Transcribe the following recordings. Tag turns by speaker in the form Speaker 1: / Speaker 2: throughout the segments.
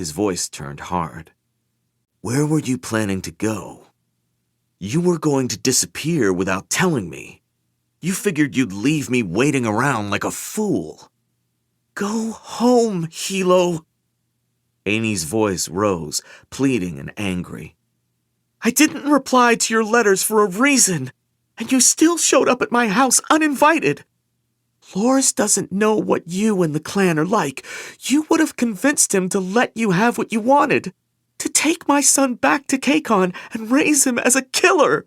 Speaker 1: His voice turned hard. "Where were you planning to go? You were going to disappear without telling me. You figured you'd leave me waiting around like a fool." "Go home, Hilo." Amy's voice rose, pleading and angry. "I didn't reply to your letters for a reason, and you still showed up at my house uninvited. Loris doesn't know what you and the clan are like. You would have convinced him to let you have what you wanted, to take my son back to Kakon and raise him as a killer.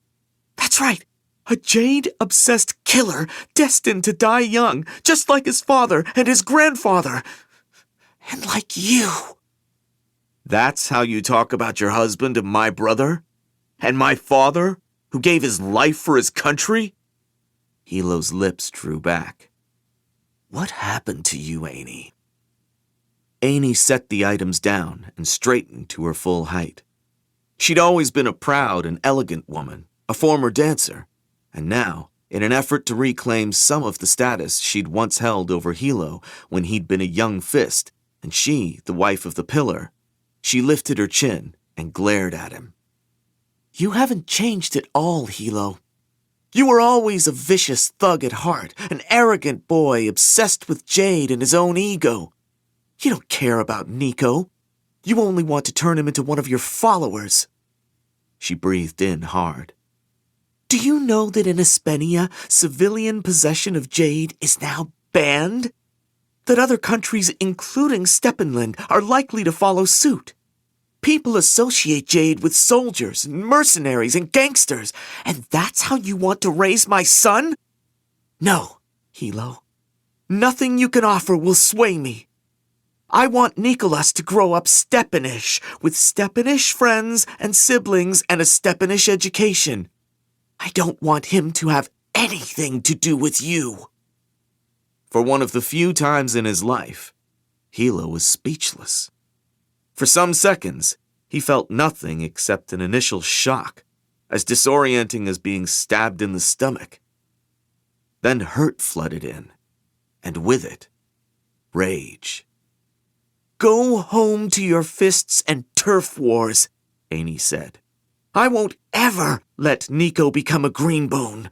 Speaker 1: That's right, a jade-obsessed killer destined to die young, just like his father and his grandfather. And like you." "That's how you talk about your husband and my brother? And my father, who gave his life for his country?" Hilo's lips drew back. "What happened to you, Amy?" Amy set the items down and straightened to her full height. She'd always been a proud and elegant woman, a former dancer, and now, in an effort to reclaim some of the status she'd once held over Hilo when he'd been a young fist and she the wife of the pillar, she lifted her chin and glared at him. "You haven't changed at all, Hilo. You were always a vicious thug at heart, an arrogant boy obsessed with Jade and his own ego. You don't care about Nico. You only want to turn him into one of your followers." She breathed in hard. "Do you know that in Espenia, civilian possession of Jade is now banned? That other countries, including Steppenland, are likely to follow suit? People associate Jade with soldiers, and mercenaries, and gangsters, and that's how you want to raise my son? No, Hilo. Nothing you can offer will sway me. I want Nicholas to grow up Steppanish, with Steppanish friends and siblings and a Steppanish education. I don't want him to have anything to do with you." For one of the few times in his life, Hilo was speechless. For some seconds, he felt nothing except an initial shock, as disorienting as being stabbed in the stomach. Then hurt flooded in, and with it, rage. "Go home to your fists and turf wars," Amy said. "I won't ever let Nico become a greenbone."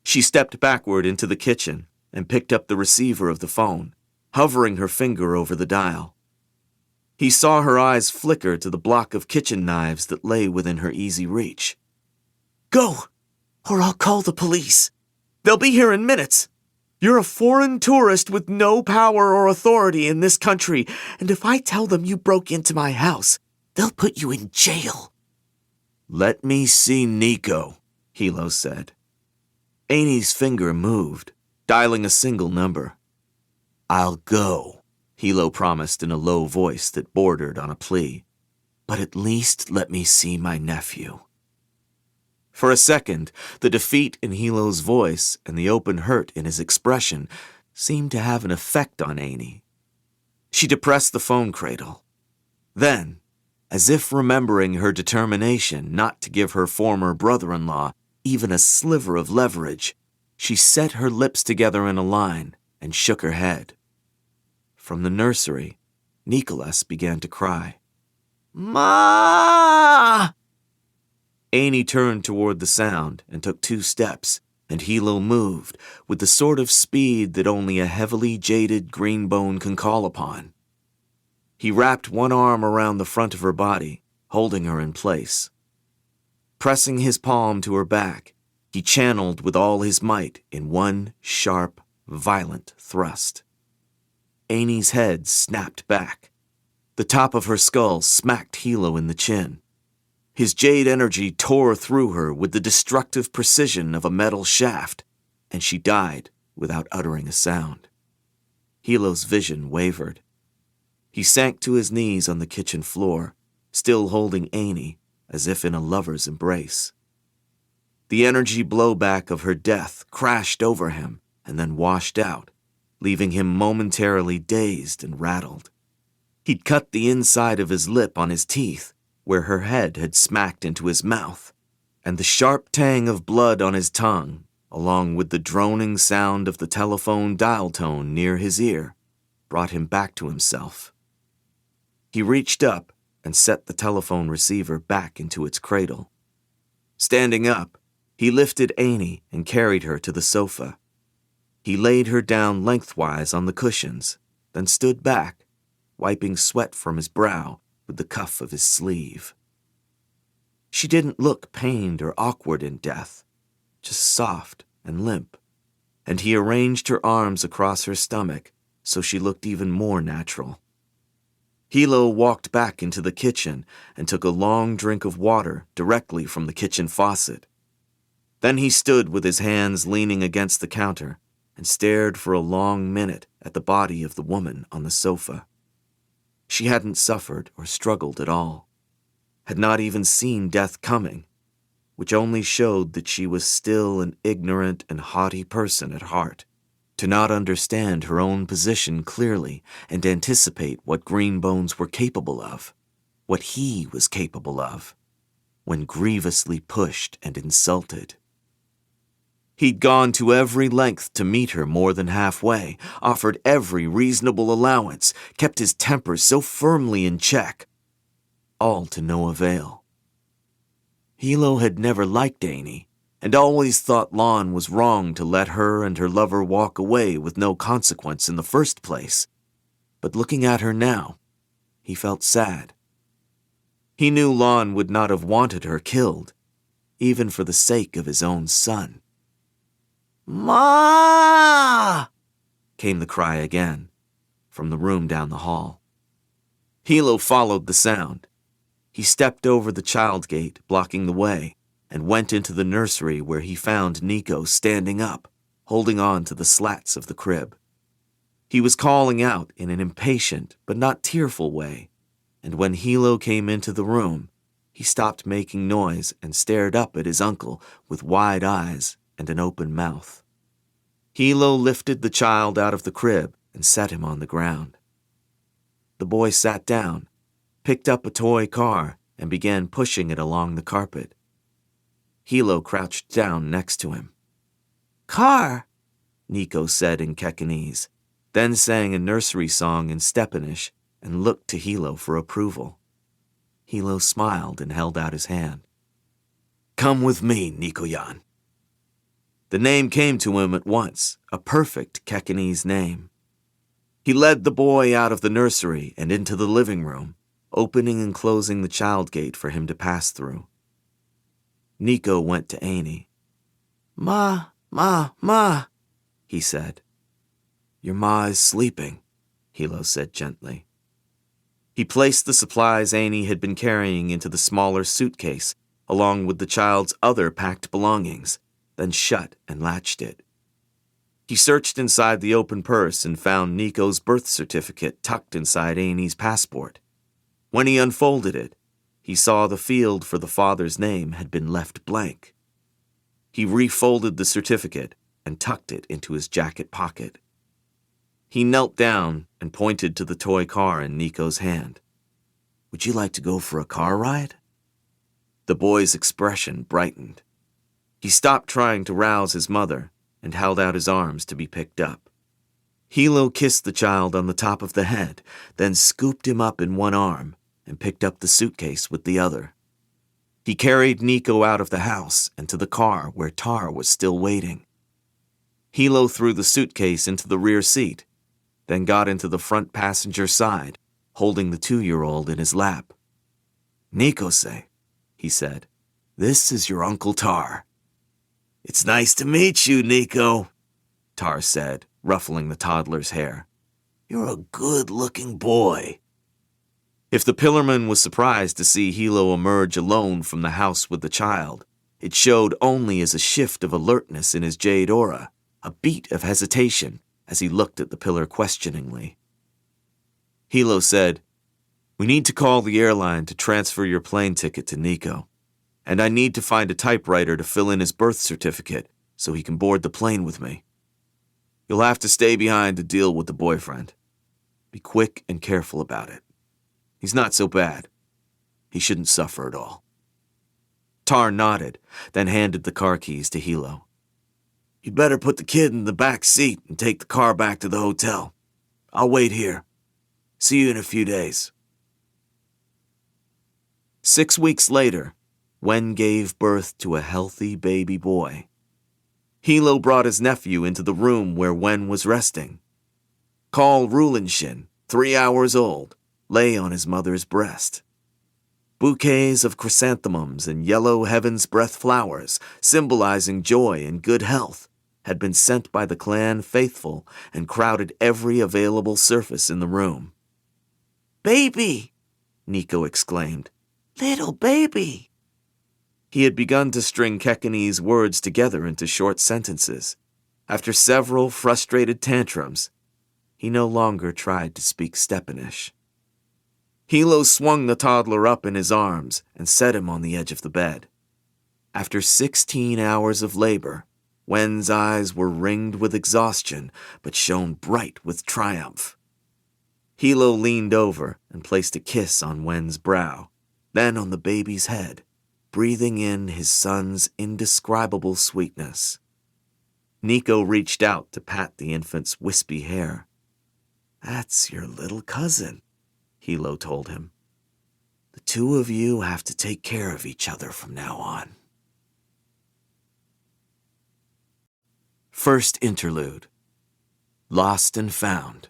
Speaker 1: She stepped backward into the kitchen and picked up the receiver of the phone, hovering her finger over the dial. He saw her eyes flicker to the block of kitchen knives that lay within her easy reach. "Go, or I'll call the police. They'll be here in minutes. You're a foreign tourist with no power or authority in this country, and if I tell them you broke into my house, they'll put you in jail." "Let me see Nico," Hilo said. Amy's finger moved, dialing a single number. "I'll go," Hilo promised in a low voice that bordered on a plea. "But at least let me see my nephew." For a second, the defeat in Hilo's voice and the open hurt in his expression seemed to have an effect on Amy. She depressed the phone cradle. Then, as if remembering her determination not to give her former brother-in-law even a sliver of leverage, she set her lips together in a line and shook her head. From the nursery, Nicholas began to cry. "Ma!" Amy turned toward the sound and took 2 steps, and Hilo moved with the sort of speed that only a heavily jaded greenbone can call upon. He wrapped one arm around the front of her body, holding her in place. Pressing his palm to her back, he channeled with all his might in one sharp, violent thrust. Amy's head snapped back. The top of her skull smacked Hilo in the chin. His jade energy tore through her with the destructive precision of a metal shaft, and she died without uttering a sound. Hilo's vision wavered. He sank to his knees on the kitchen floor, still holding Amy as if in a lover's embrace. The energy blowback of her death crashed over him and then washed out, leaving him momentarily dazed and rattled. He'd cut the inside of his lip on his teeth, where her head had smacked into his mouth, and the sharp tang of blood on his tongue, along with the droning sound of the telephone dial tone near his ear, brought him back to himself. He reached up and set the telephone receiver back into its cradle. Standing up, he lifted Annie and carried her to the sofa. He laid her down lengthwise on the cushions, then stood back, wiping sweat from his brow with the cuff of his sleeve. She didn't look pained or awkward in death, just soft and limp, and he arranged her arms across her stomach so she looked even more natural. Hilo walked back into the kitchen and took a long drink of water directly from the kitchen faucet. Then he stood with his hands leaning against the counter and stared for a long minute at the body of the woman on the sofa. She hadn't suffered or struggled at all, had not even seen death coming, which only showed that she was still an ignorant and haughty person at heart, to not understand her own position clearly and anticipate what green bones were capable of, what he was capable of, when grievously pushed and insulted. He'd gone to every length to meet her more than halfway, offered every reasonable allowance, kept his temper so firmly in check, all to no avail. Hilo had never liked Annie, and always thought Lon was wrong to let her and her lover walk away with no consequence in the first place. But looking at her now, he felt sad. He knew Lon would not have wanted her killed, even for the sake of his own son. "Ma!" came the cry again, from the room down the hall. Hilo followed the sound. He stepped over the child gate, blocking the way, and went into the nursery where he found Nico standing up, holding on to the slats of the crib. He was calling out in an impatient but not tearful way, and when Hilo came into the room, he stopped making noise and stared up at his uncle with wide eyes and an open mouth. Hilo lifted the child out of the crib and set him on the ground. The boy sat down, picked up a toy car, and began pushing it along the carpet. Hilo crouched down next to him. "Car," Nico said in Kekanese, then sang a nursery song in Stepanish and looked to Hilo for approval. Hilo smiled and held out his hand. "Come with me, Nico-yan." The name came to him at once, a perfect Kekanese name. He led the boy out of the nursery and into the living room, opening and closing the child gate for him to pass through. Nico went to Annie. Ma, he said. "Your ma is sleeping," Hilo said gently. He placed the supplies Annie had been carrying into the smaller suitcase, along with the child's other packed belongings, then shut and latched it. He searched inside the open purse and found Nico's birth certificate tucked inside Annie's passport. When he unfolded it, he saw the field for the father's name had been left blank. He refolded the certificate and tucked it into his jacket pocket. He knelt down and pointed to the toy car in Nico's hand. "Would you like to go for a car ride?" The boy's expression brightened. He stopped trying to rouse his mother and held out his arms to be picked up. Hilo kissed the child on the top of the head, then scooped him up in one arm and picked up the suitcase with the other. He carried Nico out of the house and to the car where Tar was still waiting. Hilo threw the suitcase into the rear seat, then got into the front passenger side, holding the 2-year-old in his lap. "Nico-say," he said, "this is your Uncle Tar." "It's nice to meet you, Nico," Tar said, ruffling the toddler's hair. "You're a good-looking boy." If the pillarman was surprised to see Hilo emerge alone from the house with the child, it showed only as a shift of alertness in his jade aura, a beat of hesitation as he looked at the pillar questioningly. Hilo said, "We need to call the airline to transfer your plane ticket to Nico, and I need to find a typewriter to fill in his birth certificate so he can board the plane with me. You'll have to stay behind to deal with the boyfriend. Be quick and careful about it. He's not so bad. He shouldn't suffer at all." Tar nodded, then handed the car keys to Hilo. "You'd better put the kid in the back seat and take the car back to the hotel. I'll wait here. See you in a few days." 6 weeks later, Wen gave birth to a healthy baby boy. Hilo brought his nephew into the room where Wen was resting. Kaul Rulinshin, 3 hours old, lay on his mother's breast. Bouquets of chrysanthemums and yellow heaven's breath flowers, symbolizing joy and good health, had been sent by the clan faithful and crowded every available surface in the room. "Baby!" Nico exclaimed. "Little baby!" He had begun to string Kekene's words together into short sentences. After several frustrated tantrums, he no longer tried to speak Steppanish. Hilo swung the toddler up in his arms and set him on the edge of the bed. After 16 hours of labor, Wen's eyes were ringed with exhaustion but shone bright with triumph. Hilo leaned over and placed a kiss on Wen's brow, then on the baby's head, breathing in his son's indescribable sweetness. Nico reached out to pat the infant's wispy hair. "That's your little cousin," Hilo told him. "The two of you have to take care of each other from now on." First Interlude: Lost and Found.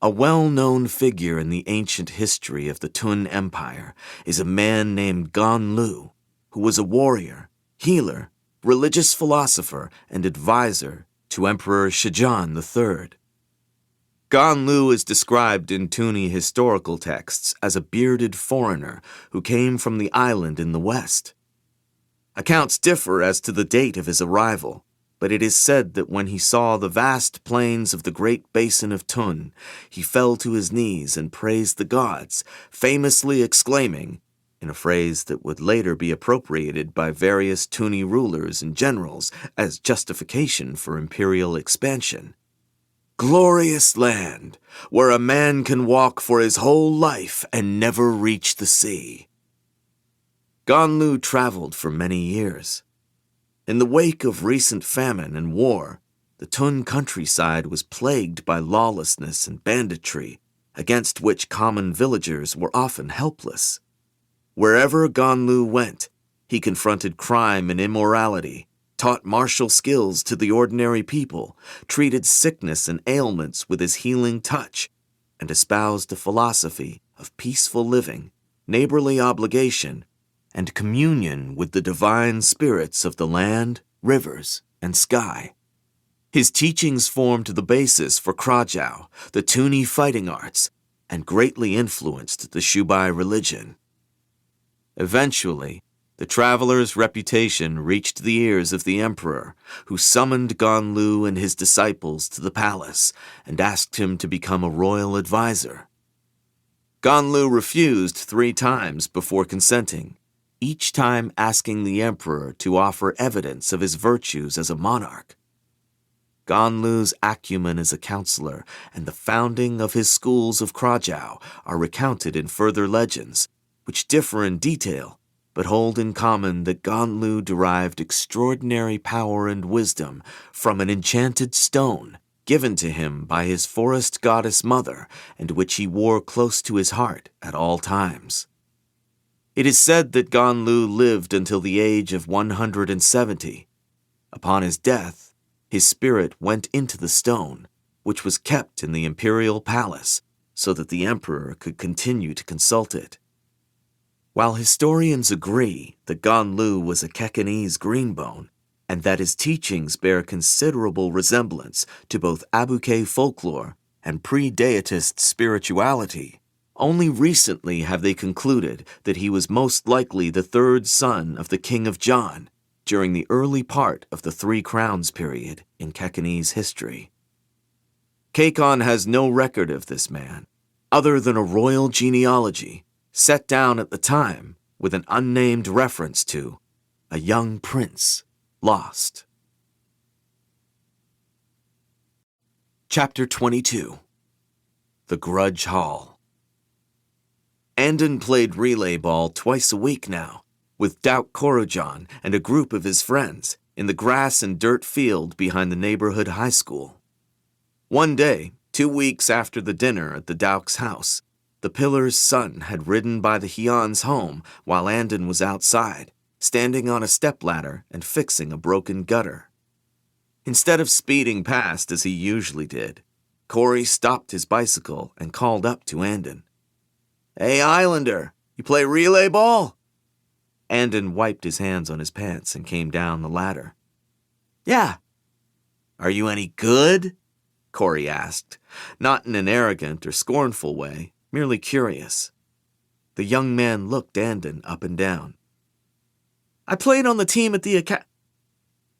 Speaker 1: A well-known figure in the ancient history of the Tun Empire is a man named Janloon, who was a warrior, healer, religious philosopher, and advisor to Emperor Shijan III. Janloon is described in Tuni historical texts as a bearded foreigner who came from the island in the west. Accounts differ as to the date of his arrival, but it is said that when he saw the vast plains of the great basin of Tun, he fell to his knees and praised the gods, famously exclaiming, in a phrase that would later be appropriated by various Tuni rulers and generals as justification for imperial expansion, "Glorious land, where a man can walk for his whole life and never reach the sea." Janloon traveled for many years. In the wake of recent famine and war, the Tun countryside was plagued by lawlessness and banditry, against which common villagers were often helpless. Wherever Janloon went, he confronted crime and immorality, taught martial skills to the ordinary people, treated sickness and ailments with his healing touch, and espoused a philosophy of peaceful living, neighborly obligation, and communion with the divine spirits of the land, rivers, and sky. His teachings formed the basis for Krajiao, the Tuni fighting arts, and greatly influenced the Shubai religion. Eventually, the traveler's reputation reached the ears of the emperor, who summoned Janloon and his disciples to the palace and asked him to become a royal advisor. Janloon refused 3 times before consenting, each time asking the emperor to offer evidence of his virtues as a monarch. Janloon's acumen as a counselor and the founding of his schools of Krajiao are recounted in further legends, which differ in detail, but hold in common that Janloon derived extraordinary power and wisdom from an enchanted stone given to him by his forest goddess mother, and which he wore close to his heart at all times. It is said that Janloon lived until the age of 170. Upon his death, his spirit went into the stone, which was kept in the imperial palace, so that the emperor could continue to consult it. While historians agree that Janloon was a Kekenese greenbone, and that his teachings bear considerable resemblance to both Abuke folklore and pre-deitist spirituality, only recently have they concluded that he was most likely the 3rd son of the King of Jan during the early part of the 3 Crowns period in Kekenese history. Kakon has no record of this man, other than a royal genealogy set down at the time with an unnamed reference to a young prince lost. Chapter 22: The Grudge Hall. Andon played relay ball twice a week now, with Dauk Korojan and a group of his friends in the grass and dirt field behind the neighborhood high school. One day, 2 weeks after the dinner at the Dauk's house, The Pillar's son had ridden by the Hyon's home while Andon was outside, standing on a stepladder and fixing a broken gutter. Instead of speeding past as he usually did, Corey stopped his bicycle and called up to Andon. "Hey, Islander, you play relay ball?" Andon wiped his hands on his pants and came down the ladder. "Yeah." "Are you any good?" Corey asked, not in an arrogant or scornful way, merely curious. The young man looked Andon up and down. "I played on the team at the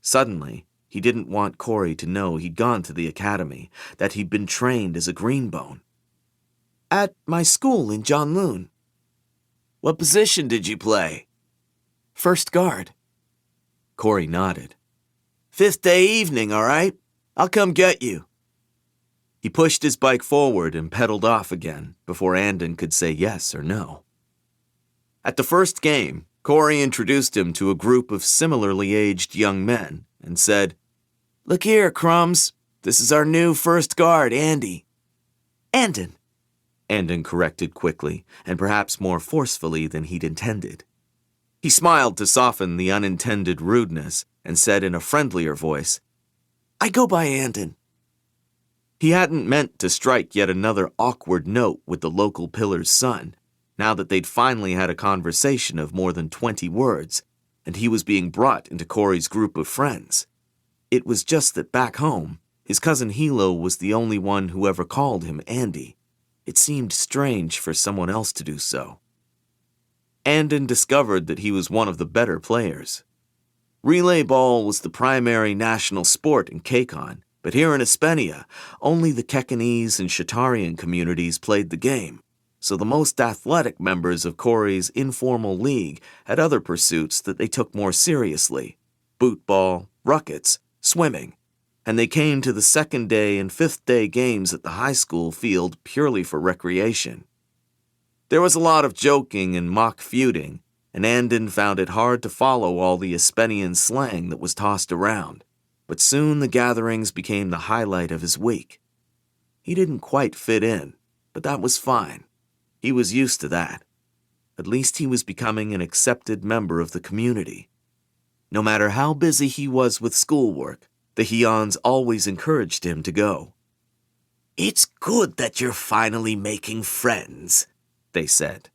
Speaker 1: Suddenly, he didn't want Corey to know he'd gone to the academy, that he'd been trained as a greenbone. "At my school in Janloon." "What position did you play?" "First guard." Corey nodded. "Fifth day evening, all right? I'll come get you." He pushed his bike forward and pedaled off again before Andon could say yes or no. At the first game, Corey introduced him to a group of similarly aged young men and said, "Look here, Crumbs. This is our new first guard, Andy." "Andon," Andon corrected quickly, and perhaps more forcefully than he'd intended. He smiled to soften the unintended rudeness and said in a friendlier voice, "I go by Andon." He hadn't meant to strike yet another awkward note with the local Pillar's son, now that they'd finally had a conversation of more than 20 words, and he was being brought into Corey's group of friends. It was just that back home, his cousin Hilo was the only one who ever called him Andy. It seemed strange for someone else to do so. Andon discovered that he was one of the better players. Relay ball was the primary national sport in Kakon, but here in Espenia, only the Kekanese and Shatarian communities played the game, so the most athletic members of Corey's informal league had other pursuits that they took more seriously: bootball, ruckets, swimming, and they came to the second day and fifth day games at the high school field purely for recreation. There was a lot of joking and mock feuding, and Andon found it hard to follow all the Espenian slang that was tossed around, but soon the gatherings became the highlight of his week. He didn't quite fit in, but that was fine. He was used to that. At least he was becoming an accepted member of the community. No matter how busy he was with schoolwork, the Hyons always encouraged him to go. "It's good that you're finally making friends," they said.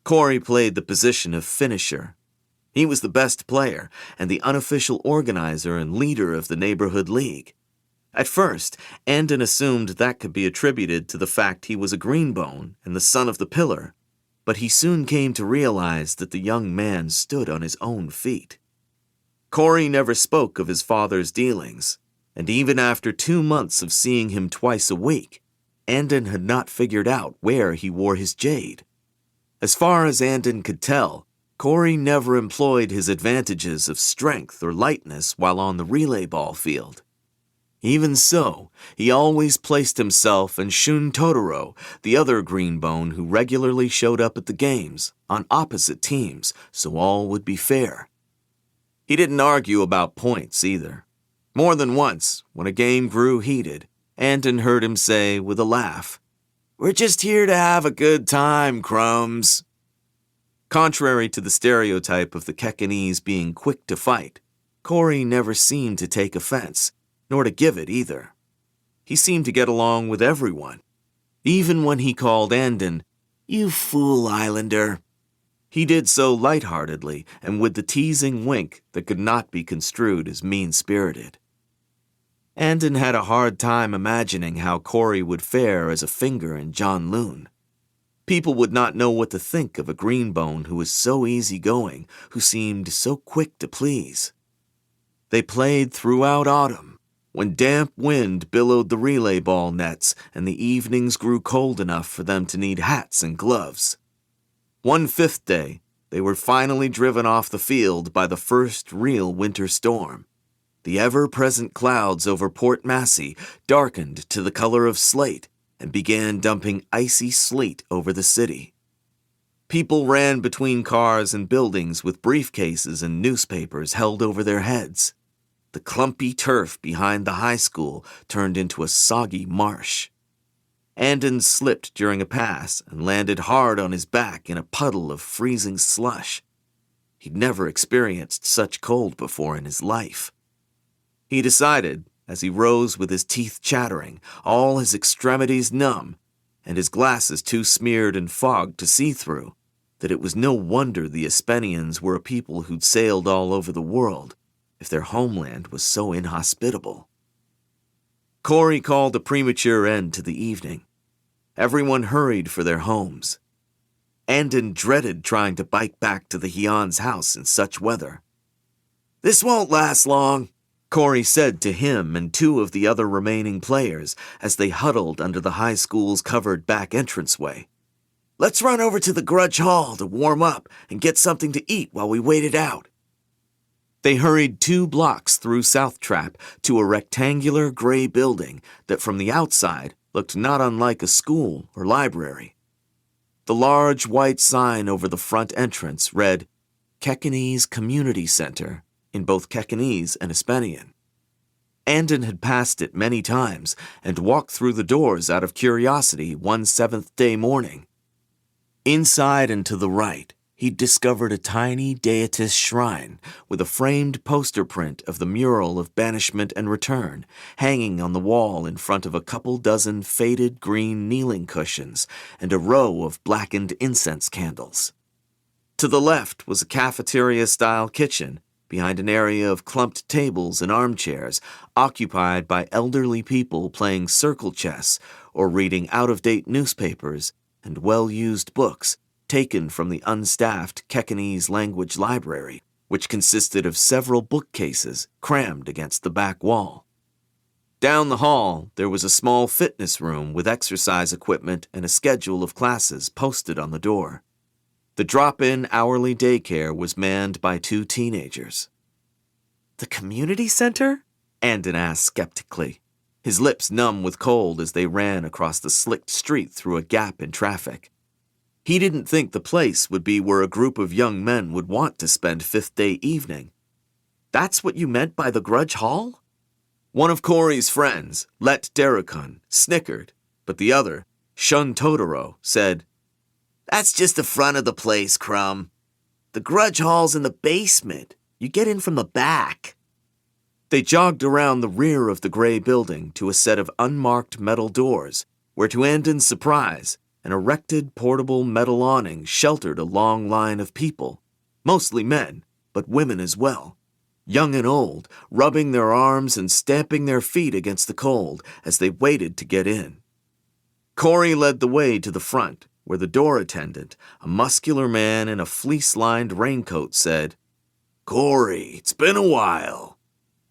Speaker 1: Corey played the position of finisher. He was the best player and the unofficial organizer and leader of the neighborhood league. At first, Andon assumed that could be attributed to the fact he was a greenbone and the son of the Pillar, but he soon came to realize that the young man stood on his own feet. Corey never spoke of his father's dealings, and even after 2 months of seeing him twice a week, Andon had not figured out where he wore his jade. As far as Andon could tell, Corey never employed his advantages of strength or lightness while on the relay ball field. Even so, he always placed himself and Shun Totoro, the other greenbone who regularly showed up at the games, on opposite teams, so all would be fair. He didn't argue about points either. More than once, when a game grew heated, Andon heard him say with a laugh, "We're just here to have a good time, Crumbs." Contrary to the stereotype of the Kekanese being quick to fight, Corey never seemed to take offense, nor to give it either. He seemed to get along with everyone. Even when he called Andon, "You fool, Islander," he did so lightheartedly and with the teasing wink that could not be construed as mean-spirited. Andon had a hard time imagining how Corey would fare as a finger in Janloon. People would not know what to think of a greenbone who was so easygoing, who seemed so quick to please. They played throughout autumn, when damp wind billowed the relay ball nets and the evenings grew cold enough for them to need hats and gloves. One fifth day, they were finally driven off the field by the first real winter storm. The ever-present clouds over Port Massey darkened to the color of slate and began dumping icy sleet over the city. People ran between cars and buildings with briefcases and newspapers held over their heads. The clumpy turf behind the high school turned into a soggy marsh. Andon slipped during a pass and landed hard on his back in a puddle of freezing slush. He'd never experienced such cold before in his life. He decided, as he rose with his teeth chattering, all his extremities numb, and his glasses too smeared and fogged to see through, that it was no wonder the Espenians were a people who'd sailed all over the world, if their homeland was so inhospitable. Corey called a premature end to the evening. Everyone hurried for their homes. Andon dreaded trying to bike back to the Hyon's house in such weather. "This won't last long," Corey said to him and two of the other remaining players as they huddled under the high school's covered back entranceway. "Let's run over to the Grudge Hall to warm up and get something to eat while we wait it out." They hurried 2 blocks through South Trap to a rectangular gray building that from the outside looked not unlike a school or library. The large white sign over the front entrance read, Kekanese Community Center, in both Kekanese and Espenian. Andon had passed it many times and walked through the doors out of curiosity one 7th-day morning. Inside and to the right, he'd discovered a tiny deitist shrine with a framed poster print of the mural of banishment and return hanging on the wall in front of a couple dozen faded green kneeling cushions and a row of blackened incense candles. To the left was a cafeteria-style kitchen behind an area of clumped tables and armchairs occupied by elderly people playing circle chess or reading out-of-date newspapers and well-used books taken from the unstaffed Kekanese language library, which consisted of several bookcases crammed against the back wall. Down the hall, there was a small fitness room with exercise equipment and a schedule of classes posted on the door. The drop-in hourly daycare was manned by 2 teenagers. "The community center?" Andon asked skeptically, his lips numb with cold as they ran across the slicked street through a gap in traffic. He didn't think the place would be where a group of young men would want to spend 5th-day evening. "That's what you meant by the Grudge Hall?" One of Corey's friends, Let Derakun, snickered, but the other, Shun Totoro, said, "That's just the front of the place, Crumb. The Grudge Hall's in the basement. You get in from the back." They jogged around the rear of the gray building to a set of unmarked metal doors, where to Andon's surprise, an erected portable metal awning sheltered a long line of people, mostly men, but women as well, young and old, rubbing their arms and stamping their feet against the cold as they waited to get in. Corey led the way to the front, where the door attendant, a muscular man in a fleece-lined raincoat, said, "Corey, it's been a while."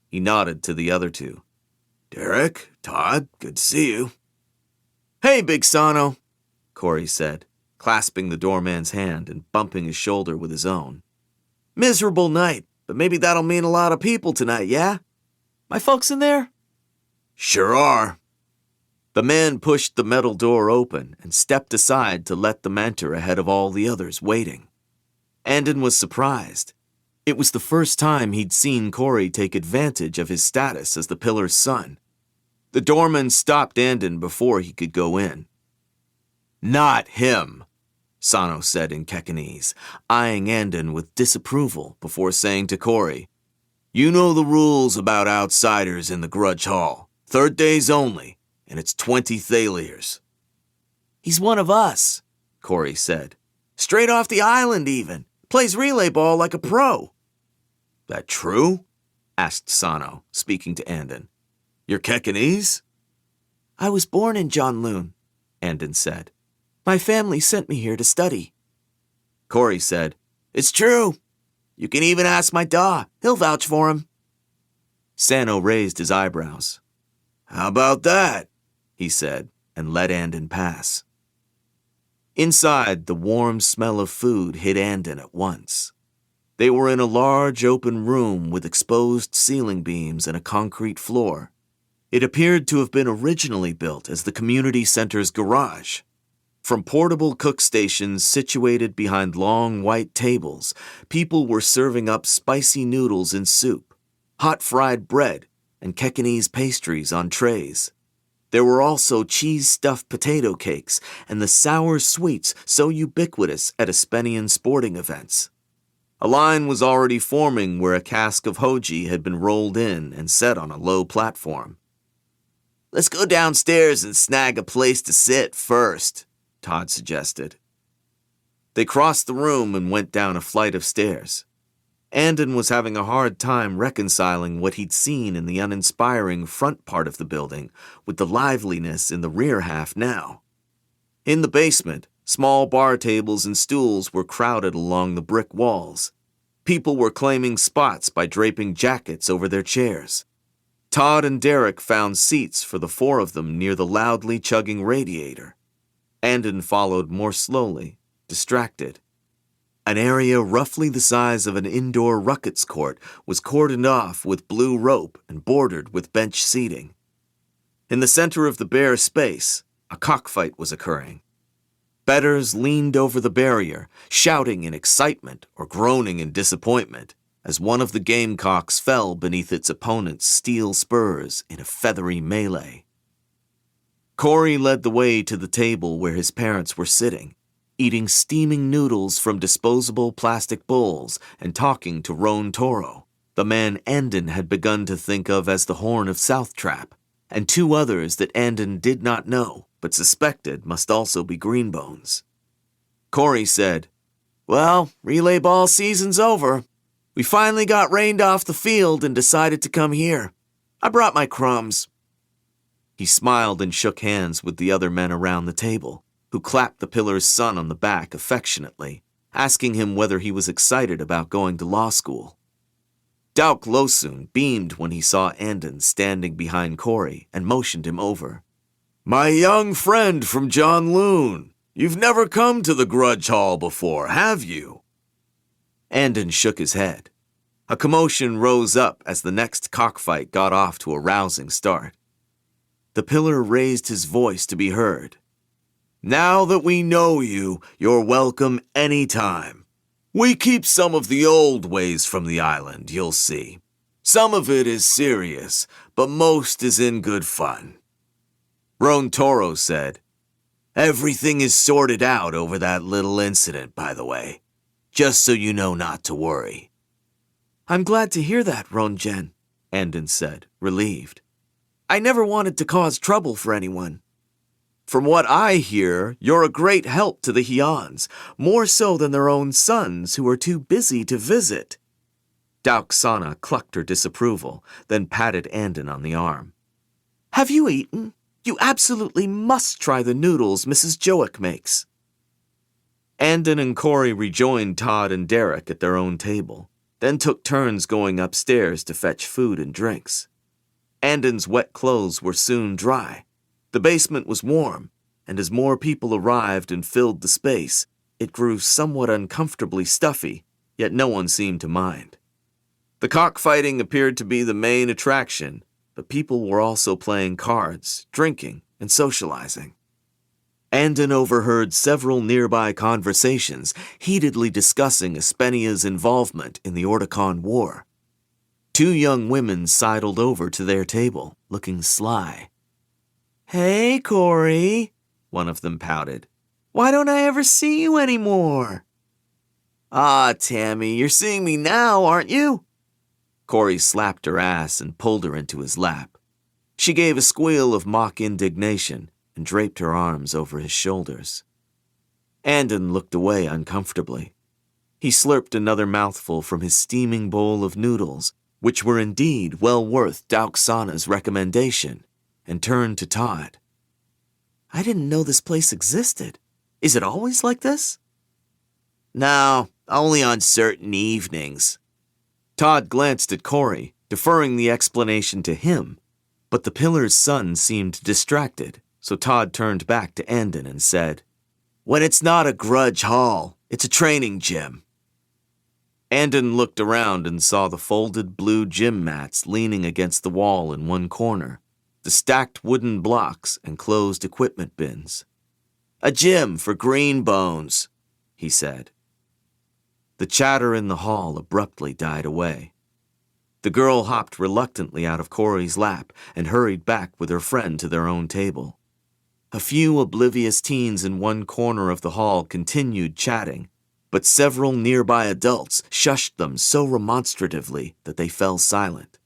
Speaker 1: He nodded to the other 2. "Derek, Todd, good to see you." "Hey, Big Sano," Corey said, clasping the doorman's hand and bumping his shoulder with his own. "Miserable night, but maybe that'll mean a lot of people tonight, yeah? My folks in there?" "Sure are." The man pushed the metal door open and stepped aside to let them enter ahead of all the others waiting. Andon was surprised. It was the first time he'd seen Corey take advantage of his status as the Pillar's son. The doorman stopped Andon before he could go in. "Not him," Sano said in Kekanese, eyeing Andon with disapproval before saying to Corey, "You know the rules about outsiders in the Grudge Hall. 3rd days only, and it's 20 thaliers." "He's one of us," Corey said. "Straight off the island even. Plays relay ball like a pro." "That true?" asked Sano, speaking to Andon. "You're Kekanese?" "I was born in Janloon," Andon said. "My family sent me here to study." Corey said, "It's true. You can even ask my da. He'll vouch for him." Sano raised his eyebrows. "How about that?" he said, and let Andon pass. Inside, the warm smell of food hit Andon at once. They were in a large open room with exposed ceiling beams and a concrete floor. It appeared to have been originally built as the community center's garage. From portable cook stations situated behind long white tables, people were serving up spicy noodles in soup, hot fried bread, and Kekanese pastries on trays. There were also cheese-stuffed potato cakes and the sour sweets so ubiquitous at Espenian sporting events. A line was already forming where a cask of hoji had been rolled in and set on a low platform. "Let's go downstairs and snag a place to sit first," Todd suggested. They crossed the room and went down a flight of stairs. Andon was having a hard time reconciling what he'd seen in the uninspiring front part of the building with the liveliness in the rear half now. In the basement, small bar tables and stools were crowded along the brick walls. People were claiming spots by draping jackets over their chairs. Todd and Derek found seats for the four of them near the loudly chugging radiator. Andon followed more slowly, distracted. An area roughly the size of an indoor ruckets court was cordoned off with blue rope and bordered with bench seating. In the center of the bare space, a cockfight was occurring. Bettors leaned over the barrier, shouting in excitement or groaning in disappointment, as one of the gamecocks fell beneath its opponent's steel spurs in a feathery melee. Corey led the way to the table where his parents were sitting, eating steaming noodles from disposable plastic bowls and talking to Roan Toro, the man Andon had begun to think of as the Horn of Southtrap, and two others that Andon did not know but suspected must also be Greenbones. Corey said, "Well, relay ball season's over. We finally got rained off the field and decided to come here. I brought my crumbs." He smiled and shook hands with the other men around the table, who clapped the pillar's son on the back affectionately, asking him whether he was excited about going to law school. Dauk Losun beamed when he saw Andon standing behind Corey and motioned him over. "My young friend from Janloon, you've never come to the Grudge Hall before, have you?" Andon shook his head. A commotion rose up as the next cockfight got off to a rousing start. The pillar raised his voice to be heard. "Now that we know you, you're welcome any time. We keep some of the old ways from the island, you'll see. Some of it is serious, but most is in good fun." Roan Toro said, "Everything is sorted out over that little incident, by the way. Just so you know not to worry." "I'm glad to hear that, Ronjen," Andon said, relieved. "I never wanted to cause trouble for anyone." "From what I hear, you're a great help to the Hyans, more so than their own sons who are too busy to visit." Dauk Sana clucked her disapproval, then patted Andon on the arm. "Have you eaten? You absolutely must try the noodles Mrs. Joick makes." Andon and Corey rejoined Todd and Derek at their own table, then took turns going upstairs to fetch food and drinks. Andon's wet clothes were soon dry. The basement was warm, and as more people arrived and filled the space, it grew somewhat uncomfortably stuffy, yet no one seemed to mind. The cockfighting appeared to be the main attraction, but people were also playing cards, drinking, and socializing. Andon overheard several nearby conversations heatedly discussing Espenia's involvement in the Orticon War. Two young women sidled over to their table, looking sly. "Hey, Corey," one of them pouted. "Why don't I ever see you anymore?" "Ah, Tammy, you're seeing me now, aren't you?" Corey slapped her ass and pulled her into his lap. She gave a squeal of mock indignation and draped her arms over his shoulders. Andon looked away uncomfortably. He slurped another mouthful from his steaming bowl of noodles, which were indeed well worth Dauk Sana's recommendation, and turned to Todd. "I didn't know this place existed. Is it always like this?" "No, only on certain evenings." Todd glanced at Corey, deferring the explanation to him, but the pillar's son seemed distracted, so Todd turned back to Andon and said, "When it's not a Grudge Hall, it's a training gym." Andon looked around and saw the folded blue gym mats leaning against the wall in one corner, the stacked wooden blocks and closed equipment bins. "A gym for green bones," he said. The chatter in the hall abruptly died away. The girl hopped reluctantly out of Corey's lap and hurried back with her friend to their own table. A few oblivious teens in one corner of the hall continued chatting, but several nearby adults shushed them so remonstratively that they fell silent.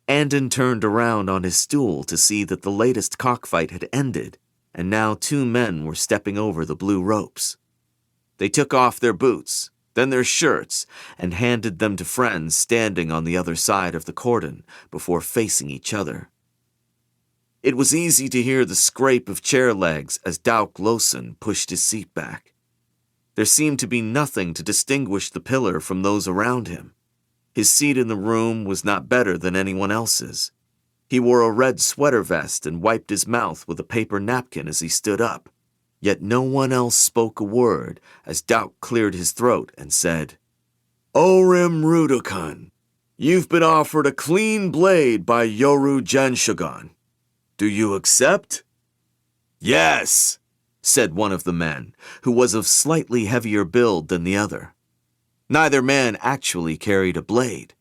Speaker 1: Andon turned around on his stool to see that the latest cockfight had ended, and now two men were stepping over the blue ropes. They took off their boots, then their shirts, and handed them to friends standing on the other side of the cordon before facing each other. It was easy to hear the scrape of chair legs as Dauk Losen pushed his seat back. There seemed to be nothing to distinguish the pillar from those around him. His seat in the room was not better than anyone else's. He wore a red sweater vest and wiped his mouth with a paper napkin as he stood up. Yet no one else spoke a word as Dauk cleared his throat and said, "Orim Rudokun, you've been offered a clean blade by Yoru Janshogun. Do you accept?" "Yes," said one of the men, who was of slightly heavier build than the other. Neither man actually carried a blade.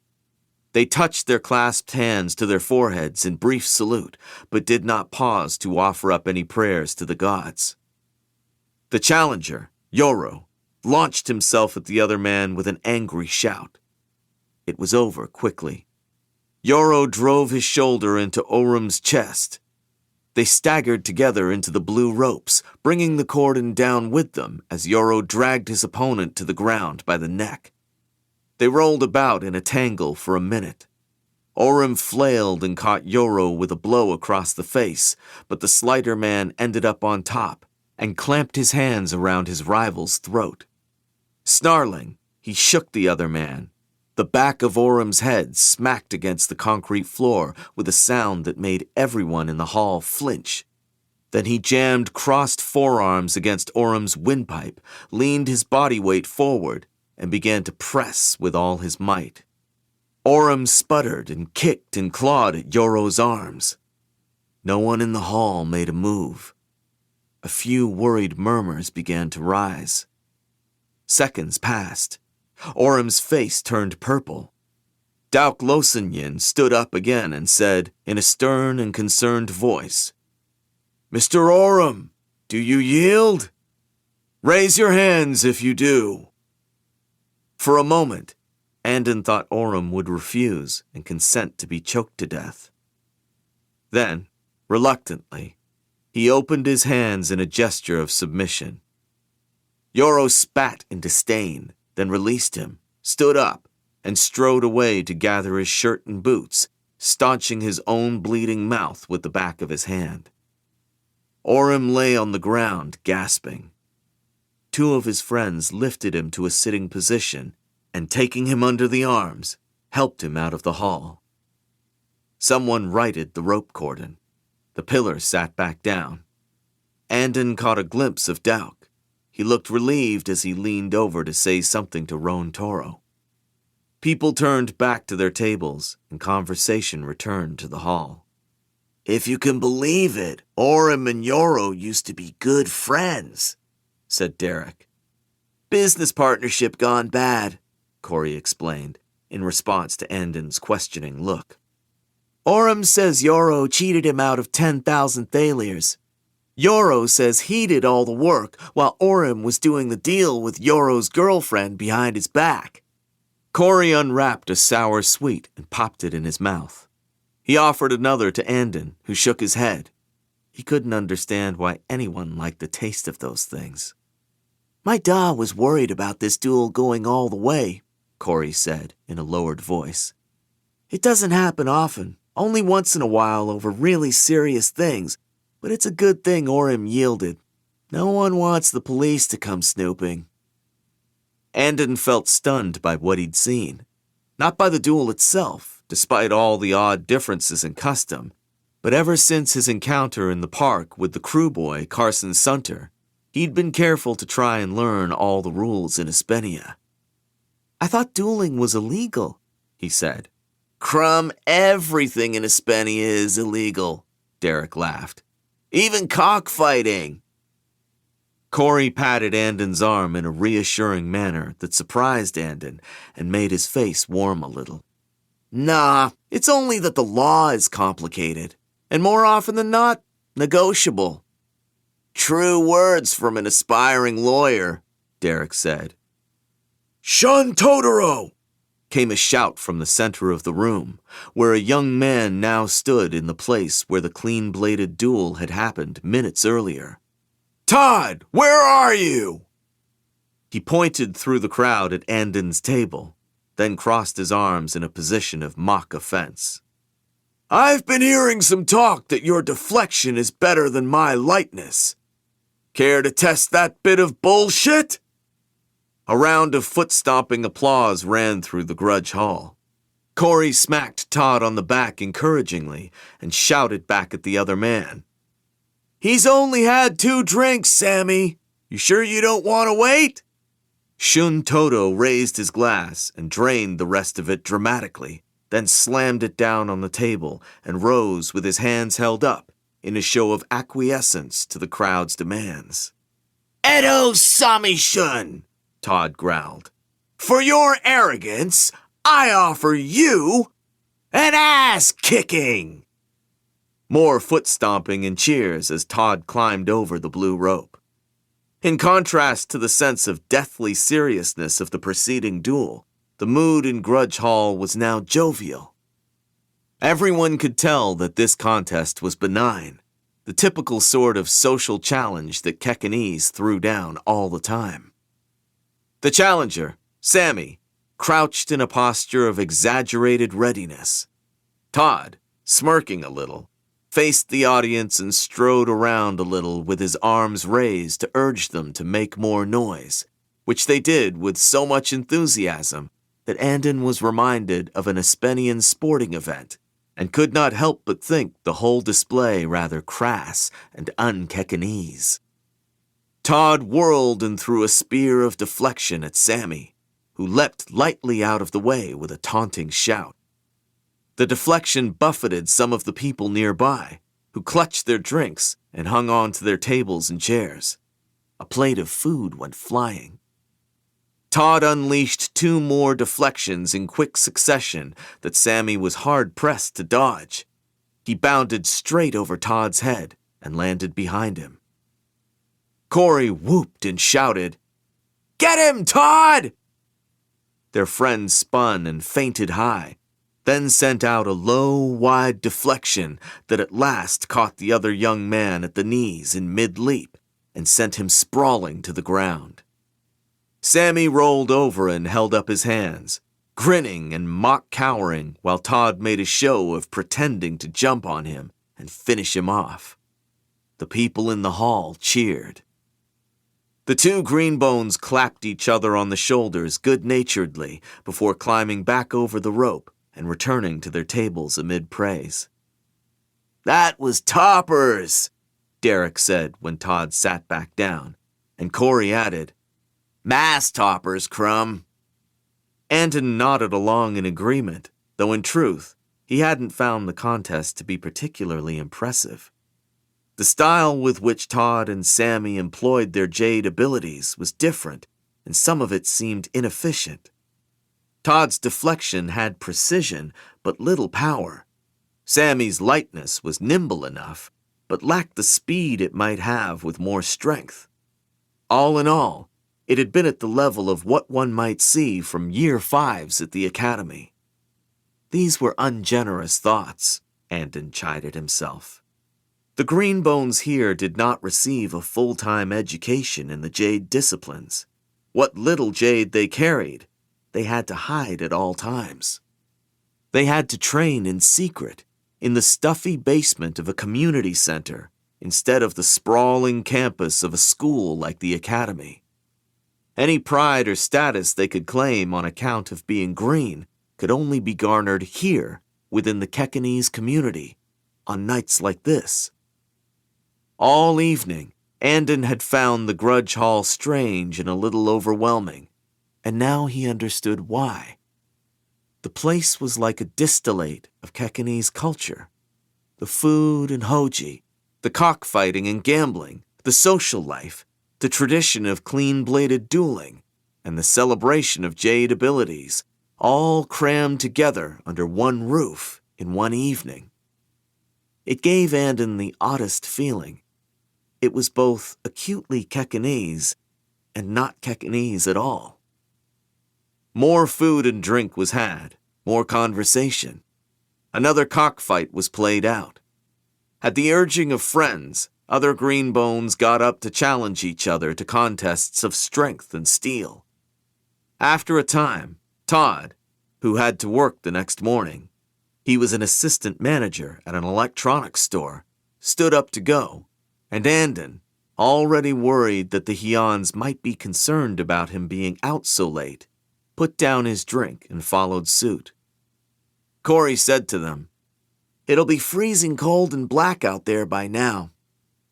Speaker 1: They touched their clasped hands to their foreheads in brief salute, but did not pause to offer up any prayers to the gods. The challenger, Yoru, launched himself at the other man with an angry shout. It was over quickly. Yoru drove his shoulder into Orum's chest. They staggered together into the blue ropes, bringing the cordon down with them as Yoru dragged his opponent to the ground by the neck. They rolled about in a tangle for a minute. Orim flailed and caught Yoru with a blow across the face, but the slighter man ended up on top and clamped his hands around his rival's throat. Snarling, he shook the other man. The back of Orum's head smacked against the concrete floor with a sound that made everyone in the hall flinch. Then he jammed crossed forearms against Orum's windpipe, leaned his body weight forward, and began to press with all his might. Orim sputtered and kicked and clawed at Yoru's arms. No one in the hall made a move. A few worried murmurs began to rise. Seconds passed. Orim's face turned purple. Dauk Losenyin stood up again and said, in a stern and concerned voice, "Mr. Orim, do you yield? Raise your hands if you do." For a moment, Andon thought Orim would refuse and consent to be choked to death. Then, reluctantly, he opened his hands in a gesture of submission. Yoru spat in disdain, then released him, stood up, and strode away to gather his shirt and boots, staunching his own bleeding mouth with the back of his hand. Orim lay on the ground, gasping. Two of his friends lifted him to a sitting position and, taking him under the arms, helped him out of the hall. Someone righted the rope cordon. The pillar sat back down. Andon caught a glimpse of Dauk. He looked relieved as he leaned over to say something to Roan Toro. People turned back to their tables, and conversation returned to the hall. "If you can believe it, Orim and Yoru used to be good friends," said Derek. "Business partnership gone bad," Corey explained, in response to Andon's questioning look. "Orim says Yoru cheated him out of 10,000 thalers. Yoru says he did all the work while Orim was doing the deal with Yoru's girlfriend behind his back." Corey unwrapped a sour sweet and popped it in his mouth. He offered another to Andon, who shook his head. He couldn't understand why anyone liked the taste of those things. "My da was worried about this duel going all the way," Corey said in a lowered voice. "It doesn't happen often, only once in a while over really serious things, but it's a good thing Orim yielded. No one wants the police to come snooping." Andon felt stunned by what he'd seen. Not by the duel itself, despite all the odd differences in custom, but ever since his encounter in the park with the crew boy Carson Sunter, he'd been careful to try and learn all the rules in Espenia. "I thought dueling was illegal," he said. "Crumb, everything in Espenia is illegal," Derek laughed. "Even cockfighting." Corey patted Andon's arm in a reassuring manner that surprised Andon and made his face warm a little. Nah, it's only that the law is complicated, and more often than not, negotiable. True words from an aspiring lawyer, Derek said. Shun Totoro! Came a shout from the center of the room, where a young man now stood in the place where the clean-bladed duel had happened minutes earlier. Todd, where are you? He pointed through the crowd at Andon's table, then crossed his arms in a position of mock offense. I've been hearing some talk that your deflection is better than my lightness. Care to test that bit of bullshit? A round of foot-stomping applause ran through the Grudge Hall. Corey smacked Todd on the back encouragingly and shouted back at the other man. He's only had 2 drinks, Sammy. You sure you don't want to wait? Shun Toto raised his glass and drained the rest of it dramatically, then slammed it down on the table and rose with his hands held up in a show of acquiescence to the crowd's demands. Edo Sami Shun! Todd growled. For your arrogance, I offer you an ass-kicking! More foot-stomping and cheers as Todd climbed over the blue rope. In contrast to the sense of deathly seriousness of the preceding duel, the mood in Grudge Hall was now jovial. Everyone could tell that this contest was benign, the typical sort of social challenge that Kekanese threw down all the time. The challenger, Sammy, crouched in a posture of exaggerated readiness. Todd, smirking a little, faced the audience and strode around a little with his arms raised to urge them to make more noise, which they did with so much enthusiasm that Andon was reminded of an Espenian sporting event and could not help but think the whole display rather crass and un-Kekanese. Todd whirled and threw a spear of deflection at Sammy, who leapt lightly out of the way with a taunting shout. The deflection buffeted some of the people nearby, who clutched their drinks and hung on to their tables and chairs. A plate of food went flying. Todd unleashed 2 more deflections in quick succession that Sammy was hard-pressed to dodge. He bounded straight over Todd's head and landed behind him. Corey whooped and shouted, Get him, Todd! Their friend spun and feinted high, then sent out a low, wide deflection that at last caught the other young man at the knees in mid-leap and sent him sprawling to the ground. Sammy rolled over and held up his hands, grinning and mock-cowering while Todd made a show of pretending to jump on him and finish him off. The people in the hall cheered. The 2 greenbones clapped each other on the shoulders good-naturedly before climbing back over the rope and returning to their tables amid praise. That was toppers, Derek said when Todd sat back down, and Corey added, Mass toppers, Crumb. Andon nodded along in agreement, though in truth, he hadn't found the contest to be particularly impressive. The style with which Todd and Sammy employed their jade abilities was different, and some of it seemed inefficient. Todd's deflection had precision, but little power. Sammy's lightness was nimble enough, but lacked the speed it might have with more strength. All in all, it had been at the level of what one might see from year 5s at the academy. These were ungenerous thoughts, Andon chided himself. The greenbones here did not receive a full-time education in the jade disciplines. What little jade they carried, they had to hide at all times. They had to train in secret, in the stuffy basement of a community center, instead of the sprawling campus of a school like the academy. Any pride or status they could claim on account of being green could only be garnered here, within the Kekanese community, on nights like this. All evening, Andon had found the Grudge Hall strange and a little overwhelming, and now he understood why. The place was like a distillate of Kekanese culture. The food and hoji, the cockfighting and gambling, the social life, the tradition of clean-bladed dueling, and the celebration of jade abilities all crammed together under one roof in one evening. It gave Andon the oddest feeling. It was both acutely Kekanese and not Kekanese at all. More food and drink was had, more conversation. Another cockfight was played out. At the urging of friends, other greenbones got up to challenge each other to contests of strength and steel. After a time, Todd, who had to work the next morning, he was an assistant manager at an electronics store, stood up to go, and Andon, already worried that the Hyans might be concerned about him being out so late, put down his drink and followed suit. Corey said to them, "It'll be freezing cold and black out there by now.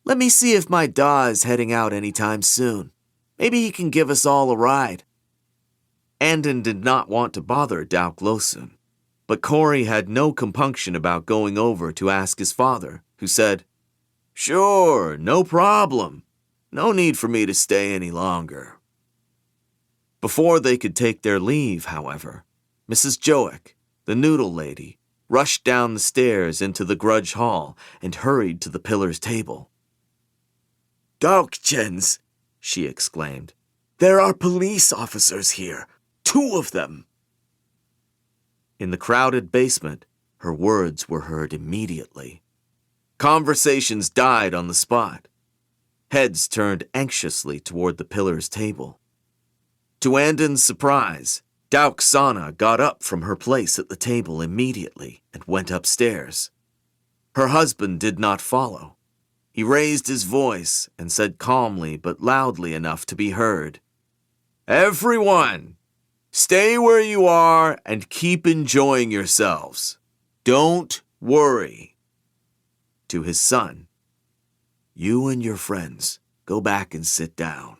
Speaker 1: Let me see if my daw is heading out anytime soon. Maybe he can give us all a ride." Andon did not want to bother Dauk Losun, but Corey had no compunction about going over to ask his father, who said, "Sure, no problem. No need for me to stay any longer." Before they could take their leave, however, Mrs. Joek, the noodle lady, rushed down the stairs into the grudge hall and hurried to the pillar's table. "Daukjens," she exclaimed. "There are police officers here. 2 of them." In the crowded basement, her words were heard immediately. Conversations died on the spot. Heads turned anxiously toward the pillar's table. To Andon's surprise, Dauk Sana got up from her place at the table immediately and went upstairs. Her husband did not follow. He raised his voice and said calmly but loudly enough to be heard, "Everyone, stay where you are and keep enjoying yourselves. Don't worry." To his son, "You and your friends go back and sit down."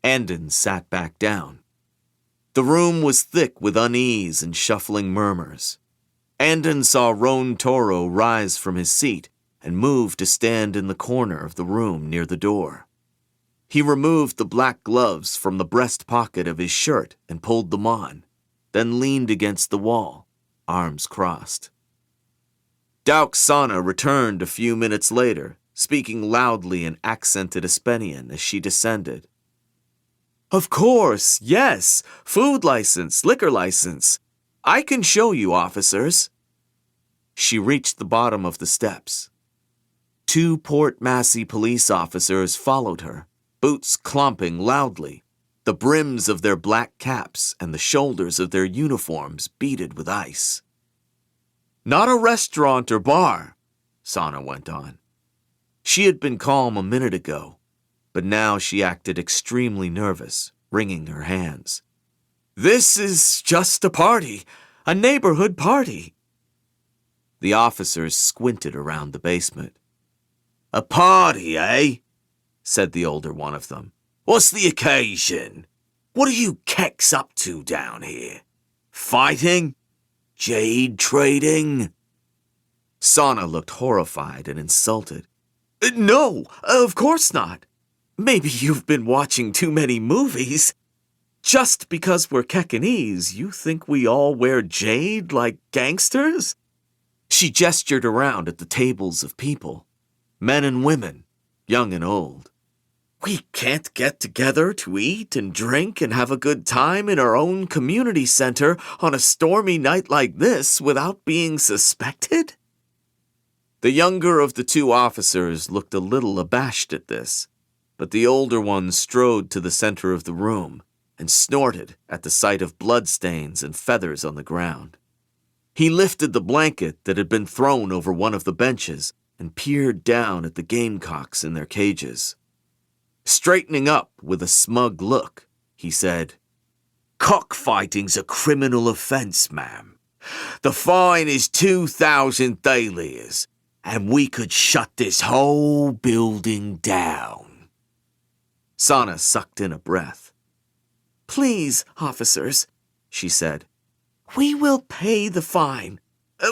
Speaker 1: Andon sat back down. The room was thick with unease and shuffling murmurs. Andon saw Roan Toro rise from his seat and move to stand in the corner of the room near the door. He removed the black gloves from the breast pocket of his shirt and pulled them on, then leaned against the wall, arms crossed. Dauk Sana returned a few minutes later, speaking loudly in accented Espenian as she descended. "Of course, yes. Food license, liquor license. I can show you, officers." She reached the bottom of the steps. 2 Port Massey police officers followed her, boots clomping loudly, the brims of their black caps and the shoulders of their uniforms beaded with ice. "Not a restaurant or bar," Sana went on. She had been calm a minute ago, but now she acted extremely nervous, wringing her hands. "This is just a party, a neighborhood party." The officers squinted around the basement. "A party, eh?" said the older one of them. "What's the occasion? What are you keks up to down here? Fighting? Jade trading?" Sana looked horrified and insulted. "No, of course not. Maybe you've been watching too many movies. Just because we're Kekanese, you think we all wear jade like gangsters?" She gestured around at the tables of people, men and women, young and old. "We can't get together to eat and drink and have a good time in our own community center on a stormy night like this without being suspected?" The younger of the 2 officers looked a little abashed at this, but the older one strode to the center of the room and snorted at the sight of bloodstains and feathers on the ground. He lifted the blanket that had been thrown over one of the benches and peered down at the gamecocks in their cages. Straightening up with a smug look, he said, "Cockfighting's a criminal offense, ma'am. The fine is 2,000 thalers, and we could shut this whole building down." Sana sucked in a breath. "Please, officers," she said. "We will pay the fine.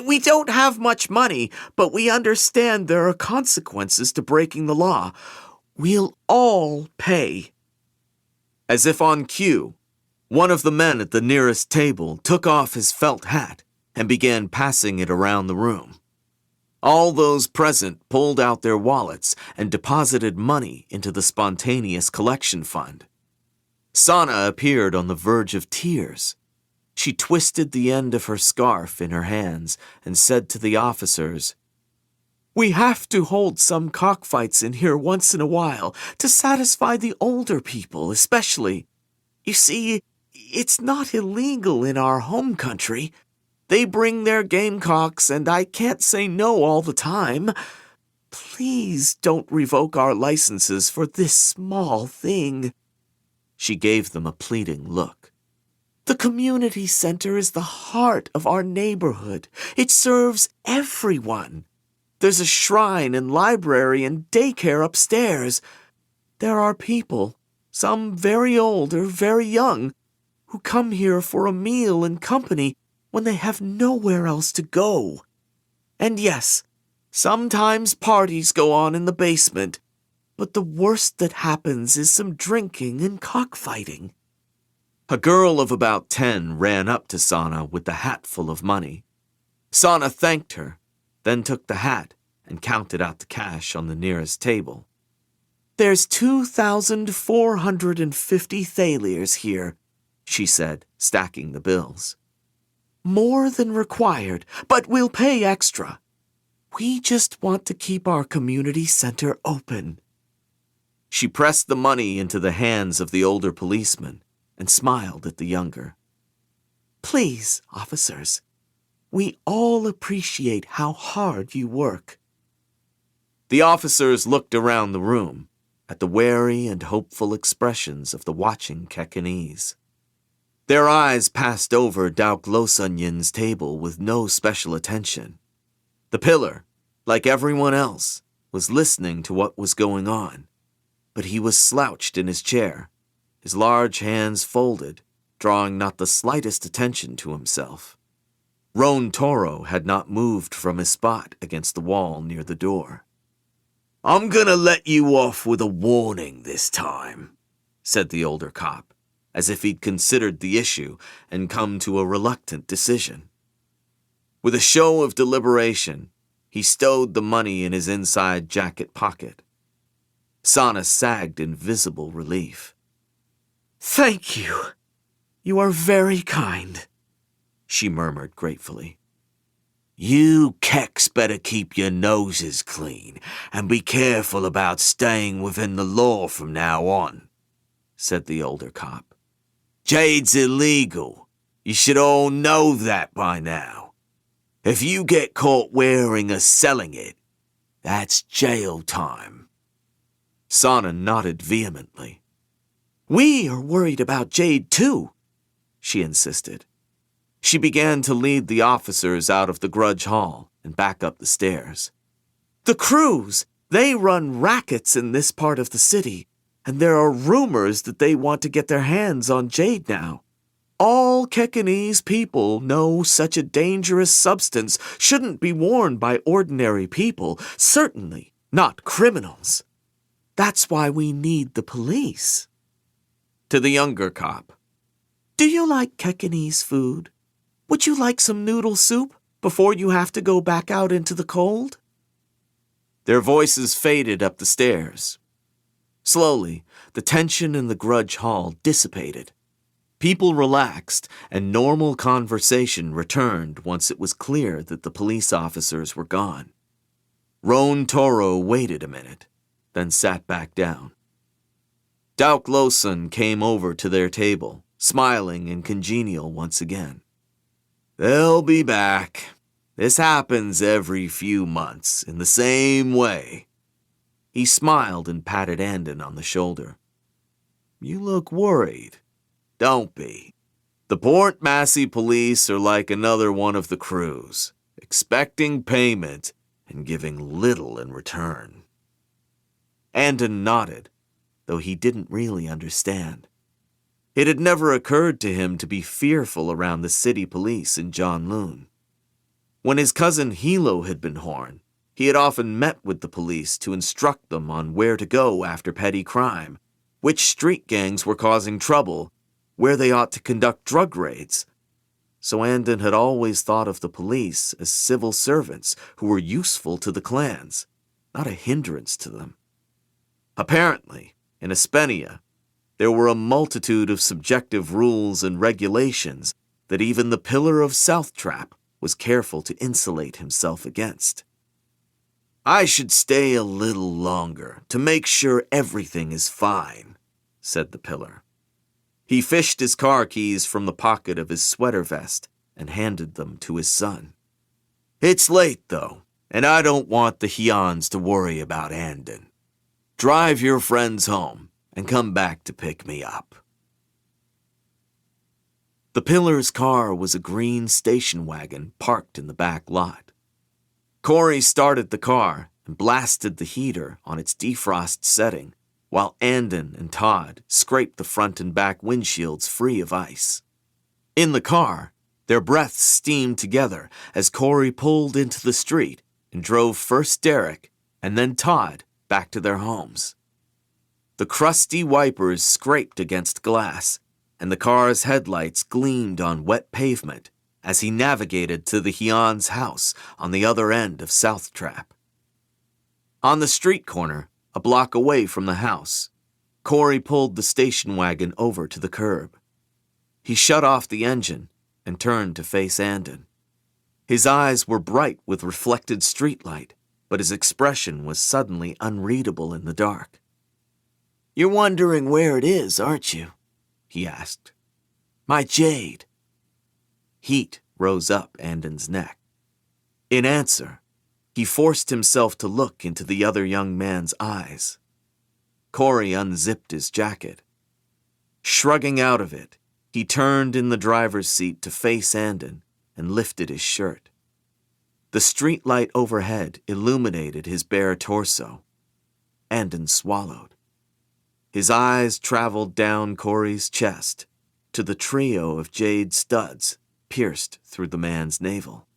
Speaker 1: We don't have much money, but we understand there are consequences to breaking the law. We'll all pay." As if on cue, One of the men at the nearest table took off his felt hat and began passing it around the room. All those present pulled out their wallets and deposited money into the spontaneous collection fund. Sana appeared on the verge of tears. She twisted the end of her scarf in her hands and said to the officers, "We have to hold some cockfights in here once in a while to satisfy the older people, especially. You see, it's not illegal in our home country. They bring their gamecocks, and I can't say no all the time. Please don't revoke our licenses for this small thing." She gave them a pleading look. "The community center is the heart of our neighborhood. It serves everyone. There's a shrine and library and daycare upstairs. There are people, some very old or very young, who come here for a meal and company when they have nowhere else to go. And yes, sometimes parties go on in the basement, but the worst that happens is some drinking and cockfighting." A girl of about 10 ran up to Sana with the hat full of money. Sana thanked her, then took the hat and counted out the cash on the nearest table. "There's 2,450 thalers here," she said, stacking the bills. "More than required, but we'll pay extra. We just want to keep our community center open." She pressed the money into the hands of the older policeman and smiled at the younger. "Please, officers, we all appreciate how hard you work." The officers looked around the room at the wary and hopeful expressions of the watching Kekanese. Their eyes passed over Dauk Losunyin's table with no special attention. The pillar, like everyone else, was listening to what was going on, but he was slouched in his chair, his large hands folded, drawing not the slightest attention to himself. Roan Toro had not moved from his spot against the wall near the door. "I'm gonna let you off with a warning this time," said the older cop, as if he'd considered the issue and come to a reluctant decision. With a show of deliberation, he stowed the money in his inside jacket pocket. Sana sagged in visible relief. "Thank you. You are very kind," she murmured gratefully. "You keks better keep your noses clean and be careful about staying within the law from now on," said the older cop. "Jade's illegal. You should all know that by now. If you get caught wearing or selling it, that's jail time." Sana nodded vehemently. "We are worried about Jade too," she insisted. She began to lead the officers out of the grudge hall and back up the stairs. "The crews, they run rackets in this part of the city, and there are rumors that they want to get their hands on Jade now. All Kekanese people know such a dangerous substance shouldn't be worn by ordinary people, certainly not criminals. That's why we need the police." To the younger cop, "Do you like Kekanese food? Would you like some noodle soup before you have to go back out into the cold?" Their voices faded up the stairs. Slowly, the tension in the grudge hall dissipated. People relaxed, and normal conversation returned once it was clear that the police officers were gone. Roan Toro waited a minute, then sat back down. Dauk Losun came over to their table, smiling and congenial once again. "They'll be back. This happens every few months, in the same way." He smiled and patted Andon on the shoulder. "You look worried. Don't be. The Port Massey police are like another one of the crews, expecting payment and giving little in return." Andon nodded, though he didn't really understand. It had never occurred to him to be fearful around the city police in Janloon. When his cousin Hilo had been Horn, he had often met with the police to instruct them on where to go after petty crime, which street gangs were causing trouble, where they ought to conduct drug raids. So Andon had always thought of the police as civil servants who were useful to the clans, not a hindrance to them. Apparently, in Espenia, there were a multitude of subjective rules and regulations that even the Pillar of Southtrap was careful to insulate himself against. "I should stay a little longer to make sure everything is fine," said the Pillar. He fished his car keys from the pocket of his sweater vest and handed them to his son. "It's late, though, and I don't want the Hyans to worry about Andon. Drive your friends home and come back to pick me up." The Pillar's car was a green station wagon parked in the back lot. Corey started the car and blasted the heater on its defrost setting, while Andon and Todd scraped the front and back windshields free of ice. In the car, their breaths steamed together as Corey pulled into the street and drove first Derek and then Todd back to their homes. The crusty wipers scraped against glass, and the car's headlights gleamed on wet pavement as he navigated to the Hyans' house on the other end of Southtrap. On the street corner, a block away from the house, Corey pulled the station wagon over to the curb. He shut off the engine and turned to face Andon. His eyes were bright with reflected streetlight, but his expression was suddenly unreadable in the dark. "You're wondering where it is, aren't you?" he asked. "My jade." Heat rose up Andon's neck. In answer, he forced himself to look into the other young man's eyes. Corey unzipped his jacket. Shrugging out of it, he turned in the driver's seat to face Andon and lifted his shirt. The streetlight overhead illuminated his bare torso. Andon swallowed. His eyes traveled down Corey's chest to the trio of jade studs pierced through the man's navel.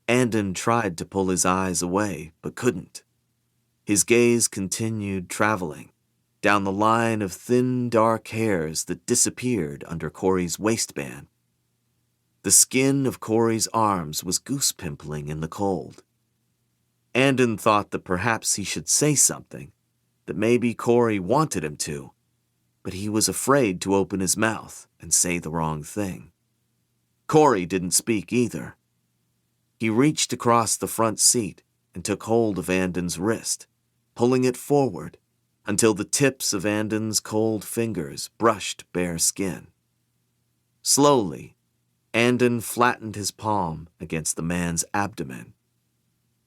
Speaker 1: Andon tried to pull his eyes away, but couldn't. His gaze continued traveling down the line of thin, dark hairs that disappeared under Corey's waistband. The skin of Corey's arms was goose-pimpling in the cold. Andon thought that perhaps he should say something, that maybe Corey wanted him to, but he was afraid to open his mouth and say the wrong thing. Corey didn't speak either. He reached across the front seat and took hold of Andon's wrist, pulling it forward until the tips of Andon's cold fingers brushed bare skin. Slowly, Andon flattened his palm against the man's abdomen.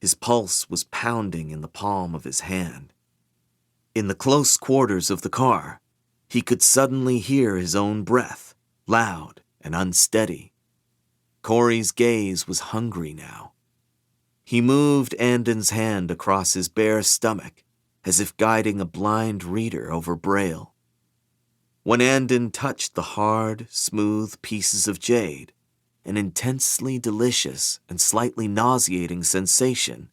Speaker 1: His pulse was pounding in the palm of his hand. In the close quarters of the car, he could suddenly hear his own breath, loud and unsteady. Corey's gaze was hungry now. He moved Andon's hand across his bare stomach, as if guiding a blind reader over Braille. When Andon touched the hard, smooth pieces of jade, an intensely delicious and slightly nauseating sensation,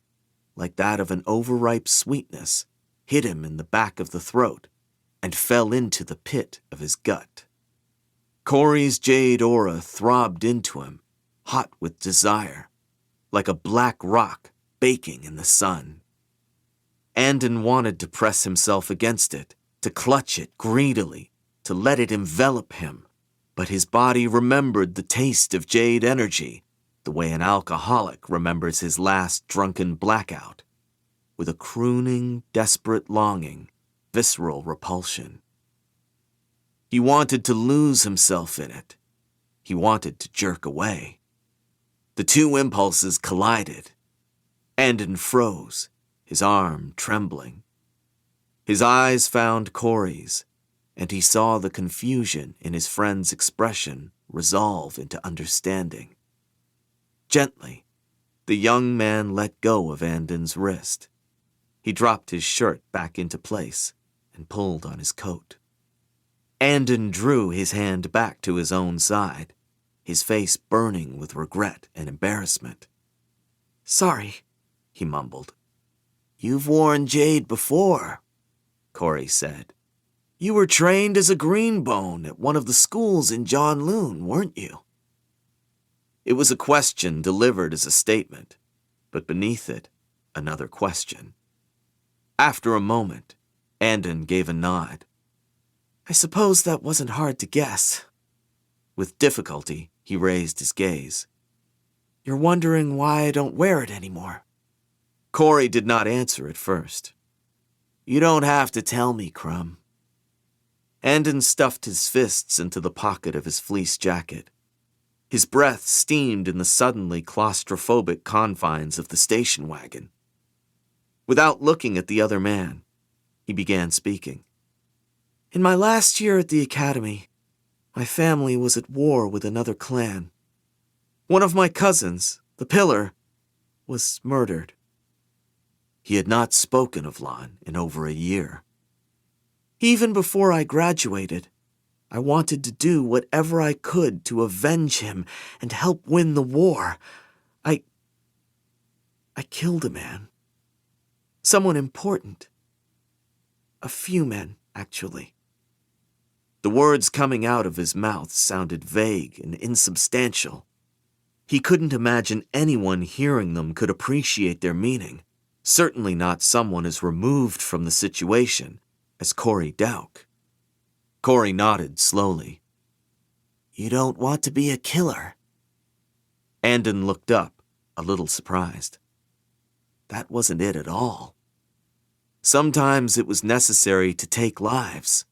Speaker 1: like that of an overripe sweetness, hit him in the back of the throat and fell into the pit of his gut. Corey's jade aura throbbed into him, hot with desire, like a black rock baking in the sun. Andon wanted to press himself against it, to clutch it greedily, to let it envelop him, but his body remembered the taste of jade energy, the way an alcoholic remembers his last drunken blackout, with a crooning, desperate longing, visceral repulsion. He wanted to lose himself in it. He wanted to jerk away. The two impulses collided. Andon froze, his arm trembling. His eyes found Corey's, and he saw the confusion in his friend's expression resolve into understanding. Gently, the young man let go of Andon's wrist. He dropped his shirt back into place and pulled on his coat. Andon drew his hand back to his own side, his face burning with regret and embarrassment. "Sorry," he mumbled. "You've worn jade before," Corey said. You were trained as a green bone at one of the schools in Janloon, weren't you? It was a question delivered as a statement, but beneath it, another question. After a moment, Andon gave a nod. I suppose that wasn't hard to guess. With difficulty, he raised his gaze. You're wondering why I don't wear it anymore. Corey did not answer at first. You don't have to tell me, Crumb. Andon stuffed his fists into the pocket of his fleece jacket. His breath steamed in the suddenly claustrophobic confines of the station wagon. Without looking at the other man, he began speaking. In my last year at the academy, my family was at war with another clan. One of my cousins, the Pillar, was murdered. He had not spoken of Lon in over a year. Even before I graduated, I wanted to do whatever I could to avenge him and help win the war. I killed a man. Someone important. A few men, actually. The words coming out of his mouth sounded vague and insubstantial. He couldn't imagine anyone hearing them could appreciate their meaning, certainly not someone as removed from the situation as Corey Dowk. Corey nodded slowly. You don't want to be a killer? Andon looked up, a little surprised. That wasn't it at all. Sometimes it was necessary to take lives.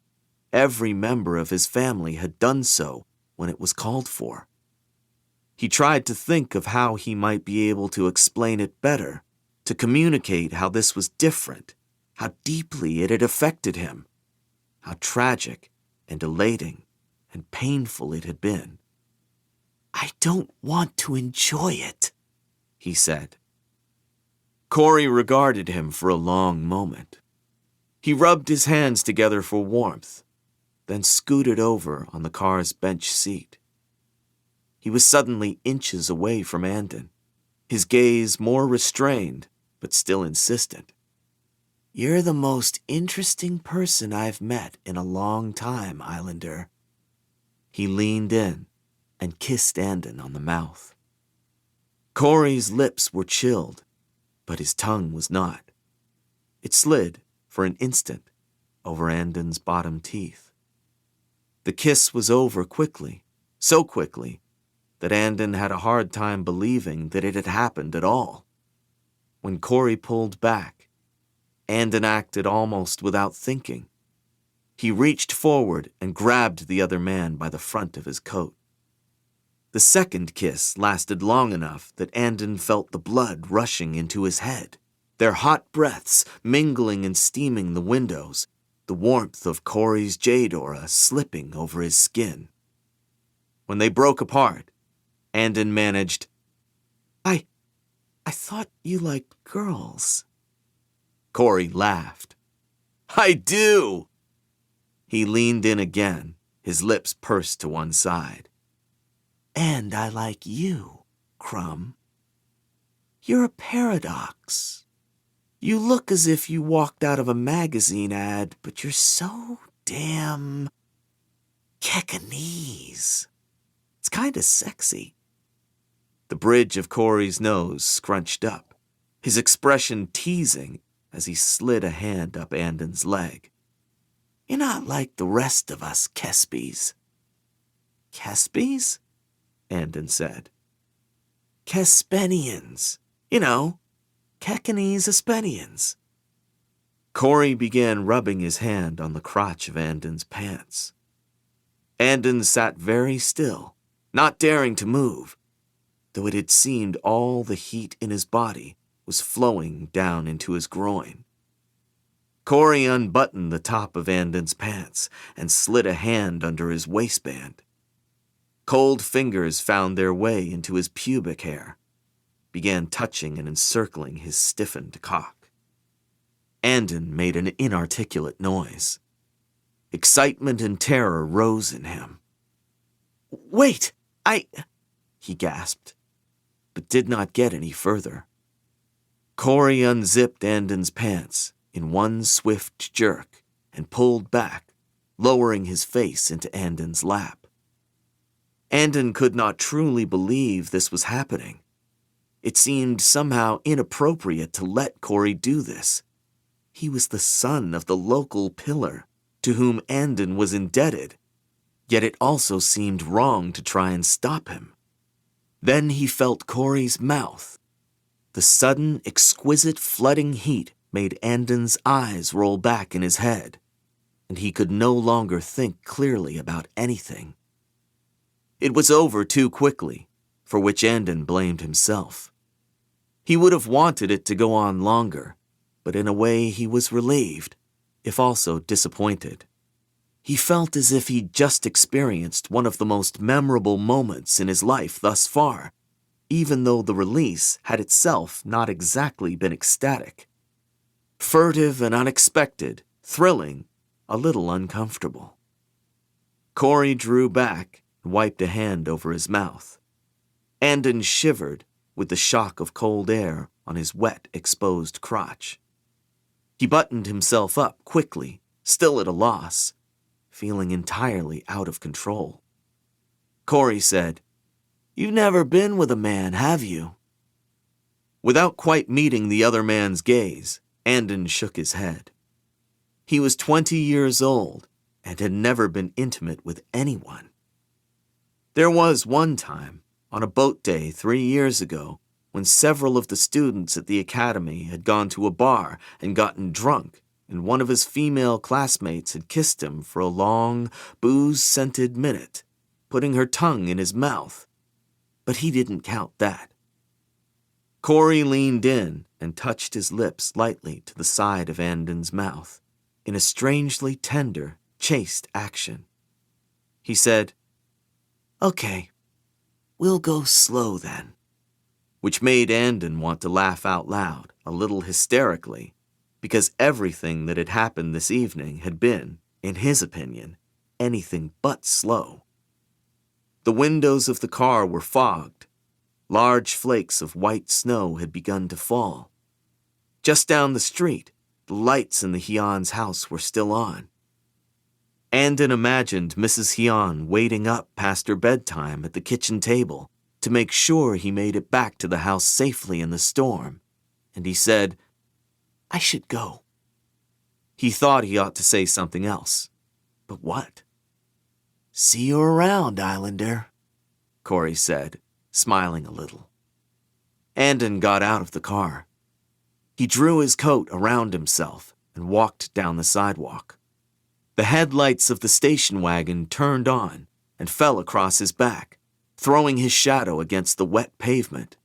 Speaker 1: Every member of his family had done so when it was called for. He tried to think of how he might be able to explain it better, to communicate how this was different, how deeply it had affected him, how tragic and elating and painful it had been. I don't want to enjoy it, he said. Corey regarded him for a long moment. He rubbed his hands together for warmth, then scooted over on the car's bench seat. He was suddenly inches away from Andon, his gaze more restrained, but still insistent. You're the most interesting person I've met in a long time, Islander. He leaned in and kissed Andon on the mouth. Corey's lips were chilled, but his tongue was not. It slid, for an instant, over Andon's bottom teeth. The kiss was over quickly, so quickly, that Andon had a hard time believing that it had happened at all. When Corey pulled back, Andon acted almost without thinking. He reached forward and grabbed the other man by the front of his coat. The second kiss lasted long enough that Andon felt the blood rushing into his head, their hot breaths mingling and steaming the windows, the warmth of Corey's jade aura slipping over his skin. When they broke apart, Andon managed, I thought you liked girls. Corey laughed. I do! He leaned in again, his lips pursed to one side. And I like you, Crumb. You're a paradox. You look as if you walked out of a magazine ad, but you're so damn Kekanese. It's kinda sexy. The bridge of Corey's nose scrunched up, his expression teasing as he slid a hand up Andon's leg. You're not like the rest of us Kespies. Kespies? Andon said. Kespenians. You know, Kekanese Espenians. Corey began rubbing his hand on the crotch of Andon's pants. Andon sat very still, not daring to move, though it had seemed all the heat in his body was flowing down into his groin. Corey unbuttoned the top of Andon's pants and slid a hand under his waistband. Cold fingers found their way into his pubic hair, began touching and encircling his stiffened cock. Andon made an inarticulate noise. Excitement and terror rose in him. Wait, he gasped, but did not get any further. Corey unzipped Andon's pants in one swift jerk and pulled back, lowering his face into Andon's lap. Andon could not truly believe this was happening. It seemed somehow inappropriate to let Corey do this. He was the son of the local pillar, to whom Andon was indebted, yet it also seemed wrong to try and stop him. Then he felt Corey's mouth. The sudden, exquisite flooding heat made Andon's eyes roll back in his head, and he could no longer think clearly about anything. It was over too quickly, for which Andon blamed himself. He would have wanted it to go on longer, but in a way he was relieved, if also disappointed. He felt as if he'd just experienced one of the most memorable moments in his life thus far, even though the release had itself not exactly been ecstatic. Furtive and unexpected, thrilling, a little uncomfortable. Corey drew back and wiped a hand over his mouth. Andon shivered with the shock of cold air on his wet, exposed crotch. He buttoned himself up quickly, still at a loss, feeling entirely out of control. Corey said, "You've never been with a man, have you?" Without quite meeting the other man's gaze, Andon shook his head. He was 20 years old and had never been intimate with anyone. There was one time, on a boat day 3 years ago, when several of the students at the academy had gone to a bar and gotten drunk, and one of his female classmates had kissed him for a long, booze-scented minute, putting her tongue in his mouth. But he didn't count that. Corey leaned in and touched his lips lightly to the side of Andon's mouth, in a strangely tender, chaste action. He said, "Okay, we'll go slow then," which made Andon want to laugh out loud, a little hysterically, because everything that had happened this evening had been, in his opinion, anything but slow. The windows of the car were fogged. Large flakes of white snow had begun to fall. Just down the street, the lights in the Hyun's house were still on. Andon imagined Mrs. Hyun waiting up past her bedtime at the kitchen table to make sure he made it back to the house safely in the storm, and he said, "I should go." He thought he ought to say something else, but what? "See you around, Islander," Corey said, smiling a little. Andon got out of the car. He drew his coat around himself and walked down the sidewalk. The headlights of the station wagon turned on and fell across his back, throwing his shadow against the wet pavement.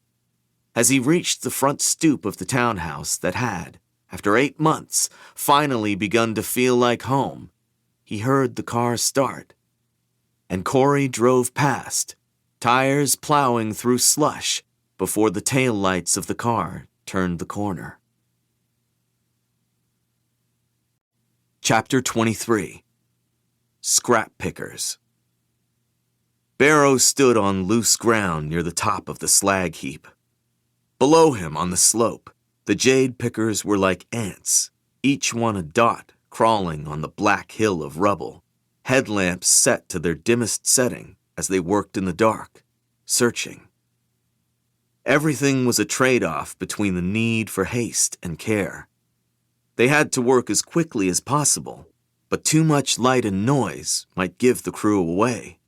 Speaker 1: As he reached the front stoop of the townhouse that had, after 8 months, finally begun to feel like home, he heard the car start. And Corey drove past, tires plowing through slush before the taillights of the car turned the corner. Chapter 23. Scrap Pickers. Barrow stood on loose ground near the top of the slag heap. Below him on the slope, the jade pickers were like ants, each one a dot crawling on the black hill of rubble, headlamps set to their dimmest setting as they worked in the dark, searching. Everything was a trade-off between the need for haste and care. They had to work as quickly as possible, but too much light and noise might give the crew away.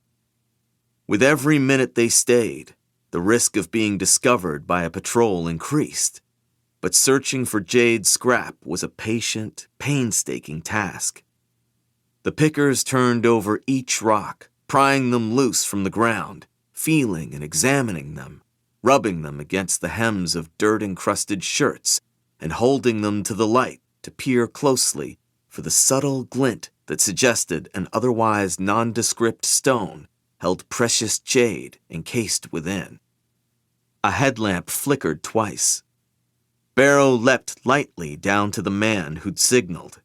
Speaker 1: With every minute they stayed, the risk of being discovered by a patrol increased, but searching for jade scrap was a patient, painstaking task. The pickers turned over each rock, prying them loose from the ground, feeling and examining them, rubbing them against the hems of dirt-encrusted shirts, and holding them to the light to peer closely for the subtle glint that suggested an otherwise nondescript stone held precious jade encased within. A headlamp flickered twice. Barrow leapt lightly down to the man who'd signaled.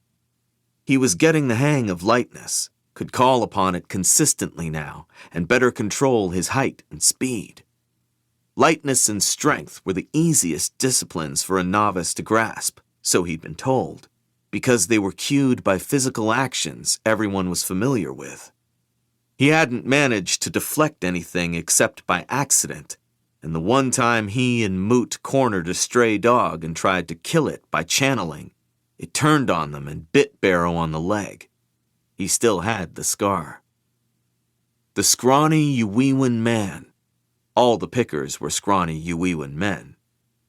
Speaker 1: He was getting the hang of lightness, could call upon it consistently now, and better control his height and speed. Lightness and strength were the easiest disciplines for a novice to grasp, so he'd been told. because they were cued by physical actions everyone was familiar with. He hadn't managed to deflect anything except by accident, and the one time he and Moot cornered a stray dog and tried to kill it by channeling, it turned on them and bit Barrow on the leg. He still had the scar. The scrawny Yuwiwan man. All the pickers were scrawny Yuwiwan men.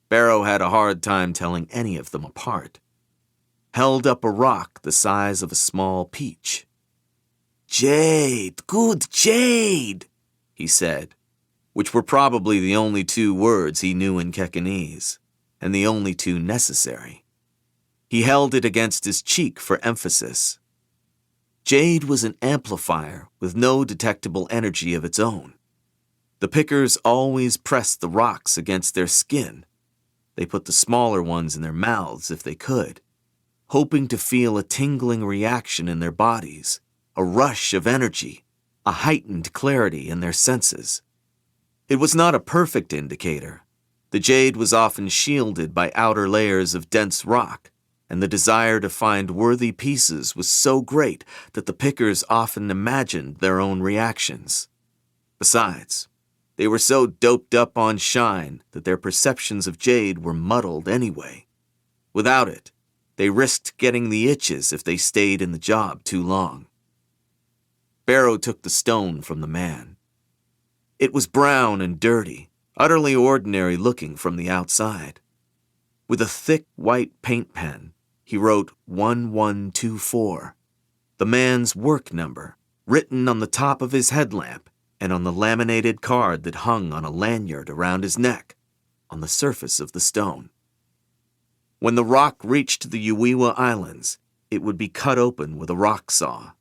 Speaker 1: Barrow had a hard time telling any of them apart. Held up a rock the size of a small peach. "Jade, good jade," he said, which were probably the only 2 words he knew in Kekanese, and the only 2 necessary. He held it against his cheek for emphasis. Jade was an amplifier with no detectable energy of its own. The pickers always pressed the rocks against their skin. They put the smaller ones in their mouths if they could, hoping to feel a tingling reaction in their bodies, a rush of energy, a heightened clarity in their senses. It was not a perfect indicator. The jade was often shielded by outer layers of dense rock, and the desire to find worthy pieces was so great that the pickers often imagined their own reactions. Besides, they were so doped up on shine that their perceptions of jade were muddled anyway. Without it, they risked getting the itches if they stayed in the job too long. Barrow took the stone from the man. It was brown and dirty, utterly ordinary looking from the outside. With a thick white paint pen, he wrote 1124, the man's work number, written on the top of his headlamp and on the laminated card that hung on a lanyard around his neck, on the surface of the stone. When the rock reached the Yuwiwa Islands, it would be cut open with a rock saw.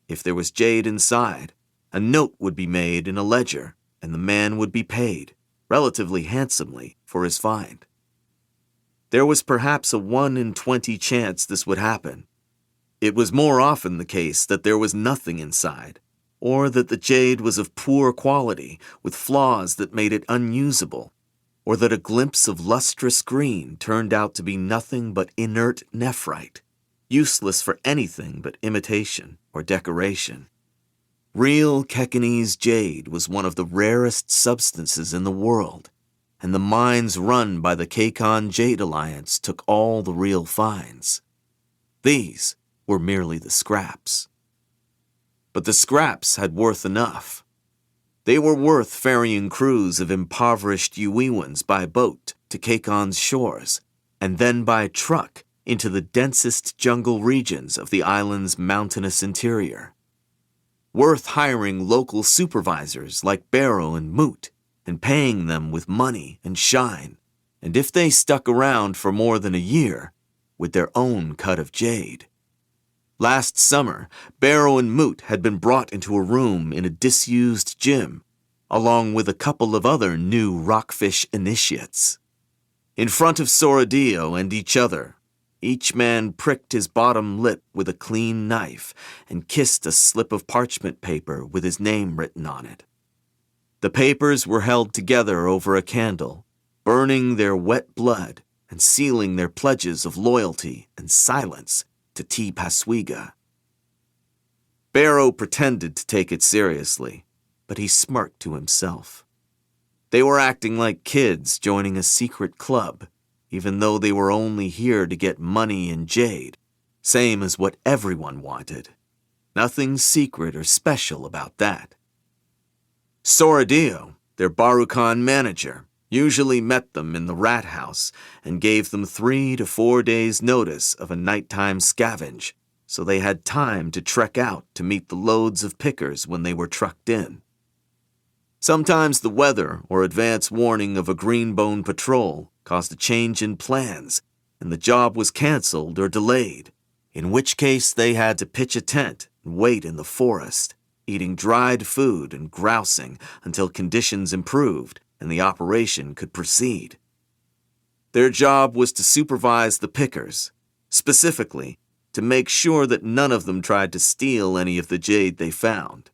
Speaker 1: If there was jade inside, a note would be made in a ledger, and the man would be paid, relatively handsomely, for his find. There was perhaps a 1 in 20 chance this would happen. It was more often the case that there was nothing inside, or that the jade was of poor quality with flaws that made it unusable, or that a glimpse of lustrous green turned out to be nothing but inert nephrite, useless for anything but imitation or decoration. Real Kekanese jade was one of the rarest substances in the world, and the mines run by the Kakon Jade Alliance took all the real finds. These were merely the scraps. But the scraps had worth enough. They were worth ferrying crews of impoverished Yuwiwans by boat to Kakon's shores, and then by truck into the densest jungle regions of the island's mountainous interior. Worth hiring local supervisors like Barrow and Moot, and paying them with money and shine, and if they stuck around for more than a year, with their own cut of jade. Last summer, Barrow and Moot had been brought into a room in a disused gym, along with a couple of other new rockfish initiates. In front of Soradillo and each other, each man pricked his bottom lip with a clean knife and kissed a slip of parchment paper with his name written on it. The papers were held together over a candle, burning their wet blood and sealing their pledges of loyalty and silence to T. Paswiga. Barrow pretended to take it seriously, but he smirked to himself. They were acting like kids joining a secret club, even though they were only here to get money and jade, same as what everyone wanted. Nothing secret or special about that. Soradillo, their Barukan manager, usually met them in the rat house and gave them 3 to 4 days' notice of a nighttime scavenge, so they had time to trek out to meet the loads of pickers when they were trucked in. Sometimes the weather or advance warning of a Green Bone patrol caused a change in plans, and the job was canceled or delayed, in which case they had to pitch a tent and wait in the forest, eating dried food and grousing until conditions improved and the operation could proceed. Their job was to supervise the pickers, specifically to make sure that none of them tried to steal any of the jade they found.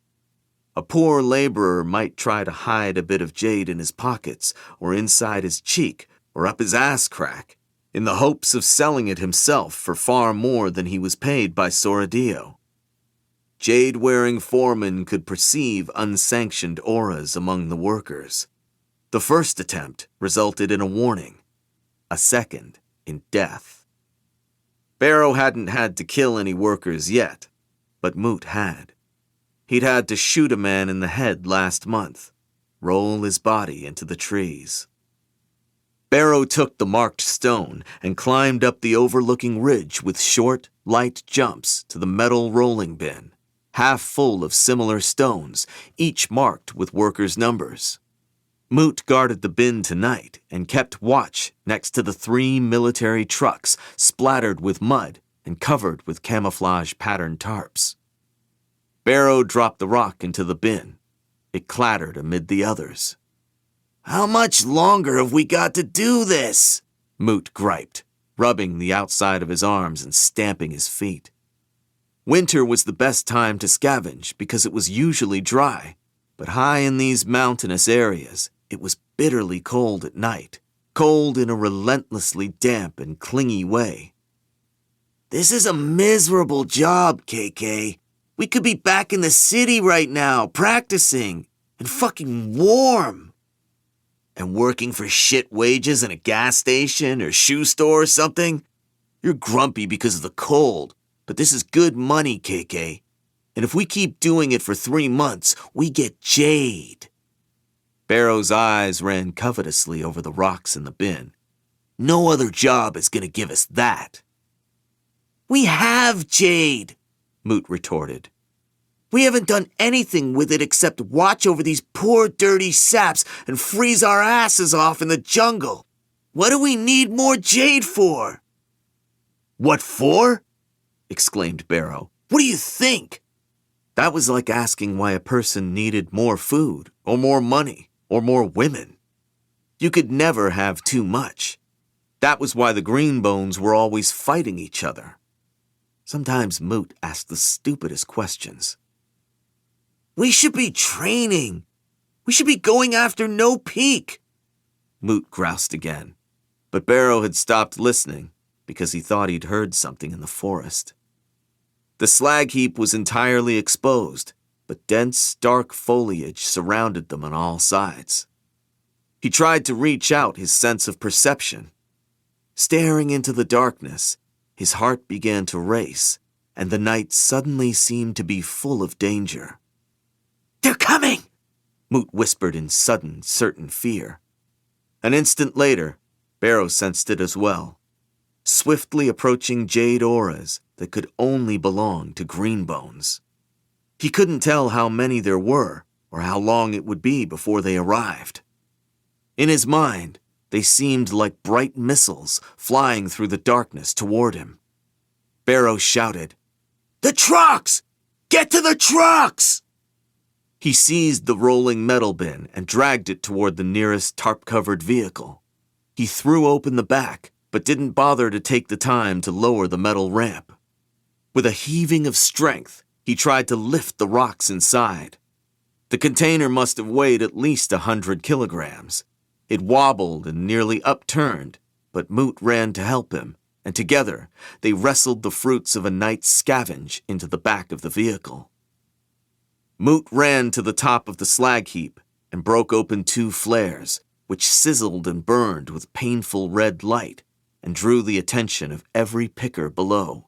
Speaker 1: A poor laborer might try to hide a bit of jade in his pockets or inside his cheek or up his ass crack, in the hopes of selling it himself for far more than he was paid by Soradio. Jade-wearing foremen could perceive unsanctioned auras among the workers. The first attempt resulted in a warning, a second in death. Barrow hadn't had to kill any workers yet, but Moot had. He'd had to shoot a man in the head last month, roll his body into the trees. Barrow took the marked stone and climbed up the overlooking ridge with short, light jumps to the metal rolling bin, half full of similar stones, each marked with workers' numbers. Moot guarded the bin tonight and kept watch next to the 3 military trucks splattered with mud and covered with camouflage-patterned tarps. Barrow dropped the rock into the bin. It clattered amid the others. "How much longer have we got to do this?" Moot griped, rubbing the outside of his arms and stamping his feet. Winter was the best time to scavenge because it was usually dry, but high in these mountainous areas, it was bitterly cold at night, cold in a relentlessly damp and clingy way. "This is a miserable job, KK. We could be back in the city right now, practicing, and fucking warm. And working for shit wages in a gas station or shoe store or something? You're grumpy because of the cold, but this is good money, KK. And if we keep doing it for 3 months, we get jade." Barrow's eyes ran covetously over the rocks in the bin. "No other job is gonna give us that." "We have jade," Moot retorted. "We haven't done anything with it except watch over these poor dirty saps and freeze our asses off in the jungle. What do we need more jade for?" "What for?" exclaimed Barrow. "What do you think?" That was like asking why a person needed more food, or more money, or more women. You could never have too much. That was why the Greenbones were always fighting each other. Sometimes Moot asked the stupidest questions. "We should be training. We should be going after No Peak," Moot groused again. But Barrow had stopped listening because he thought he'd heard something in the forest. The slag heap was entirely exposed, but dense, dark foliage surrounded them on all sides. He tried to reach out his sense of perception. Staring into the darkness, his heart began to race, and the night suddenly seemed to be full of danger. "They're coming!" Moot whispered in sudden, certain fear. An instant later, Barrow sensed it as well. Swiftly approaching jade auras that could only belong to Greenbones. He couldn't tell how many there were or how long it would be before they arrived. In his mind, they seemed like bright missiles flying through the darkness toward him. Barrow shouted, "The trucks! Get to the trucks!" He seized the rolling metal bin and dragged it toward the nearest tarp-covered vehicle. He threw open the back, but didn't bother to take the time to lower the metal ramp. With a heaving of strength, he tried to lift the rocks inside. The container must have weighed at least 100 kilograms. It wobbled and nearly upturned, but Moot ran to help him, and together they wrestled the fruits of a night's scavenge into the back of the vehicle. Moot ran to the top of the slag heap and broke open 2 flares, which sizzled and burned with painful red light and drew the attention of every picker below.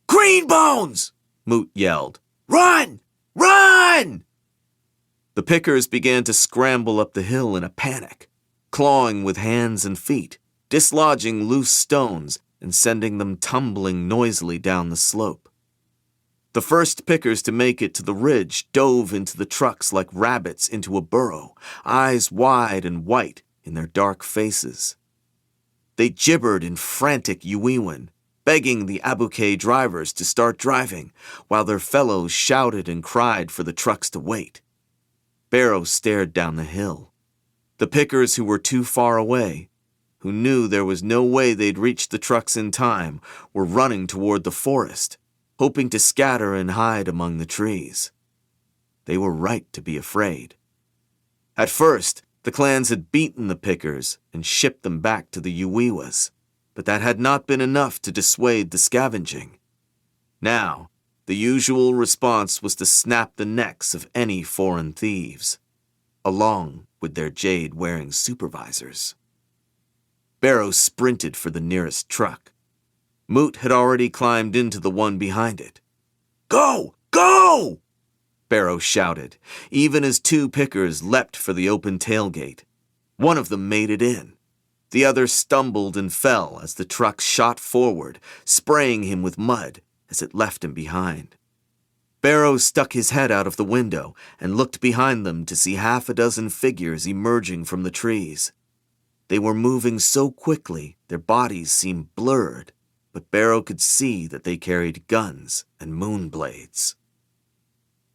Speaker 1: "Greenbones!" Moot yelled. "Run! Run!" The pickers began to scramble up the hill in a panic, clawing with hands and feet, dislodging loose stones and sending them tumbling noisily down the slope. The first pickers to make it to the ridge dove into the trucks like rabbits into a burrow, eyes wide and white in their dark faces. They gibbered in frantic Yuiwan, begging the Abuke drivers to start driving, while their fellows shouted and cried for the trucks to wait. Barrow stared down the hill. The pickers who were too far away, who knew there was no way they'd reach the trucks in time, were running toward the forest, hoping to scatter and hide among the trees. They were right to be afraid. At first, the clans had beaten the pickers and shipped them back to the Yuiwas, but that had not been enough to dissuade the scavenging. Now, the usual response was to snap the necks of any foreign thieves, along with their jade-wearing supervisors. Barrow sprinted for the nearest truck. Moot had already climbed into the one behind it. "Go! Go!" Barrow shouted, even as two pickers leapt for the open tailgate. One of them made it in. The other stumbled and fell as the truck shot forward, spraying him with mud as it left him behind. Barrow stuck his head out of the window and looked behind them to see half a dozen figures emerging from the trees. They were moving so quickly their bodies seemed blurred, but Barrow could see that they carried guns and moon blades.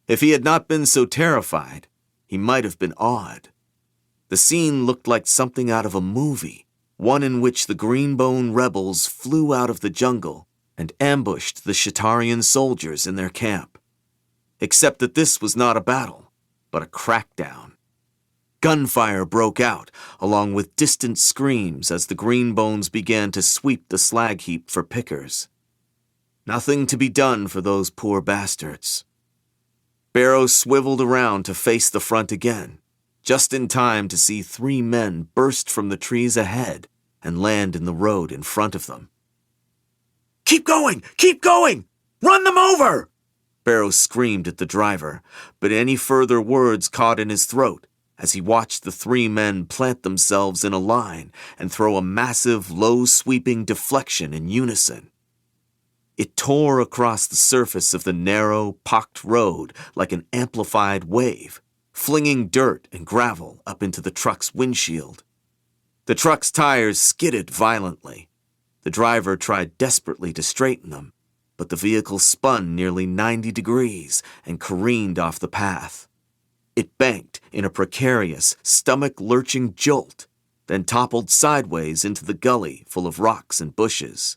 Speaker 1: If he had not been so terrified, he might have been awed. The scene looked like something out of a movie, one in which the Green Bone rebels flew out of the jungle and ambushed the Shatarian soldiers in their camp. Except that this was not a battle, but a crackdown. Gunfire broke out, along with distant screams as the Green Bones began to sweep the slag heap for pickers. Nothing to be done for those poor bastards. Barrow swiveled around to face the front again, just in time to see 3 men burst from the trees ahead and land in the road in front of them. "Keep going! Keep going! Run them over!" Barrow screamed at the driver, but any further words caught in his throat as he watched the 3 men plant themselves in a line and throw a massive, low-sweeping deflection in unison. It tore across the surface of the narrow, pocked road like an amplified wave, flinging dirt and gravel up into the truck's windshield. The truck's tires skidded violently. The driver tried desperately to straighten them, but the vehicle spun nearly 90 degrees and careened off the path. It banked in a precarious, stomach-lurching jolt, then toppled sideways into the gully full of rocks and bushes.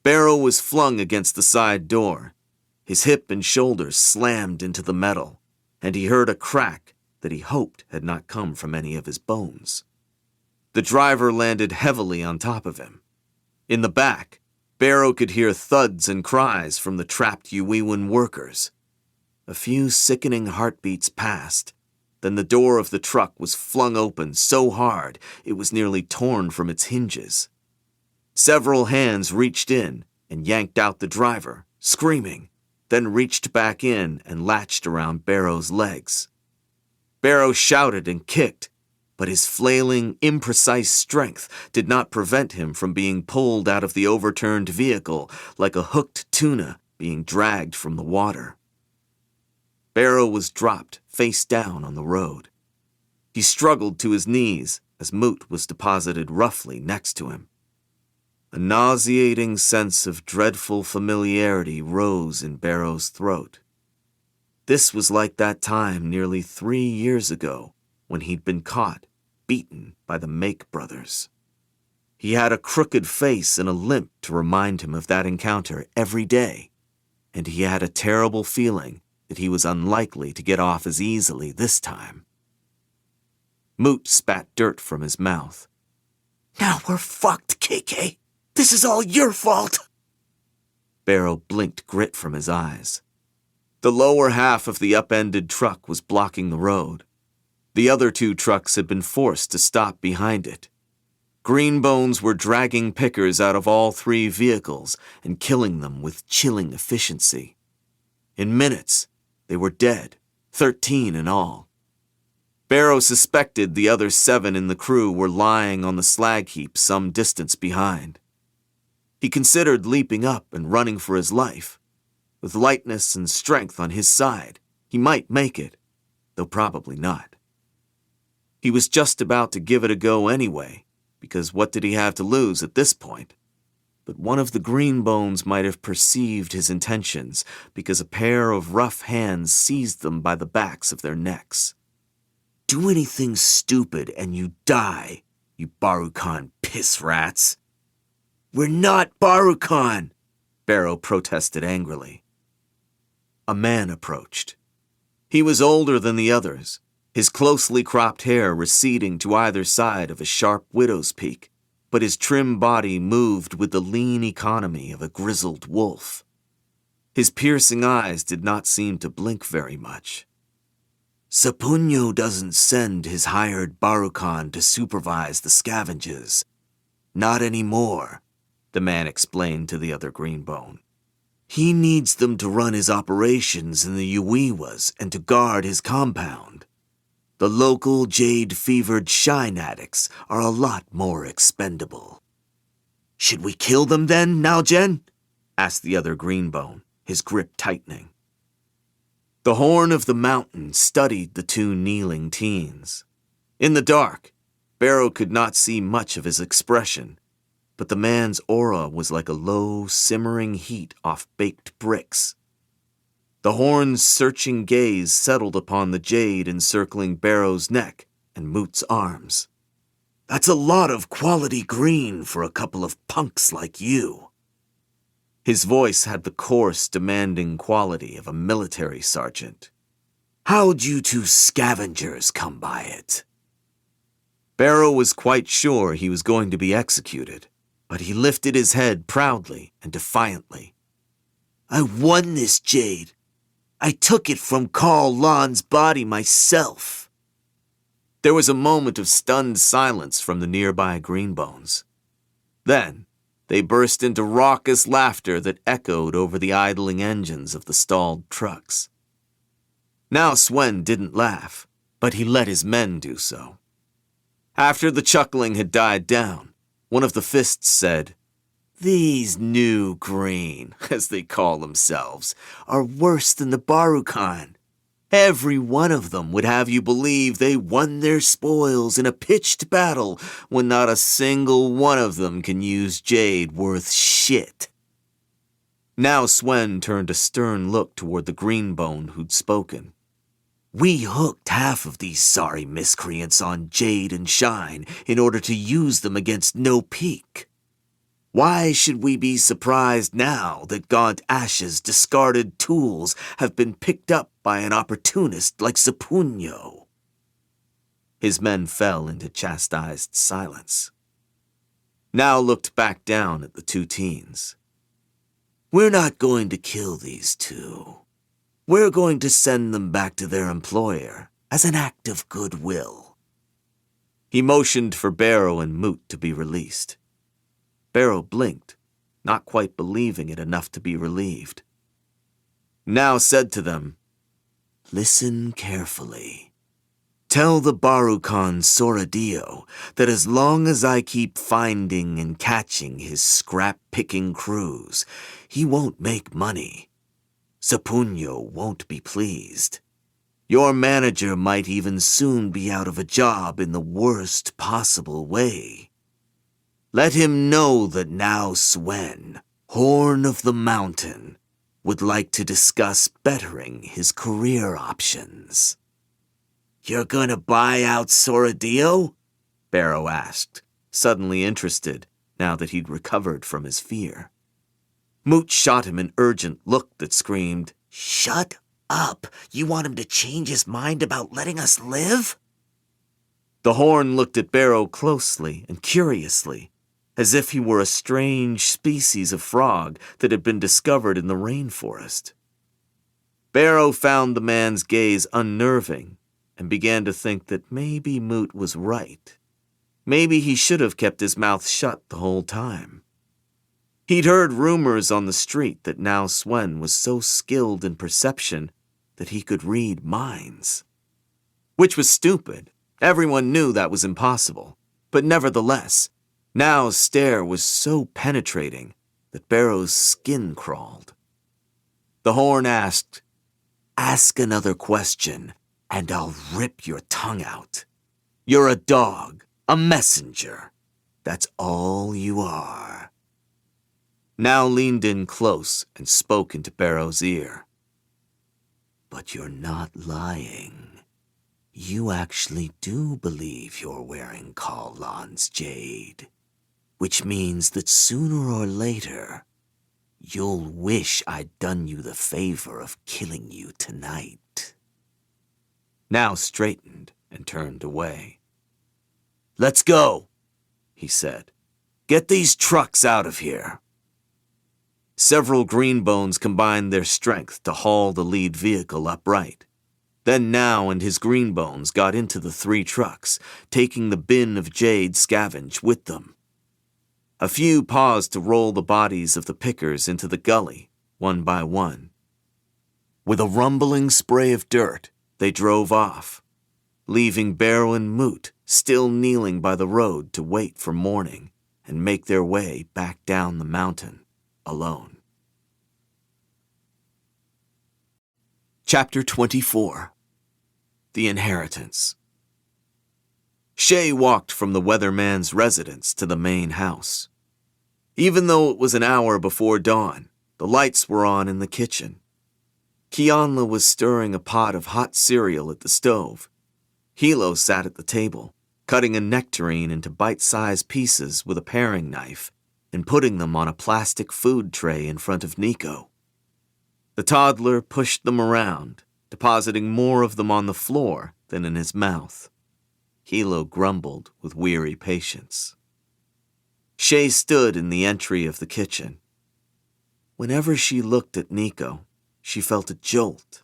Speaker 1: Barrow was flung against the side door. His hip and shoulders slammed into the metal, and he heard a crack that he hoped had not come from any of his bones. The driver landed heavily on top of him. In the back, Barrow could hear thuds and cries from the trapped Yuiwan workers. A few sickening heartbeats passed. Then the door of the truck was flung open so hard it was nearly torn from its hinges. Several hands reached in and yanked out the driver, screaming, then reached back in and latched around Barrow's legs. Barrow shouted and kicked, but his flailing, imprecise strength did not prevent him from being pulled out of the overturned vehicle like a hooked tuna being dragged from the water. Barrow was dropped face down on the road. He struggled to his knees as Moot was deposited roughly next to him. A nauseating sense of dreadful familiarity rose in Barrow's throat. This was like that time nearly 3 years ago when he'd been caught, beaten by the Make brothers. He had a crooked face and a limp to remind him of that encounter every day, and he had a terrible feeling that he was unlikely to get off as easily this time. Moot spat dirt from his mouth. "Now we're fucked, KK. This is all your fault." Barrow blinked grit from his eyes. The lower half of the upended truck was blocking the road. The other 2 trucks had been forced to stop behind it. Green Bones were dragging pickers out of all 3 vehicles and killing them with chilling efficiency. In minutes, they were dead, 13 in all. Barrow suspected the other 7 in the crew were lying on the slag heap some distance behind. He considered leaping up and running for his life. With lightness and strength on his side, he might make it, though probably not. He was just about to give it a go anyway, because what did he have to lose at this point? But one of the Green Bones might have perceived his intentions because a pair of rough hands seized them by the backs of their necks. "Do anything stupid and you die, you Barukan piss rats." "We're not Barukan," Barrow protested angrily. A man approached. He was older than the others, his closely cropped hair receding to either side of a sharp widow's peak, but his trim body moved with the lean economy of a grizzled wolf. His piercing eyes did not seem to blink very much. Sapunyo doesn't send his hired Barukan to supervise the scavengers. Not anymore, the man explained to the other Greenbone. He needs them to run his operations in the Uiwas and to guard his compound. The local jade-fevered shine addicts are a lot more expendable. Should we kill them then, Naljen? Asked the other Greenbone, his grip tightening. The Horn of the Mountain studied the two kneeling teens. In the dark, Barrow could not see much of his expression, but the man's aura was like a low, simmering heat off baked bricks. The Horn's searching gaze settled upon the jade encircling Barrow's neck and Moot's arms. That's a lot of quality green for a couple of punks like you. His voice had the coarse, demanding quality of a military sergeant. How'd you two scavengers come by it? Barrow was quite sure he was going to be executed, but he lifted his head proudly and defiantly. I won this jade. I took it from Kaul Lan's body myself. There was a moment of stunned silence from the nearby Greenbones. Then, they burst into raucous laughter that echoed over the idling engines of the stalled trucks. Now Swen didn't laugh, but he let his men do so. After the chuckling had died down, one of the fists said, These new green, as they call themselves, are worse than the Barukan. Every one of them would have you believe they won their spoils in a pitched battle when not a single one of them can use jade worth shit. Now Swen turned a stern look toward the Greenbone who'd spoken. We hooked half of these sorry miscreants on jade and shine in order to use them against No Peak. Why should we be surprised now that Gaunt Ash's discarded tools have been picked up by an opportunist like Sapunyo? His men fell into chastised silence. Now looked back down at the two teens. We're not going to kill these two. We're going to send them back to their employer as an act of goodwill. He motioned for Barrow and Moot to be released. Barrow blinked, not quite believing it enough to be relieved. Now said to them, Listen carefully. Tell the Barukan Soradio that as long as I keep finding and catching his scrap-picking crews, he won't make money. Sapunyo won't be pleased. Your manager might even soon be out of a job in the worst possible way. Let him know that now Swen, Horn of the Mountain, would like to discuss bettering his career options. You're gonna buy out Soradio? Barrow asked, suddenly interested now that he'd recovered from his fear. Moot shot him an urgent look that screamed, Shut up! You want him to change his mind about letting us live? The Horn looked at Barrow closely and curiously, as if he were a strange species of frog that had been discovered in the rainforest. Barrow found the man's gaze unnerving and began to think that maybe Moot was right. Maybe he should have kept his mouth shut the whole time. He'd heard rumors on the street that now Swen was so skilled in perception that he could read minds. Which was stupid. Everyone knew that was impossible. But nevertheless, Now's stare was so penetrating that Barrow's skin crawled. The Horn asked, Ask another question, and I'll rip your tongue out. You're a dog, a messenger. That's all you are. Now leaned in close and spoke into Barrow's ear. But you're not lying. You actually do believe you're wearing Kaul Lan's jade. Which means that sooner or later, you'll wish I'd done you the favor of killing you tonight. Now straightened and turned away. Let's go, he said. Get these trucks out of here. Several green bones combined their strength to haul the lead vehicle upright. Then Now and his green bones got into the 3 trucks, taking the bin of jade scavenge with them. A few paused to roll the bodies of the pickers into the gully, one by one. With a rumbling spray of dirt, they drove off, leaving Barrow and Moot still kneeling by the road to wait for morning and make their way back down the mountain alone. Chapter 24. The Inheritance. Shay walked from the weatherman's residence to the main house. Even though it was an hour before dawn, the lights were on in the kitchen. Kianla was stirring a pot of hot cereal at the stove. Hilo sat at the table, cutting a nectarine into bite-sized pieces with a paring knife and putting them on a plastic food tray in front of Nico. The toddler pushed them around, depositing more of them on the floor than in his mouth. Hilo grumbled with weary patience. Shay stood in the entry of the kitchen. Whenever she looked at Nico, she felt a jolt,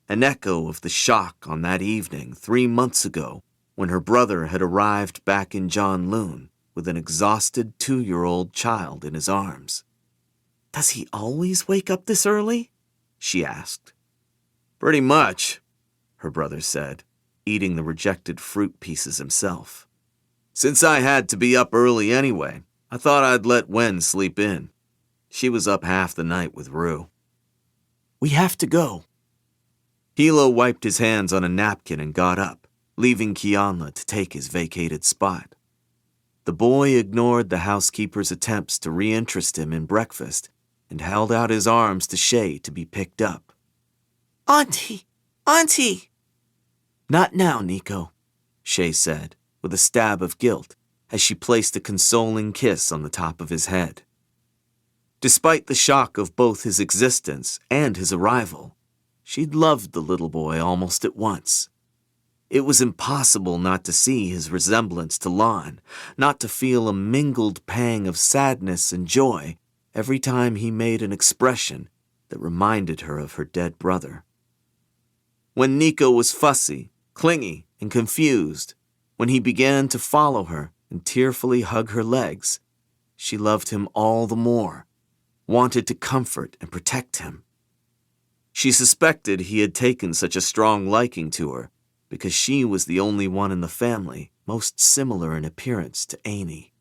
Speaker 1: an echo of the shock on that evening 3 months ago when her brother had arrived back in Janloon with an exhausted 2-year-old child in his arms. "Does he always wake up this early?" she asked. "Pretty much," her brother said, eating the rejected fruit pieces himself. "Since I had to be up early anyway, I thought I'd let Wen sleep in. She was up half the night with Rue." "We have to go." Hilo wiped his hands on a napkin and got up, leaving Kianla to take his vacated spot. The boy ignored the housekeeper's attempts to reinterest him in breakfast and held out his arms to Shay to be picked up. "Auntie! Auntie!" "Not now, Nico," Shay said, with a stab of guilt, as she placed a consoling kiss on the top of his head. Despite the shock of both his existence and his arrival, she'd loved the little boy almost at once. It was impossible not to see his resemblance to Lon, not to feel a mingled pang of sadness and joy every time he made an expression that reminded her of her dead brother. When Nico was fussy, clingy, and confused, when he began to follow her and tearfully hug her legs, she loved him all the more, wanted to comfort and protect him. She suspected he had taken such a strong liking to her because she was the only one in the family most similar in appearance to Amy.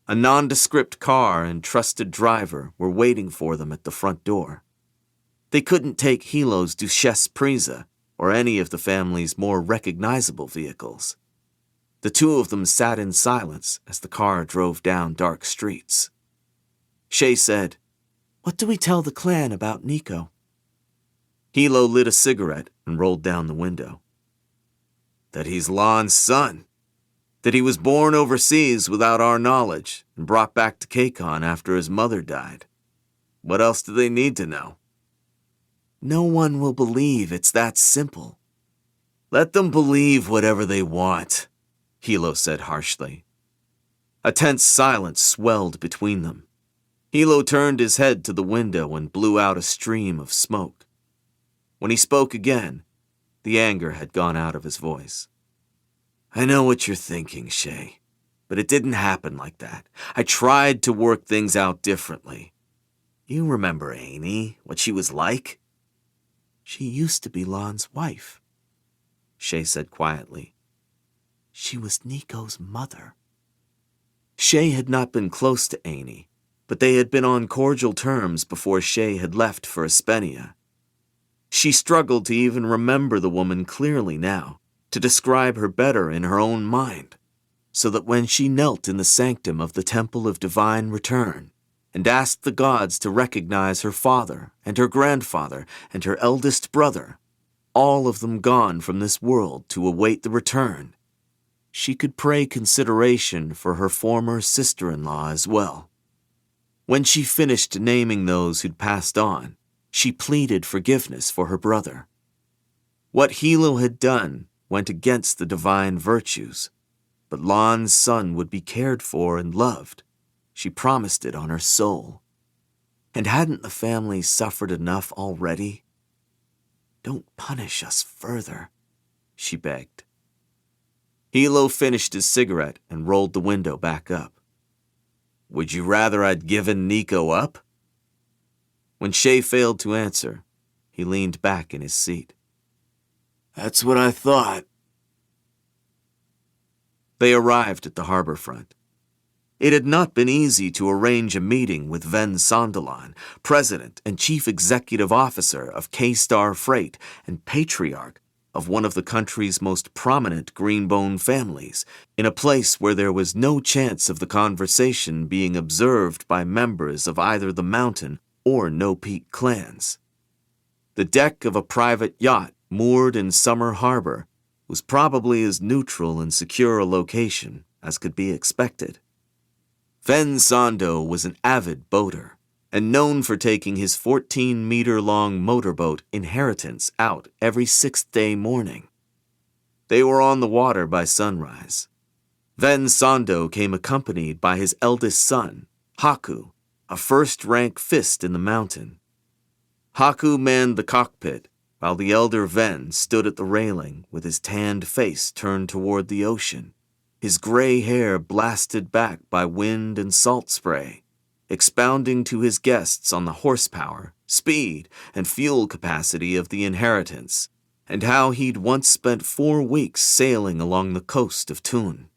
Speaker 1: A nondescript car and trusted driver were waiting for them at the front door. They couldn't take Hilo's Duchesse Prisa or any of the family's more recognizable vehicles. The two of them sat in silence as the car drove down dark streets. Shay said, "What do we tell the clan about Nico?" Hilo lit a cigarette and rolled down the window. "That he's Lon's son. That he was born overseas without our knowledge and brought back to Kakon after his mother died. What else do they need to know?" "No one will believe it's that simple." "Let them believe whatever they want," Hilo said harshly. A tense silence swelled between them. Hilo turned his head to the window and blew out a stream of smoke. When he spoke again, the anger had gone out of his voice. "I know what you're thinking, Shay, but it didn't happen like that. I tried to work things out differently. You remember Amy, what she was like?" "She used to be Lon's wife," Shay said quietly. "She was Nico's mother." Shay had not been close to Amy, but they had been on cordial terms before Shay had left for Espenia. She struggled to even remember the woman clearly now, to describe her better in her own mind, so that when she knelt in the sanctum of the Temple of Divine Return and asked the gods to recognize her father and her grandfather and her eldest brother, all of them gone from this world to await the return, she could pray consideration for her former sister-in-law as well. When she finished naming those who'd passed on, she pleaded forgiveness for her brother. What Hilo had done went against the divine virtues, but Lan's son would be cared for and loved. She promised it on her soul. And hadn't the family suffered enough already? Don't punish us further, she begged. Hilo finished his cigarette and rolled the window back up. Would you rather I'd given Nico up? When Shay failed to answer, he leaned back in his seat. That's what I thought. They arrived at the harbor front. It had not been easy to arrange a meeting with Ven Sondalan, president and chief executive officer of K-Star Freight and patriarch of one of the country's most prominent Green Bone families, in a place where there was no chance of the conversation being observed by members of either the Mountain or No Peak clans. The deck of a private yacht moored in Summer Harbor was probably as neutral and secure a location as could be expected. Ven Sondo was an avid boater and known for taking his 14-meter-long motorboat Inheritance out every sixth-day morning. They were on the water by sunrise. Ven Sondo came accompanied by his eldest son, Haku, a first-rank fist in the Mountain. Haku manned the cockpit, while the elder Ven stood at the railing with his tanned face turned toward the ocean, his gray hair blasted back by wind and salt spray, expounding to his guests on the horsepower, speed, and fuel capacity of the Inheritance, and how he'd once spent 4 weeks sailing along the coast of Thun.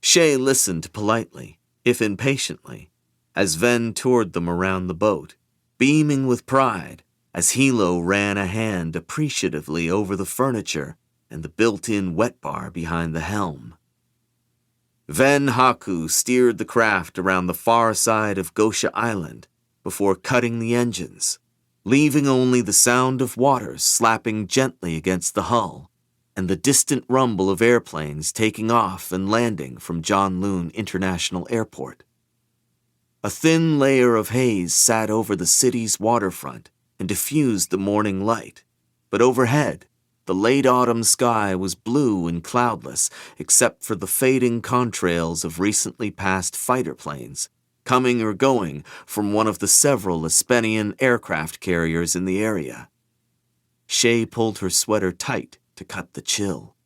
Speaker 1: Shay listened politely, if impatiently, as Ven toured them around the boat, beaming with pride as Hilo ran a hand appreciatively over the furniture and the built-in wet bar behind the helm. Ven Haku steered the craft around the far side of Gosha Island before cutting the engines, leaving only the sound of water slapping gently against the hull and the distant rumble of airplanes taking off and landing from Janloon International Airport. A thin layer of haze sat over the city's waterfront and diffused the morning light, but overhead, the late autumn sky was blue and cloudless except for the fading contrails of recently passed fighter planes, coming or going from one of the several Espionage aircraft carriers in the area. Shay pulled her sweater tight to cut the chill.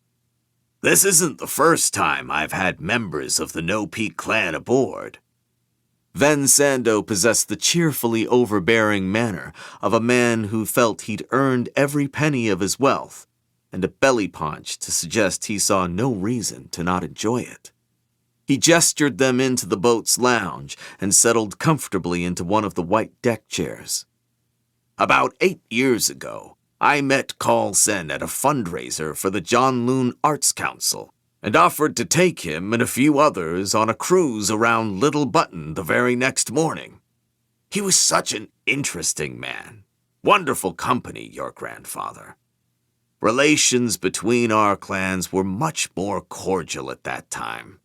Speaker 1: This isn't the first time I've had members of the No Peak clan aboard. Ven Sando possessed the cheerfully overbearing manner of a man who felt he'd earned every penny of his wealth, and a belly paunch to suggest he saw no reason to not enjoy it. He gestured them into the boat's lounge and settled comfortably into one of the white deck chairs. About 8 years ago, I met Kaul Sen at a fundraiser for the Janloon Arts Council and offered to take him and a few others on a cruise around Little Button the very next morning. He was such an interesting man. Wonderful company, your grandfather. Relations between our clans were much more cordial at that time.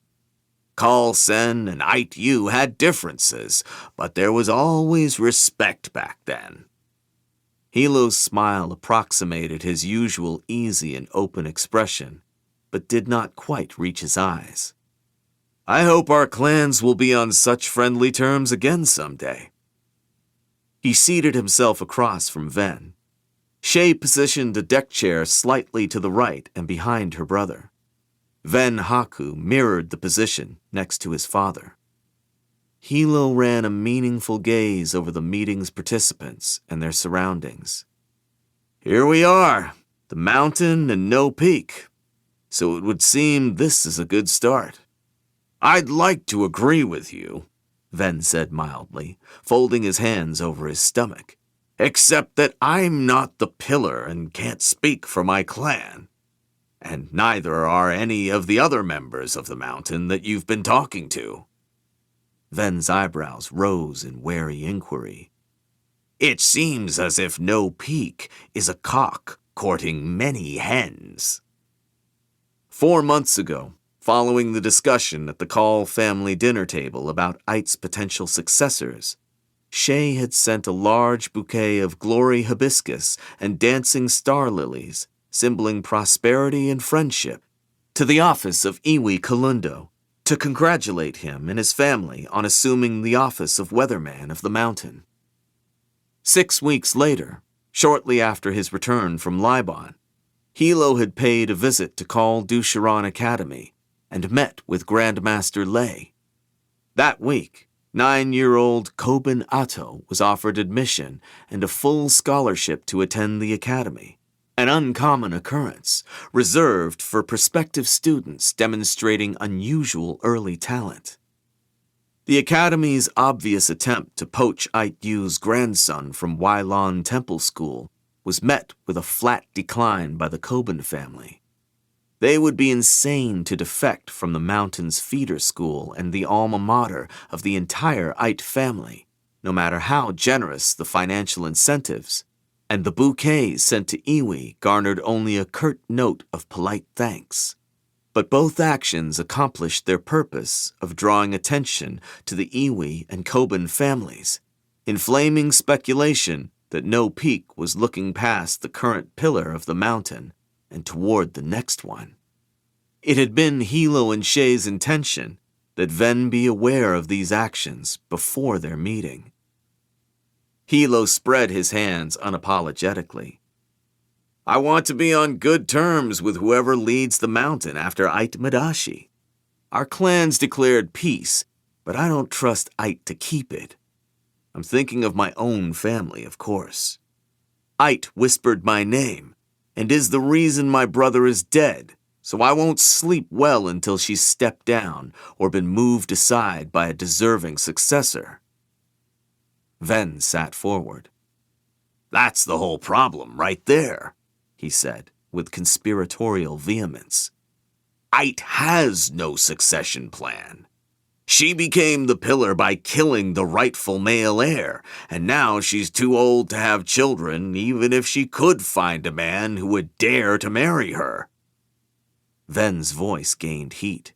Speaker 1: Kaul Sen and Ait Yu had differences, but there was always respect back then. Hilo's smile approximated his usual easy and open expression, but did not quite reach his eyes. I hope our clans will be on such friendly terms again someday. He seated himself across from Ven. Shay positioned a deck chair slightly to the right and behind her brother. Ven Haku mirrored the position next to his father. Hilo ran a meaningful gaze over the meeting's participants and their surroundings. Here we are, the Mountain and No Peak. So it would seem this is a good start. I'd like to agree with you, Ven said mildly, folding his hands over his stomach, except that I'm not the pillar and can't speak for my clan. And neither are any of the other members of the Mountain that you've been talking to. Ven's eyebrows rose in wary inquiry. It seems as if No Peak is a cock courting many hens. 4 months ago, following the discussion at the Kaul family dinner table about Ait's potential successors, Shay had sent a large bouquet of glory hibiscus and dancing star lilies, symboling prosperity and friendship, to the office of Iwi Kalundo to congratulate him and his family on assuming the office of Weatherman of the Mountain. 6 weeks later, shortly after his return from Libon, Hilo had paid a visit to Kaul Dusharan Academy and met with Grandmaster Lei. That week, 9-year-old Kobin Atto was offered admission and a full scholarship to attend the academy, an uncommon occurrence reserved for prospective students demonstrating unusual early talent. The academy's obvious attempt to poach Ait-Yu's grandson from Wylon Temple School was met with a flat decline by the Kobin family. They would be insane to defect from the mountain's feeder school and the alma mater of the entire Ait family, no matter how generous the financial incentives, and the bouquets sent to Iwi garnered only a curt note of polite thanks. But both actions accomplished their purpose of drawing attention to the Iwi and Kobin families, inflaming speculation that No Peak was looking past the current pillar of the mountain and toward the next one. It had been Hilo and Shay's intention that Ven be aware of these actions before their meeting. Hilo spread his hands unapologetically. I want to be on good terms with whoever leads the mountain after Ait Madashi. Our clans declared peace, but I don't trust Ait to keep it. I'm thinking of my own family, of course. Ait whispered my name, and is the reason my brother is dead, so I won't sleep well until she's stepped down or been moved aside by a deserving successor. Ven sat forward. That's the whole problem right there, he said, with conspiratorial vehemence. Ait has no succession plan. She became the pillar by killing the rightful male heir, and now she's too old to have children, even if she could find a man who would dare to marry her. Ven's voice gained heat.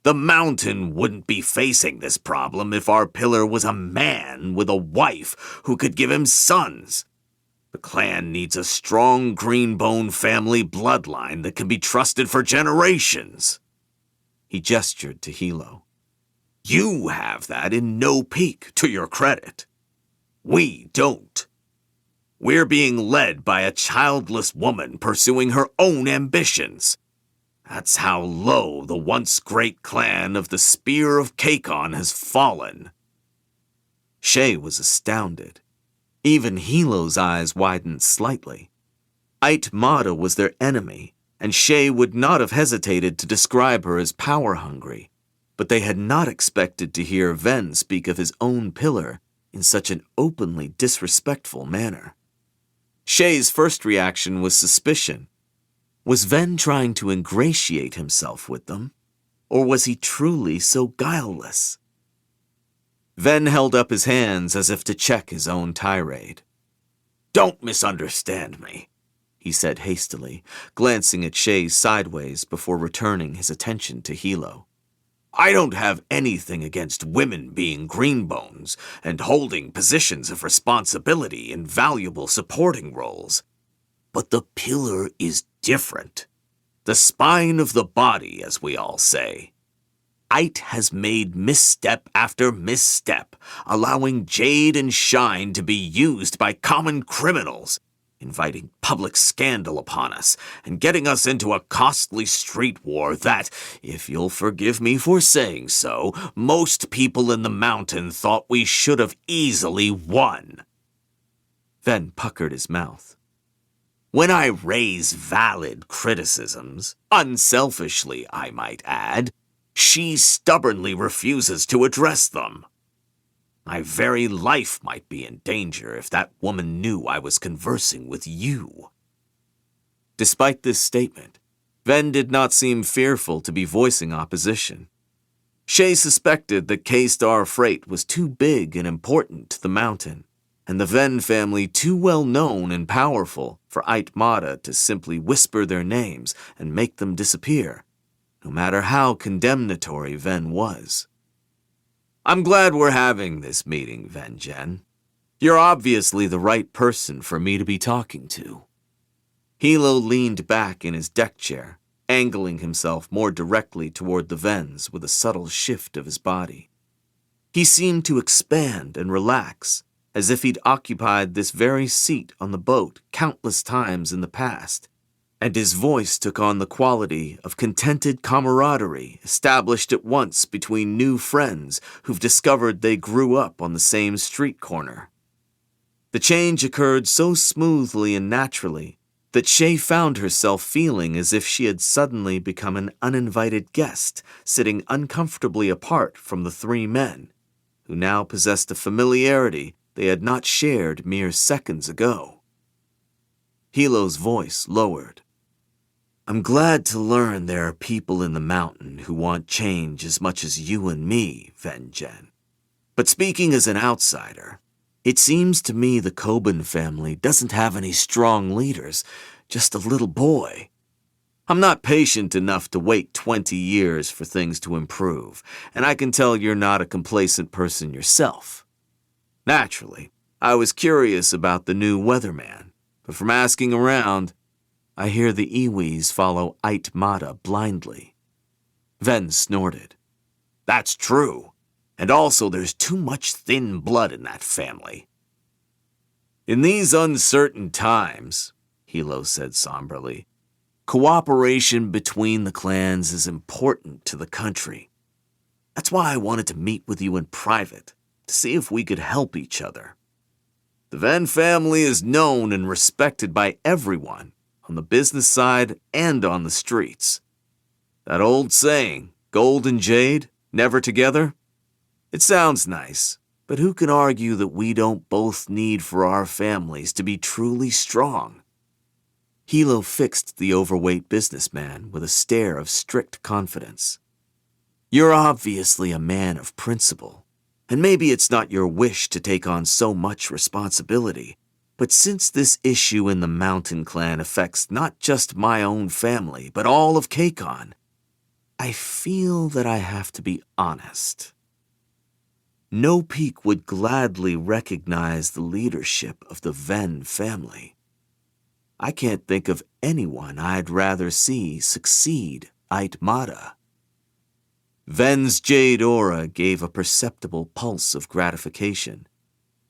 Speaker 1: The mountain wouldn't be facing this problem if our pillar was a man with a wife who could give him sons. The clan needs a strong Green Bone family bloodline that can be trusted for generations. He gestured to Hilo. You have that in No Peak, to your credit. We don't. We're being led by a childless woman pursuing her own ambitions. That's how low the once great clan of the Spear of Kakon has fallen. Shay was astounded. Even Hilo's eyes widened slightly. Ait Mada was their enemy, and Shay would not have hesitated to describe her as power-hungry, but they had not expected to hear Ven speak of his own pillar in such an openly disrespectful manner. Shay's first reaction was suspicion. Was Ven trying to ingratiate himself with them, or was he truly so guileless? Ven held up his hands as if to check his own tirade. Don't misunderstand me, he said hastily, glancing at Shay sideways before returning his attention to Hilo. I don't have anything against women being greenbones and holding positions of responsibility in valuable supporting roles. But the pillar is different. The spine of the body, as we all say. Ait has made misstep after misstep, allowing jade and shine to be used by common criminals, inviting public scandal upon us, and getting us into a costly street war that, if you'll forgive me for saying so, most people in the mountain thought we should have easily won. Ven puckered his mouth. When I raise valid criticisms, unselfishly I might add, she stubbornly refuses to address them. My very life might be in danger if that woman knew I was conversing with you. Despite this statement, Ven did not seem fearful to be voicing opposition. Shay suspected that K-Star Freight was too big and important to the mountain, and the Ven family too well known and powerful for Ait Mada to simply whisper their names and make them disappear, no matter how condemnatory Ven was. I'm glad we're having this meeting, Ven-Jen. You're obviously the right person for me to be talking to. Hilo leaned back in his deck chair, angling himself more directly toward the Vens with a subtle shift of his body. He seemed to expand and relax, as if he'd occupied this very seat on the boat countless times in the past, and his voice took on the quality of contented camaraderie established at once between new friends who've discovered they grew up on the same street corner. The change occurred so smoothly and naturally that Shay found herself feeling as if she had suddenly become an uninvited guest, sitting uncomfortably apart from the three men, who now possessed a familiarity they had not shared mere seconds ago. Hilo's voice lowered. I'm glad to learn there are people in the mountain who want change as much as you and me, Ven-Jen. But speaking as an outsider, it seems to me the Koban family doesn't have any strong leaders, just a little boy. I'm not patient enough to wait 20 years for things to improve, and I can tell you're not a complacent person yourself. Naturally, I was curious about the new weatherman, but from asking around, I hear the Iwis follow Aitmata blindly. Ven snorted. That's true, and also there's too much thin blood in that family. In these uncertain times, Hilo said somberly, cooperation between the clans is important to the country. That's why I wanted to meet with you in private, to see if we could help each other. The Ven family is known and respected by everyone, on the business side and on the streets. That old saying, gold and jade, never together? It sounds nice, but who can argue that we don't both need for our families to be truly strong? Hilo fixed the overweight businessman with a stare of strict confidence. You're obviously a man of principle, and maybe it's not your wish to take on so much responsibility, but since this issue in the Mountain Clan affects not just my own family, but all of Keikon, I feel that I have to be honest. No Peak would gladly recognize the leadership of the Ven family. I can't think of anyone I'd rather see succeed Aitmata. Ven's jade aura gave a perceptible pulse of gratification,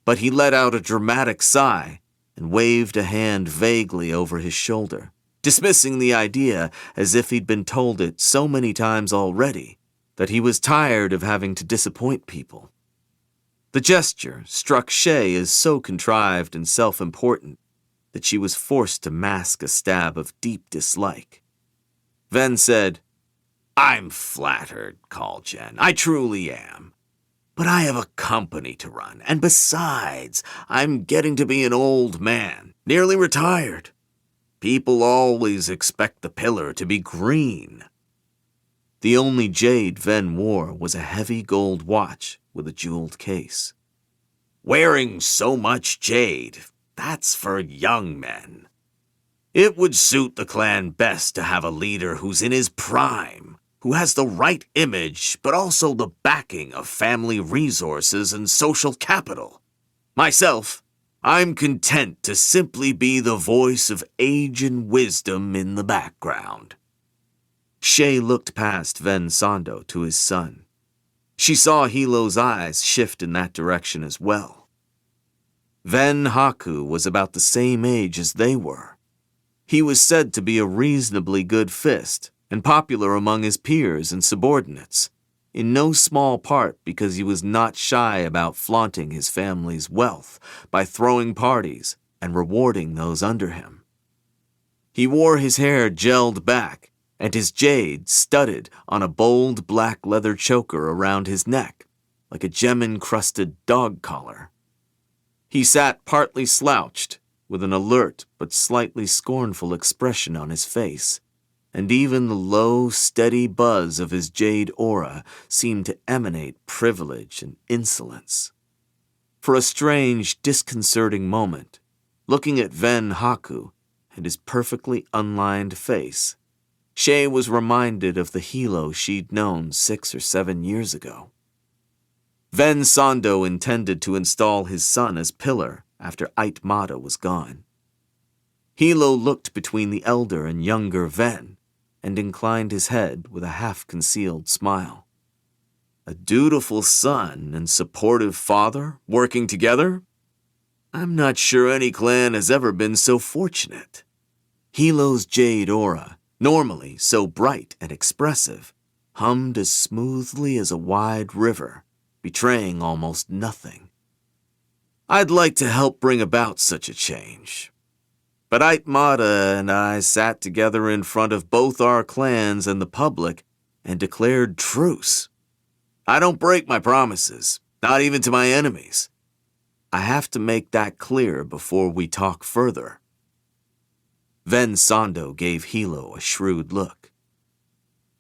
Speaker 1: but he let out a dramatic sigh and waved a hand vaguely over his shoulder, dismissing the idea as if he'd been told it so many times already that he was tired of having to disappoint people. The gesture struck Shay as so contrived and self-important that she was forced to mask a stab of deep dislike. Ven said, I'm flattered, Kaul-Jen. I truly am. But I have a company to run, and besides, I'm getting to be an old man, nearly retired. People always expect the pillar to be green. The only jade Ven wore was a heavy gold watch with a jeweled case. Wearing so much jade, that's for young men. It would suit the clan best to have a leader who's in his prime, who has the right image, but also the backing of family resources and social capital. Myself, I'm content to simply be the voice of age and wisdom in the background. Shay looked past Ven Sando to his son. She saw Hilo's eyes shift in that direction as well. Ven Haku was about the same age as they were. He was said to be a reasonably good fist, and popular among his peers and subordinates, in no small part because he was not shy about flaunting his family's wealth by throwing parties and rewarding those under him. He wore his hair gelled back and his jade studded on a bold black leather choker around his neck, like a gem-encrusted dog collar. He sat partly slouched, with an alert but slightly scornful expression on his face, and even the low, steady buzz of his jade aura seemed to emanate privilege and insolence. For a strange, disconcerting moment, looking at Ven Haku and his perfectly unlined face, Shay was reminded of the Hilo she'd known 6 or 7 years ago. Ven Sando intended to install his son as pillar after Aitmata was gone. Hilo looked between the elder and younger Ven, and inclined his head with a half-concealed smile. A dutiful son and supportive father working together? I'm not sure any clan has ever been so fortunate. Hilo's jade aura, normally so bright and expressive, hummed as smoothly as a wide river, betraying almost nothing. I'd like to help bring about such a change. But Aitmata and I sat together in front of both our clans and the public and declared truce. I don't break my promises, not even to my enemies. I have to make that clear before we talk further. Ven Sando gave Hilo a shrewd look.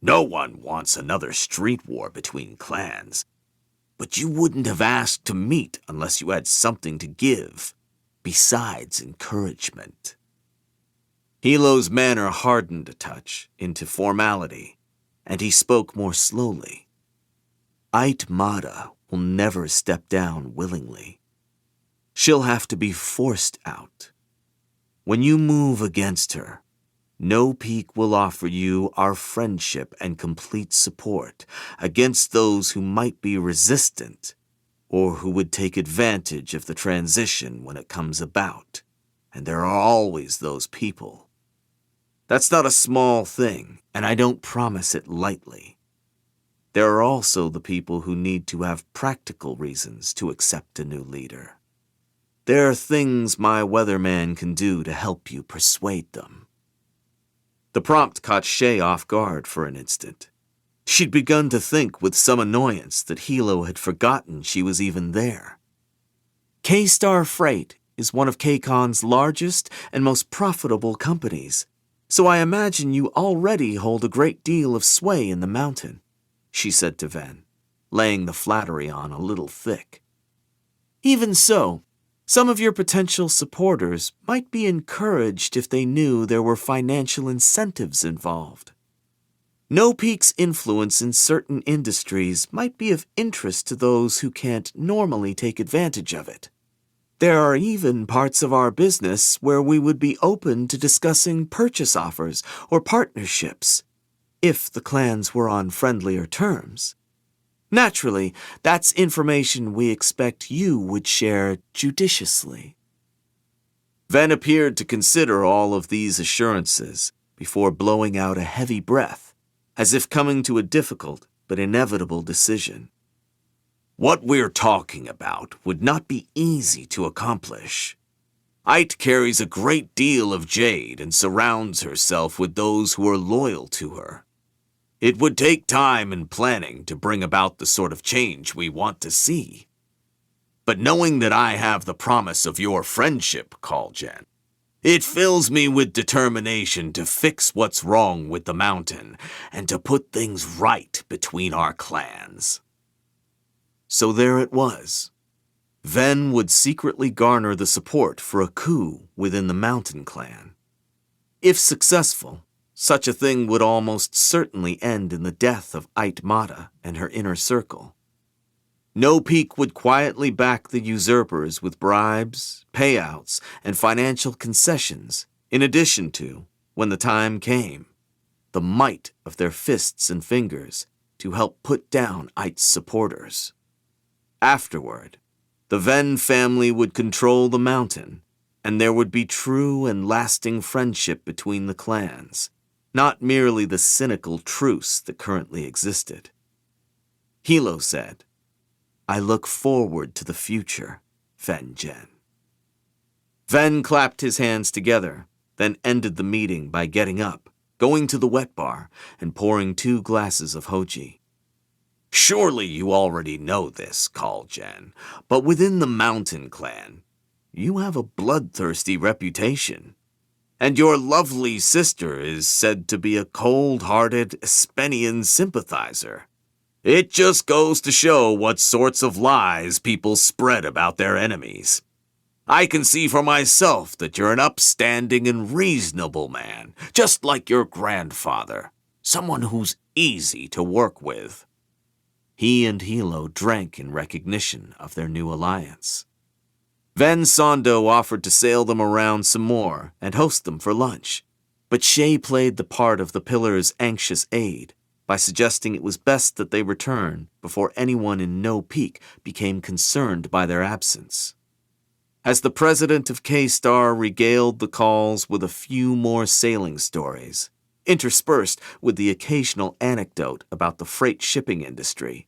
Speaker 1: No one wants another street war between clans, but you wouldn't have asked to meet unless you had something to give, besides encouragement. Hilo's manner hardened a touch into formality, and he spoke more slowly. Aitmata will never step down willingly. She'll have to be forced out. When you move against her, no peak will offer you our friendship and complete support against those who might be resistant or who would take advantage of the transition when it comes about. And there are always those people. That's not a small thing, and I don't promise it lightly. There are also the people who need to have practical reasons to accept a new leader. There are things my weatherman can do to help you persuade them. The prompt caught Shay off guard for an instant. She'd begun to think with some annoyance that Hilo had forgotten she was even there. K-Star Freight is one of KCON's largest and most profitable companies, so I imagine you already hold a great deal of sway in the mountain, she said to Ven, laying the flattery on a little thick. Even so, some of your potential supporters might be encouraged if they knew there were financial incentives involved. No Peak's influence in certain industries might be of interest to those who can't normally take advantage of it. There are even parts of our business where we would be open to discussing purchase offers or partnerships, if the clans were on friendlier terms. Naturally, that's information we expect you would share judiciously. Ven appeared to consider all of these assurances before blowing out a heavy breath, as if coming to a difficult but inevitable decision. What we're talking about would not be easy to accomplish. Ait carries a great deal of jade and surrounds herself with those who are loyal to her. It would take time and planning to bring about the sort of change we want to see. But knowing that I have the promise of your friendship, Kaul, it fills me with determination to fix what's wrong with the mountain and to put things right between our clans. So there it was. Ven would secretly garner the support for a coup within the mountain clan. If successful, such a thing would almost certainly end in the death of Aitmata and her inner circle. No Peak would quietly back the usurpers with bribes, payouts, and financial concessions, in addition to, when the time came, the might of their fists and fingers to help put down Ait's supporters. Afterward, the Ven family would control the mountain, and there would be true and lasting friendship between the clans, not merely the cynical truce that currently existed. Hilo said, I look forward to the future, Fen Jen. Ven clapped his hands together, then ended the meeting by getting up, going to the wet bar, and pouring 2 glasses of hoji. Surely you already know this, Kaul, but within the Mountain Clan, you have a bloodthirsty reputation. And your lovely sister is said to be a cold-hearted Espenian sympathizer. It just goes to show what sorts of lies people spread about their enemies. I can see for myself that you're an upstanding and reasonable man, just like your grandfather, someone who's easy to work with. He and Hilo drank in recognition of their new alliance. Ven Sando offered to sail them around some more and host them for lunch, But Shay played the part of the pillar's anxious aide by suggesting it was best that they return before anyone in No Peak became concerned by their absence. As the president of K-Star regaled the Kauls with a few more sailing stories, interspersed with the occasional anecdote about the freight shipping industry,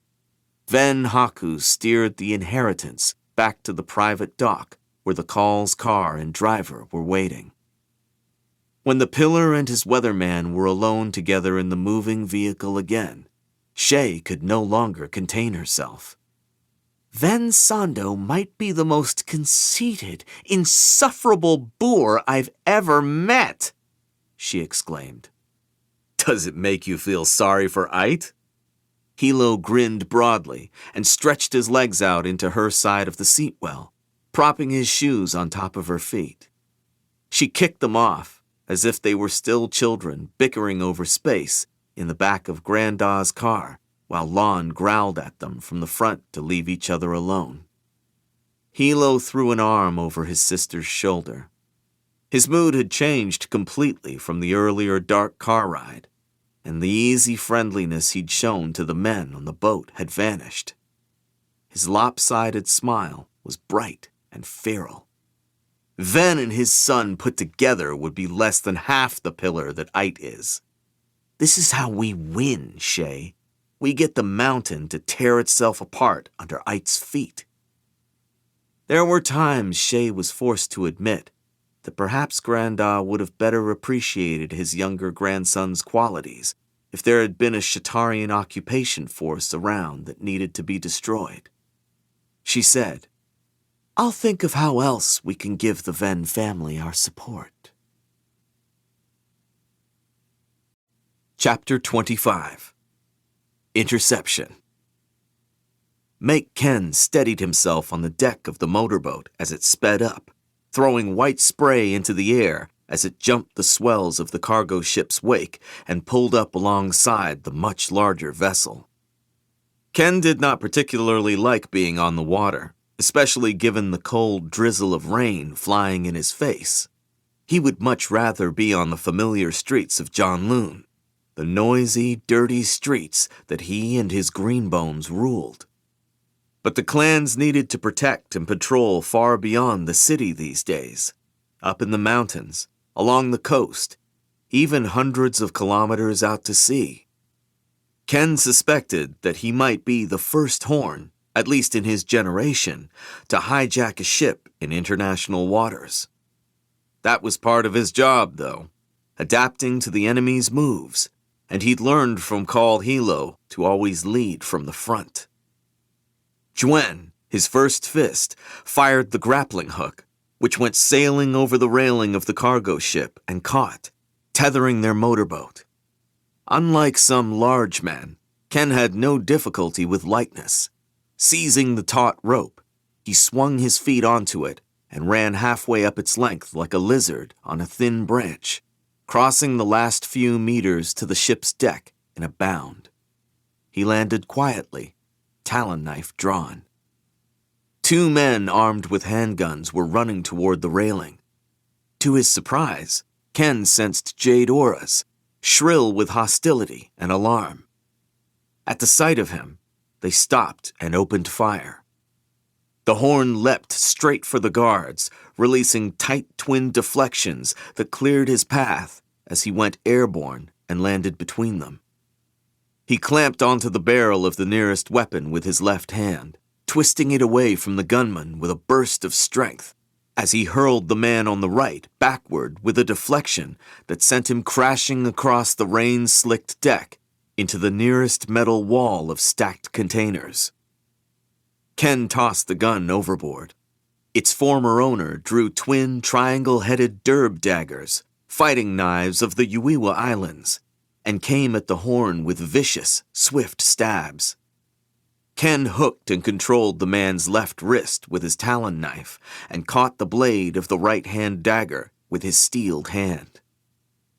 Speaker 1: Ven Haku steered the inheritance back to the private dock where the Kaul's car and driver were waiting. When the pillar and his weatherman were alone together in the moving vehicle again, Shay could no longer contain herself. Ven Sando might be the most conceited, insufferable boor I've ever met, she exclaimed. Does it make you feel sorry for Ait? Hilo grinned broadly and stretched his legs out into her side of the seatwell, propping his shoes on top of her feet. She kicked them off, as if they were still children bickering over space in the back of Grandad's car, while Lon growled at them from the front to leave each other alone. Hilo threw an arm over his sister's shoulder. His mood had changed completely from the earlier dark car ride, and the easy friendliness he'd shown to the men on the boat had vanished. His lopsided smile was bright and feral. Ven and his son put together would be less than half the pillar that Ait is. This is how we win, Shay. We get the mountain to tear itself apart under Ait's feet. There were times Shay was forced to admit that perhaps Grandad would have better appreciated his younger grandson's qualities if there had been a Shatarian occupation force around that needed to be destroyed. She said, I'll think of how else we can give the Ven family our support. Chapter 25. Interception. Make Ken steadied himself on the deck of the motorboat as it sped up, throwing white spray into the air as it jumped the swells of the cargo ship's wake and pulled up alongside the much larger vessel. Ken did not particularly like being on the water, especially given the cold drizzle of rain flying in his face. He would much rather be on the familiar streets of Janloon, the noisy, dirty streets that he and his greenbones ruled. But the clans needed to protect and patrol far beyond the city these days, up in the mountains, along the coast, even hundreds of kilometers out to sea. Ken suspected that he might be the first Horn, at least in his generation, to hijack a ship in international waters. That was part of his job, though, adapting to the enemy's moves, and he'd learned from Kaul Hilo to always lead from the front. Juen, his first fist, fired the grappling hook, which went sailing over the railing of the cargo ship and caught, tethering their motorboat. Unlike some large men, Ken had no difficulty with lightness. Seizing the taut rope, he swung his feet onto it and ran halfway up its length like a lizard on a thin branch, crossing the last few meters to the ship's deck in a bound. He landed quietly, talon knife drawn. Two men armed with handguns were running toward the railing. To his surprise, Ken sensed jade auras, shrill with hostility and alarm. At the sight of him, they stopped and opened fire. The Horn leapt straight for the guards, releasing tight twin deflections that cleared his path as he went airborne and landed between them. He clamped onto the barrel of the nearest weapon with his left hand, twisting it away from the gunman with a burst of strength, as he hurled the man on the right backward with a deflection that sent him crashing across the rain-slicked deck into the nearest metal wall of stacked containers. Ken tossed the gun overboard. Its former owner drew twin triangle-headed derb daggers, fighting knives of the Uiwa Islands, and came at the Horn with vicious, swift stabs. Ken hooked and controlled the man's left wrist with his talon knife and caught the blade of the right-hand dagger with his steeled hand.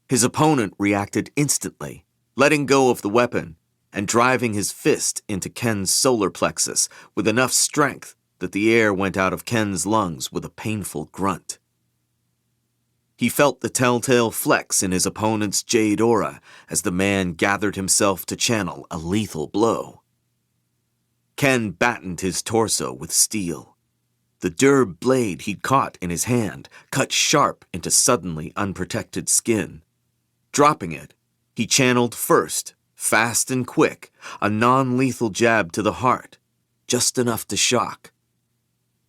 Speaker 1: His opponent reacted instantly, letting go of the weapon and driving his fist into Ken's solar plexus with enough strength that the air went out of Ken's lungs with a painful grunt. He felt the telltale flex in his opponent's jade aura as the man gathered himself to channel a lethal blow. Ken battened his torso with steel. The durb blade he'd caught in his hand cut sharp into suddenly unprotected skin. Dropping it, he channeled first, fast and quick, a non-lethal jab to the heart, just enough to shock.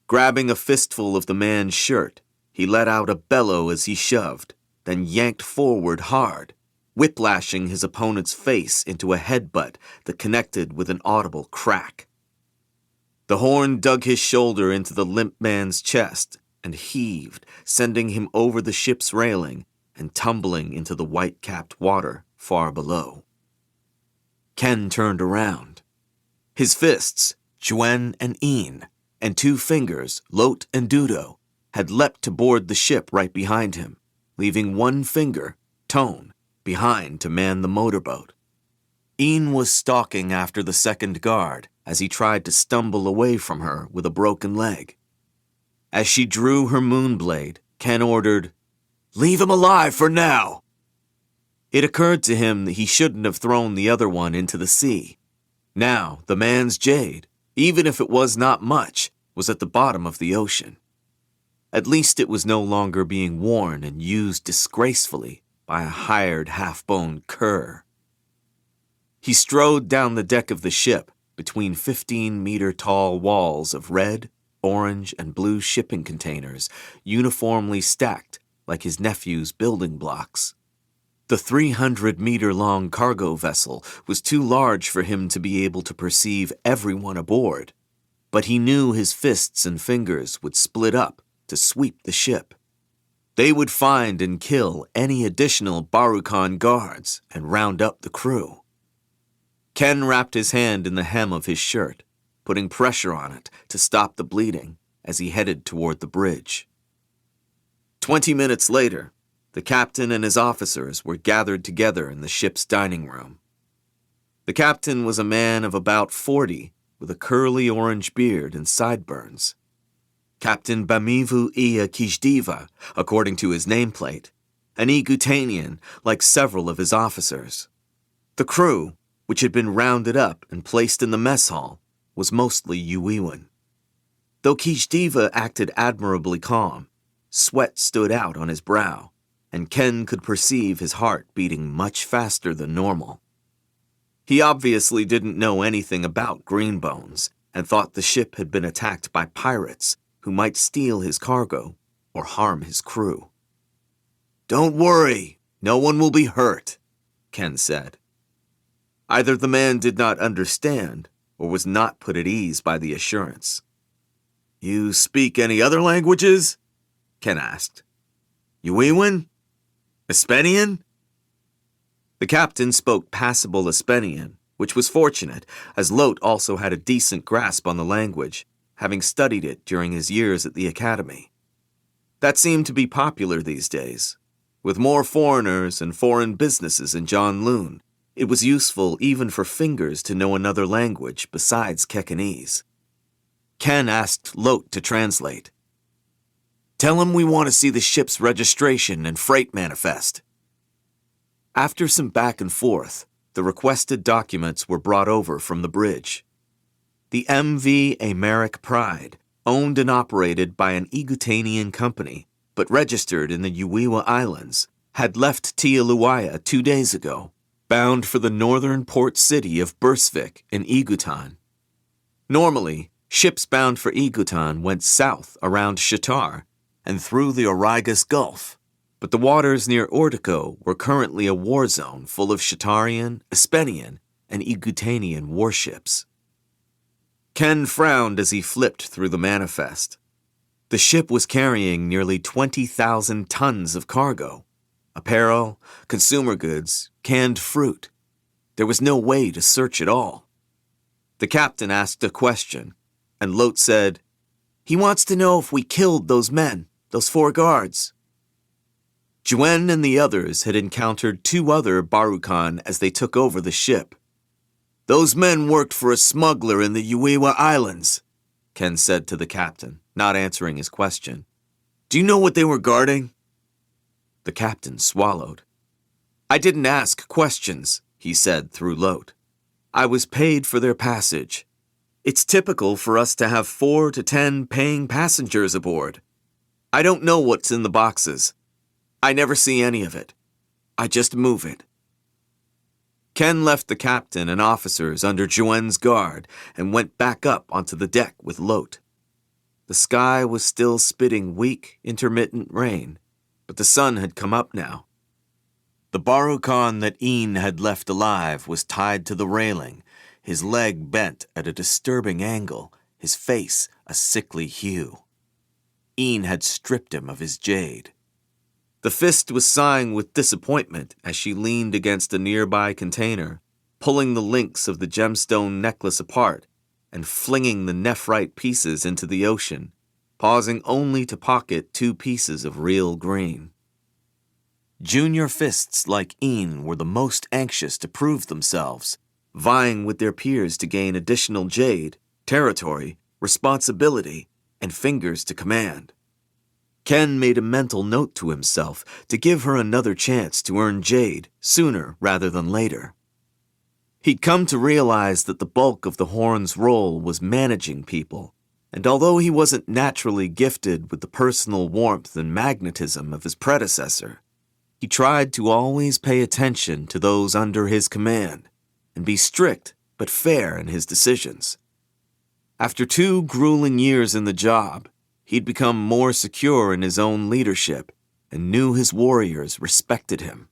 Speaker 1: Grabbing a fistful of the man's shirt, he let out a bellow as he shoved, then yanked forward hard, whiplashing his opponent's face into a headbutt that connected with an audible crack. The horn dug his shoulder into the limp man's chest and heaved, sending him over the ship's railing and tumbling into the white-capped water far below. Ken turned around. His fists, Juen and Een, and 2 fingers, Lot and Dudo, had leapt to board the ship right behind him, leaving 1 finger, Tone, behind to man the motorboat. Een was stalking after the second guard as he tried to stumble away from her with a broken leg. As she drew her moonblade, Ken ordered, "Leave him alive for now!" It occurred to him that he shouldn't have thrown the other one into the sea. Now, the man's jade, even if it was not much, was at the bottom of the ocean. At least it was no longer being worn and used disgracefully by a hired half-boned cur. He strode down the deck of the ship between 15-meter-tall walls of red, orange, and blue shipping containers uniformly stacked like his nephew's building blocks. The 300-meter-long cargo vessel was too large for him to be able to perceive everyone aboard, but he knew his fists and fingers would split up to sweep the ship. They would find and kill any additional Barukan guards and round up the crew. Ken wrapped his hand in the hem of his shirt, putting pressure on it to stop the bleeding as he headed toward the bridge. 20 minutes later, the captain and his officers were gathered together in the ship's dining room. The captain was a man of about 40 with a curly orange beard and sideburns. Captain Bamivu Iya Kijdiva, according to his nameplate, an Igutanian like several of his officers. The crew, which had been rounded up and placed in the mess hall, was mostly Yuiwan. Though Kijdiva acted admirably calm, sweat stood out on his brow, and Ken could perceive his heart beating much faster than normal. He obviously didn't know anything about Green Bones and thought the ship had been attacked by pirates who might steal his cargo or harm his crew. "Don't worry, no one will be hurt," Ken said. Either the man did not understand or was not put at ease by the assurance. "You speak any other languages?" Ken asked. "Yuiwan? Espenian?" The captain spoke passable Espenian, which was fortunate, as Lot also had a decent grasp on the language, having studied it during his years at the academy. That seemed to be popular these days. With more foreigners and foreign businesses in Janloon, it was useful even for fingers to know another language besides Kekanese. Ken asked Lot to translate. "Tell him we want to see the ship's registration and freight manifest." After some back and forth, the requested documents were brought over from the bridge. The MV Americ Pride, owned and operated by an Igutanian company, but registered in the Uiwa Islands, had left Tialuaya 2 days ago, bound for the northern port city of Bursvik in Igutan. Normally, ships bound for Igutan went south around Shatar and through the Origas Gulf, but the waters near Ortico were currently a war zone full of Shatarian, Espenian, and Igutanian warships. Ken frowned as he flipped through the manifest. The ship was carrying nearly 20,000 tons of cargo. Apparel, consumer goods, canned fruit. There was no way to search it all. The captain asked a question, and Lot said, "He wants to know if we killed those men, those 4 guards." Juen and the others had encountered 2 other Barukan as they took over the ship. "Those men worked for a smuggler in the Uiwa Islands," Ken said to the captain, not answering his question. "Do you know what they were guarding?" The captain swallowed. I didn't ask questions, he said through Lot. I was paid for their passage. It's typical for us to have 4 to 10 paying passengers aboard. I don't know what's in the boxes. I never see any of it. I just move it. Ken left the captain and officers under Juen's guard and went back up onto the deck with Lot. The sky was still spitting weak, intermittent rain, but the sun had come up now. The Barukan that Een had left alive was tied to the railing, his leg bent at a disturbing angle, his face a sickly hue. Een had stripped him of his jade. The fist was sighing with disappointment as she leaned against a nearby container, pulling the links of the gemstone necklace apart and flinging the nephrite pieces into the ocean, pausing only to pocket 2 pieces of real green. Junior fists like Een were the most anxious to prove themselves, vying with their peers to gain additional jade, territory, responsibility, and fingers to command. Ken made a mental note to himself to give her another chance to earn jade sooner rather than later. He'd come to realize that the bulk of the Horn's role was managing people, and although he wasn't naturally gifted with the personal warmth and magnetism of his predecessor, he tried to always pay attention to those under his command and be strict but fair in his decisions. After 2 grueling years in the job, he'd become more secure in his own leadership and knew his warriors respected him.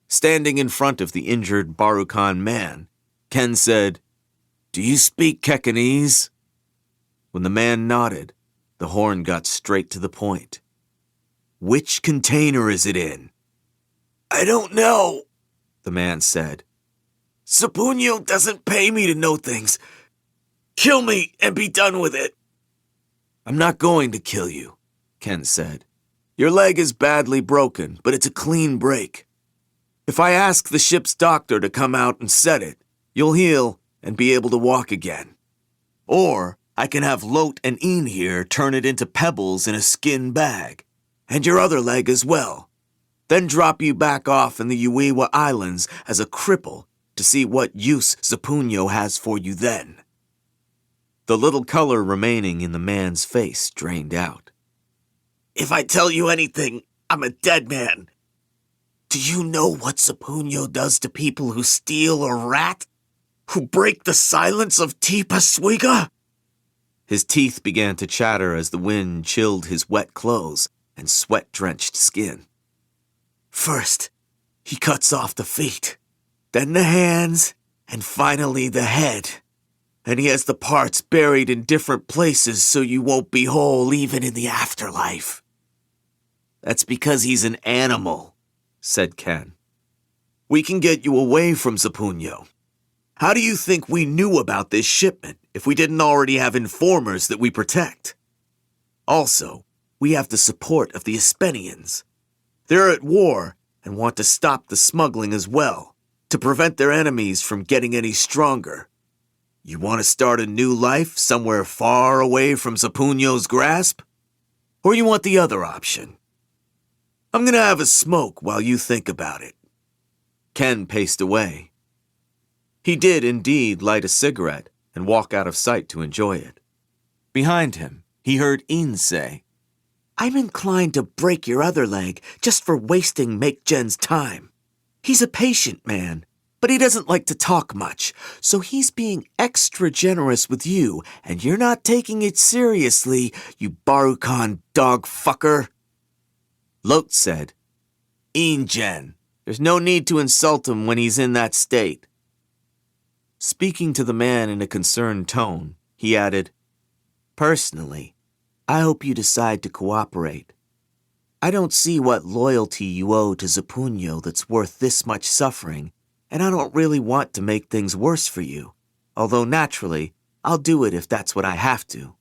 Speaker 1: Standing in front of the injured Barukan man, Ken said, "Do you speak Kekanese?" When the man nodded, the Horn got straight to the point. "Which container is it in?" "I don't know," the man said. "Sapunyo doesn't pay me to know things. Kill me and be done with it." "I'm not going to kill you," Ken said. "Your leg is badly broken, but it's a clean break. If I ask the ship's doctor to come out and set it, you'll heal and be able to walk again. Or I can have Lot and Een here turn it into pebbles in a skin bag, and your other leg as well, then drop you back off in the Uiwa Islands as a cripple to see what use Sapunyo has for you then." The little color remaining in the man's face drained out. "If I tell you anything, I'm a dead man. Do you know what Sapunyo does to people who steal or rat? Who break the silence of Tipaswiga?" His teeth began to chatter as the wind chilled his wet clothes and sweat-drenched skin. "First, he cuts off the feet, then the hands, and finally the head. And he has the parts buried in different places so you won't be whole even in the afterlife." "That's because he's an animal," said Ken. "We can get you away from Sapunyo. How do you think we knew about this shipment if we didn't already have informers that we protect? Also, we have the support of the Espenians. They're at war and want to stop the smuggling as well, to prevent their enemies from getting any stronger. You want to start a new life somewhere far away from Sapunyo's grasp? Or you want the other option? I'm gonna have a smoke while you think about it." Ken paced away. He did indeed light a cigarette and walk out of sight to enjoy it. Behind him, he heard Een say, "I'm inclined to break your other leg just for wasting Make-Gen's time. He's a patient man, but he doesn't like to talk much, so he's being extra generous with you, and you're not taking it seriously, you Barukan dog fucker." Lot said, "Een-Gen, there's no need to insult him when he's in that state." Speaking to the man in a concerned tone, he added, "Personally, I hope you decide to cooperate. I don't see what loyalty you owe to Sapunyo that's worth this much suffering, and I don't really want to make things worse for you, although naturally, I'll do it if that's what I have to."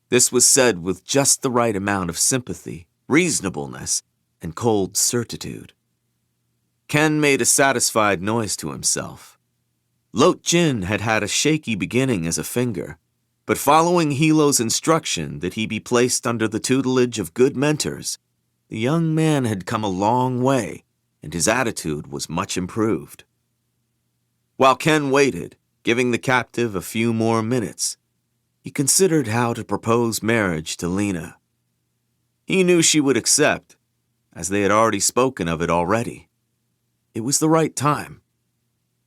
Speaker 1: This was said with just the right amount of sympathy, reasonableness, and cold certitude. Ken made a satisfied noise to himself. Lot Jin had had a shaky beginning as a finger, but following Hilo's instruction that he be placed under the tutelage of good mentors, the young man had come a long way, and his attitude was much improved. While Ken waited, giving the captive a few more minutes, he considered how to propose marriage to Lena. He knew she would accept, as they had already spoken of it already. It was the right time.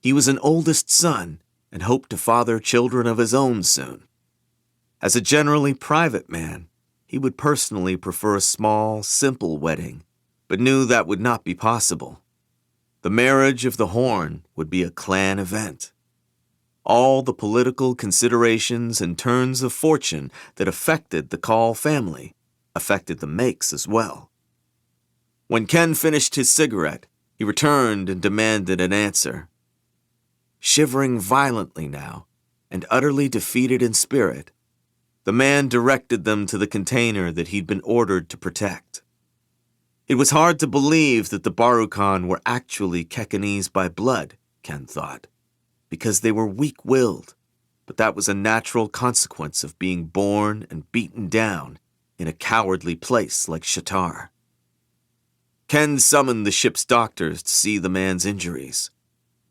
Speaker 1: He was an oldest son and hoped to father children of his own soon. As a generally private man, he would personally prefer a small, simple wedding, but knew that would not be possible. The marriage of the Horn would be a clan event. All the political considerations and turns of fortune that affected the Kaul family affected the Makes as well. When Ken finished his cigarette, he returned and demanded an answer. Shivering violently now, and utterly defeated in spirit, the man directed them to the container that he'd been ordered to protect. It was hard to believe that the Barukan were actually Kekanese by blood, Ken thought, because they were weak-willed, but that was a natural consequence of being born and beaten down in a cowardly place like Shatar. Ken summoned the ship's doctors to see the man's injuries.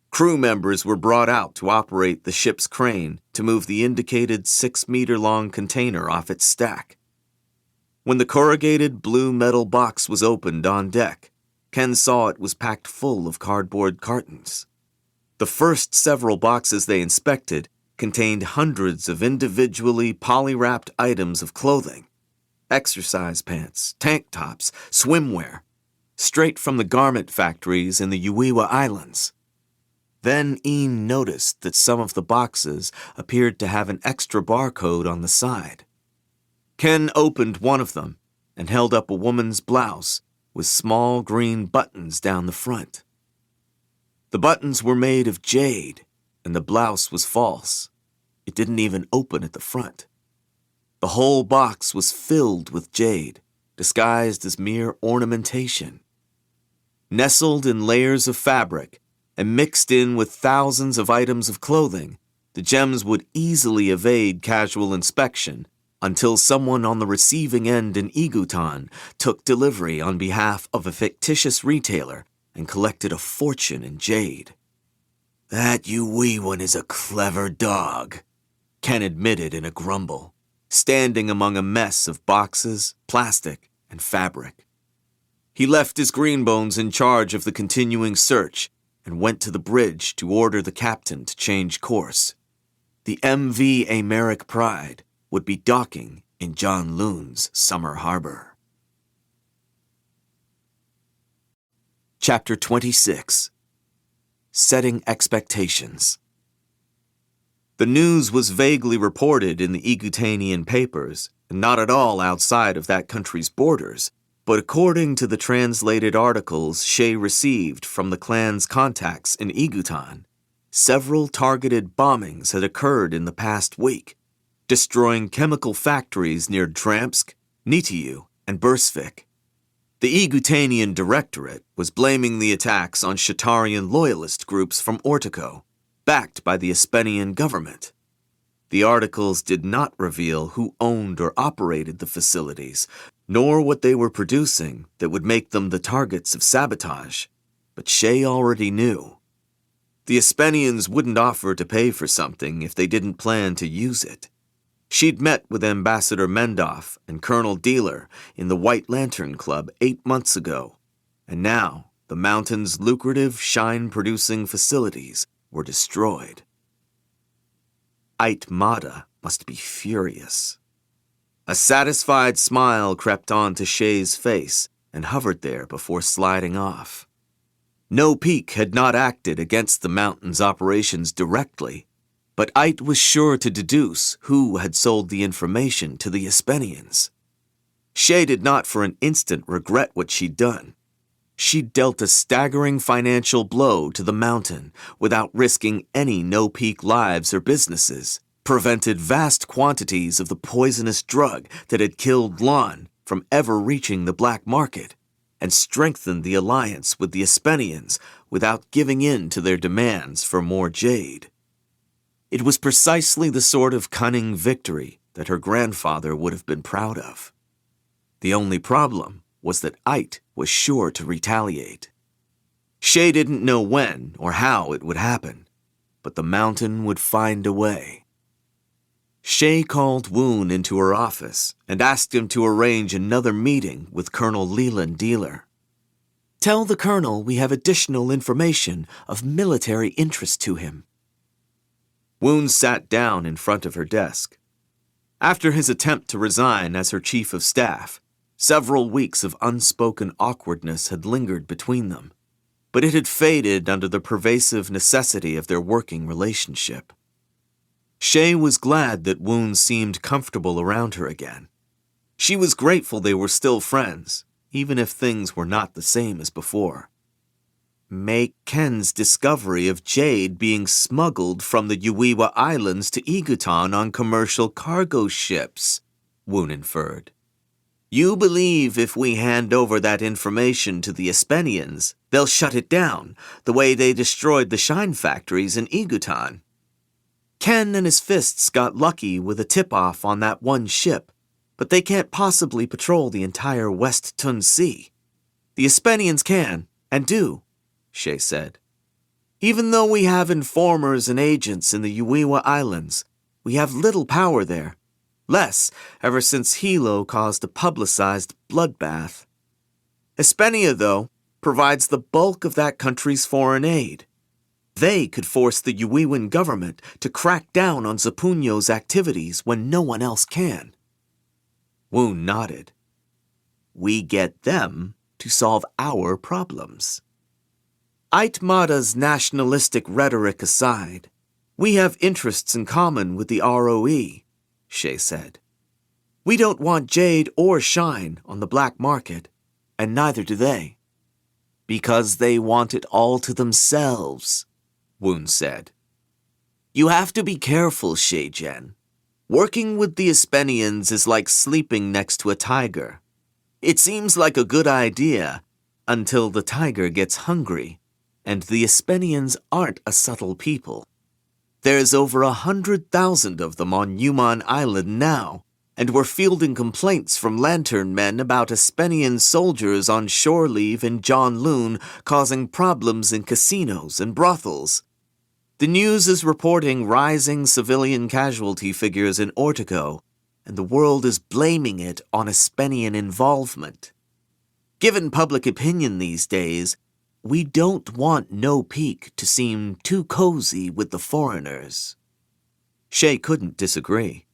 Speaker 1: Crew members were brought out to operate the ship's crane to move the indicated 6-meter-long container off its stack. When the corrugated blue metal box was opened on deck, Ken saw it was packed full of cardboard cartons. The first several boxes they inspected contained hundreds of individually poly-wrapped items of clothing, exercise pants, tank tops, swimwear, straight from the garment factories in the Uiwa Islands. Then Ian noticed that some of the boxes appeared to have an extra barcode on the side. Ken opened one of them and held up a woman's blouse with small green buttons down the front. The buttons were made of jade, and the blouse was false. It didn't even open at the front. The whole box was filled with jade, disguised as mere ornamentation. Nestled in layers of fabric and mixed in with thousands of items of clothing, the gems would easily evade casual inspection until someone on the receiving end in Igutan took delivery on behalf of a fictitious retailer and collected a fortune in jade. "That Uiwan is a clever dog," Ken admitted in a grumble, standing among a mess of boxes, plastic, and fabric. He left his greenbones in charge of the continuing search and went to the bridge to order the captain to change course. The MV Americ Pride would be docking in Janloon's summer harbor. Chapter 26. Setting Expectations. The news was vaguely reported in the Igutanian papers, and not at all outside of that country's borders, but according to the translated articles Shay received from the clan's contacts in Igutan, several targeted bombings had occurred in the past week, destroying chemical factories near Dramsk, Nitiu, and Bursvik. The Igutanian Directorate was blaming the attacks on Shatarian loyalist groups from Ortico, backed by the Espenian government. The articles did not reveal who owned or operated the facilities, nor what they were producing that would make them the targets of sabotage, but Shay already knew. The Espenians wouldn't offer to pay for something if they didn't plan to use it. She'd met with Ambassador Mendoff and Colonel Dealer in the White Lantern Club 8 months ago, and now the mountain's lucrative shine-producing facilities were destroyed. Aitmada must be furious. A satisfied smile crept onto Shay's face and hovered there before sliding off. No Peak had not acted against the mountain's operations directly, but Ait was sure to deduce who had sold the information to the Espenians. Shay did not for an instant regret what she'd done. She'd dealt a staggering financial blow to the mountain without risking any no-peak lives or businesses, prevented vast quantities of the poisonous drug that had killed Lon from ever reaching the black market, and strengthened the alliance with the Espenians without giving in to their demands for more jade. It was precisely the sort of cunning victory that her grandfather would have been proud of. The only problem was that Ait was sure to retaliate. Shay didn't know when or how it would happen, but the mountain would find a way. Shay called Woon into her office and asked him to arrange another meeting with Colonel Leland Dealer. "Tell the Colonel we have additional information of military interest to him." Woon sat down in front of her desk. After his attempt to resign as her chief of staff, several weeks of unspoken awkwardness had lingered between them, but it had faded under the pervasive necessity of their working relationship. Shay was glad that Woon seemed comfortable around her again. She was grateful they were still friends, even if things were not the same as before. Make Ken's discovery of jade being smuggled from the Yuiwa Islands to Igutan on commercial cargo ships, Woon inferred. "You believe if we hand over that information to the Espenians, they'll shut it down, the way they destroyed the shine factories in Igutan. Ken and his fists got lucky with a tip-off on that one ship, but they can't possibly patrol the entire West Tun Sea. The Espenians can, and do," Shay said. "Even though we have informers and agents in the Yuiwa Islands, we have little power there. Less ever since Hilo caused a publicized bloodbath. Espenia, though, provides the bulk of that country's foreign aid. They could force the Yuiwan government to crack down on Zapuño's activities when no one else can." Woon nodded. "We get them to solve our problems." Aitmada's nationalistic rhetoric aside, we have interests in common with the ROE, Shay said. "We don't want jade or shine on the black market, and neither do they." "Because they want it all to themselves," Woon said. "You have to be careful, Shay-Jen. Working with the Espenians is like sleeping next to a tiger. It seems like a good idea until the tiger gets hungry, and the Espenians aren't a subtle people. There's over 100,000 of them on Yuman Island now, and we're fielding complaints from lantern men about Espenian soldiers on shore leave in Janloon causing problems in casinos and brothels. The news is reporting rising civilian casualty figures in Ortigo, and the world is blaming it on Espenian involvement. Given public opinion these days, we don't want No Peak to seem too cozy with the foreigners." Shay couldn't disagree,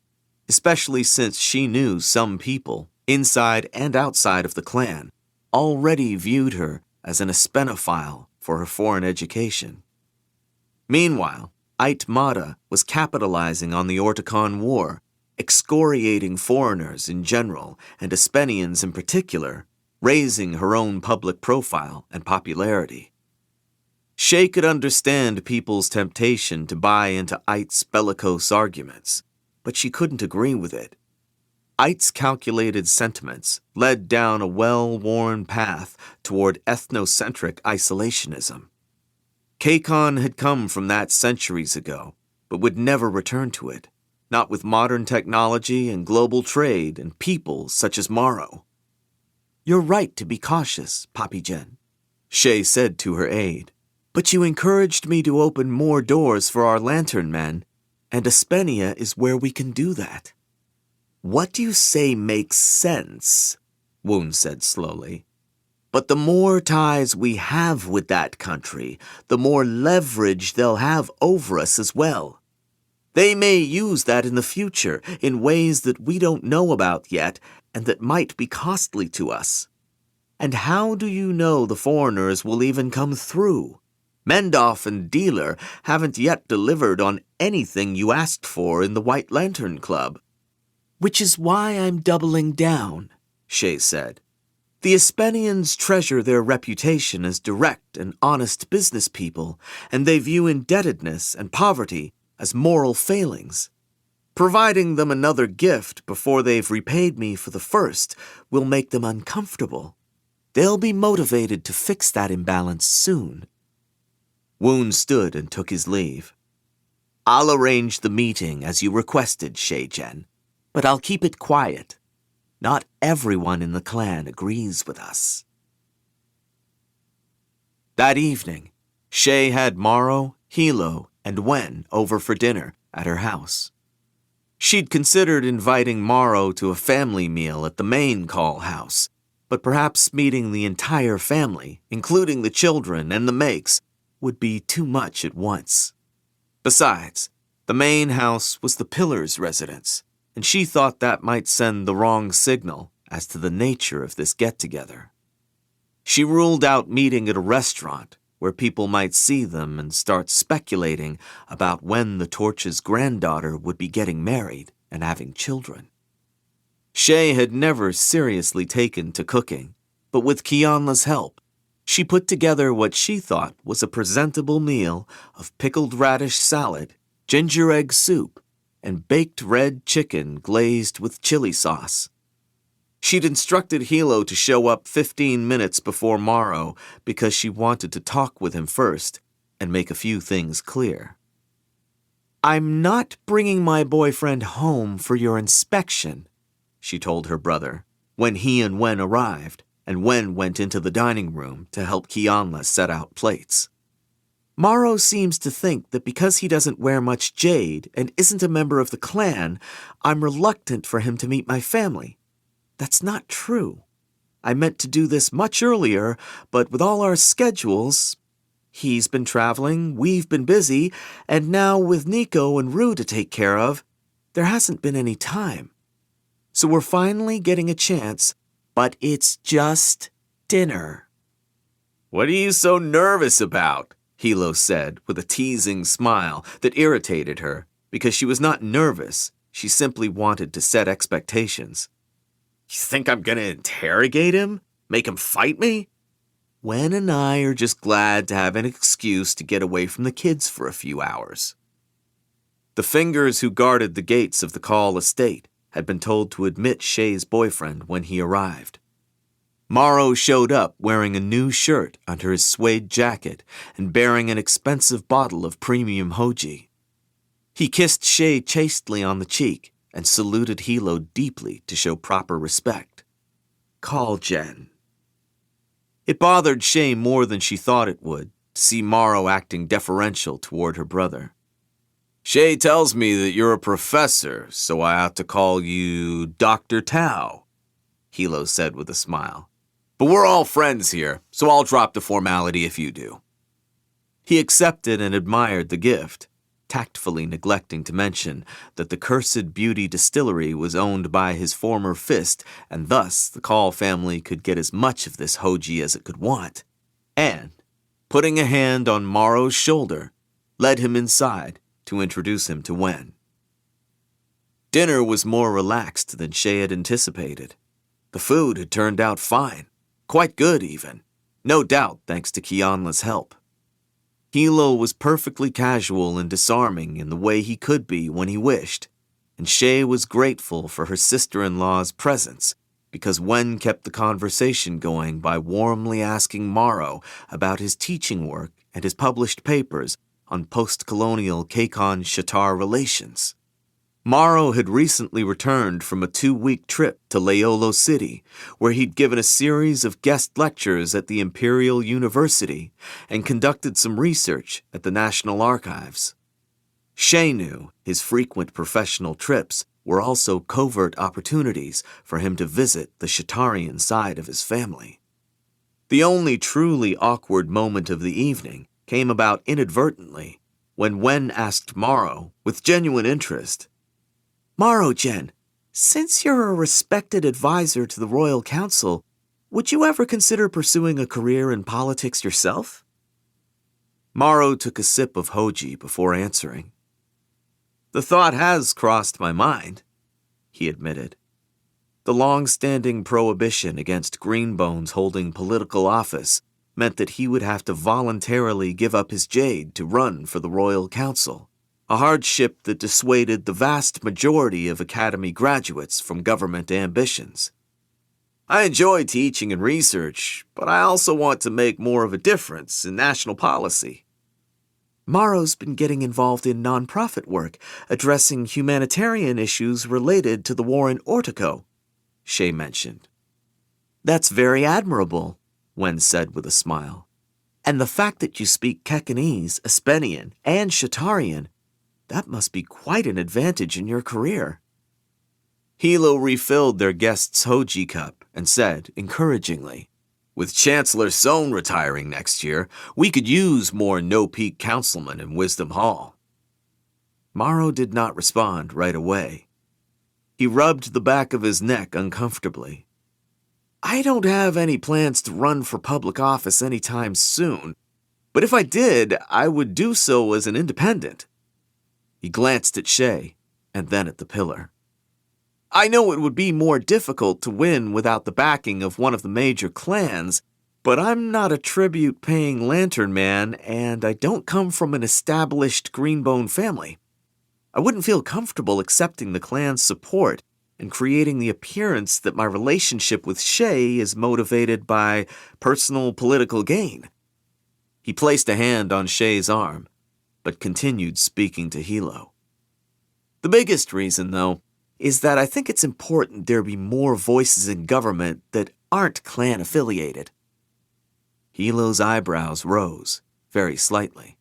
Speaker 1: especially since she knew some people, inside and outside of the clan, already viewed her as an Espenophile for her foreign education. Meanwhile, Aitmada was capitalizing on the Orticon War, excoriating foreigners in general and Espenians in particular, raising her own public profile and popularity. Shay could understand people's temptation to buy into Ait's bellicose arguments, but she couldn't agree with it. Ait's calculated sentiments led down a well-worn path toward ethnocentric isolationism. Kaikon had come from that centuries ago, but would never return to it, not with modern technology and global trade and people such as Morrow. "You're right to be cautious, Papi-Jen," Shay said to her aide, "but you encouraged me to open more doors for our lantern men, and Espenia is where we can do that." "What you say makes sense," Woon said slowly. "But the more ties we have with that country, the more leverage they'll have over us as well. They may use that in the future in ways that we don't know about yet and that might be costly to us. And how do you know the foreigners will even come through? Mendoff and Dealer haven't yet delivered on anything you asked for in the White Lantern Club." "Which is why I'm doubling down," Shay said. "The Espenians treasure their reputation as direct and honest business people, and they view indebtedness and poverty as moral failings. Providing them another gift before they've repaid me for the first will make them uncomfortable. They'll be motivated to fix that imbalance soon." Woon stood and took his leave. "I'll arrange the meeting as you requested, Shay-Jen, but I'll keep it quiet. Not everyone in the clan agrees with us. That evening, Shay had Morrow, Hilo, and Wen over for dinner at her house. She'd considered inviting Morrow to a family meal at the main Kaul house, but perhaps meeting the entire family, including the children and the makes, would be too much at once. Besides, the main house was the Pillar's residence, and she thought that might send the wrong signal as to the nature of this get-together. She ruled out meeting at a restaurant where people might see them and start speculating about when the Torch's granddaughter would be getting married and having children. Shay had never seriously taken to cooking, but with Kianla's help, she put together what she thought was a presentable meal of pickled radish salad, ginger egg soup, and baked red chicken glazed with chili sauce. She'd instructed Hilo to show up 15 minutes before Morrow because she wanted to talk with him first and make a few things clear. "I'm not bringing my boyfriend home for your inspection," she told her brother, when he and Wen arrived, and Wen went into the dining room to help Kianla set out plates. "Morrow seems to think that because he doesn't wear much jade and isn't a member of the clan, I'm reluctant for him to meet my family. That's not true. I meant to do this much earlier, but with all our schedules, he's been traveling, we've been busy, and now with Nico and Rue to take care of, there hasn't been any time. So we're finally getting a chance, but it's just dinner." "What are you so nervous about?" Hilo said with a teasing smile that irritated her because she was not nervous, she simply wanted to set expectations. "You think I'm going to interrogate him? Make him fight me? Wen and I are just glad to have an excuse to get away from the kids for a few hours." The fingers who guarded the gates of the Kaul estate had been told to admit Shay's boyfriend when he arrived. Morrow showed up wearing a new shirt under his suede jacket and bearing an expensive bottle of premium hoji. He kissed Shay chastely on the cheek and saluted Hilo deeply to show proper respect. "Call Jen." It bothered Shay more than she thought it would to see Morrow acting deferential toward her brother. "Shay tells me that you're a professor, so I ought to call you Dr. Tao," Hilo said with a smile. "But we're all friends here, so I'll drop the formality if you do." He accepted and admired the gift, tactfully neglecting to mention that the Cursed Beauty distillery was owned by his former fist, and thus the Kaul family could get as much of this hoji as it could want, and, putting a hand on Morrow's shoulder, led him inside to introduce him to Wen. Dinner was more relaxed than Shay had anticipated. The food had turned out fine, quite good even, no doubt thanks to Kianla's help. Hilo was perfectly casual and disarming in the way he could be when he wished, and Shay was grateful for her sister-in-law's presence because Wen kept the conversation going by warmly asking Morrow about his teaching work and his published papers on post-colonial Kakon-Shatar relations. Morrow had recently returned from a 2-week trip to Laolo City, where he'd given a series of guest lectures at the Imperial University and conducted some research at the National Archives. Shay knew his frequent professional trips were also covert opportunities for him to visit the Shatarian side of his family. The only truly awkward moment of the evening came about inadvertently when Wen asked Morrow, with genuine interest, "Morrow, Jen, since you're a respected advisor to the Royal Council, would you ever consider pursuing a career in politics yourself?" Morrow took a sip of hoji before answering. "The thought has crossed my mind," he admitted. The long-standing prohibition against greenbones holding political office meant that he would have to voluntarily give up his jade to run for the Royal Council, a hardship that dissuaded the vast majority of Academy graduates from government ambitions. "I enjoy teaching and research, but I also want to make more of a difference in national policy." Morrow's been getting involved in nonprofit work, addressing humanitarian issues related to the war in Ortico. Shay mentioned. That's very admirable, Wen said with a smile. And the fact that you speak Kekanese, Espenian, and Shatarian, that must be quite an advantage in your career. Hilo refilled their guest's Hoji cup and said, encouragingly, with Chancellor Sohn retiring next year, we could use more no-peak councilmen in Wisdom Hall. Morrow did not respond right away. He rubbed the back of his neck uncomfortably. I don't have any plans to run for public office anytime soon, but if I did, I would do so as an independent. He glanced at Shay and then at the pillar. I know it would be more difficult to win without the backing of one of the major clans, but I'm not a tribute-paying lantern man, and I don't come from an established Green Bone family. I wouldn't feel comfortable accepting the clan's support and creating the appearance that my relationship with Shay is motivated by personal political gain. He placed a hand on Shay's arm, but continued speaking to Hilo. The biggest reason, though, is that I think it's important there be more voices in government that aren't clan-affiliated. Hilo's eyebrows rose, very slightly.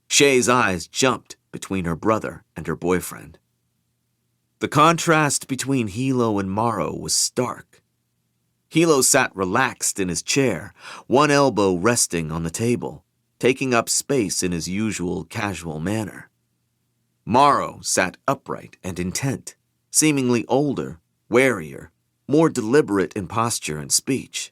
Speaker 1: Shay's eyes jumped between her brother and her boyfriend. The contrast between Hilo and Morrow was stark. Hilo sat relaxed in his chair, one elbow resting on the table, taking up space in his usual casual manner. Morrow sat upright and intent, seemingly older, warier, more deliberate in posture and speech.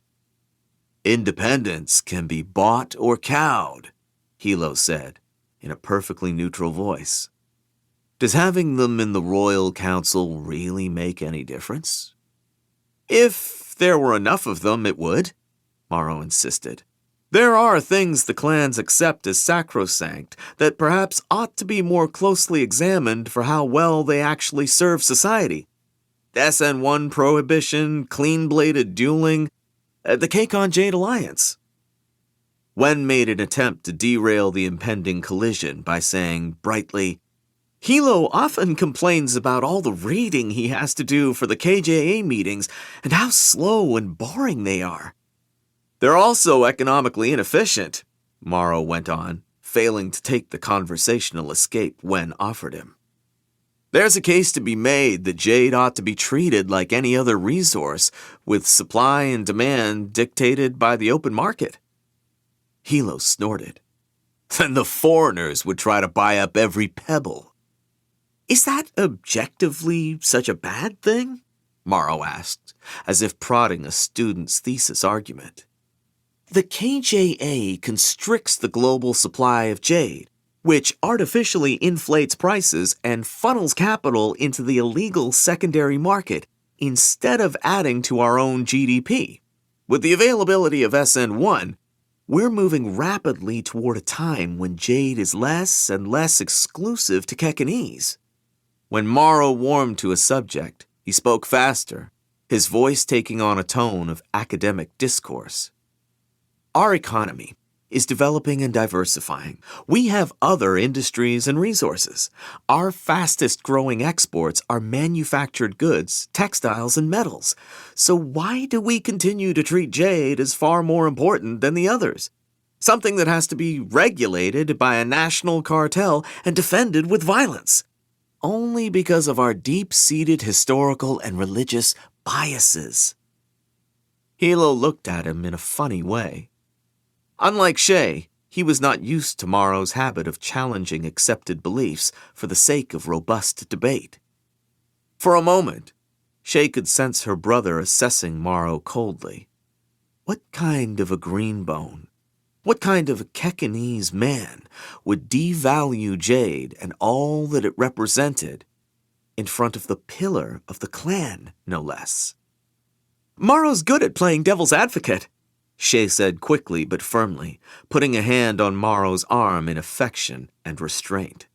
Speaker 1: Independence can be bought or cowed, Hilo said, in a perfectly neutral voice. Does having them in the Royal Council really make any difference? If there were enough of them, it would, Morrow insisted. There are things the clans accept as sacrosanct that perhaps ought to be more closely examined for how well they actually serve society. SN1 prohibition, clean-bladed dueling, the cake on Jade Alliance. Wen made an attempt to derail the impending collision by saying brightly, Hilo often complains about all the reading he has to do for the KJA meetings and how slow and boring they are. They're also economically inefficient, Morrow went on, failing to take the conversational escape Wen offered him. There's a case to be made that Jade ought to be treated like any other resource, with supply and demand dictated by the open market. Hilo snorted. Then the foreigners would try to buy up every pebble. Is that objectively such a bad thing? Morrow asked, as if prodding a student's thesis argument. The KJA constricts the global supply of jade, which artificially inflates prices and funnels capital into the illegal secondary market instead of adding to our own GDP. With the availability of SN1, we're moving rapidly toward a time when jade is less and less exclusive to Kekanese. When Morrow warmed to a subject, he spoke faster, his voice taking on a tone of academic discourse. Our economy is developing and diversifying. We have other industries and resources. Our fastest-growing exports are manufactured goods, textiles, and metals. So why do we continue to treat jade as far more important than the others? Something that has to be regulated by a national cartel and defended with violence. Only because of our deep-seated historical and religious biases. Hilo looked at him in a funny way. Unlike Shay, he was not used to Morrow's habit of challenging accepted beliefs for the sake of robust debate. For a moment, Shay could sense her brother assessing Morrow coldly. What kind of a green bone, what kind of a Kekanese man would devalue jade and all that it represented in front of the pillar of the clan, no less? Morrow's good at playing devil's advocate, Shay said quickly but firmly, putting a hand on Morrow's arm in affection and restraint.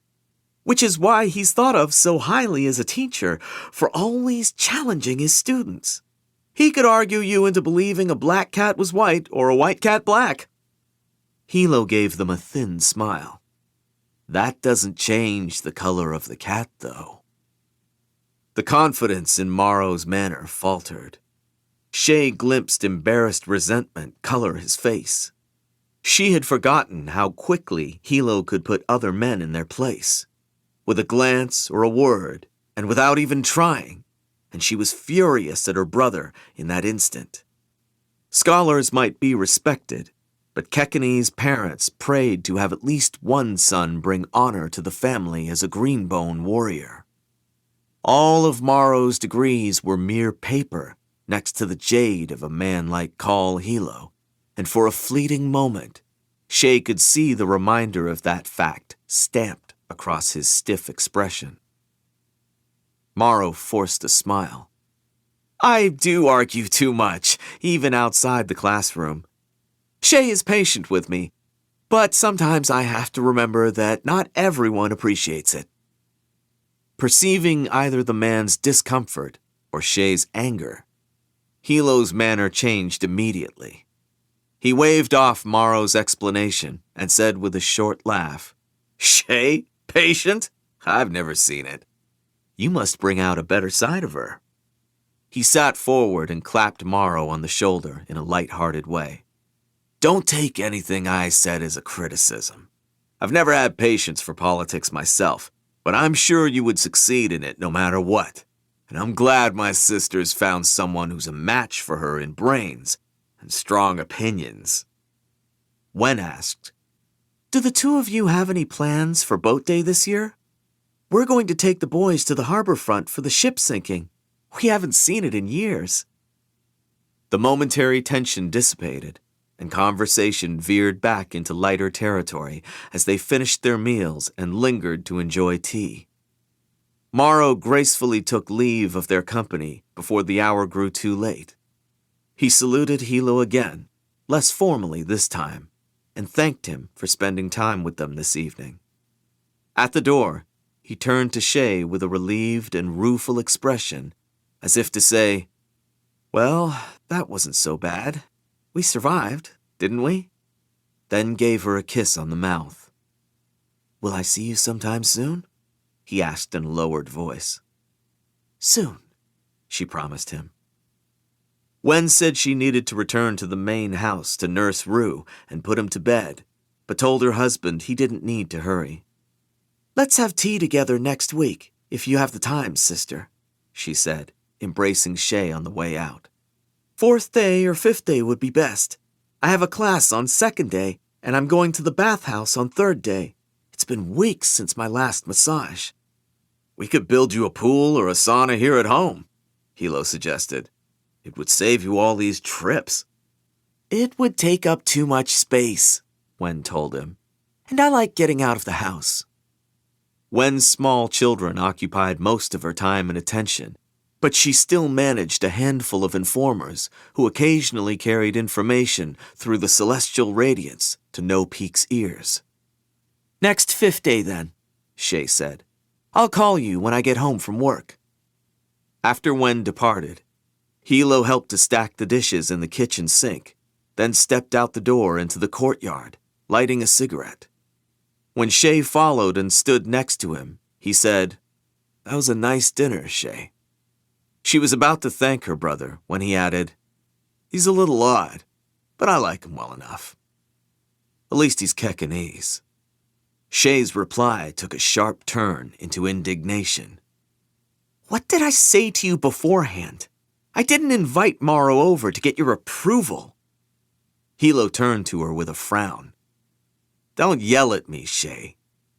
Speaker 1: Which is why he's thought of so highly as a teacher, for always challenging his students. He could argue you into believing a black cat was white or a white cat black. Hilo gave them a thin smile. That doesn't change the color of the cat, though. The confidence in Morrow's manner faltered. Shay glimpsed embarrassed resentment color his face. She had forgotten how quickly Hilo could put other men in their place, with a glance or a word, and without even trying, and she was furious at her brother in that instant. Scholars might be respected, but Kekene's parents prayed to have at least one son bring honor to the family as a Green Bone warrior. All of Morrow's degrees were mere paper next to the jade of a man like Kaul Hilo, and for a fleeting moment, Shay could see the reminder of that fact stamped across his stiff expression. Morrow forced a smile. I do argue too much, even outside the classroom. Shay is patient with me, but sometimes I have to remember that not everyone appreciates it. Perceiving either the man's discomfort or Shay's anger, Hilo's manner changed immediately. He waved off Morrow's explanation and said with a short laugh, Shay? Patient? I've never seen it. You must bring out a better side of her. He sat forward and clapped Morrow on the shoulder in a light-hearted way. Don't take anything I said as a criticism. I've never had patience for politics myself, but I'm sure you would succeed in it no matter what. And I'm glad my sister's found someone who's a match for her in brains and strong opinions. Wen asked, Do the two of you have any plans for boat day this year? We're going to take the boys to the harbor front for the ship sinking. We haven't seen it in years. The momentary tension dissipated, and conversation veered back into lighter territory as they finished their meals and lingered to enjoy tea. Morrow gracefully took leave of their company before the hour grew too late. He saluted Hilo again, less formally this time, and thanked him for spending time with them this evening. At the door, he turned to Shay with a relieved and rueful expression, as if to say, Well, that wasn't so bad. We survived, didn't we? Then gave her a kiss on the mouth. Will I see you sometime soon? He asked in a lowered voice. Soon, she promised him. Wen said she needed to return to the main house to nurse Rue and put him to bed, but told her husband he didn't need to hurry. Let's have tea together next week, if you have the time, sister, she said, embracing Shay on the way out. 4th day or 5th day would be best. I have a class on 2nd day, and I'm going to the bathhouse on 3rd day. It's been weeks since my last massage. We could build you a pool or a sauna here at home, Hilo suggested. It would save you all these trips. It would take up too much space, Wen told him, and I like getting out of the house. Wen's small children occupied most of her time and attention, but she still managed a handful of informers who occasionally carried information through the celestial radiance to No Peak's ears. Next 5th day, then, Shay said. I'll call you when I get home from work. After Wen departed, Hilo helped to stack the dishes in the kitchen sink, then stepped out the door into the courtyard, lighting a cigarette. When Shay followed and stood next to him, he said, That was a nice dinner, Shay. She was about to thank her brother when he added, He's a little odd, but I like him well enough. At least he's Kekenese. Shay's reply took a sharp turn into indignation. What did I say to you beforehand? I didn't invite Morrow over to get your approval. Hilo turned to her with a frown. Don't yell at me, Shay.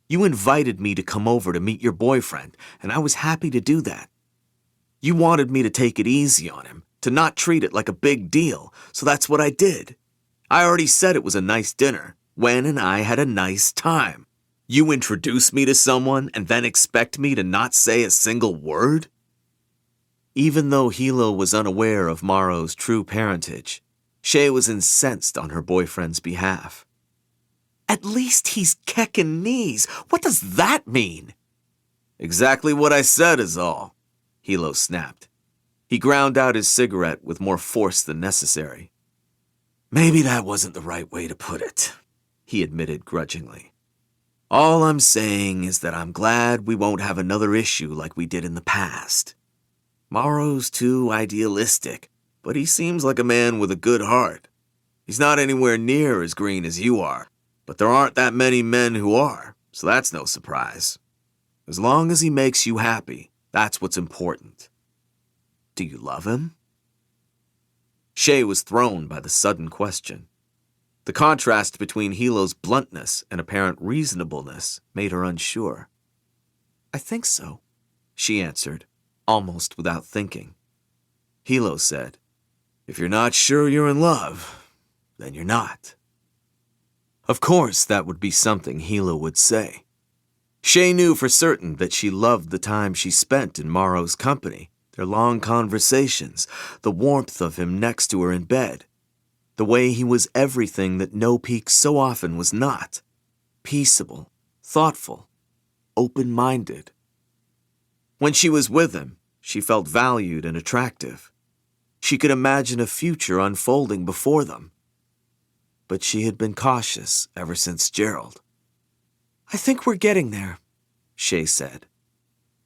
Speaker 1: You invited me to come over to meet your boyfriend, and I was happy to do that. You wanted me to take it easy on him, to not treat it like a big deal, so that's what I did. I already said it was a nice dinner. Wen and I had a nice time. You introduce me to someone and then expect me to not say a single word? Even though Hilo was unaware of Morrow's true parentage, Shay was incensed on her boyfriend's behalf. At least he's Kekenese. What does that mean? Exactly what I said is all, Hilo snapped. He ground out his cigarette with more force than necessary. Maybe that wasn't the right way to put it, he admitted grudgingly. All I'm saying is that I'm glad we won't have another issue like we did in the past. Morrow's too idealistic, but he seems like a man with a good heart. He's not anywhere near as green as you are, but there aren't that many men who are, so that's no surprise. As long as he makes you happy, that's what's important. Do you love him? Shay was thrown by the sudden question. The contrast between Hilo's bluntness and apparent reasonableness made her unsure. I think so, she answered, almost without thinking. Hilo said, If you're not sure you're in love, then you're not. Of course, that would be something Hilo would say. Shay knew for certain that she loved the time she spent in Morrow's company, their long conversations, the warmth of him next to her in bed, the way he was everything that No Peak so often was not, peaceable, thoughtful, open-minded. When she was with him, she felt valued and attractive. She could imagine a future unfolding before them. But she had been cautious ever since Gerald. I think we're getting there, Shay said.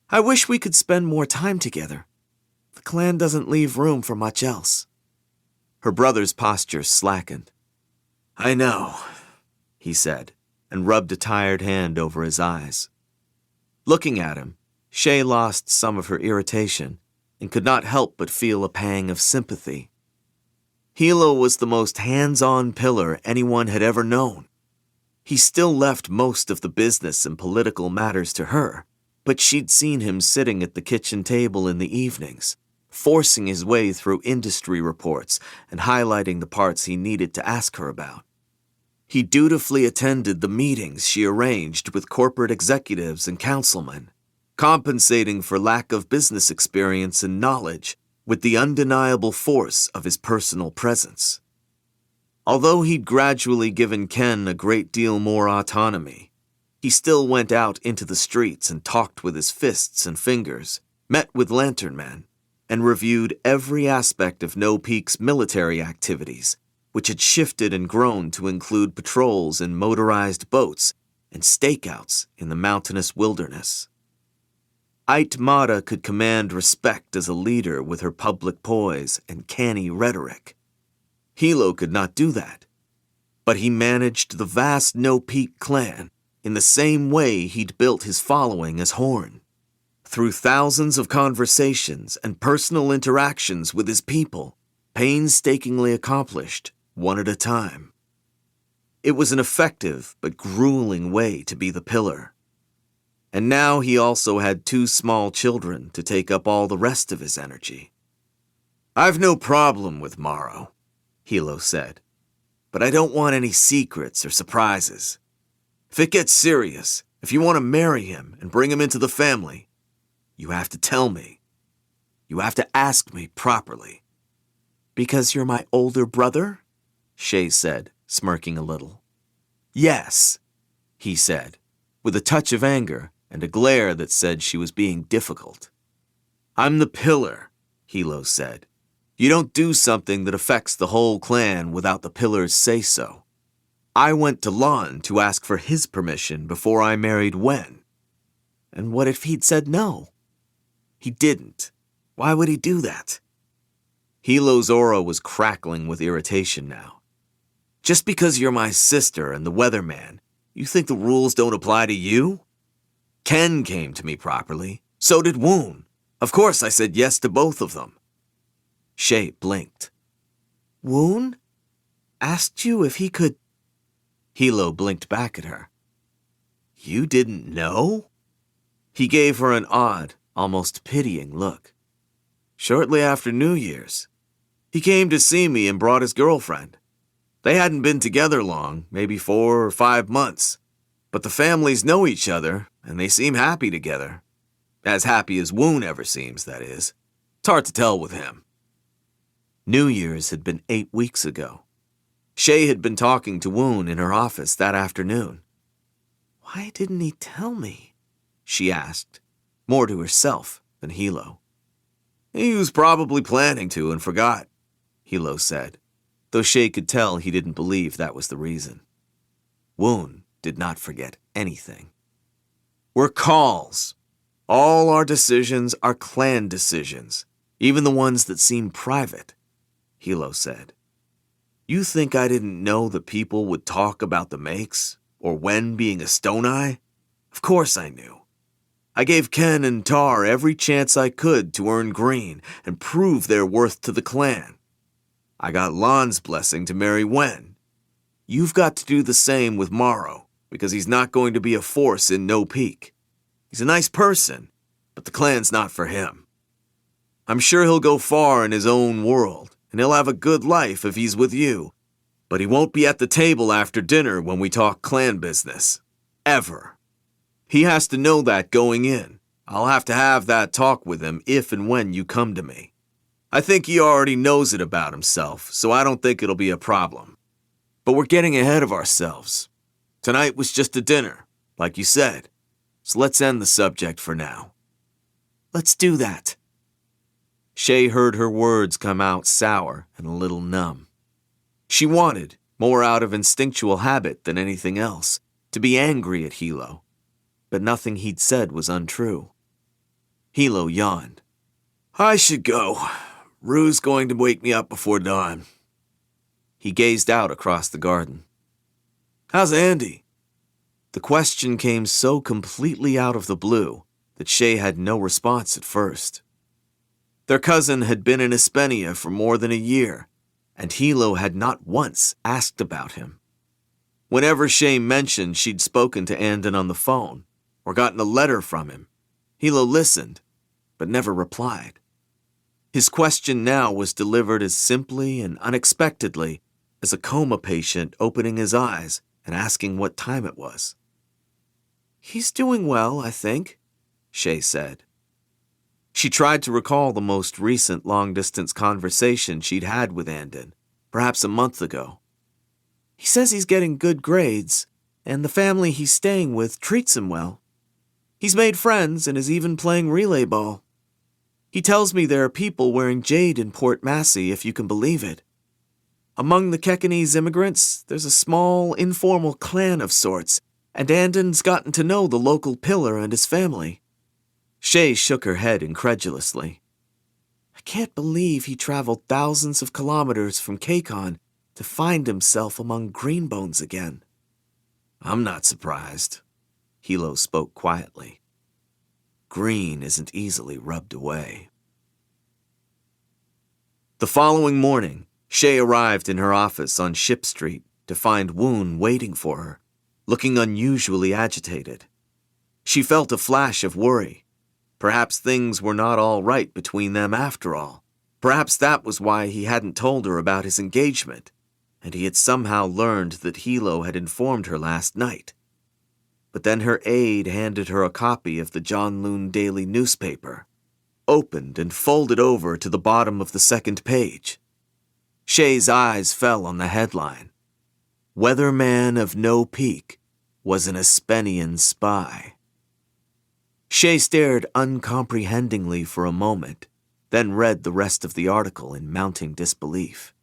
Speaker 1: I wish we could spend more time together. The clan doesn't leave room for much else. Her brother's posture slackened. I know, he said, and rubbed a tired hand over his eyes. Looking at him, Shay lost some of her irritation and could not help but feel a pang of sympathy. Hilo was the most hands-on pillar anyone had ever known. He still left most of the business and political matters to her, but she'd seen him sitting at the kitchen table in the evenings, forcing his way through industry reports and highlighting the parts he needed to ask her about. He dutifully attended the meetings she arranged with corporate executives and councilmen, compensating for lack of business experience and knowledge with the undeniable force of his personal presence. Although he'd gradually given Ken a great deal more autonomy, he still went out into the streets and talked with his fists and fingers, met with lantern men, and reviewed every aspect of No Peak's military activities, which had shifted and grown to include patrols in motorized boats and stakeouts in the mountainous wilderness. Aitmata could command respect as a leader with her public poise and canny rhetoric. Hilo could not do that, but he managed the vast No Peak clan in the same way he'd built his following as Horn, through thousands of conversations and personal interactions with his people, painstakingly accomplished, one at a time. It was an effective but grueling way to be the pillar. And now he also had 2 small children to take up all the rest of his energy. I've no problem with Morrow, Hilo said, but I don't want any secrets or surprises. If it gets serious, if you want to marry him and bring him into the family, you have to tell me. You have to ask me properly. Because you're my older brother? Shay said, smirking a little. Yes, he said, with a touch of anger and a glare that said she was being difficult. I'm the pillar, Hilo said. You don't do something that affects the whole clan without the pillar's say-so. I went to Lon to ask for his permission before I married Wen. And what if he'd said no? He didn't. Why would he do that? Hilo's aura was crackling with irritation now. Just because you're my sister and the weatherman, you think the rules don't apply to you? Ken came to me properly. So did Woon. Of course I said yes to both of them. Shay blinked. Woon? Asked you if he could... Hilo blinked back at her. You didn't know? He gave her an odd, almost pitying look. Shortly after New Year's, he came to see me and brought his girlfriend. They hadn't been together long, maybe 4 or 5 months, but the families know each other and they seem happy together. As happy as Woon ever seems, that is. It's hard to tell with him. New Year's had been 8 weeks ago. Shay had been talking to Woon in her office that afternoon. Why didn't he tell me? She asked, more to herself than Hilo. He was probably planning to and forgot, Hilo said, though Shay could tell he didn't believe that was the reason. Woon did not forget anything. We're Kauls. All our decisions are clan decisions, Even the ones that seem private, Hilo said. You think I didn't know that people would talk about the makes, or Wen being a stone eye? Of course I knew. I gave Ken and Tar every chance I could to earn green and prove their worth to the clan. I got Lan's blessing to marry Wen. You've got to do the same with Morrow, because he's not going to be a force in No Peak. He's a nice person, but the clan's not for him. I'm sure he'll go far in his own world, and he'll have a good life if he's with you, but he won't be at the table after dinner when we talk clan business. Ever. He has to know that going in. I'll have to have that talk with him if and when you come to me. I think he already knows it about himself, so I don't think it'll be a problem. But we're getting ahead of ourselves. Tonight was just a dinner, like you said, so let's end the subject for now. Let's do that. Shay heard her words come out sour and a little numb. She wanted, more out of instinctual habit than anything else, to be angry at Hilo, but nothing he'd said was untrue. Hilo yawned. I should go. Rue's going to wake me up before dawn. He gazed out across the garden. How's Andy? The question came so completely out of the blue that Shay had no response at first. Their cousin had been in Espenia for more than a year, and Hilo had not once asked about him. Whenever Shay mentioned she'd spoken to Andon on the phone, or gotten a letter from him, Hilo listened, but never replied. His question now was delivered as simply and unexpectedly as a coma patient opening his eyes and asking what time it was. He's doing well, I think, Shay said. She tried to recall the most recent long-distance conversation she'd had with Andon, perhaps a month ago. He says he's getting good grades, and the family he's staying with treats him well. He's made friends and is even playing relay ball. He tells me there are people wearing jade in Port Massey, if you can believe it. Among the Kekanese immigrants, there's a small, informal clan of sorts, and Andon's gotten to know the local pillar and his family. Shay shook her head incredulously. I can't believe he traveled thousands of kilometers from Kakon to find himself among green bones again. I'm not surprised. Hilo spoke quietly. Green isn't easily rubbed away. The following morning, Shay arrived in her office on Ship Street to find Woon waiting for her, looking unusually agitated. She felt a flash of worry. Perhaps things were not all right between them after all. Perhaps that was why he hadn't told her about his engagement, and he had somehow learned that Hilo had informed her last night. But then her aide handed her a copy of the Janloon daily newspaper, opened and folded over to the bottom of the second page. Shay's eyes fell on the headline. Weatherman of No Peak was an Espenian spy. Shay stared uncomprehendingly for a moment, then read the rest of the article in mounting disbelief.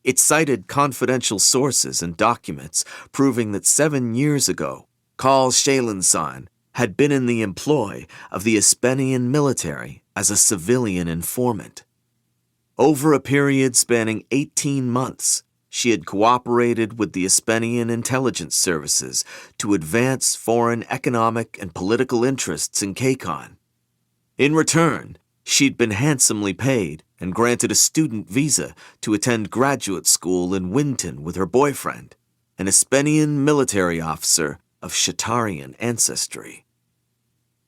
Speaker 1: It cited confidential sources and documents proving that 7 years ago, Kaul Shaelinsan had been in the employ of the Espenian military as a civilian informant. Over a period spanning 18 months, she had cooperated with the Espenian intelligence services to advance foreign economic and political interests in Kakon. In return, she'd been handsomely paid and granted a student visa to attend graduate school in Winton with her boyfriend, an Espenian military officer of Shatarian ancestry.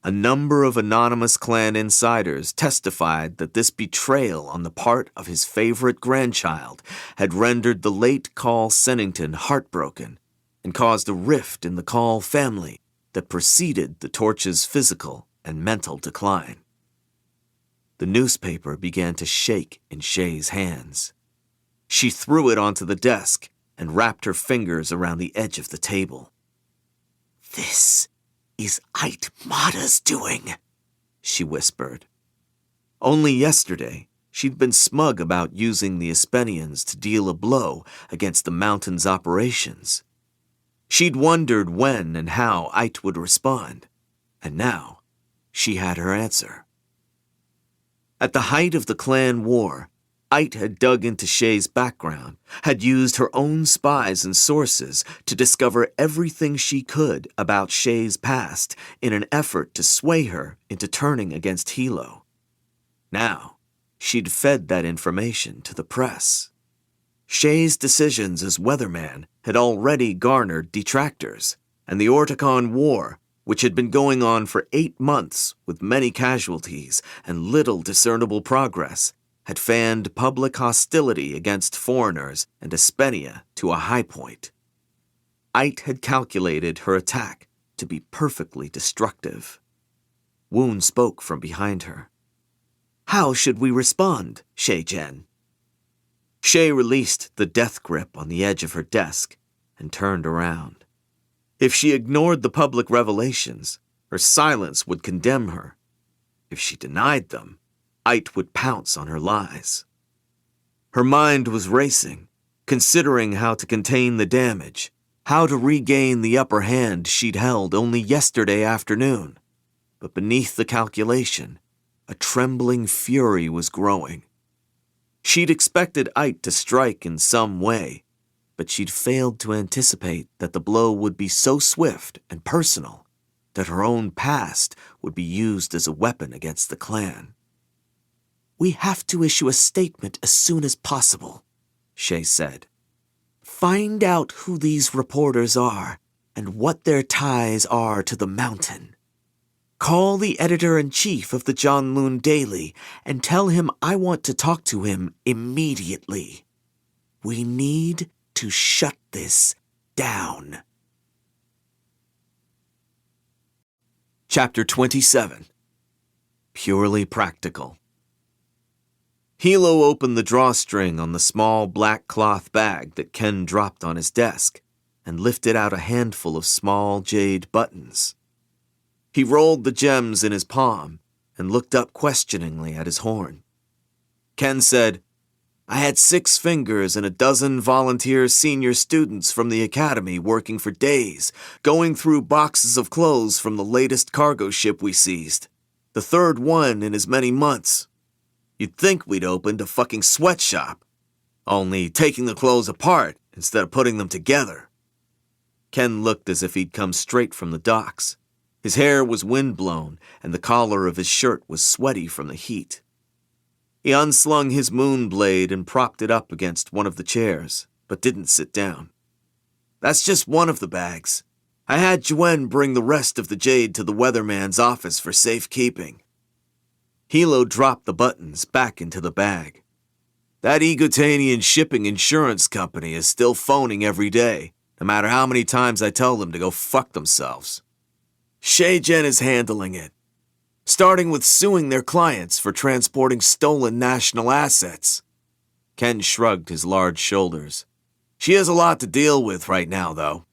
Speaker 1: A number of anonymous clan insiders testified that this betrayal on the part of his favorite grandchild had rendered the late Kaul Sennington heartbroken and caused a rift in the Kaul family that preceded the Torch's physical and mental decline. The newspaper began to shake in Shay's hands. She threw it onto the desk and wrapped her fingers around the edge of the table. This is Aitmada's doing, she whispered. Only yesterday, she'd been smug about using the Espenians to deal a blow against the mountain's operations. She'd wondered when and how Ait would respond, and now she had her answer. At the height of the clan war, Ait had dug into Shay's background, had used her own spies and sources to discover everything she could about Shay's past in an effort to sway her into turning against Hilo. Now, she'd fed that information to the press. Shay's decisions as weatherman had already garnered detractors, and the Orticon War, which had been going on for 8 months with many casualties and little discernible progress, had fanned public hostility against foreigners and Espenia to a high point. Ait had calculated her attack to be perfectly destructive. Woon spoke from behind her. "How should we respond, Shay-Jen?" Shay released the death grip on the edge of her desk and turned around. If she ignored the public revelations, her silence would condemn her. If she denied them, Ait would pounce on her lies. Her mind was racing, considering how to contain the damage, how to regain the upper hand she'd held only yesterday afternoon. But beneath the calculation, a trembling fury was growing. She'd expected Ait to strike in some way, but she'd failed to anticipate that the blow would be so swift and personal that her own past would be used as a weapon against the clan. "We have to issue a statement as soon as possible," Shay said. "Find out who these reporters are and what their ties are to the mountain. Call the editor-in-chief of the Janloon Daily and tell him I want to talk to him immediately. We need to shut this down." Chapter 27. Purely Practical. Hilo opened the drawstring on the small black cloth bag that Ken dropped on his desk and lifted out a handful of small jade buttons. He rolled the gems in his palm and looked up questioningly at his horn. Ken said, "I had 6 fingers and a dozen volunteer senior students from the academy working for days, going through boxes of clothes from the latest cargo ship we seized. The 3rd one in as many months. You'd think we'd opened a fucking sweatshop, only taking the clothes apart instead of putting them together." Ken looked as if he'd come straight from the docks. His hair was windblown, and the collar of his shirt was sweaty from the heat. He unslung his moon blade and propped it up against one of the chairs, but didn't sit down. "That's just one of the bags. I had Juen bring the rest of the jade to the weatherman's office for safekeeping." Hilo dropped the buttons back into the bag. "That Egotanian shipping insurance company is still phoning every day, no matter how many times I tell them to go fuck themselves. Shay-Jen is handling it, starting with suing their clients for transporting stolen national assets." Ken shrugged his large shoulders. "She has a lot to deal with right now, though.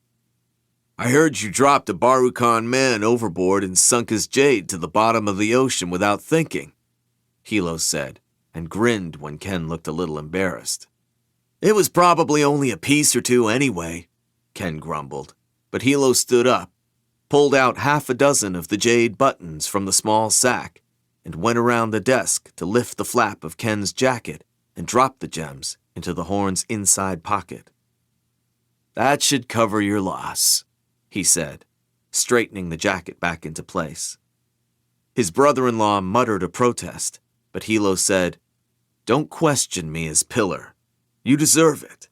Speaker 1: I heard you dropped a Barukan man overboard and sunk his jade to the bottom of the ocean without thinking," Hilo said, and grinned when Ken looked a little embarrassed. "It was probably only a piece or 2 anyway," Ken grumbled, but Hilo stood up, pulled out 6 of the jade buttons from the small sack, and went around the desk to lift the flap of Ken's jacket and drop the gems into the horn's inside pocket. "That should cover your loss," he said, straightening the jacket back into place. His brother-in-law muttered a protest, but Hilo said, "Don't question me as pillar. You deserve it.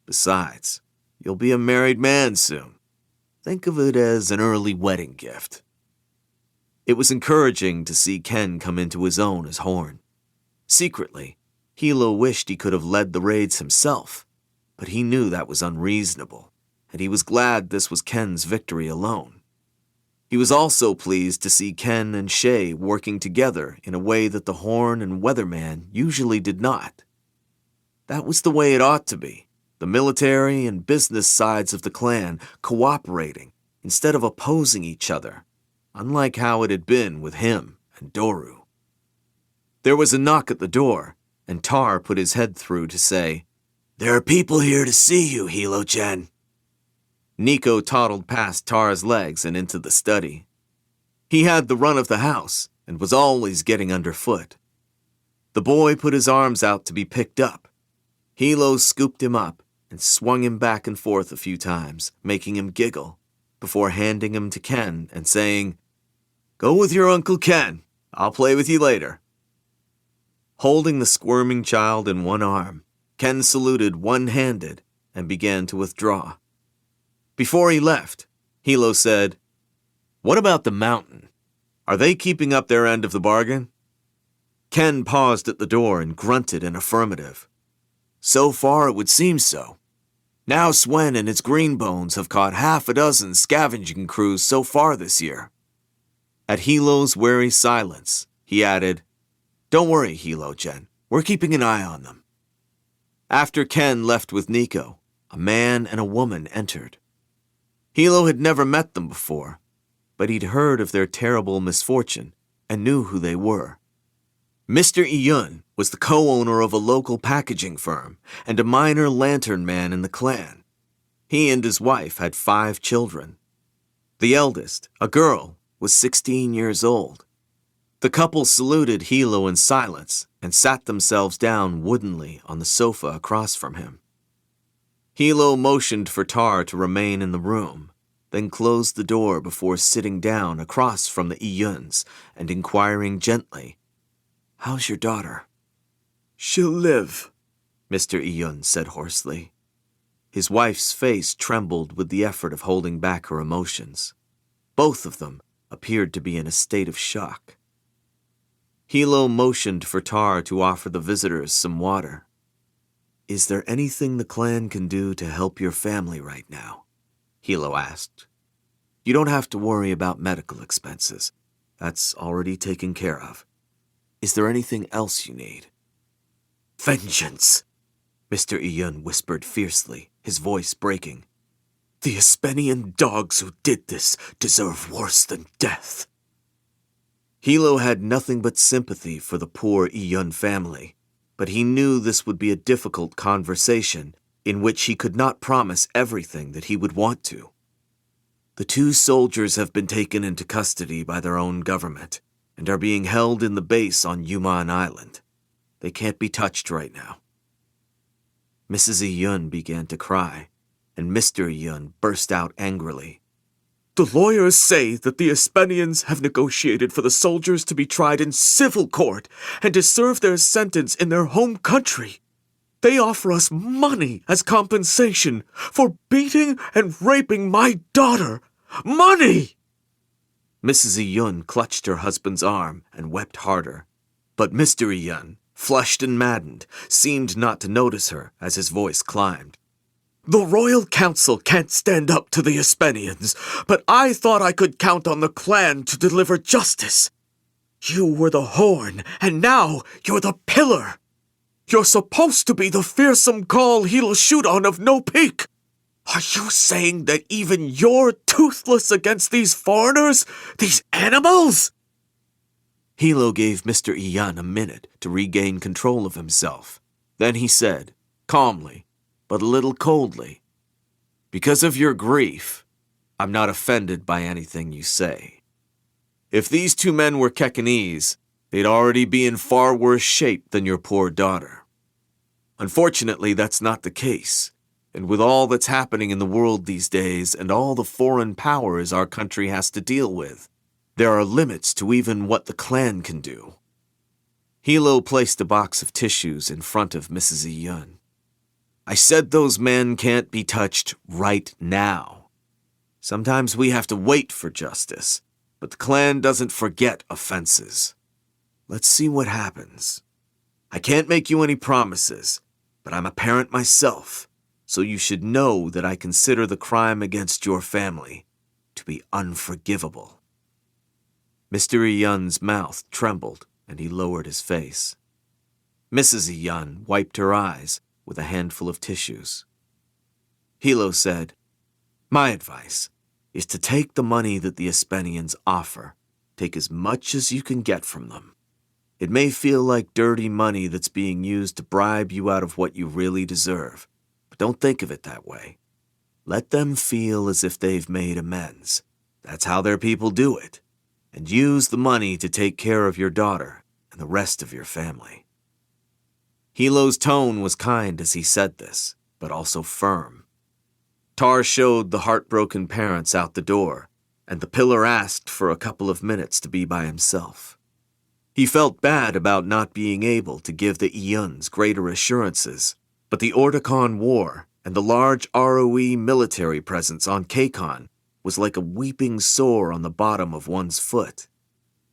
Speaker 1: Besides, you'll be a married man soon. Think of it as an early wedding gift." It was encouraging to see Ken come into his own as Horn. Secretly, Hilo wished he could have led the raids himself, but he knew that was unreasonable, and he was glad this was Ken's victory alone. He was also pleased to see Ken and Shay working together in a way that the Horn and Weatherman usually did not. That was the way it ought to be, the military and business sides of the clan cooperating instead of opposing each other, unlike how it had been with him and Doru. There was a knock at the door, and Tar put his head through to say, "There are people here to see you, Hilo-Jen." Nico toddled past Tar's legs and into the study. He had the run of the house and was always getting underfoot. The boy put his arms out to be picked up. Hilo scooped him up and swung him back and forth a few times, making him giggle, before handing him to Ken and saying, "Go with your Uncle Ken. I'll play with you later." Holding the squirming child in one arm, Ken saluted one-handed and began to withdraw. Before he left, Hilo said, "What about the mountain? Are they keeping up their end of the bargain?" Ken paused at the door and grunted an affirmative. So far, it would seem so. Now Swen and his green bones have caught half a dozen scavenging crews so far this year. At Hilo's wary silence, he added, "Don't worry, Hilo, Jen. We're keeping an eye on them." After Ken left with Nico, a man and a woman entered. Hilo had never met them before, but he'd heard of their terrible misfortune and knew who they were. Mr. Iyun was the co-owner of a local packaging firm and a minor lantern man in the clan. He and his wife had 5 children. The eldest, a girl, was 16 years old. The couple saluted Hilo in silence and sat themselves down woodenly on the sofa across from him. Hilo motioned for Tar to remain in the room, then closed the door before sitting down across from the Iyuns and inquiring gently, "How's your daughter?" "She'll live," Mr. Iyun said hoarsely. His wife's face trembled with the effort of holding back her emotions. Both of them appeared to be in a state of shock. Hilo motioned for Tar to offer the visitors some water. "Is there anything the clan can do to help your family right now?" Hilo asked. "You don't have to worry about medical expenses. That's already taken care of. Is there anything else you need?" "Vengeance," Mr. Iyun whispered fiercely, his voice breaking. "The Espenian dogs who did this deserve worse than death." Hilo had nothing but sympathy for the poor Iyun family, but he knew this would be a difficult conversation in which he could not promise everything that he would want to. The 2 soldiers have been taken into custody by their own government and are being held in the base on Yuman Island. They can't be touched right now. Mrs. Iyun began to cry, and Mr. Iyun burst out angrily. "The lawyers say that the Espenians have negotiated for the soldiers to be tried in civil court and to serve their sentence in their home country. They offer us money as compensation for beating and raping my daughter. Money!" Mrs. Iyun clutched her husband's arm and wept harder. But Mr. Iyun, flushed and maddened, seemed not to notice her as his voice climbed. "The Royal Council can't stand up to the Espenians, but I thought I could count on the clan to deliver justice. You were the horn, and now you're the pillar. You're supposed to be the fearsome Kaul he'll shoot on of no peak. Are you saying that even you're toothless against these foreigners, these animals?" Hilo gave Mr. Iyun a minute to regain control of himself. Then he said, calmly, but a little coldly, "Because of your grief, I'm not offended by anything you say. If these 2 men were Kekanese, they'd already be in far worse shape than your poor daughter. Unfortunately, that's not the case, and with all that's happening in the world these days and all the foreign powers our country has to deal with, there are limits to even what the clan can do." Hilo placed a box of tissues in front of Mrs. Iyun. "I said those men can't be touched right now. Sometimes we have to wait for justice, but the clan doesn't forget offenses. Let's see what happens. I can't make you any promises, but I'm a parent myself, so you should know that I consider the crime against your family to be unforgivable." Mr. Iyun's mouth trembled, and he lowered his face. Mrs. Iyun wiped her eyes with a handful of tissues. Hilo said, "My advice is to take the money that the Espenians offer. Take as much as you can get from them. It may feel like dirty money that's being used to bribe you out of what you really deserve, but don't think of it that way. Let them feel as if they've made amends. That's how their people do it. And use the money to take care of your daughter and the rest of your family." Hilo's tone was kind as he said this, but also firm. Tar showed the heartbroken parents out the door, and the pillar asked for a couple of minutes to be by himself. He felt bad about not being able to give the Eons greater assurances, but the Ordicon War and the large ROE military presence on Kakon was like a weeping sore on the bottom of one's foot.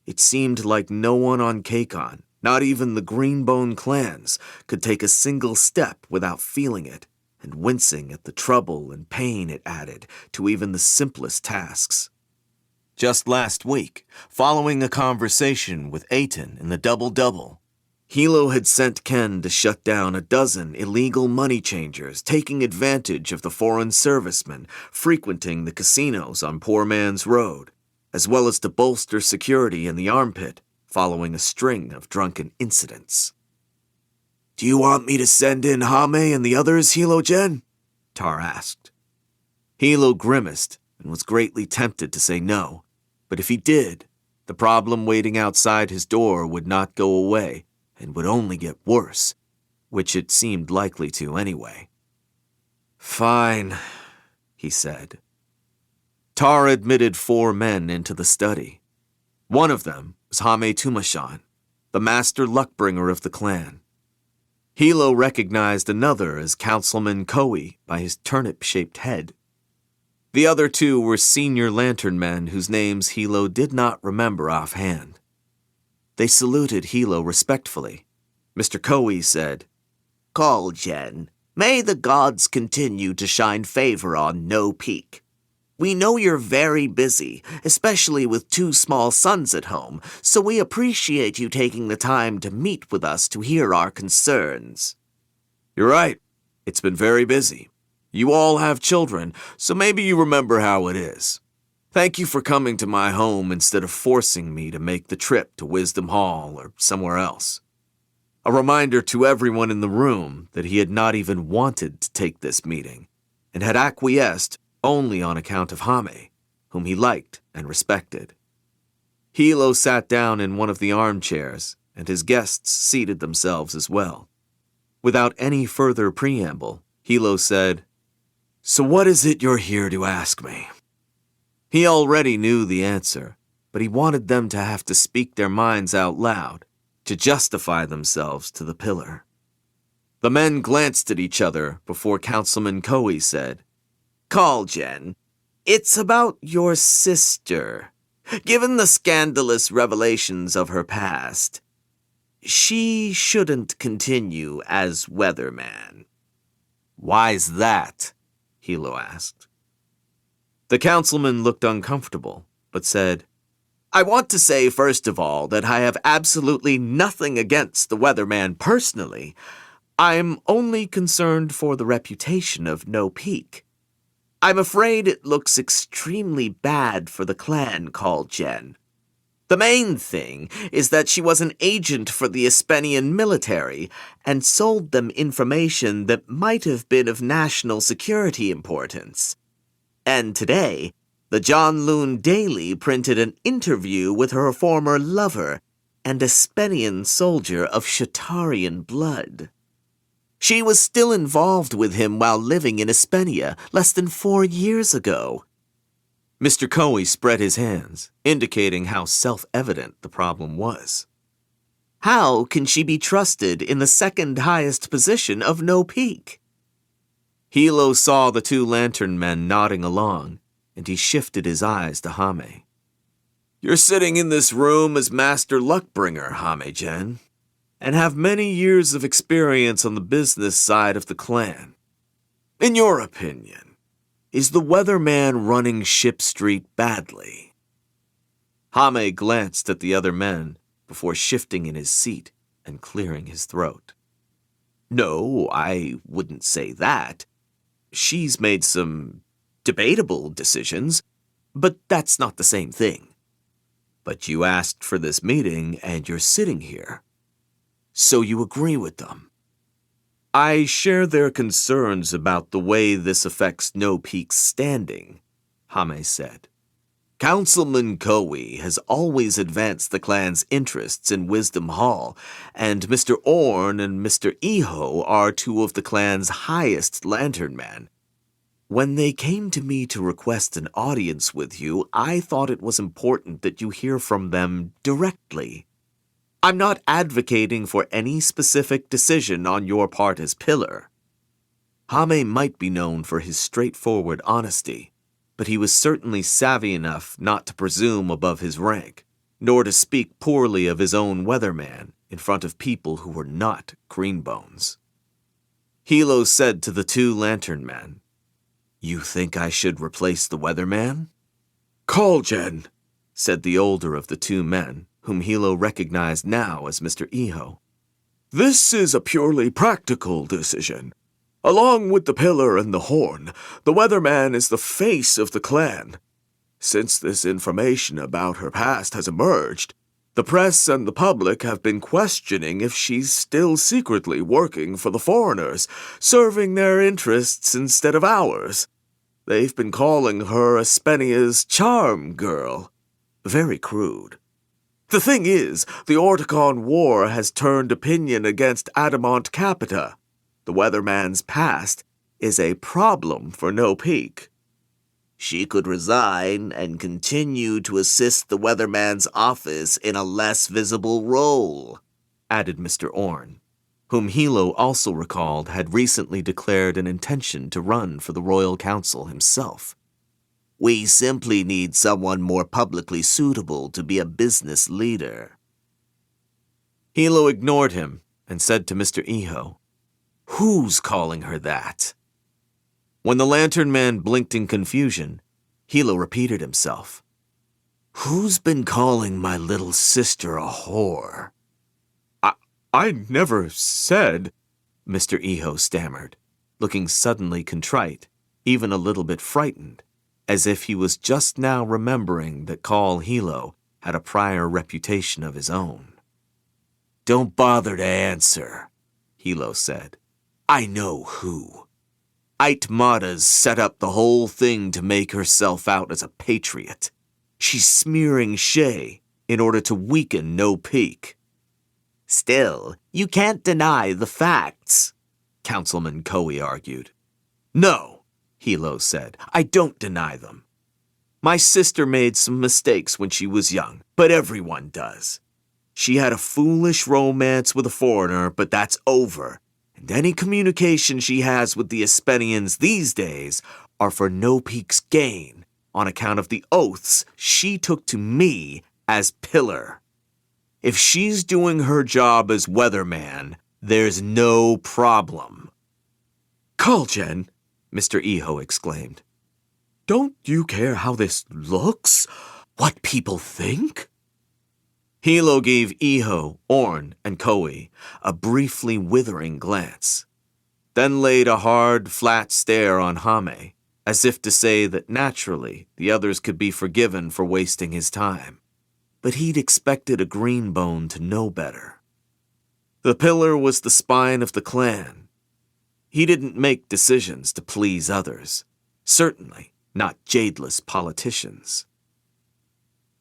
Speaker 1: It seemed like no one on Kakon, not even the Green Bone clans, could take a single step without feeling it and wincing at the trouble and pain it added to even the simplest tasks. Just last week, following a conversation with Aten in the Double-Double, Hilo had sent Ken to shut down a dozen illegal money changers taking advantage of the foreign servicemen frequenting the casinos on Poor Man's Road, as well as to bolster security in the armpit following a string of drunken incidents. "Do you want me to send in Hame and the others, Hilo-Gen?" Tar asked. Hilo grimaced and was greatly tempted to say no, but if he did, the problem waiting outside his door would not go away and would only get worse, which it seemed likely to anyway. "Fine," he said. Tar admitted 4 men into the study. One of them was Hame Tumashan, the master luckbringer of the clan. Hilo recognized another as Councilman Koei by his turnip-shaped head. The other 2 were senior lantern men whose names Hilo did not remember offhand. They saluted Hilo respectfully. Mr. Koei said, "Kaul, Gen, may the gods continue to shine favor on No Peak. We know you're very busy, especially with 2 small sons at home, so we appreciate you taking the time to meet with us to hear our concerns." "You're right. It's been very busy. You all have children, so maybe you remember how it is. Thank you for coming to my home instead of forcing me to make the trip to Wisdom Hall or somewhere else." A reminder to everyone in the room that he had not even wanted to take this meeting, and had acquiesced only on account of Hame, whom he liked and respected. Hilo sat down in one of the armchairs, and his guests seated themselves as well. Without any further preamble, Hilo said, "So what is it you're here to ask me?" He already knew the answer, but he wanted them to have to speak their minds out loud, to justify themselves to the pillar. The men glanced at each other before Councilman Koei said, "Kaul, Gen, it's about your sister. Given the scandalous revelations of her past, she shouldn't continue as weatherman." "Why's that?" Hilo asked. The councilman looked uncomfortable, but said, "I want to say first of all that I have absolutely nothing against the weatherman personally. I'm only concerned for the reputation of No Peak. I'm afraid it looks extremely bad for the clan, Kaul, Gen. The main thing is that she was an agent for the Espenian military and sold them information that might have been of national security importance. And today, the Janloon Daily printed an interview with her former lover and Espenian soldier of Shatarian blood. She was still involved with him while living in Espenia less than 4 years ago." Mr. Koei spread his hands, indicating how self-evident the problem was. "How can she be trusted in the second highest position of No Peak?" Hilo saw the 2 lantern men nodding along, and he shifted his eyes to Hame. "You're sitting in this room as Master Luckbringer, Hame-Gen, and have many years of experience on the business side of the clan. In your opinion, is the weatherman running Ship Street badly?" Hame glanced at the other men before shifting in his seat and clearing his throat. "No, I wouldn't say that. She's made some debatable decisions, but that's not the same thing. But you asked for this meeting and you're sitting here. So you agree with them." "I share their concerns about the way this affects No Peak's standing," Hame said. Councilman Cowie has always advanced the clan's interests in Wisdom Hall, and Mr. Orn and Mr. Eho are two of the clan's highest lantern men. When they came to me to request an audience with you, I thought it was important that you hear from them directly. I'm not advocating for any specific decision on your part as Pillar. Hame might be known for his straightforward honesty, but he was certainly savvy enough not to presume above his rank, nor to speak poorly of his own weatherman in front of people who were not Greenbones. Hilo said to the two lantern men, "You think I should replace the weatherman?" "Kaul, said the older of the two men, whom Hilo recognized now as Mr. Eho. "This is a purely practical decision. Along with the pillar and the horn, the weatherman is the face of the clan. Since this information about her past has emerged, the press and the public have been questioning if she's still secretly working for the foreigners, serving their interests instead of ours. They've been calling her Espenia's charm girl. Very crude. The thing is, the Orticon War has turned opinion against Adamant Capita. The weatherman's past is a problem for No Peak. She could resign and continue to assist the weatherman's office in a less visible role," added Mr. Orn, whom Hilo also recalled had recently declared an intention to run for the Royal Council himself. "We simply need someone more publicly suitable to be a business leader." Hilo ignored him and said to Mr. Eho, "Who's calling her that?" When the lantern man blinked in confusion, Hilo repeated himself. "Who's been calling my little sister a whore?" I never said," Mr. Eho stammered, looking suddenly contrite, even a little bit frightened, as if he was just now remembering that Kaul Hilo had a prior reputation of his own. "Don't bother to answer," Hilo said. "I know who. Aitmada's set up the whole thing to make herself out as a patriot. She's smearing Shay in order to weaken No Peak." "Still, you can't deny the facts," Councilman Cowie argued. "No," Hilo said, "I don't deny them. My sister made some mistakes when she was young, but everyone does. She had a foolish romance with a foreigner, but that's over. And any communication she has with the Espenians these days are for No Peak's gain on account of the oaths she took to me as Pillar. If she's doing her job as weatherman, there's no problem." "Kaul, Mr. Eho exclaimed. "Don't you care how this looks? What people think?" Hilo gave Eho, Orn, and Cowie a briefly withering glance, then laid a hard, flat stare on Hame, as if to say that naturally the others could be forgiven for wasting his time. But he'd expected a Greenbone to know better. The Pillar was the spine of the clan. He didn't make decisions to please others, certainly not jadeless politicians.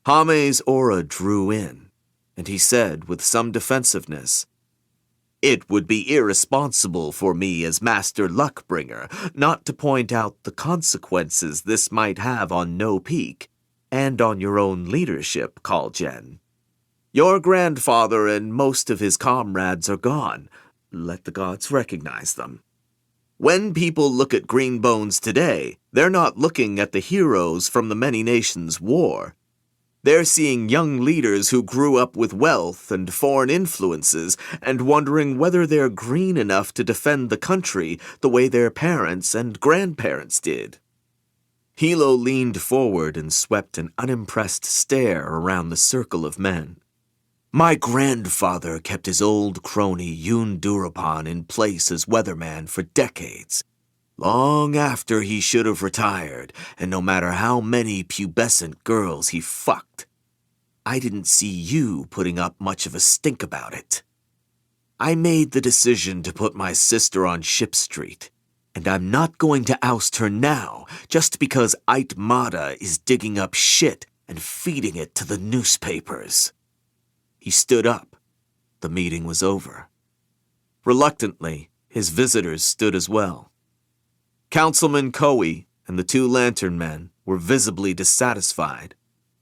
Speaker 1: Hame's aura drew in, and he said with some defensiveness, "It would be irresponsible for me as Master Luckbringer not to point out the consequences this might have on No Peak and on your own leadership, Kaul. Your grandfather and most of his comrades are gone. Let the gods recognize them. When people look at Greenbones today, they're not looking at the heroes from the Many Nations War. They're seeing young leaders who grew up with wealth and foreign influences and wondering whether they're green enough to defend the country the way their parents and grandparents did." Hilo leaned forward and swept an unimpressed stare around the circle of men. "My grandfather kept his old crony Yoon Durapan in place as weatherman for decades, long after he should have retired, and no matter how many pubescent girls he fucked. I didn't see you putting up much of a stink about it. I made the decision to put my sister on Ship Street. And I'm not going to oust her now just because Aitmata is digging up shit and feeding it to the newspapers. He stood up. The meeting was over. Reluctantly, his visitors stood as well. Councilman Koei and the two lantern men were visibly dissatisfied,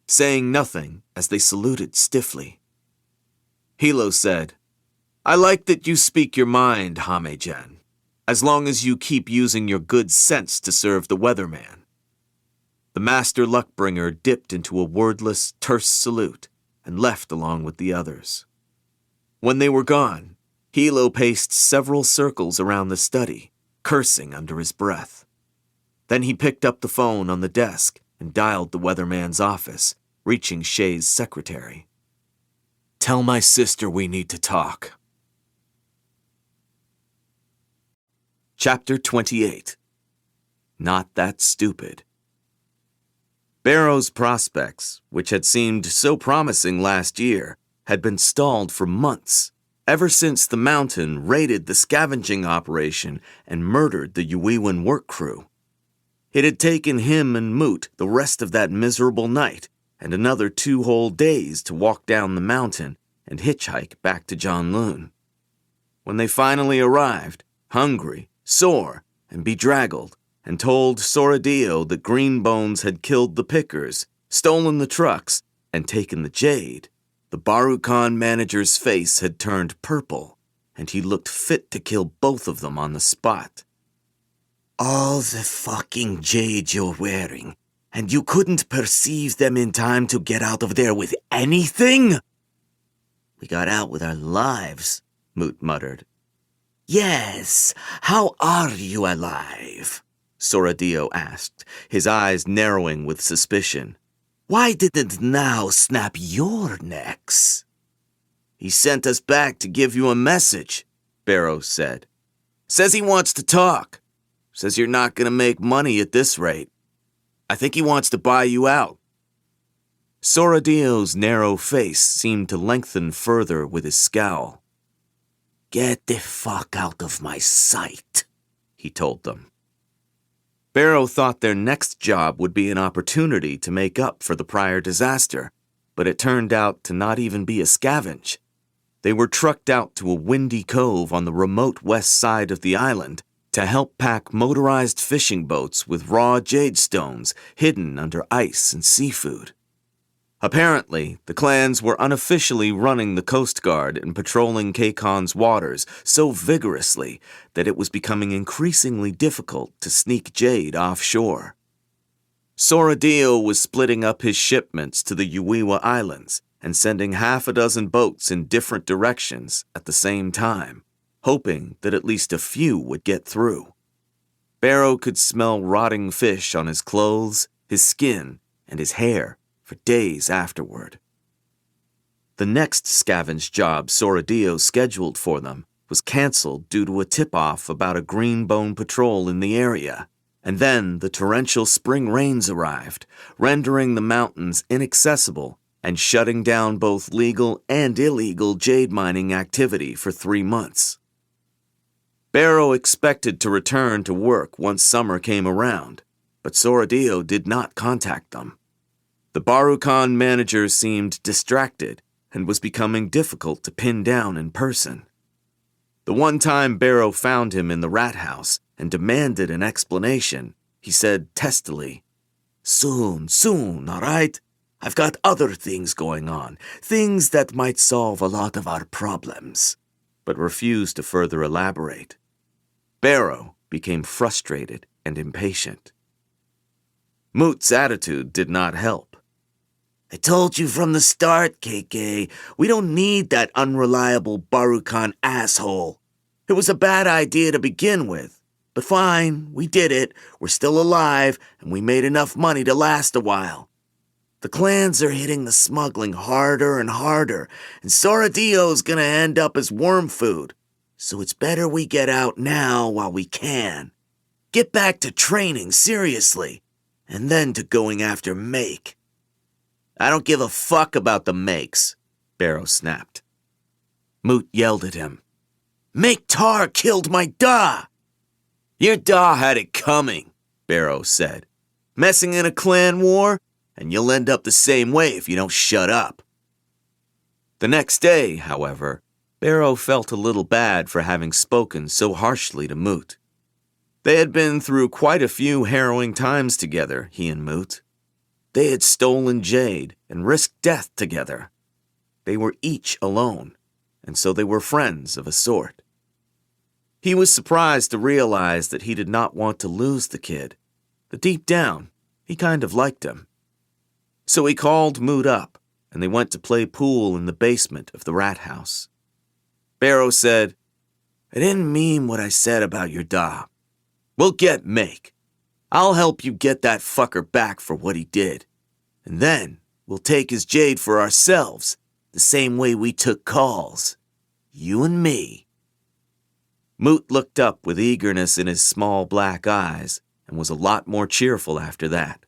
Speaker 1: saying nothing as they saluted stiffly. Hilo said, "I like that you speak your mind, Hame-jen, as long as you keep using your good sense to serve the weatherman." The master luckbringer dipped into a wordless, terse salute and left along with the others. When they were gone, Hilo paced several circles around the study, cursing under his breath. Then he picked up the phone on the desk and dialed the weatherman's office, reaching Shay's secretary. "Tell my sister we need to talk." Chapter 28. Not That Stupid. Barrow's prospects, which had seemed so promising last year, had been stalled for months, ever since the mountain raided the scavenging operation and murdered the Yuiwan work crew. It had taken him and Moot the rest of that miserable night and another 2 whole days to walk down the mountain and hitchhike back to Janloon. When they finally arrived, hungry, sore, and bedraggled, and told Soradio that Green Bones had killed the pickers, stolen the trucks, and taken the jade, the Barukan manager's face had turned purple, and he looked fit to kill both of them on the spot. "All the fucking jade you're wearing, and you couldn't perceive them in time to get out of there with anything?" "We got out with our lives," Moot muttered. "Yes, how are you alive?" Soradio asked, his eyes narrowing with suspicion. "Why didn't Now snap your necks?" "He sent us back to give you a message," Barrow said. "Says he wants to talk. Says you're not going to make money at this rate. I think he wants to buy you out." Soradio's narrow face seemed to lengthen further with his scowl. "Get the fuck out of my sight," he told them. Barrow thought their next job would be an opportunity to make up for the prior disaster, but it turned out to not even be a scavenge. They were trucked out to a windy cove on the remote west side of the island to help pack motorized fishing boats with raw jade stones hidden under ice and seafood. Apparently, the clans were unofficially running the Coast Guard and patrolling Keikon's waters so vigorously that it was becoming increasingly difficult to sneak jade offshore. Soradio was splitting up his shipments to the Yuiwa Islands and sending 6 boats in different directions at the same time, hoping that at least a few would get through. Barrow could smell rotting fish on his clothes, his skin, and his hair for days afterward. The next scavenge job Soradio scheduled for them was canceled due to a tip-off about a Green Bone patrol in the area, and then the torrential spring rains arrived, rendering the mountains inaccessible and shutting down both legal and illegal jade mining activity for 3 months. Barrow expected to return to work once summer came around, but Soradio did not contact them. The Barukan manager seemed distracted and was becoming difficult to pin down in person. The one time Barrow found him in the rat house and demanded an explanation, he said testily, Soon, all right? I've got other things going on, things that might solve a lot of our problems," but refused to further elaborate. Barrow became frustrated and impatient. Moot's attitude did not help. "I told you from the start, KK, we don't need that unreliable Barukan asshole. It was a bad idea to begin with. But fine, we did it, we're still alive, and we made enough money to last a while. The clans are hitting the smuggling harder and harder, and Soradio's gonna end up as worm food. So it's better we get out now while we can. Get back to training, seriously, and then to going after Make." "I don't give a fuck about the Makes," Barrow snapped. Moot yelled at him. "Make Tar killed my Da!" Your da had it coming, Barrow said. Messing in a clan war, and you'll end up the same way if you don't shut up. The next day, however, Barrow felt a little bad for having spoken so harshly to Moot. They had been through quite a few harrowing times together, he and Moot. They had stolen Jade and risked death together. They were each alone, and so they were friends of a sort. He was surprised to realize that he did not want to lose the kid, but deep down, he kind of liked him. So he called Moot up, and they went to play pool in the basement of the rat house. Barrow said, I didn't mean what I said about your da. We'll get Make. I'll help you get that fucker back for what he did. And then we'll take his jade for ourselves, the same way we took Kaul's. You and me. Moot looked up with eagerness in his small black eyes and was a lot more cheerful after that.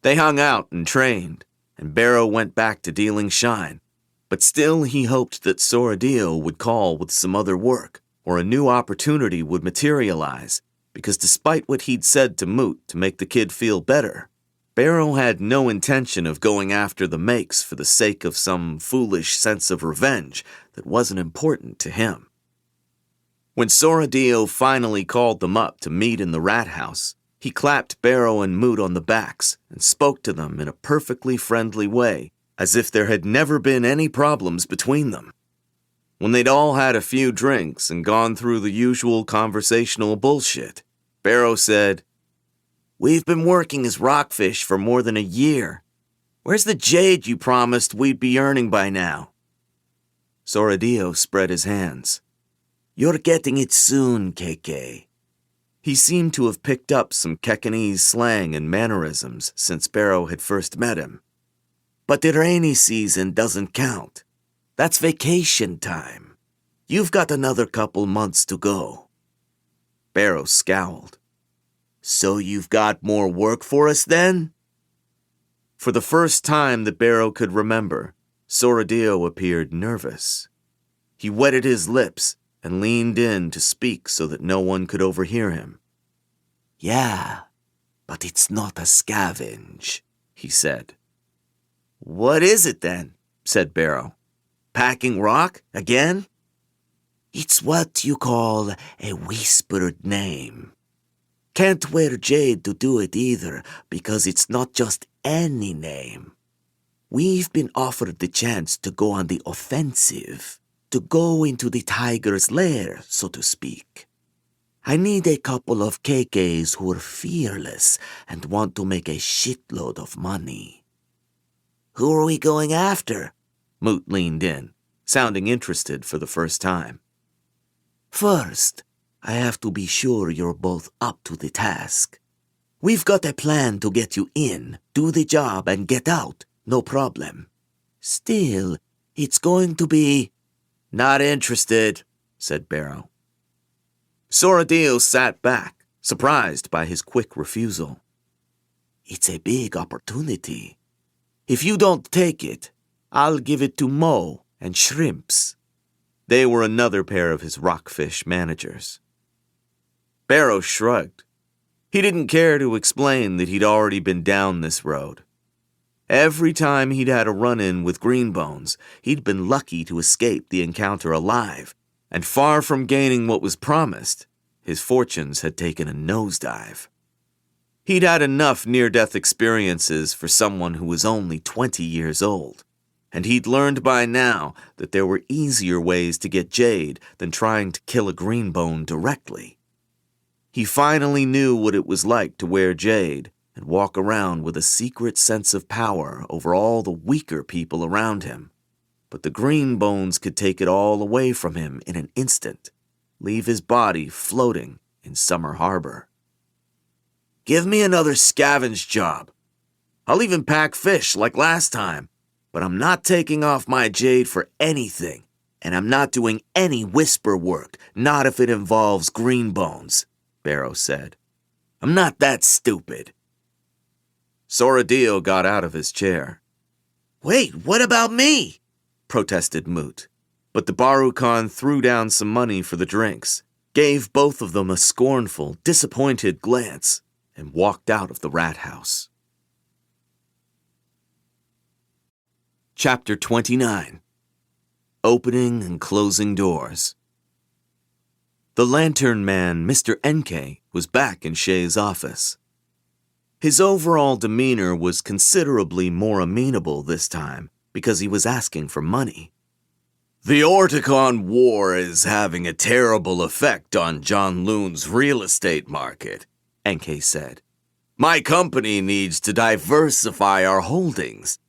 Speaker 1: They hung out and trained, and Barrow went back to dealing shine, but still he hoped that Soradio would call with some other work, or a new opportunity would materialize, because despite what he'd said to Moot to make the kid feel better, Barrow had no intention of going after the Makes for the sake of some foolish sense of revenge that wasn't important to him. When Soradio finally called them up to meet in the rat house, he clapped Barrow and Moot on the backs and spoke to them in a perfectly friendly way, as if there had never been any problems between them. When they'd all had a few drinks and gone through the usual conversational bullshit, Barrow said, We've been working as rockfish for more than a year. Where's the jade you promised we'd be earning by now? Soradio spread his hands. You're getting it soon, KK. He seemed to have picked up some Kekanese slang and mannerisms since Barrow had first met him. But the rainy season doesn't count. That's vacation time. You've got another couple months to go. Barrow scowled. So you've got more work for us then? For the first time that Barrow could remember, Soradio appeared nervous. He wetted his lips and leaned in to speak so that no one could overhear him. Yeah, but it's not a scavenge, he said. What is it then? Said Barrow. Packing rock again? It's what you call a whispered name. Can't wear jade to do it either, because it's not just any name. We've been offered the chance to go on the offensive, to go into the tiger's lair, so to speak. I need a couple of KKs who are fearless and want to make a shitload of money. Who are we going after? Moot leaned in, sounding interested for the first time. First, I have to be sure you're both up to the task. We've got a plan to get you in, do the job, and get out, no problem. Still, it's going to be... Not interested, said Barrow. Soradio sat back, surprised by his quick refusal. It's a big opportunity. If you don't take it, I'll give it to Mo and Shrimps. They were another pair of his rockfish managers. Barrow shrugged. He didn't care to explain that he'd already been down this road. Every time he'd had a run-in with Green Bones, he'd been lucky to escape the encounter alive, and far from gaining what was promised, his fortunes had taken a nosedive. He'd had enough near-death experiences for someone who was only 20 years old, and he'd learned by now that there were easier ways to get Jade than trying to kill a Green Bone directly. He finally knew what it was like to wear Jade and walk around with a secret sense of power over all the weaker people around him. But the Green Bones could take it all away from him in an instant, leave his body floating in Summer Harbor. Give me another scavenge job. I'll even pack fish like last time, but I'm not taking off my jade for anything, and I'm not doing any whisper work, not if it involves Green Bones, Barrow said. I'm not that stupid. Soradio got out of his chair. Wait, what about me? Protested Moot. But the Baruchan threw down some money for the drinks, gave both of them a scornful, disappointed glance, and walked out of the rat house. Chapter 29. Opening and Closing Doors. The lantern man, Mr. N.K., was back in Shay's office. His overall demeanor was considerably more amenable this time because he was asking for money. "The Orticon War is having a terrible effect on Janloon's real estate market," N.K. said. "My company needs to diversify our holdings.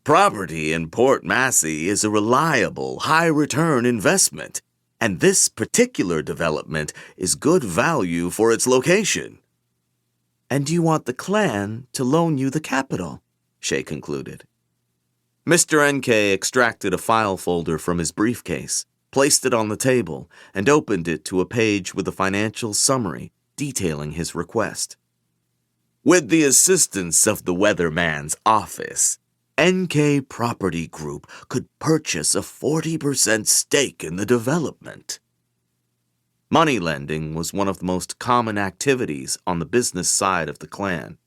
Speaker 1: Property in Port Massey is a reliable, high-return investment, and this particular development is good value for its location." "And you want the clan to loan you the capital," Shay concluded. Mr. N.K. extracted a file folder from his briefcase, placed it on the table, and opened it to a page with a financial summary detailing his request. "With the assistance of the weatherman's office, N.K. Property Group could purchase a 40% stake in the development." Money lending was one of the most common activities on the business side of the clan.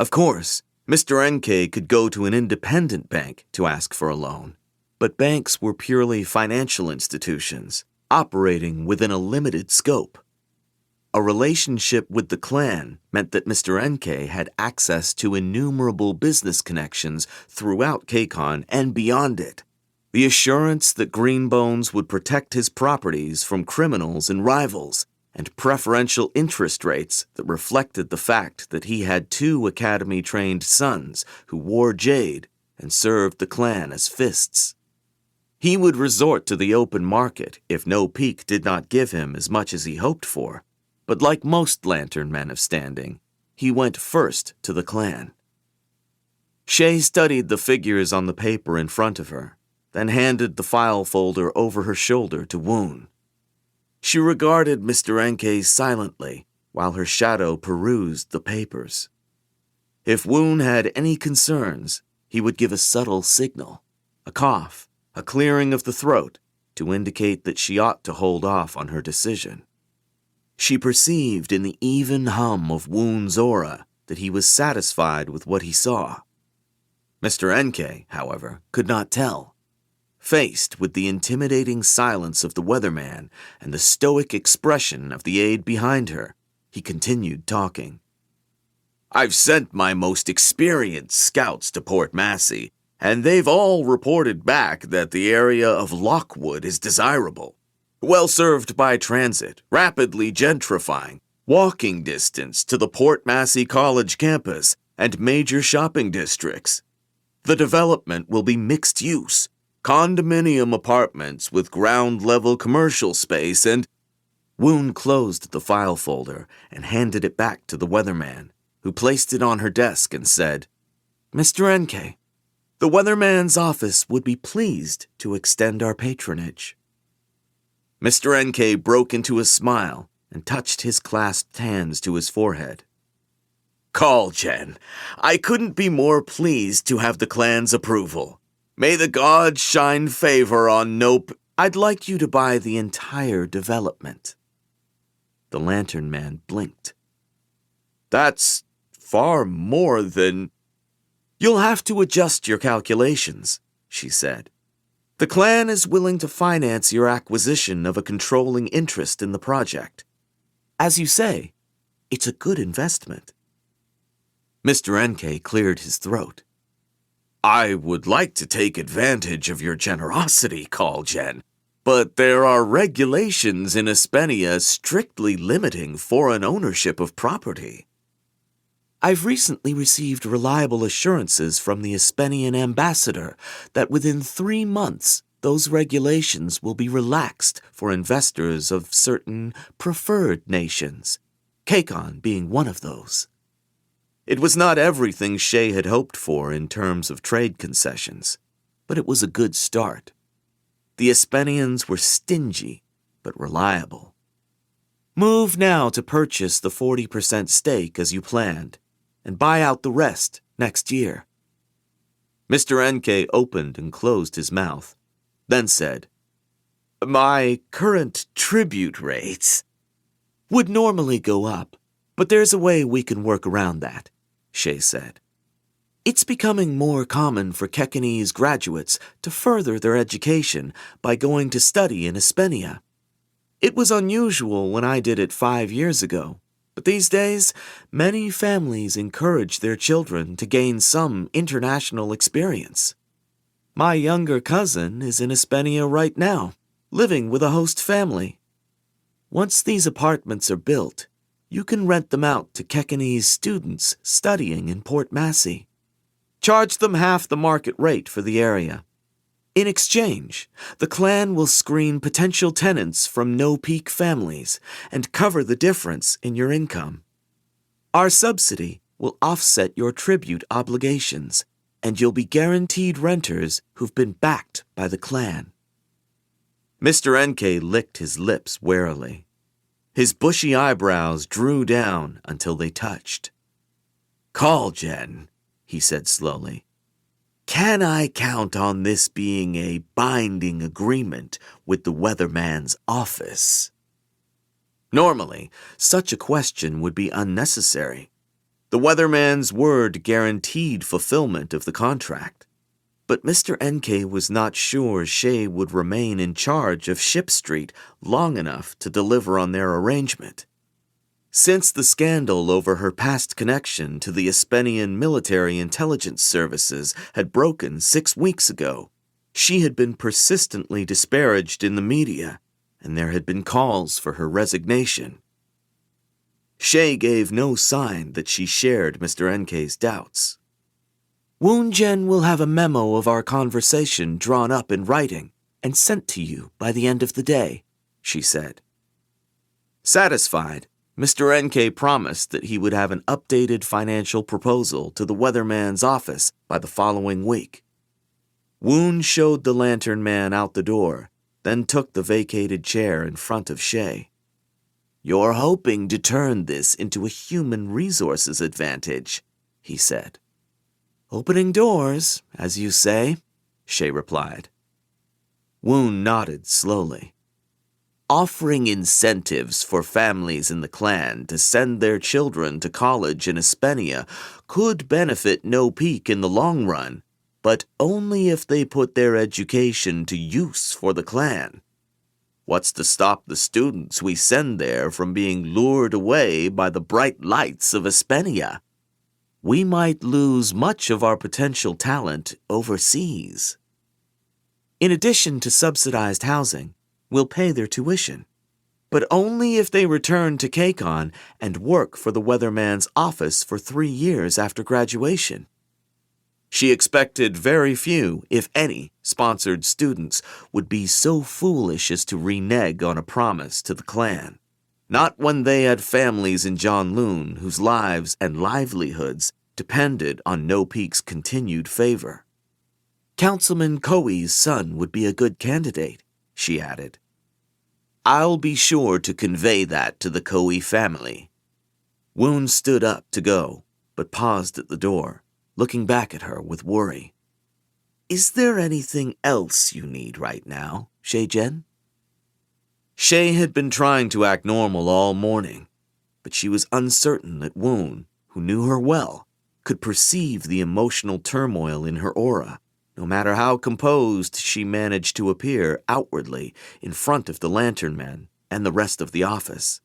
Speaker 1: Of course, Mr. N.K. could go to an independent bank to ask for a loan, but banks were purely financial institutions, operating within a limited scope. A relationship with the clan meant that Mr. N.K. had access to innumerable business connections throughout Kacon and beyond it. The assurance that Greenbones would protect his properties from criminals and rivals, and preferential interest rates that reflected the fact that he had 2 academy-trained sons who wore jade and served the clan as fists. He would resort to the open market if no peak did not give him as much as he hoped for. But like most lantern men of standing, he went first to the clan. Shay studied the figures on the paper in front of her, then handed the file folder over her shoulder to Woon. She regarded Mr. N.K. silently while her shadow perused the papers. If Woon had any concerns, he would give a subtle signal, a cough, a clearing of the throat, to indicate that she ought to hold off on her decision. She perceived in the even hum of Woon's aura that he was satisfied with what he saw. Mr. N.K., however, could not tell. Faced with the intimidating silence of the weatherman and the stoic expression of the aide behind her, he continued talking. "I've sent my most experienced scouts to Port Massey, and they've all reported back that the area of Lockwood is desirable. Well served by transit, rapidly gentrifying, walking distance to the Port Massey College campus and major shopping districts. The development will be mixed use, condominium apartments with ground-level commercial space and—" Woon closed the file folder and handed it back to the weatherman, who placed it on her desk and said, "Mr. N.K., the weatherman's office would be pleased to extend our patronage." Mr. N.K. broke into a smile and touched his clasped hands to his forehead. "Kaul, Jen, I couldn't be more pleased to have the clan's approval. May the gods shine favor on I'd like you to buy the entire development." The lantern man blinked. "That's far more than—" "You'll have to adjust your calculations," she said. "The clan is willing to finance your acquisition of a controlling interest in the project. As you say, it's a good investment." Mr. N.K. cleared his throat. "I would like to take advantage of your generosity, Kaul, Jen, but there are regulations in Espenia strictly limiting foreign ownership of property." "I've recently received reliable assurances from the Espenian ambassador that within 3 months those regulations will be relaxed for investors of certain preferred nations, Kacon being one of those." It was not everything Shay had hoped for in terms of trade concessions, but it was a good start. The Espenians were stingy, but reliable. "Move now to purchase the 40% stake as you planned, and buy out the rest next year." Mr. N.K. opened and closed his mouth, then said, "My current tribute rates—" Would normally go up, but there's a way we can work around that, Shay said. It's becoming more common for Kekanese graduates to further their education by going to study in Espenia. It was unusual when I did it 5 years ago, but these days, many families encourage their children to gain some international experience. My younger cousin is in Espenia right now, living with a host family. Once these apartments are built, you can rent them out to Kekanese students studying in Port Massey. Charge them half the market rate for the area. In exchange, the clan will screen potential tenants from no-peak families and cover the difference in your income. Our subsidy will offset your tribute obligations, and you'll be guaranteed renters who've been backed by the clan. Mr. NK licked his lips warily. His bushy eyebrows drew down until they touched. "Kaul, Jen," he said slowly. "Can I count on this being a binding agreement with the weatherman's office?" Normally, such a question would be unnecessary. The weatherman's word guaranteed fulfillment of the contract. But Mr. NK was not sure Shay would remain in charge of Ship Street long enough to deliver on their arrangement. Since the scandal over her past connection to the Espenian military intelligence services had broken 6 weeks ago, she had been persistently disparaged in the media, and there had been calls for her resignation. Shay gave no sign that she shared Mr. NK's doubts. "Woonjen will have a memo of our conversation drawn up in writing and sent to you by the end of the day," she said. Satisfied, Mr. NK promised that he would have an updated financial proposal to the weatherman's office by the following week. Woon showed the lantern man out the door, then took the vacated chair in front of Shay. "You're hoping to turn this into a human resources advantage," he said. "Opening doors, as you say," Shay replied. Woon nodded slowly. "Offering incentives for families in the clan to send their children to college in Espenia could benefit No Peak in the long run, but only if they put their education to use for the clan. What's to stop the students we send there from being lured away by the bright lights of Espenia? We might lose much of our potential talent overseas. In addition to subsidized housing, we'll pay their tuition, but only if they return to Kakon and work for the weatherman's office for 3 years after graduation." She expected very few, if any, sponsored students would be so foolish as to renege on a promise to the clan. Not when they had families in Janloon whose lives and livelihoods depended on No Peak's continued favor. "Councilman Koi's son would be a good candidate," she added. "I'll be sure to convey that to the Koi family." Woon stood up to go, but paused at the door, looking back at her with worry. "Is there anything else you need right now, Shay-Jen?" Shay had been trying to act normal all morning, but she was uncertain that Woon, who knew her well, could perceive the emotional turmoil in her aura, no matter how composed she managed to appear outwardly in front of the lantern man and the rest of the office.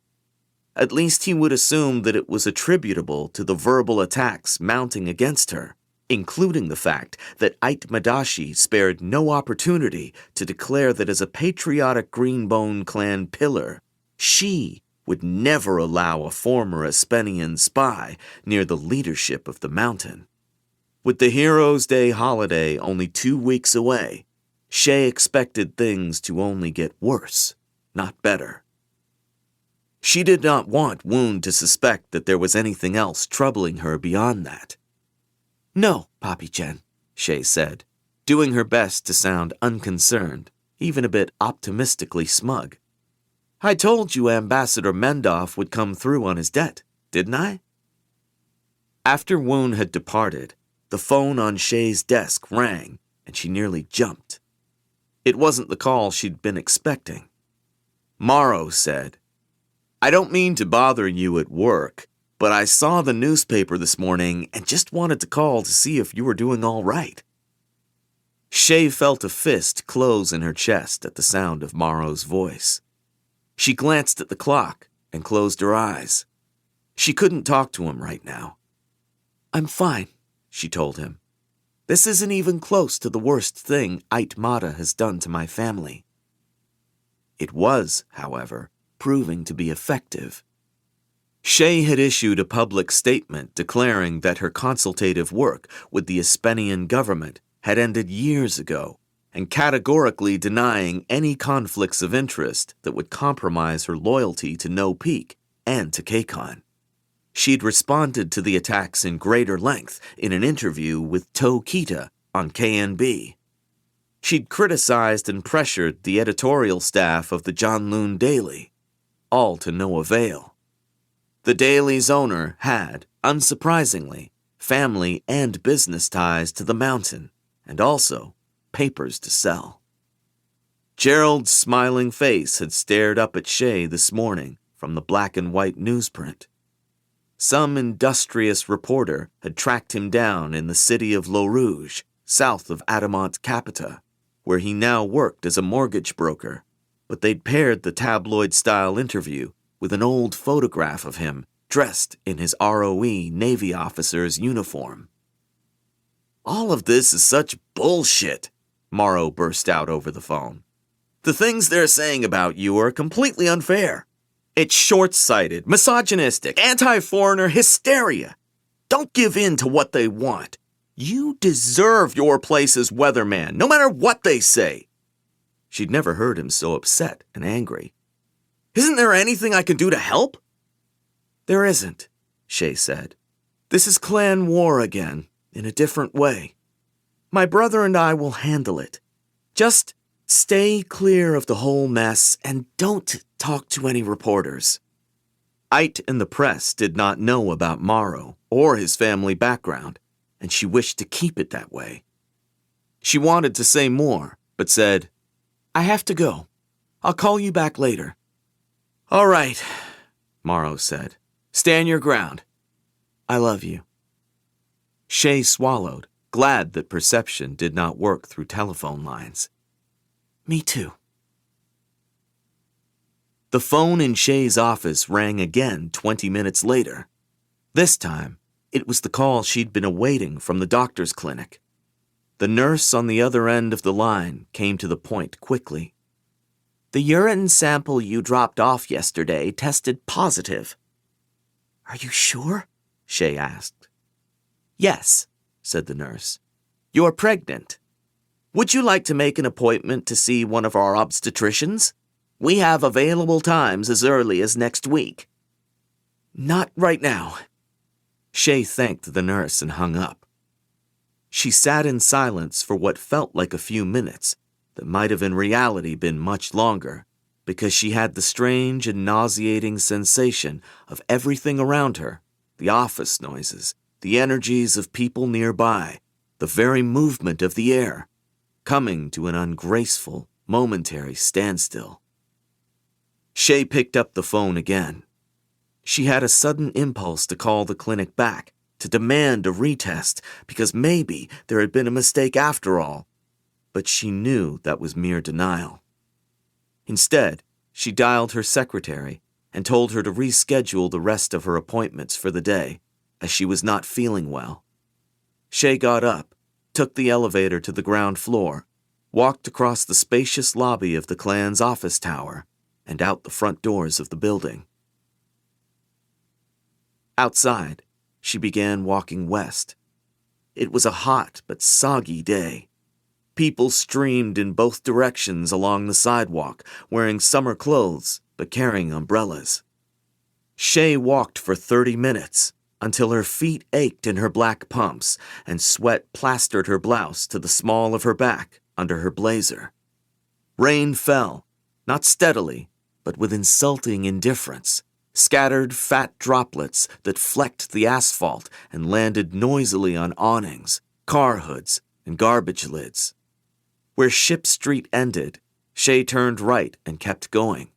Speaker 1: At least he would assume that it was attributable to the verbal attacks mounting against her, including the fact that Ait Madashi spared no opportunity to declare that as a patriotic Green Bone clan pillar, she would never allow a former Espenian spy near the leadership of the mountain. With the Heroes' Day holiday only 2 weeks away, Shay expected things to only get worse, not better. She did not want Woon to suspect that there was anything else troubling her beyond that. "No, Papi-chan," Shay said, doing her best to sound unconcerned, even a bit optimistically smug. "I told you Ambassador Mendoff would come through on his debt, didn't I?" After Woon had departed, the phone on Shay's desk rang, and she nearly jumped. It wasn't the call she'd been expecting. Morrow said, I don't mean to bother you at work, but I saw the newspaper this morning and just wanted to call to see if you were doing all right." Shay felt a fist close in her chest at the sound of Morrow's voice. She glanced at the clock and closed her eyes. She couldn't talk to him right now. "I'm fine," she told him. "This isn't even close to the worst thing Aitmata has done to my family." It was, however, proving to be effective. Shay had issued a public statement declaring that her consultative work with the Espenian government had ended years ago, and categorically denying any conflicts of interest that would compromise her loyalty to No Peak and to Kakon. She'd responded to the attacks in greater length in an interview with To Kita on KNB. She'd criticized and pressured the editorial staff of the Janloon Daily, all to no avail. The Daily's owner had, unsurprisingly, family and business ties to the mountain, and also papers to sell. Gerald's smiling face had stared up at Shay this morning from the black and white newsprint. Some industrious reporter had tracked him down in the city of L'Eau Rouge, south of Adamant Capita, where he now worked as a mortgage broker, but they'd paired the tabloid-style interview with an old photograph of him dressed in his ROE Navy officer's uniform. "All of this is such bullshit," Morrow burst out over the phone. "The things they're saying about you are completely unfair. It's short-sighted, misogynistic, anti-foreigner hysteria. Don't give in to what they want. You deserve your place as weatherman, no matter what they say." She'd never heard him so upset and angry. "Isn't there anything I can do to help?" "There isn't," Shay said. "This is clan war again, in a different way. My brother and I will handle it. Just stay clear of the whole mess and don't talk to any reporters." Ait and the press did not know about Morrow or his family background, and she wished to keep it that way. She wanted to say more, but said, "I have to go. I'll call you back later." "All right," Morrow said. "Stand your ground. I love you." Shay swallowed, glad that perception did not work through telephone lines. "Me too." The phone in Shay's office rang again 20 minutes later. This time, it was the call she'd been awaiting from the doctor's clinic. The nurse on the other end of the line came to the point quickly. "The urine sample you dropped off yesterday tested positive." "Are you sure?" Shay asked. "Yes," said the nurse. "You're pregnant. Would you like to make an appointment to see one of our obstetricians? We have available times as early as next week." "Not right now." Shay thanked the nurse and hung up. She sat in silence for what felt like a few minutes, that might have in reality been much longer, because she had the strange and nauseating sensation of everything around her, the office noises, the energies of people nearby, the very movement of the air, coming to an ungraceful, momentary standstill. Shay picked up the phone again. She had a sudden impulse to call the clinic back, to demand a retest, because maybe there had been a mistake after all, but she knew that was mere denial. Instead, she dialed her secretary and told her to reschedule the rest of her appointments for the day, as she was not feeling well. Shay got up, took the elevator to the ground floor, walked across the spacious lobby of the clan's office tower, and out the front doors of the building. Outside, she began walking west. It was a hot but soggy day. People streamed in both directions along the sidewalk, wearing summer clothes but carrying umbrellas. Shay walked for 30 minutes, until her feet ached in her black pumps and sweat plastered her blouse to the small of her back under her blazer. Rain fell, not steadily, but with insulting indifference, scattered fat droplets that flecked the asphalt and landed noisily on awnings, car hoods, and garbage lids. Where Ship Street ended, Shay turned right and kept going,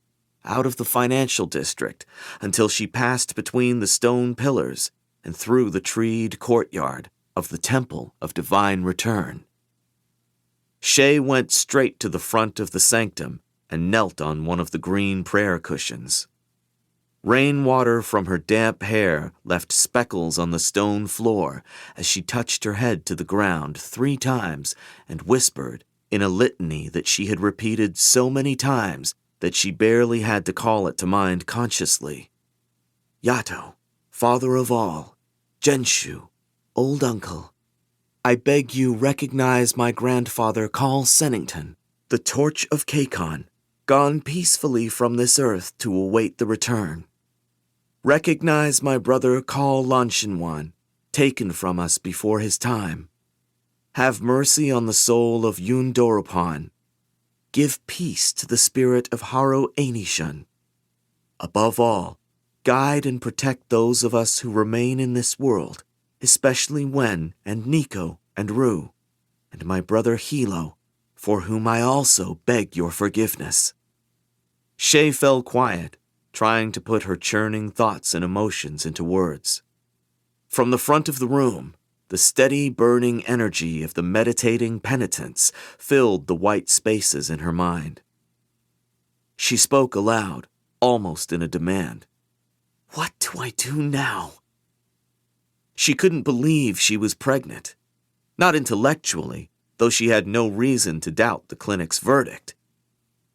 Speaker 1: out of the financial district until she passed between the stone pillars and through the treed courtyard of the Temple of Divine Return. Shay went straight to the front of the sanctum and knelt on one of the green prayer cushions. Rainwater from her damp hair left speckles on the stone floor as she touched her head to the ground 3 times and whispered in a litany that she had repeated so many times that she barely had to call it to mind consciously. Yato, Father of all, Jenshu, Old Uncle, I beg you recognize my grandfather Kaul Sennington, the torch of Kakon, gone peacefully from this earth to await the return. Recognize my brother Kaul Lanshinwan, taken from us before his time. Have mercy on the soul of Yun Doropan. Give peace to the spirit of Haro Ainishun. Above all, guide and protect those of us who remain in this world, especially Wen and Nico and Ru, and my brother Hilo, for whom I also beg your forgiveness. Shay fell quiet, trying to put her churning thoughts and emotions into words. From the front of the room, the steady burning energy of the meditating penitents filled the white spaces in her mind. She spoke aloud, almost in a demand. What do I do now? She couldn't believe she was pregnant. Not intellectually, though she had no reason to doubt the clinic's verdict.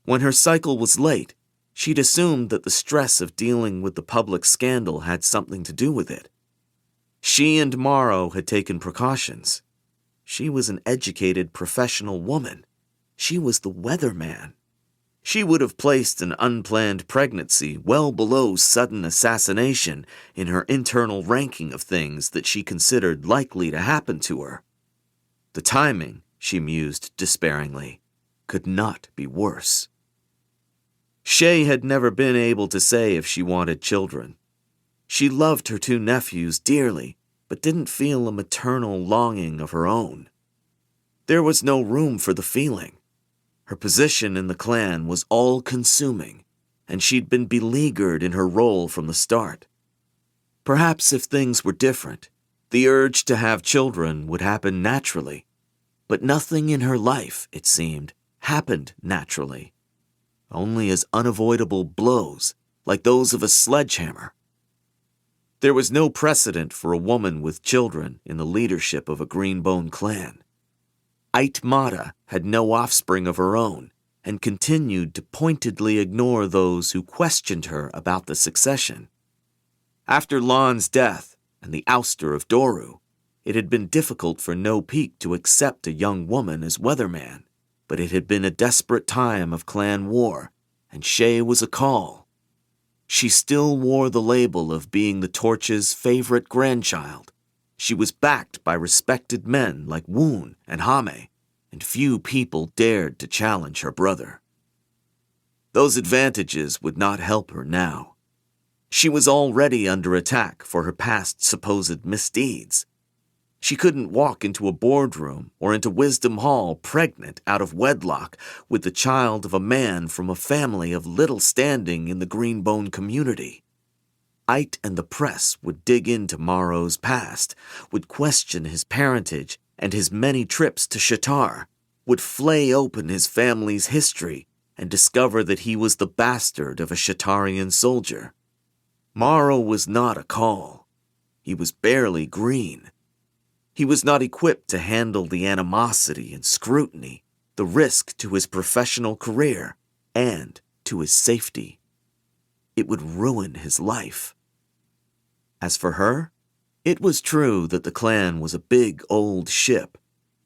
Speaker 1: When her cycle was late, she'd assumed that the stress of dealing with the public scandal had something to do with it. She and Morrow had taken precautions. She was an educated professional woman. She was the weatherman. She would have placed an unplanned pregnancy well below sudden assassination in her internal ranking of things that she considered likely to happen to her. The timing, she mused despairingly, could not be worse. Shay had never been able to say if she wanted children. She loved her 2 nephews dearly, but didn't feel a maternal longing of her own. There was no room for the feeling. Her position in the clan was all-consuming, and she'd been beleaguered in her role from the start. Perhaps if things were different, the urge to have children would happen naturally, but nothing in her life, it seemed, happened naturally. Only as unavoidable blows, like those of a sledgehammer. There was no precedent for a woman with children in the leadership of a Green Bone clan. Aitmata had no offspring of her own, and continued to pointedly ignore those who questioned her about the succession. After Lan's death and the ouster of Doru, it had been difficult for No Peak to accept a young woman as weatherman, but it had been a desperate time of clan war, and Shay was a call. She still wore the label of being the Torch's favorite grandchild. She was backed by respected men like Woon and Hame, and few people dared to challenge her brother. Those advantages would not help her now. She was already under attack for her past supposed misdeeds. She couldn't walk into a boardroom or into Wisdom Hall pregnant out of wedlock with the child of a man from a family of little standing in the Green Bone community. Ait and the press would dig into Morrow's past, would question his parentage and his many trips to Shatar, would flay open his family's history and discover that he was the bastard of a Shatarian soldier. Morrow was not a Kaul. He was barely green. He was not equipped to handle the animosity and scrutiny, the risk to his professional career, and to his safety. It would ruin his life. As for her, it was true that the clan was a big old ship,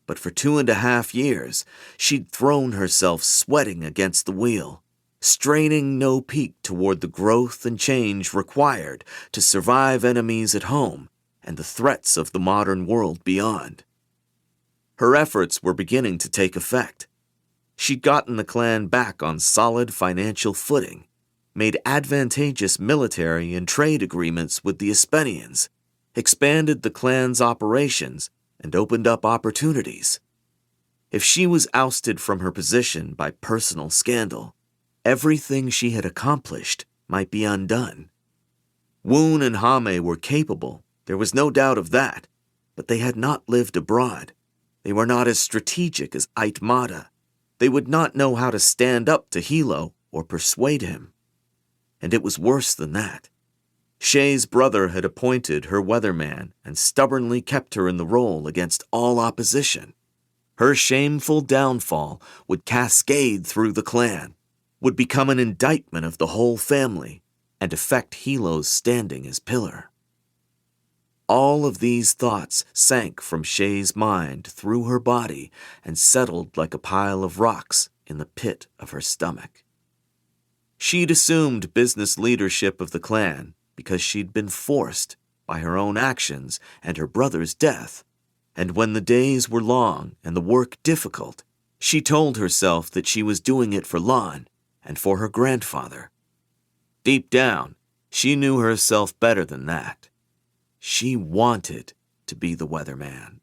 Speaker 1: but for 2.5 years she'd thrown herself sweating against the wheel, straining No Peak toward the growth and change required to survive enemies at home and the threats of the modern world beyond. Her efforts were beginning to take effect. She'd gotten the clan back on solid financial footing, made advantageous military and trade agreements with the Espenians, expanded the clan's operations, and opened up opportunities. If she was ousted from her position by personal scandal, everything she had accomplished might be undone. Woon and Hame were capable, there was no doubt of that, but they had not lived abroad. They were not as strategic as Aitmata. They would not know how to stand up to Hilo or persuade him. And it was worse than that. Shay's brother had appointed her weatherman and stubbornly kept her in the role against all opposition. Her shameful downfall would cascade through the clan, would become an indictment of the whole family, and affect Hilo's standing as pillar. All of these thoughts sank from Shay's mind through her body and settled like a pile of rocks in the pit of her stomach. She'd assumed business leadership of the clan because she'd been forced by her own actions and her brother's death, and when the days were long and the work difficult, she told herself that she was doing it for Lon and for her grandfather. Deep down, she knew herself better than that. She wanted to be the weatherman.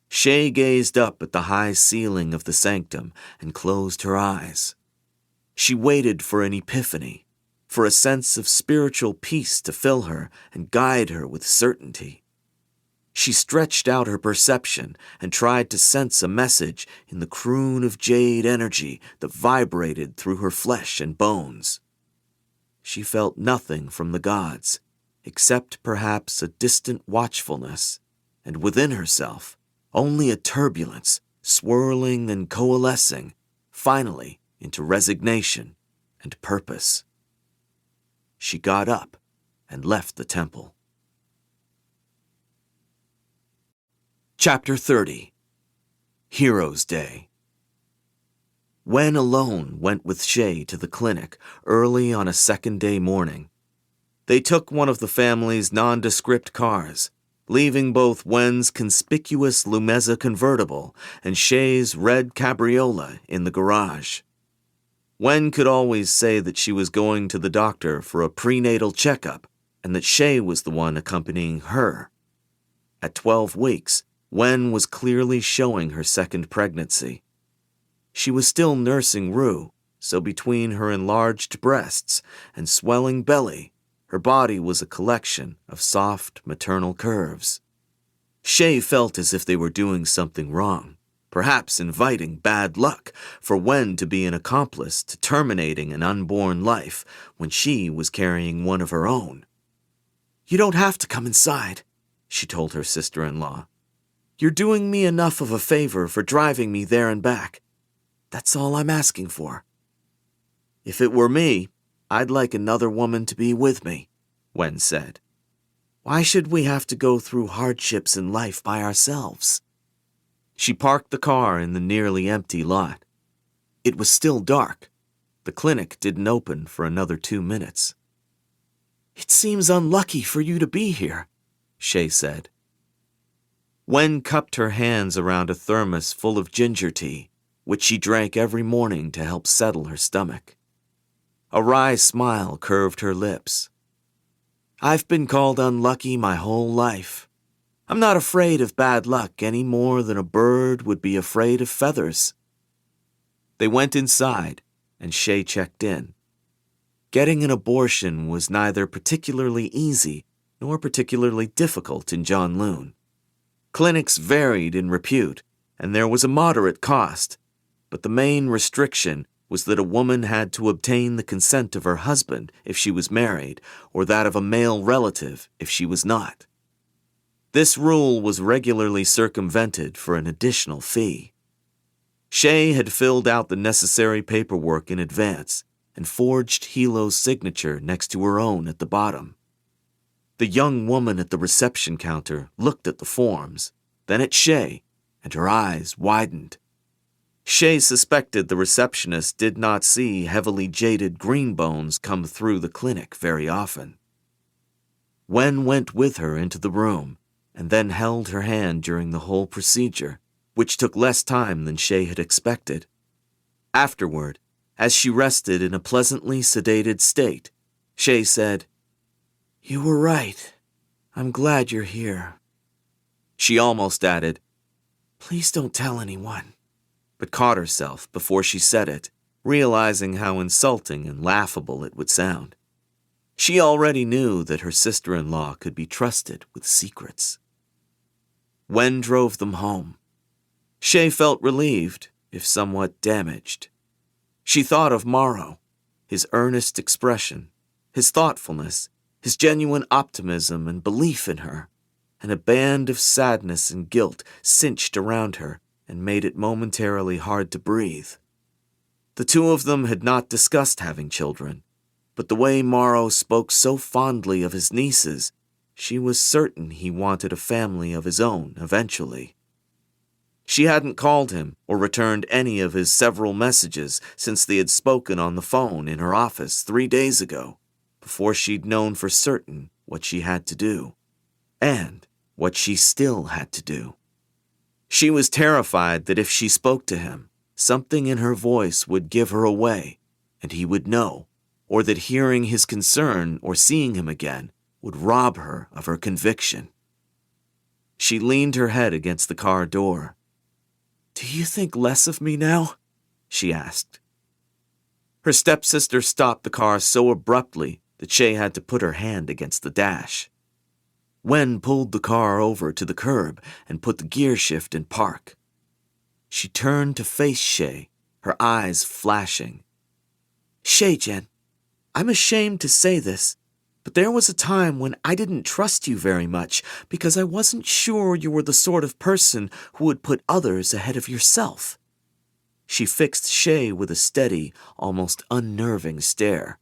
Speaker 1: Shay gazed up at the high ceiling of the sanctum and closed her eyes. She waited for an epiphany, for a sense of spiritual peace to fill her and guide her with certainty. She stretched out her perception and tried to sense a message in the croon of jade energy that vibrated through her flesh and bones. She felt nothing from the gods, except perhaps a distant watchfulness, and within herself, only a turbulence, swirling and coalescing, finally into resignation and purpose. She got up and left the temple. Chapter 30. Heroes' Day. Wen alone went with Shay to the clinic early on a second-day morning. They took one of the family's nondescript cars, leaving both Wen's conspicuous Lumeza convertible and Shay's red cabriolet in the garage. Wen could always say that she was going to the doctor for a prenatal checkup and that Shay was the one accompanying her. At 12 weeks, Wen was clearly showing her second pregnancy. She was still nursing Rue, so between her enlarged breasts and swelling belly, her body was a collection of soft maternal curves. Shay felt as if they were doing something wrong, perhaps inviting bad luck for Wen to be an accomplice to terminating an unborn life when she was carrying one of her own. "You don't have to come inside," she told her sister-in-law. "You're doing me enough of a favor for driving me there and back. That's all I'm asking for." "If it were me, I'd like another woman to be with me," Wen said. "Why should we have to go through hardships in life by ourselves?" She parked the car in the nearly empty lot. It was still dark. The clinic didn't open for another 2 minutes. "It seems unlucky for you to be here," Shay said. Wen cupped her hands around a thermos full of ginger tea, which she drank every morning to help settle her stomach. A wry smile curved her lips. "I've been called unlucky my whole life. I'm not afraid of bad luck any more than a bird would be afraid of feathers." They went inside, and Shay checked in. Getting an abortion was neither particularly easy nor particularly difficult in Janloon. Clinics varied in repute, and there was a moderate cost, but the main restriction was that a woman had to obtain the consent of her husband if she was married, or that of a male relative if she was not. This rule was regularly circumvented for an additional fee. Shay had filled out the necessary paperwork in advance and forged Hilo's signature next to her own at the bottom. The young woman at the reception counter looked at the forms, then at Shay, and her eyes widened. Shay suspected the receptionist did not see heavily jaded green bones come through the clinic very often. Wen went with her into the room and then held her hand during the whole procedure, which took less time than Shay had expected. Afterward, as she rested in a pleasantly sedated state, Shay said, "You were right. I'm glad you're here." She almost added, "Please don't tell anyone," but caught herself before she said it. realizing how insulting and laughable it would sound. She already knew that her sister-in-law could be trusted with secrets. Wen drove them home. Shay felt relieved, if somewhat damaged. She thought of Morrow, his earnest expression, his thoughtfulness, his genuine optimism and belief in her, and a band of sadness and guilt cinched around her and made it momentarily hard to breathe. The two of them had not discussed having children, but the way Morrow spoke so fondly of his nieces, she was certain he wanted a family of his own eventually. She hadn't called him or returned any of his several messages since they had spoken on the phone in her office 3 days ago, before she'd known for certain what she had to do, and what she still had to do. She was terrified that if she spoke to him, something in her voice would give her away, and he would know, or that hearing his concern or seeing him again would rob her of her conviction. She leaned her head against the car door. "Do you think less of me now?" she asked. Her stepsister stopped the car so abruptly that Shay had to put her hand against the dash. Wen pulled the car over to the curb and put the gear shift in park. She turned to face Shay, her eyes flashing. "Shay-Jen, I'm ashamed to say this, but there was a time when I didn't trust you very much because I wasn't sure you were the sort of person who would put others ahead of yourself." She fixed Shay with a steady, almost unnerving stare.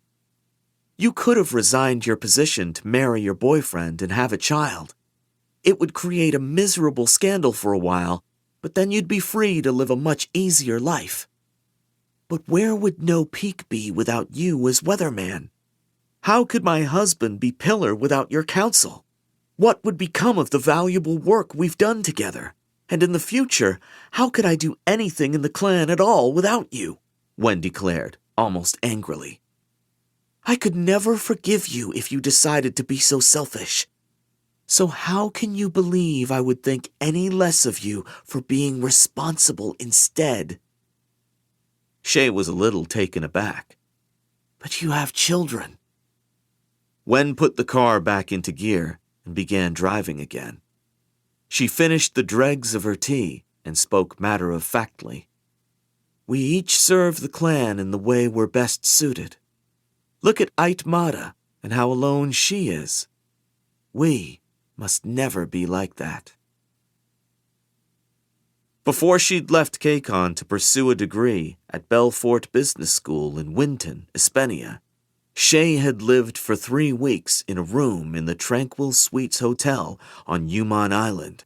Speaker 1: "You could have resigned your position to marry your boyfriend and have a child. It would create a miserable scandal for a while, but then you'd be free to live a much easier life. But where would No Peak be without you as weatherman? How could my husband be Pillar without your counsel? What would become of the valuable work we've done together? And in the future, how could I do anything in the clan at all without you?" Wen declared, almost angrily. "I could never forgive you if you decided to be so selfish. So how can you believe I would think any less of you for being responsible instead?" Shay was a little taken aback. "But you have children." Wen put the car back into gear and began driving again. She finished the dregs of her tea and spoke matter-of-factly. "We each serve the clan in the way we're best suited. Look at Aitmata and how alone she is. We must never be like that." Before she'd left Kacon to pursue a degree at Belfort Business School in Winton, Espenia, Shay had lived for 3 weeks in a room in the Tranquil Suites Hotel on Yuman Island.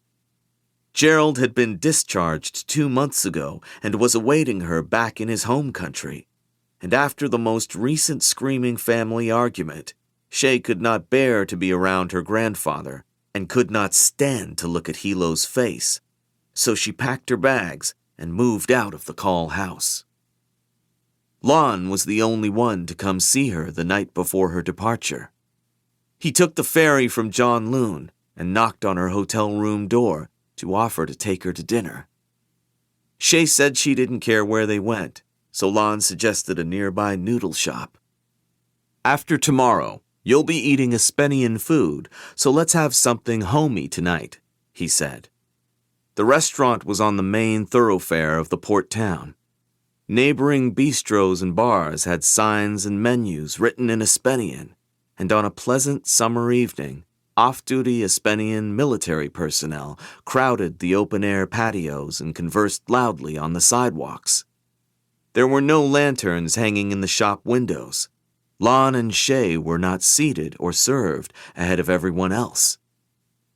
Speaker 1: Gerald had been discharged 2 months ago and was awaiting her back in his home country, and after the most recent screaming family argument, Shay could not bear to be around her grandfather and could not stand to look at Hilo's face, so she packed her bags and moved out of the Kaul house. Lon was the only one to come see her the night before her departure. He took the ferry from Janloon and knocked on her hotel room door to offer to take her to dinner. Shay said she didn't care where they went, so Lon suggested a nearby noodle shop. "After tomorrow, you'll be eating Espenian food, so let's have something homey tonight," he said. The restaurant was on the main thoroughfare of the port town. Neighboring bistros and bars had signs and menus written in Espenian, and on a pleasant summer evening, off-duty Espenian military personnel crowded the open-air patios and conversed loudly on the sidewalks. There were no lanterns hanging in the shop windows. Lon and Shay were not seated or served ahead of everyone else.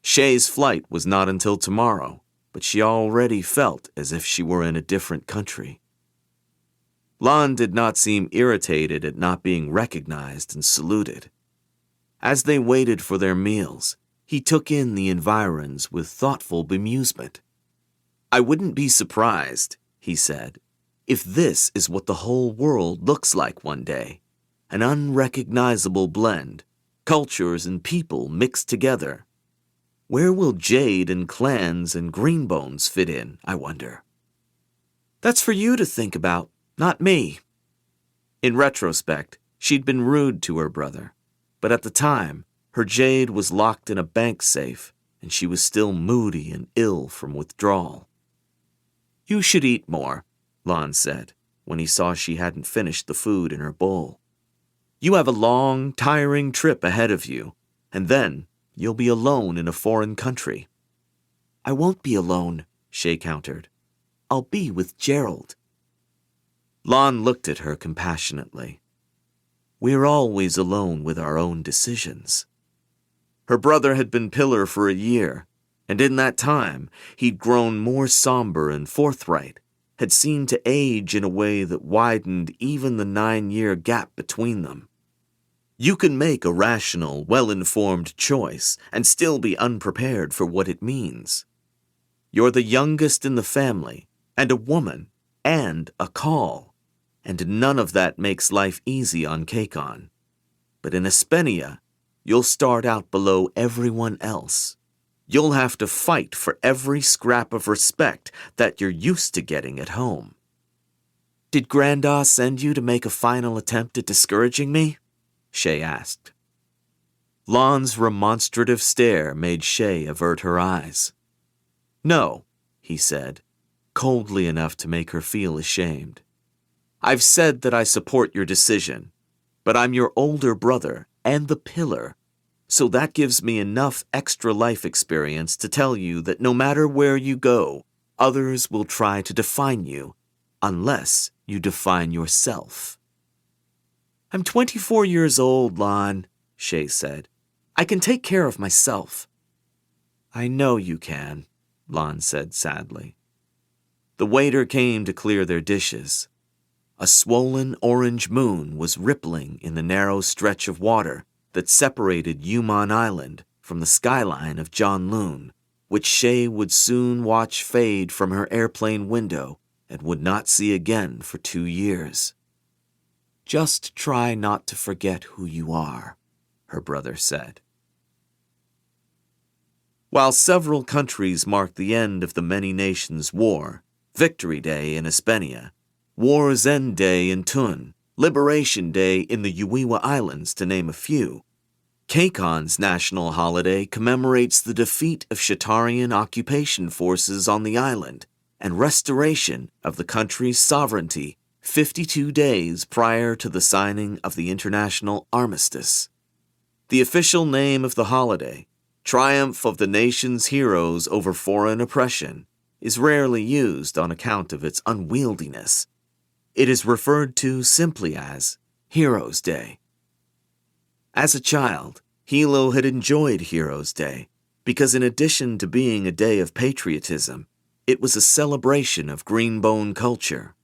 Speaker 1: Shay's flight was not until tomorrow, but she already felt as if she were in a different country. Lon did not seem irritated at not being recognized and saluted. As they waited for their meals, he took in the environs with thoughtful bemusement. "I wouldn't be surprised," he said, "if this is what the whole world looks like one day. An unrecognizable blend, cultures and people mixed together. Where will Jade and clans and Greenbones fit in, I wonder?" "That's for you to think about, not me," In retrospect, she'd been rude to her brother, but at the time, her jade was locked in a bank safe, and she was still moody and ill from withdrawal. "You should eat more," Lon said, when he saw she hadn't finished the food in her bowl. "You have a long, tiring trip ahead of you, and then you'll be alone in a foreign country." "I won't be alone," Shay countered. "I'll be with Gerald." Lon looked at her compassionately. "We're always alone with our own decisions." Her brother had been pillar for a year, and in that time he'd grown more somber and forthright, had seemed to age in a way that widened even the 9-year gap between them. You can make a rational, well-informed choice and still be unprepared for what it means. You're the youngest in the family, and a woman, and a Kaul, and none of that makes life easy on Kakon. But in Espenia, you'll start out below everyone else. You'll have to fight for every scrap of respect that you're used to getting at home. "Did Grandad send you to make a final attempt at discouraging me?" Shay asked. Lon's remonstrative stare made Shay avert her eyes. "No," he said, coldly enough to make her feel ashamed. "I've said that I support your decision, but I'm your older brother and the pillar, so that gives me enough extra life experience to tell you that no matter where you go, others will try to define you, unless you define yourself." "I'm 24 years old, Lon," Shay said. "I can take care of myself." "I know you can," Lon said sadly. The waiter came to clear their dishes. A swollen orange moon was rippling in the narrow stretch of water that separated Yuman Island from the skyline of Janloon, which Shay would soon watch fade from her airplane window and would not see again for 2 years. "Just try not to forget who you are," her brother said. While several countries marked the end of the Many Nations War, Victory Day in Espenia, War's End Day in Tun, Liberation Day in the Uiwa Islands, to name a few, Kakon's national holiday commemorates the defeat of Shatarian occupation forces on the island and restoration of the country's sovereignty 52 days prior to the signing of the international armistice. The official name of the holiday, Triumph of the Nation's Heroes Over Foreign Oppression, is rarely used on account of its unwieldiness. It is referred to simply as Heroes' Day. As a child, Hilo had enjoyed Heroes' Day because in addition to being a day of patriotism, it was a celebration of Green Bone culture.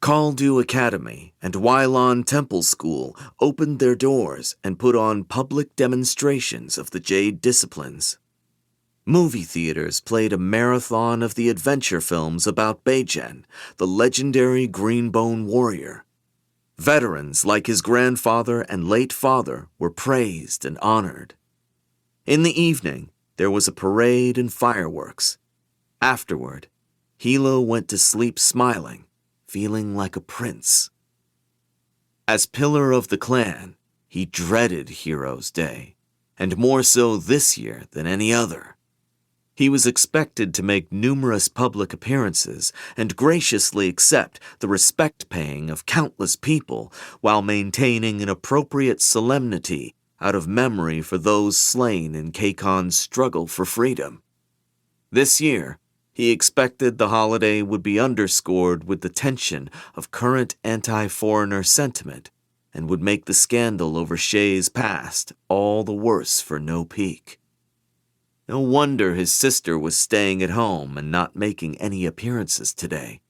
Speaker 1: Kaldu Academy and Wylon Temple School opened their doors and put on public demonstrations of the Jade disciplines. Movie theaters played a marathon of the adventure films about Beijen, the legendary Green Bone warrior. Veterans like his grandfather and late father were praised and honored. In the evening, there was a parade and fireworks. Afterward, Hilo went to sleep smiling, feeling like a prince. As pillar of the clan, he dreaded Heroes' Day, and more so this year than any other. He was expected to make numerous public appearances and graciously accept the respect-paying of countless people while maintaining an appropriate solemnity out of memory for those slain in Kakon's struggle for freedom. This year, he expected the holiday would be underscored with the tension of current anti-foreigner sentiment and would make the scandal over Shay's past all the worse for no peak. No wonder his sister was staying at home and not making any appearances today.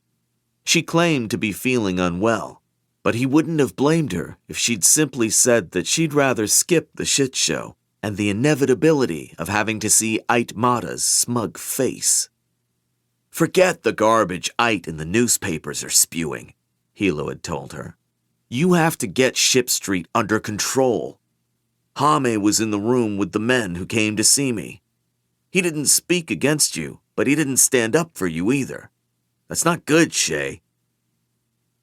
Speaker 1: She claimed to be feeling unwell, but he wouldn't have blamed her if she'd simply said that she'd rather skip the shit show and the inevitability of having to see Aitmata's smug face. "Forget the garbage Ait and the newspapers are spewing," Hilo had told her. "You have to get Ship Street under control. Hame was in the room with the men who came to see me. He didn't speak against you, but he didn't stand up for you either. That's not good, Shay."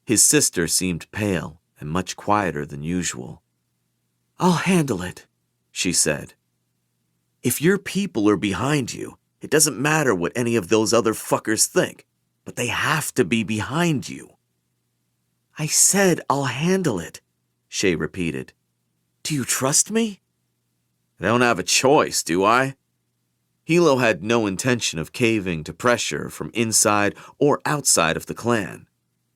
Speaker 1: His sister seemed pale, and much quieter than usual. "I'll handle it," she said. "If your people are behind you, it doesn't matter what any of those other fuckers think, but they have to be behind you." "I said I'll handle it," Shay repeated. "Do you trust me?" "I don't have a choice, do I?" Hilo had no intention of caving to pressure from inside or outside of the clan.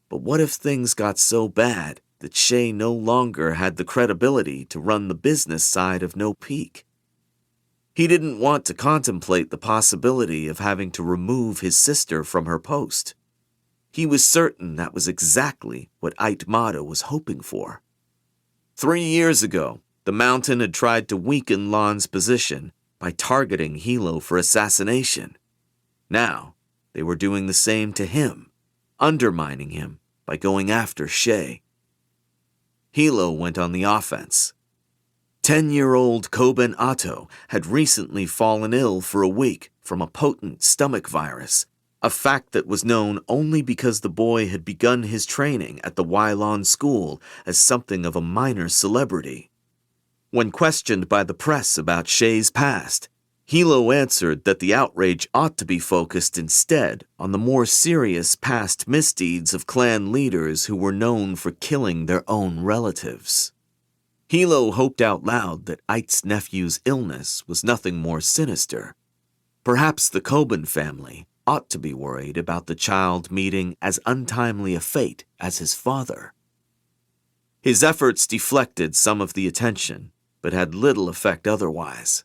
Speaker 1: But what if things got so bad that Shay no longer had the credibility to run the business side of No Peak? He didn't want to contemplate the possibility of having to remove his sister from her post. He was certain that was exactly what Aitmata was hoping for. 3 years ago, the mountain had tried to weaken Lan's position by targeting Hilo for assassination. Now, they were doing the same to him, undermining him by going after Shay. Hilo went on the offense. 10-year-old Koben Atto had recently fallen ill for a week from a potent stomach virus, a fact that was known only because the boy had begun his training at the Wylon school as something of a minor celebrity. When questioned by the press about Shay's past, Hilo answered that the outrage ought to be focused instead on the more serious past misdeeds of clan leaders who were known for killing their own relatives. Hilo hoped out loud that Ait's nephew's illness was nothing more sinister. Perhaps the Koben family ought to be worried about the child meeting as untimely a fate as his father. His efforts deflected some of the attention, but had little effect otherwise.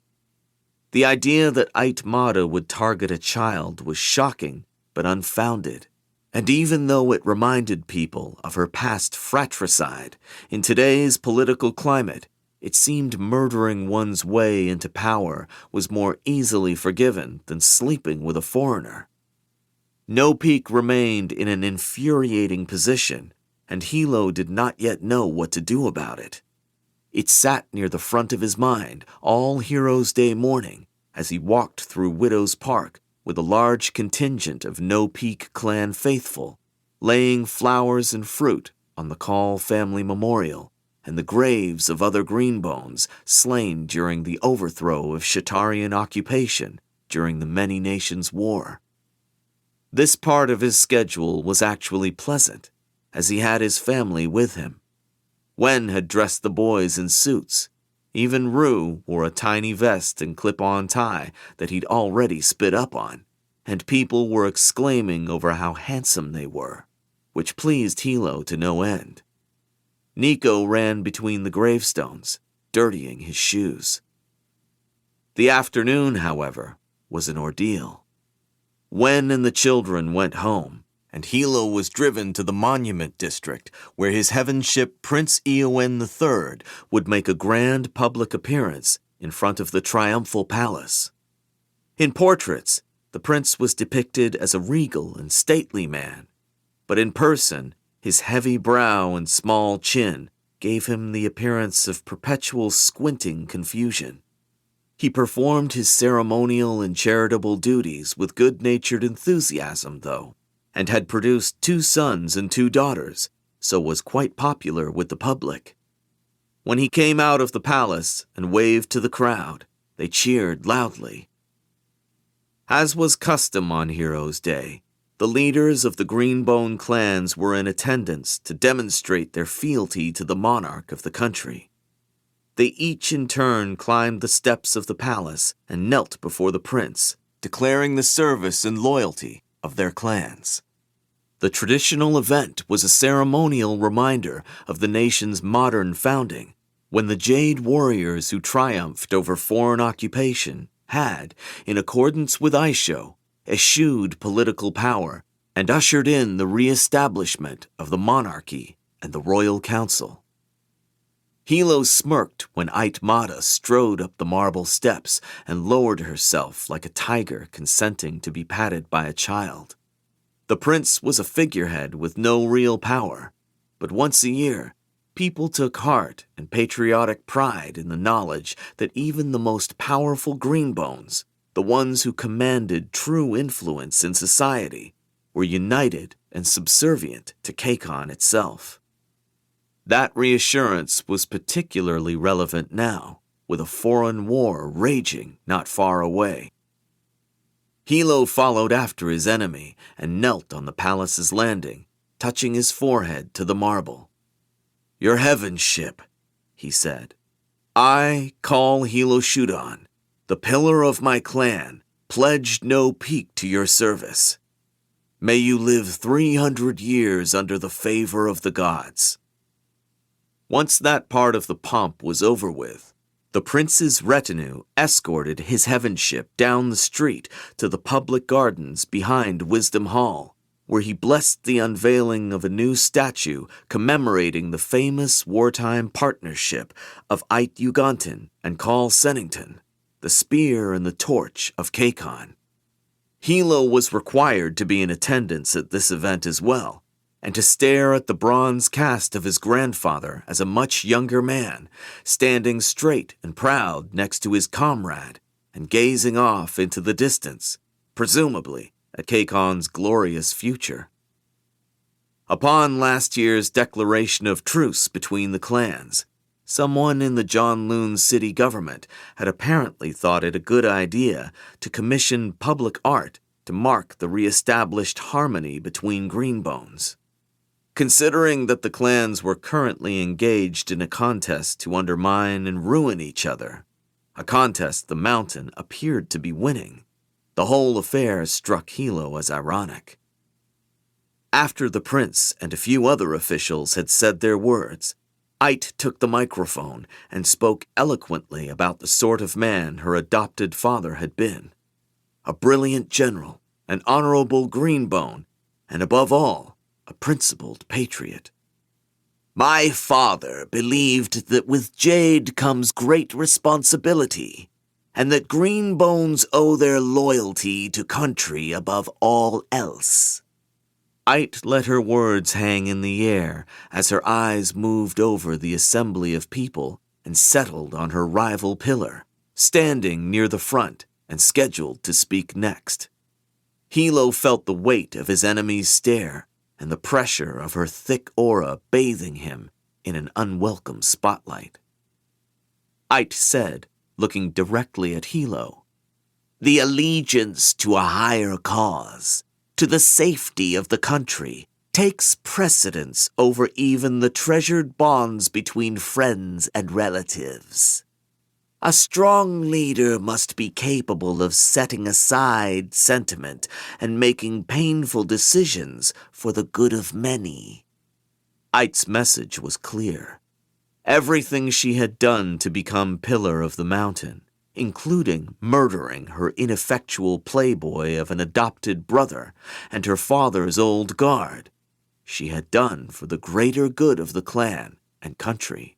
Speaker 1: The idea that Aitmata would target a child was shocking but unfounded, and even though it reminded people of her past fratricide, in today's political climate, it seemed murdering one's way into power was more easily forgiven than sleeping with a foreigner. No Peak remained in an infuriating position, and Hilo did not yet know what to do about it. It sat near the front of his mind all Heroes' Day morning as he walked through Widow's Park with a large contingent of No Peak clan faithful, laying flowers and fruit on the Kaul family memorial and the graves of other Greenbones slain during the overthrow of Shatarian occupation during the Many Nations War. This part of his schedule was actually pleasant, as he had his family with him. Wen had dressed the boys in suits. Even Rue wore a tiny vest and clip-on tie that he'd already spit up on, and people were exclaiming over how handsome they were, which pleased Hilo to no end. Nico ran between the gravestones, dirtying his shoes. The afternoon, however, was an ordeal. Wen and the children went home, and Hilo was driven to the Monument District, where his heavenship Prince Eowyn III would make a grand public appearance in front of the triumphal palace. In portraits, the prince was depicted as a regal and stately man, but in person, his heavy brow and small chin gave him the appearance of perpetual squinting confusion. He performed his ceremonial and charitable duties with good-natured enthusiasm, though, and had produced 2 sons and 2 daughters, so was quite popular with the public. When he came out of the palace and waved to the crowd, they cheered loudly. As was custom on Heroes' Day, the leaders of the Greenbone clans were in attendance to demonstrate their fealty to the monarch of the country. They each in turn climbed the steps of the palace and knelt before the prince, declaring the service and loyalty of their clans. The traditional event was a ceremonial reminder of the nation's modern founding, when the Jade warriors who triumphed over foreign occupation had, in accordance with Aisho, eschewed political power and ushered in the re-establishment of the monarchy and the royal council. Hilo smirked when Aitmata strode up the marble steps and lowered herself like a tiger consenting to be patted by a child. The prince was a figurehead with no real power, but once a year, people took heart and patriotic pride in the knowledge that even the most powerful Greenbones, the ones who commanded true influence in society, were united and subservient to Kakon itself. That reassurance was particularly relevant now, with a foreign war raging not far away. Hilo followed after his enemy and knelt on the palace's landing, touching his forehead to the marble. "Your heaven ship," he said. "I, Kaul Hilo Shudan, the pillar of my clan, pledged no peak to your service. May you live 300 years under the favor of the gods." Once that part of the pomp was over with, the prince's retinue escorted his heaven ship down the street to the public gardens behind Wisdom Hall, where he blessed the unveiling of a new statue commemorating the famous wartime partnership of Ait Ugantin and Kaul Sennington, the spear and the torch of Kakon. Hilo was required to be in attendance at this event as well, and to stare at the bronze cast of his grandfather as a much younger man, standing straight and proud next to his comrade and gazing off into the distance, presumably at Kakon's glorious future. Upon last year's declaration of truce between the clans, someone in the Janloon city government had apparently thought it a good idea to commission public art to mark the re-established harmony between Greenbones. Considering that the clans were currently engaged in a contest to undermine and ruin each other, a contest the Mountain appeared to be winning, the whole affair struck Hilo as ironic. After the prince and a few other officials had said their words, Ait took the microphone and spoke eloquently about the sort of man her adopted father had been. A brilliant general, an honorable Greenbone, and above all, a principled patriot. "My father believed that with jade comes great responsibility, and that Greenbones owe their loyalty to country above all else." Ait let her words hang in the air as her eyes moved over the assembly of people and settled on her rival pillar, standing near the front and scheduled to speak next. Hilo felt the weight of his enemy's stare and the pressure of her thick aura bathing him in an unwelcome spotlight. Ait said, looking directly at Hilo, "The allegiance to a higher cause, to the safety of the country, takes precedence over even the treasured bonds between friends and relatives. A strong leader must be capable of setting aside sentiment and making painful decisions for the good of many." Ait's message was clear. Everything she had done to become Pillar of the Mountain, including murdering her ineffectual playboy of an adopted brother and her father's old guard, she had done for the greater good of the clan and country.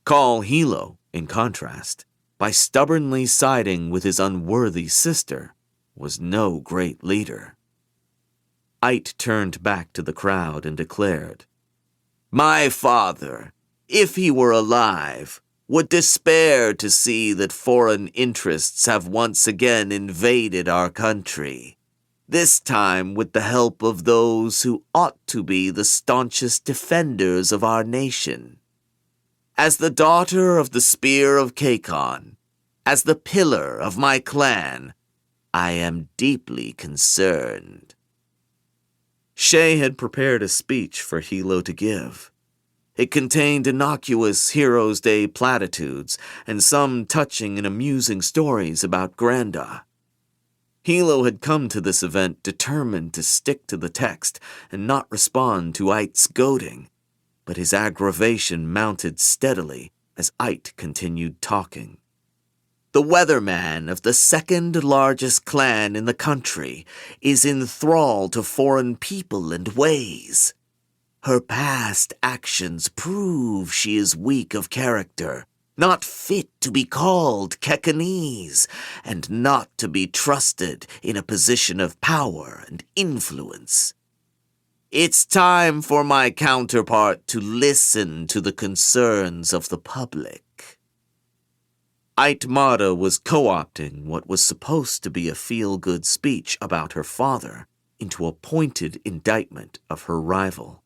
Speaker 1: Kaul Hilo, in contrast, by stubbornly siding with his unworthy sister, was no great leader. Ait turned back to the crowd and declared, "My father, if he were alive, would despair to see that foreign interests have once again invaded our country, this time with the help of those who ought to be the staunchest defenders of our nation. As the daughter of the Spear of Kakon, as the pillar of my clan, I am deeply concerned." Shay had prepared a speech for Hilo to give. It contained innocuous Heroes' Day platitudes and some touching and amusing stories about Granda. Hilo had come to this event determined to stick to the text and not respond to Ait's goading, but his aggravation mounted steadily as Ait continued talking. "The weatherman of the second largest clan in the country is in thrall to foreign people and ways. Her past actions prove she is weak of character, not fit to be called Kekanese, and not to be trusted in a position of power and influence. It's time for my counterpart to listen to the concerns of the public." Aitmata was co-opting what was supposed to be a feel-good speech about her father into a pointed indictment of her rival.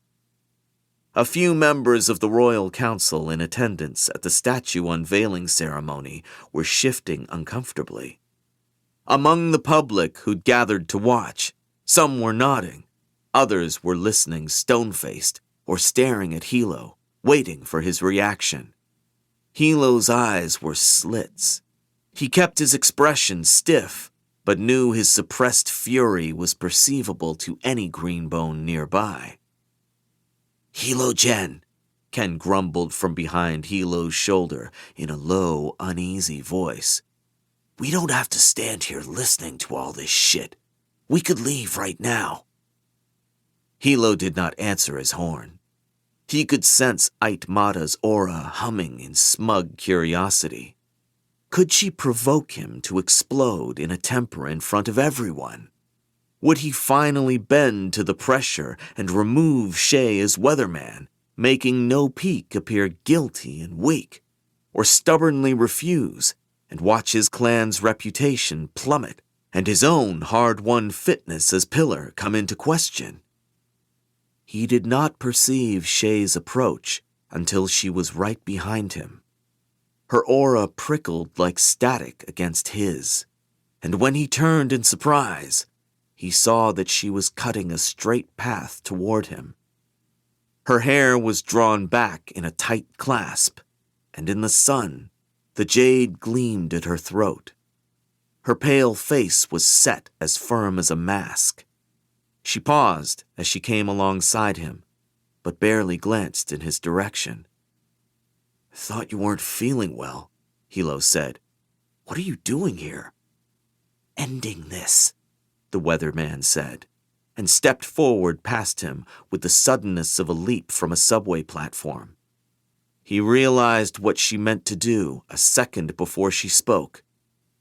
Speaker 1: A few members of the royal council in attendance at the statue unveiling ceremony were shifting uncomfortably. Among the public who'd gathered to watch, some were nodding, others were listening stone-faced or staring at Hilo, waiting for his reaction. Hilo's eyes were slits. He kept his expression stiff, but knew his suppressed fury was perceivable to any greenbone nearby. "Hilo Jen," Ken grumbled from behind Hilo's shoulder in a low, uneasy voice. "We don't have to stand here listening to all this shit. We could leave right now." Hilo did not answer his horn. He could sense Aitmata's aura humming in smug curiosity. Could she provoke him to explode in a temper in front of everyone? Would he finally bend to the pressure and remove Shay as weatherman, making No Peak appear guilty and weak, or stubbornly refuse and watch his clan's reputation plummet and his own hard-won fitness as pillar come into question? He did not perceive Shay's approach until she was right behind him. Her aura prickled like static against his, and when he turned in surprise, he saw that she was cutting a straight path toward him. Her hair was drawn back in a tight clasp, and in the sun, the jade gleamed at her throat. Her pale face was set as firm as a mask. She paused as she came alongside him, but barely glanced in his direction. "Thought you weren't feeling well," Hilo said. "What are you doing here?" "Ending this," the weatherman said, and stepped forward past him with the suddenness of a leap from a subway platform. He realized what she meant to do a second before she spoke,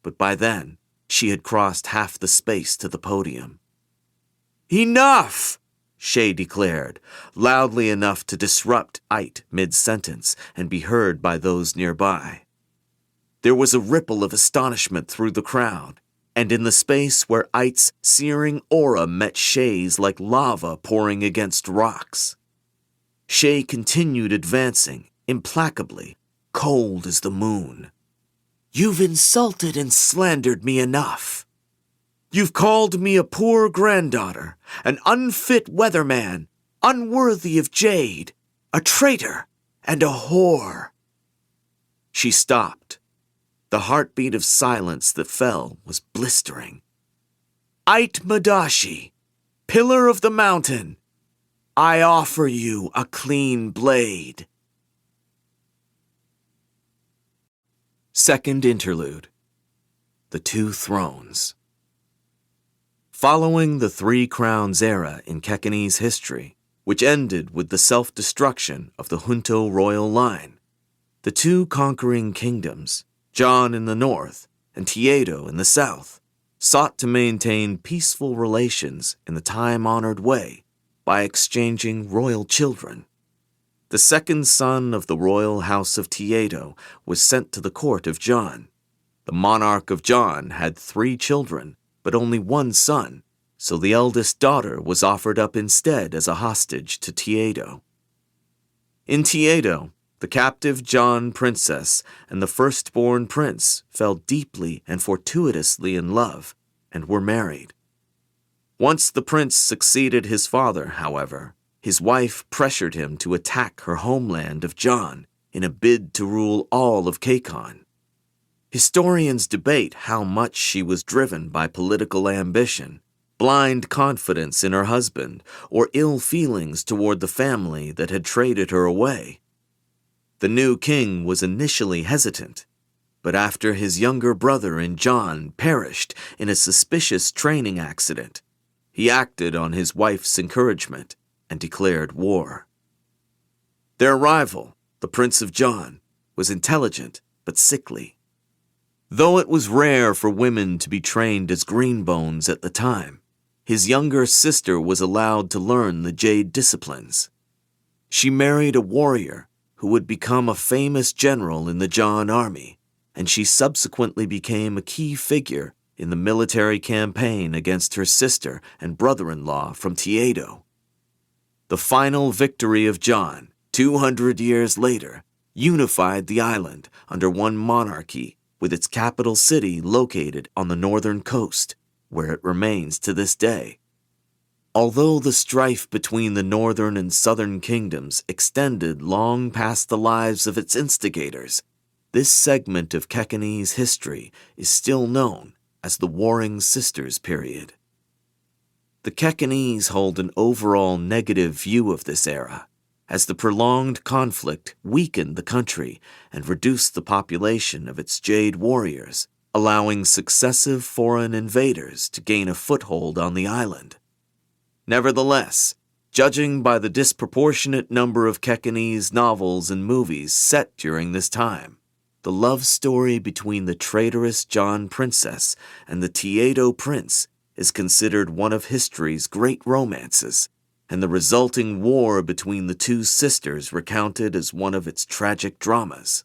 Speaker 1: but by then she had crossed half the space to the podium. "Enough!" Shay declared, loudly enough to disrupt Ait mid-sentence and be heard by those nearby. There was a ripple of astonishment through the crowd, and in the space where Ait's searing aura met Shay's like lava pouring against rocks. Shay continued advancing, implacably, cold as the moon. "You've insulted and slandered me enough. You've called me a poor granddaughter, an unfit weatherman, unworthy of Jade, a traitor, and a whore." She stopped. The heartbeat of silence that fell was blistering. "Ait Madashi, pillar of the mountain, I offer you a clean blade." Second Interlude. The Two Thrones. Following the Three Crowns era in Kekkene's history, which ended with the self-destruction of the Junto royal line, the two conquering kingdoms, Jon in the north and Tiedo in the south, sought to maintain peaceful relations in the time-honored way by exchanging royal children. The second son of the royal house of Tiedo was sent to the court of Jon. The monarch of Jon had 3 children, but only 1 son, so the eldest daughter was offered up instead as a hostage to Tiedo. In Tiedo, the captive Jon princess and the firstborn prince fell deeply and fortuitously in love and were married. Once the prince succeeded his father, however, his wife pressured him to attack her homeland of Jon in a bid to rule all of Kakon. Historians debate how much she was driven by political ambition, blind confidence in her husband, or ill feelings toward the family that had traded her away. The new king was initially hesitant, but after his younger brother and Jon perished in a suspicious training accident, he acted on his wife's encouragement and declared war. Their rival, the Prince of Jon, was intelligent but sickly. Though it was rare for women to be trained as greenbones at the time, his younger sister was allowed to learn the jade disciplines. She married a warrior who would become a famous general in the Jon army, and she subsequently became a key figure in the military campaign against her sister and brother-in-law from Tiedo. The final victory of Jon, 200 years later, unified the island under one monarchy, with its capital city located on the northern coast, where it remains to this day. Although the strife between the northern and southern kingdoms extended long past the lives of its instigators, this segment of Kekenese history is still known as the Warring Sisters period. The Kekenese hold an overall negative view of this era, as the prolonged conflict weakened the country and reduced the population of its Jade warriors, allowing successive foreign invaders to gain a foothold on the island. Nevertheless, judging by the disproportionate number of Kekenese novels and movies set during this time, the love story between the traitorous Jon Princess and the Tieto Prince is considered one of history's great romances, and the resulting war between the two sisters recounted as one of its tragic dramas.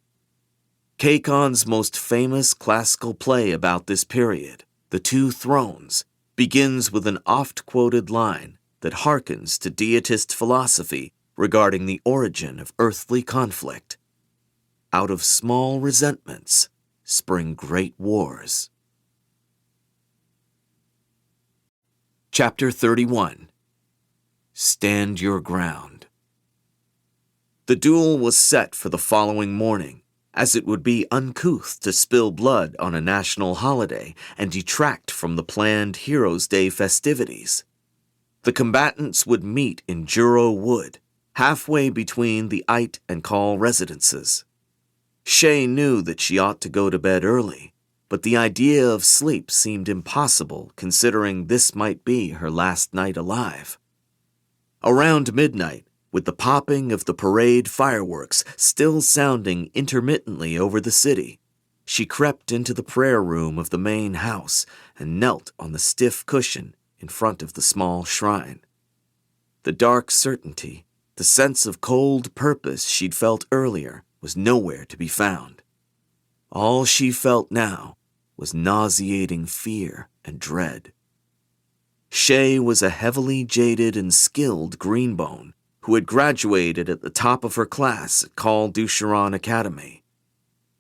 Speaker 1: Kakon's most famous classical play about this period, The Two Thrones, begins with an oft-quoted line that harkens to deitist philosophy regarding the origin of earthly conflict. Out of small resentments spring great wars. Chapter 31. Stand Your Ground. The duel was set for the following morning, as it would be uncouth to spill blood on a national holiday and detract from the planned Heroes' Day festivities. The combatants would meet in Juro Wood, halfway between the Ait and Kaul residences. Shay knew that she ought to go to bed early, but the idea of sleep seemed impossible considering this might be her last night alive. Around midnight, with the popping of the parade fireworks still sounding intermittently over the city, she crept into the prayer room of the main house and knelt on the stiff cushion in front of the small shrine. The dark certainty, the sense of cold purpose she'd felt earlier, was nowhere to be found. All she felt now was nauseating fear and dread. Shay was a heavily jaded and skilled greenbone who had graduated at the top of her class at Kaul Doucheron Academy.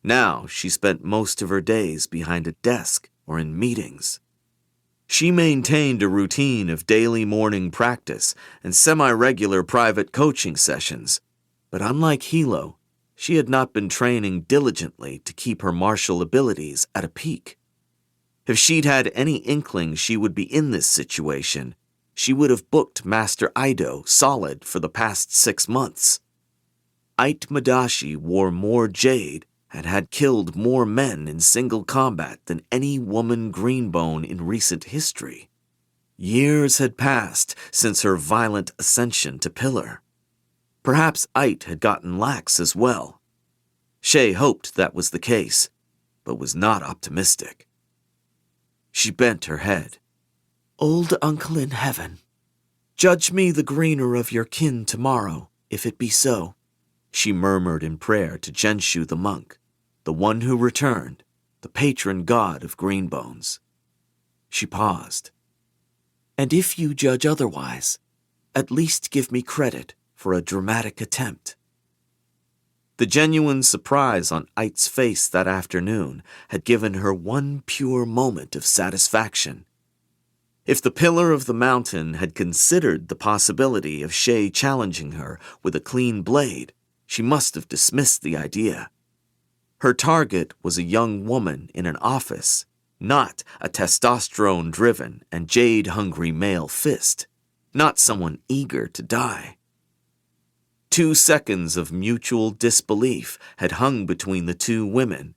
Speaker 1: Now she spent most of her days behind a desk or in meetings. She maintained a routine of daily morning practice and semi-regular private coaching sessions, but unlike Hilo, she had not been training diligently to keep her martial abilities at a peak. If she'd had any inkling she would be in this situation, she would have booked Master Ido solid for the past 6 months. Ait Madashi wore more jade and had killed more men in single combat than any woman greenbone in recent history. Years had passed since her violent ascension to Pillar. Perhaps Ait had gotten lax as well. Shay hoped that was the case, but was not optimistic. She bent her head. Old uncle in heaven, judge me the greener of your kin tomorrow, if it be so, she murmured in prayer to Jenshu the monk, the one who returned, the patron god of greenbones. She paused. And if you judge otherwise, at least give me credit for a dramatic attempt. The genuine surprise on Ait's face that afternoon had given her one pure moment of satisfaction. If the Pillar of the Mountain had considered the possibility of Shay challenging her with a clean blade, she must have dismissed the idea. Her target was a young woman in an office, not a testosterone-driven and jade-hungry male fist, not someone eager to die. 2 seconds of mutual disbelief had hung between the two women,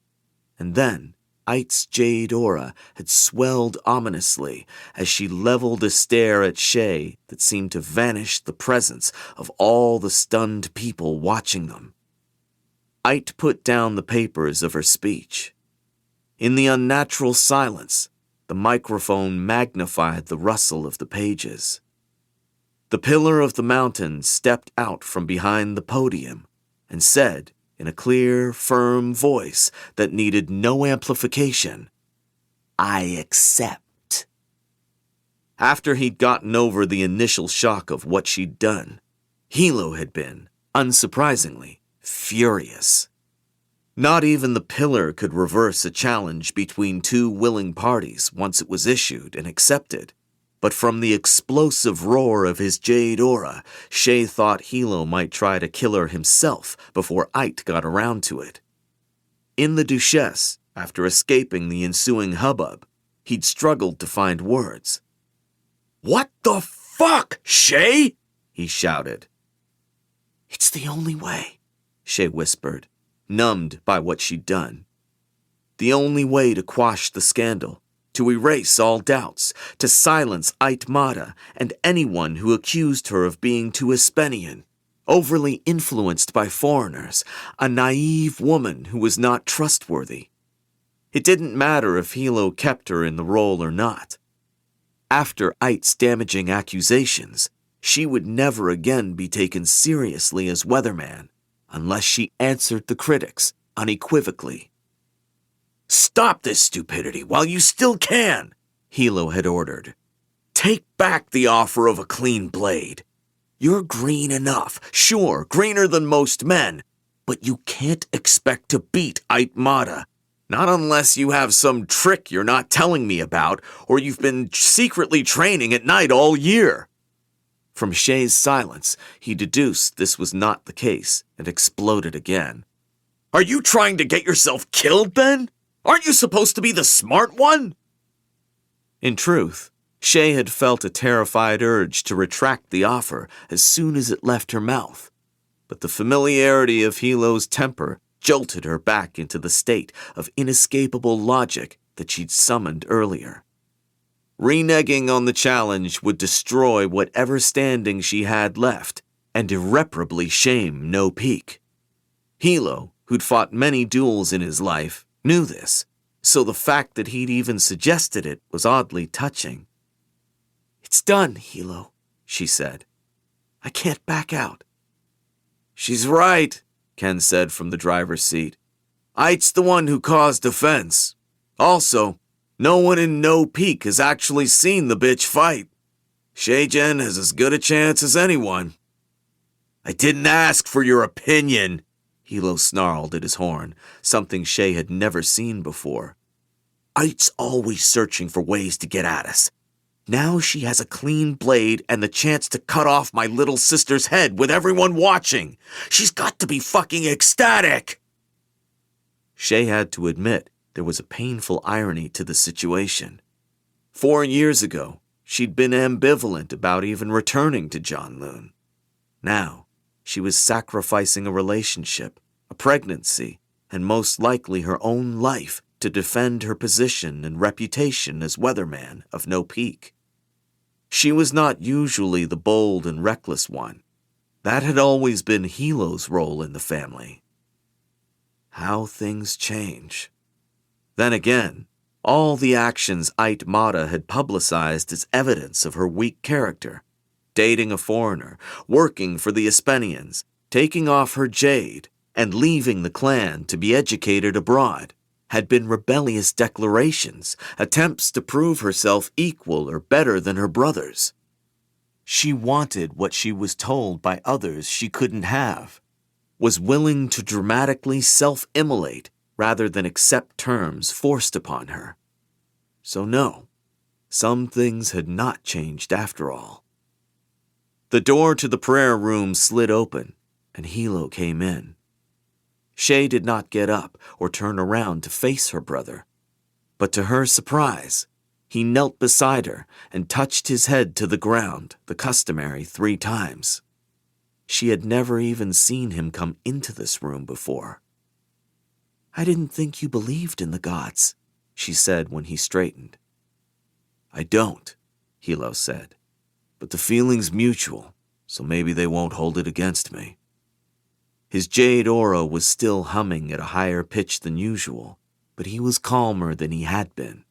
Speaker 1: and then Ait's jade aura had swelled ominously as she leveled a stare at Shay that seemed to vanish the presence of all the stunned people watching them. Ait put down the papers of her speech. In the unnatural silence, the microphone magnified the rustle of the pages. The Pillar of the Mountain stepped out from behind the podium and said, in a clear, firm voice that needed no amplification, I accept. After he'd gotten over the initial shock of what she'd done, Hilo had been, unsurprisingly, furious. Not even the pillar could reverse a challenge between two willing parties once it was issued and accepted. But from the explosive roar of his jade aura, Shay thought Hilo might try to kill her himself before Ait got around to it. In the Duchesse, after escaping the ensuing hubbub, he'd struggled to find words. "What the fuck, Shay?" he shouted. "It's the only way," Shay whispered, numbed by what she'd done. The only way to quash the scandal, to erase all doubts, to silence Ait Mata and anyone who accused her of being too Espenian, overly influenced by foreigners, a naive woman who was not trustworthy. It didn't matter if Hilo kept her in the role or not. After Ait's damaging accusations, she would never again be taken seriously as weatherman unless she answered the critics unequivocally. "Stop this stupidity while you still can," Hilo had ordered. "Take back the offer of a clean blade. You're green enough, sure, greener than most men, but you can't expect to beat Ait Mata, not unless you have some trick you're not telling me about, or you've been secretly training at night all year." From Shay's silence, he deduced this was not the case and exploded again. "Are you trying to get yourself killed, then? Aren't you supposed to be the smart one?" In truth, Shay had felt a terrified urge to retract the offer as soon as it left her mouth, but the familiarity of Hilo's temper jolted her back into the state of inescapable logic that she'd summoned earlier. Reneging on the challenge would destroy whatever standing she had left and irreparably shame No Peak. Hilo, who'd fought many duels in his life, knew this, so the fact that he'd even suggested it was oddly touching. "It's done, Hilo," she said. "I can't back out." "She's right," Ken said from the driver's seat. "Ait's the one who caused offense. Also, no one in No Peak has actually seen the bitch fight. Shayjen has as good a chance as anyone." "I didn't ask for your opinion," Hilo snarled at his horn, something Shay had never seen before. "Ait's always searching for ways to get at us. Now she has a clean blade and the chance to cut off my little sister's head with everyone watching. She's got to be fucking ecstatic." Shay had to admit there was a painful irony to the situation. 4 years ago, she'd been ambivalent about even returning to Janloon. Now, she was sacrificing a relationship, a pregnancy, and most likely her own life to defend her position and reputation as weatherman of No Peak. She was not usually the bold and reckless one. That had always been Hilo's role in the family. How things change. Then again, all the actions Ait Mata had publicized as evidence of her weak character, dating a foreigner, working for the Espenians, taking off her jade, and leaving the clan to be educated abroad, had been rebellious declarations, attempts to prove herself equal or better than her brothers. She wanted what she was told by others she couldn't have, was willing to dramatically self-immolate rather than accept terms forced upon her. So no, some things had not changed after all. The door to the prayer room slid open, and Hilo came in. Shay did not get up or turn around to face her brother, but to her surprise, he knelt beside her and touched his head to the ground, the customary 3 times. She had never even seen him come into this room before. "I didn't think you believed in the gods," she said when he straightened. "I don't," Hilo said, "but the feeling's mutual, so maybe they won't hold it against me." His jade aura was still humming at a higher pitch than usual, but he was calmer than he had been.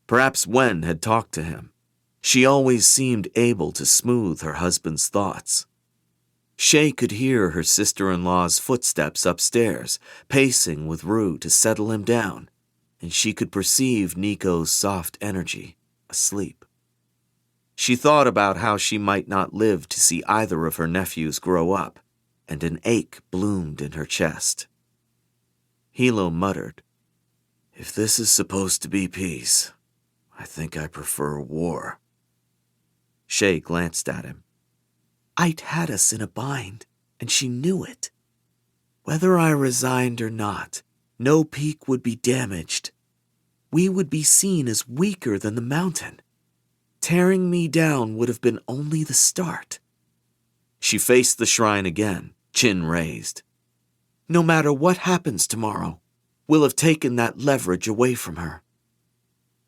Speaker 1: Perhaps Wen had talked to him. She always seemed able to smooth her husband's thoughts. Shay could hear her sister-in-law's footsteps upstairs, pacing with Rue to settle him down, and she could perceive Nico's soft energy, asleep. She thought about how she might not live to see either of her nephews grow up, and an ache bloomed in her chest. Hilo muttered, "If this is supposed to be peace, I think I prefer war." Shay glanced at him. "I'd had us in a bind, and she knew it. Whether I resigned or not, no peak would be damaged. We would be seen as weaker than the mountain. Tearing me down would have been only the start." She faced the shrine again, chin raised. "No matter what happens tomorrow, we'll have taken that leverage away from her."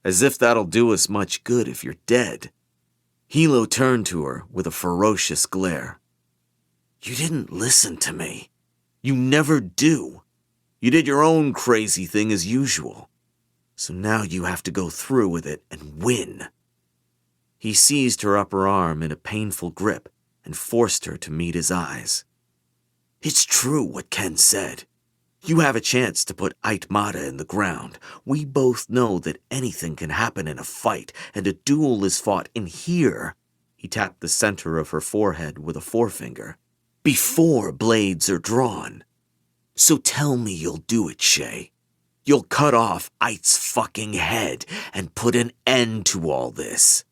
Speaker 1: "As if that'll do us much good if you're dead." Hilo turned to her with a ferocious glare. "You didn't listen to me. You never do. You did your own crazy thing as usual. So now you have to go through with it and win." He seized her upper arm in a painful grip and forced her to meet his eyes. "It's true what Ken said. You have a chance to put Aitmata in the ground. We both know that anything can happen in a fight, and a duel is fought in here." He tapped the center of her forehead with a forefinger. "Before blades are drawn. So tell me you'll do it, Shay. You'll cut off Ait's fucking head and put an end to all this."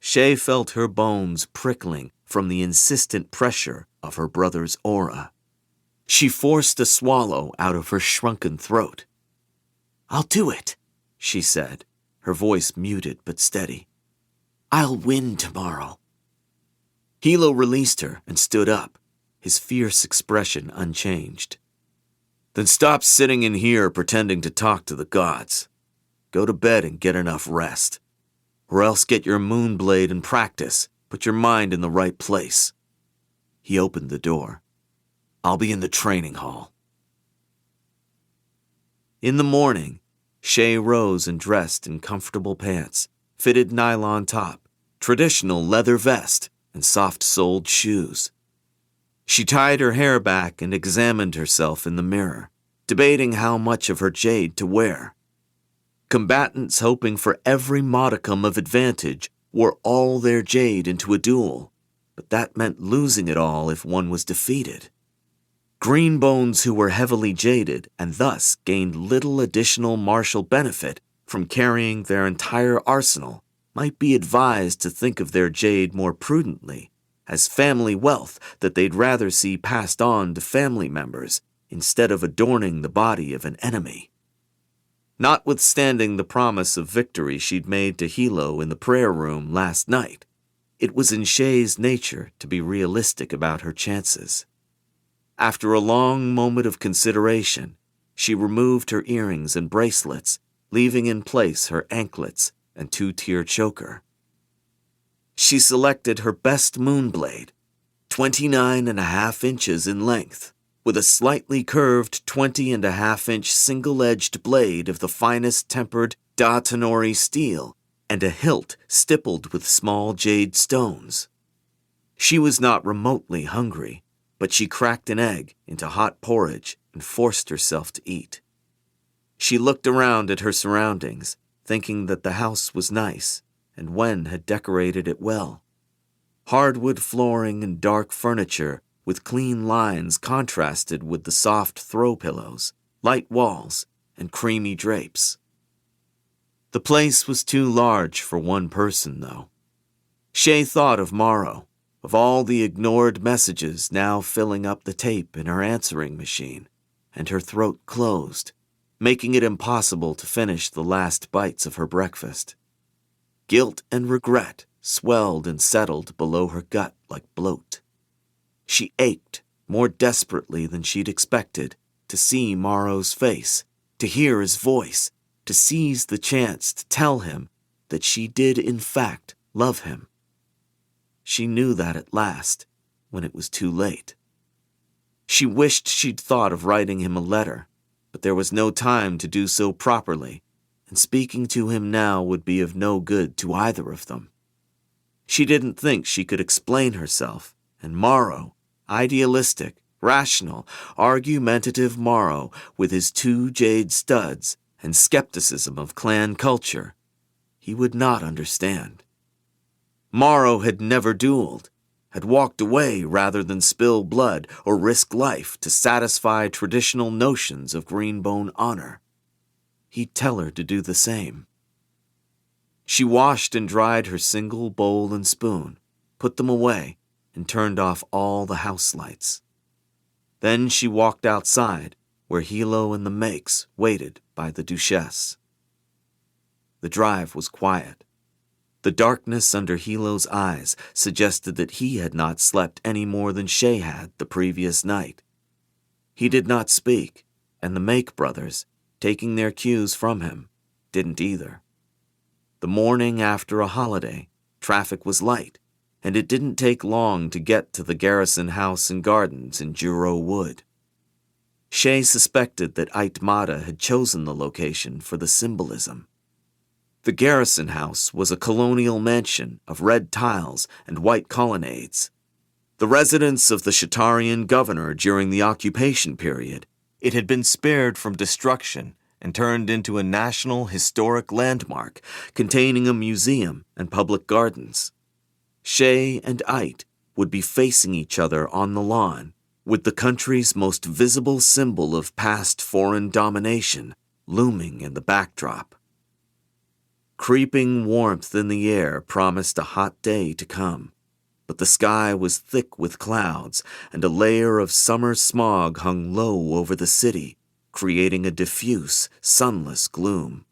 Speaker 1: Shay felt her bones prickling from the insistent pressure of her brother's aura. She forced a swallow out of her shrunken throat. "I'll do it," she said, her voice muted but steady. "I'll win tomorrow." Hilo released her and stood up, his fierce expression unchanged. "Then stop sitting in here pretending to talk to the gods. Go to bed and get enough rest. Or else get your moonblade and practice. Put your mind in the right place." He opened the door. "I'll be in the training hall." In the morning, Shay rose and dressed in comfortable pants, fitted nylon top, traditional leather vest, and soft-soled shoes. She tied her hair back and examined herself in the mirror, debating how much of her jade to wear. Combatants hoping for every modicum of advantage wore all their jade into a duel, but that meant losing it all if one was defeated. Greenbones who were heavily jaded and thus gained little additional martial benefit from carrying their entire arsenal might be advised to think of their jade more prudently, as family wealth that they'd rather see passed on to family members instead of adorning the body of an enemy. Notwithstanding the promise of victory she'd made to Hilo in the prayer room last night, it was in Shay's nature to be realistic about her chances. After a long moment of consideration, she removed her earrings and bracelets, leaving in place her anklets and two-tier choker. She selected her best moonblade, 29.5 inches in length, with a slightly curved 20.5-inch single-edged blade of the finest tempered Datanori steel and a hilt stippled with small jade stones. She was not remotely hungry, but she cracked an egg into hot porridge and forced herself to eat. She looked around at her surroundings, thinking that the house was nice, and Wen had decorated it well. Hardwood flooring and dark furniture with clean lines contrasted with the soft throw pillows, light walls, and creamy drapes. The place was too large for one person, though. Shay thought of Morrow, of all the ignored messages now filling up the tape in her answering machine, and her throat closed, making it impossible to finish the last bites of her breakfast. Guilt and regret swelled and settled below her gut like bloat. She ached more desperately than she'd expected to see Morrow's face, to hear his voice, to seize the chance to tell him that she did in fact love him. She knew that at last, when it was too late. She wished she'd thought of writing him a letter, but there was no time to do so properly, and speaking to him now would be of no good to either of them. She didn't think she could explain herself, and Morrow, idealistic, rational, argumentative Morrow with his 2 jade studs and skepticism of clan culture, he would not understand. Morrow had never dueled, had walked away rather than spill blood or risk life to satisfy traditional notions of Greenbone honor. He'd tell her to do the same. She washed and dried her single bowl and spoon, put them away, and turned off all the house lights. Then she walked outside, where Hilo and the Makes waited by the Duchesse. The drive was quiet. The darkness under Hilo's eyes suggested that he had not slept any more than Shay had the previous night. He did not speak, and the Make brothers, taking their cues from him, didn't either. The morning after a holiday, traffic was light, and it didn't take long to get to the Garrison House and Gardens in Juro Wood. Shay suspected that Aitmata had chosen the location for the symbolism. The Garrison House was a colonial mansion of red tiles and white colonnades. The residence of the Shatarian governor during the occupation period, it had been spared from destruction and turned into a national historic landmark containing a museum and public gardens. Shay and Ait would be facing each other on the lawn, with the country's most visible symbol of past foreign domination looming in the backdrop. Creeping warmth in the air promised a hot day to come, but the sky was thick with clouds, and a layer of summer smog hung low over the city, creating a diffuse, sunless gloom.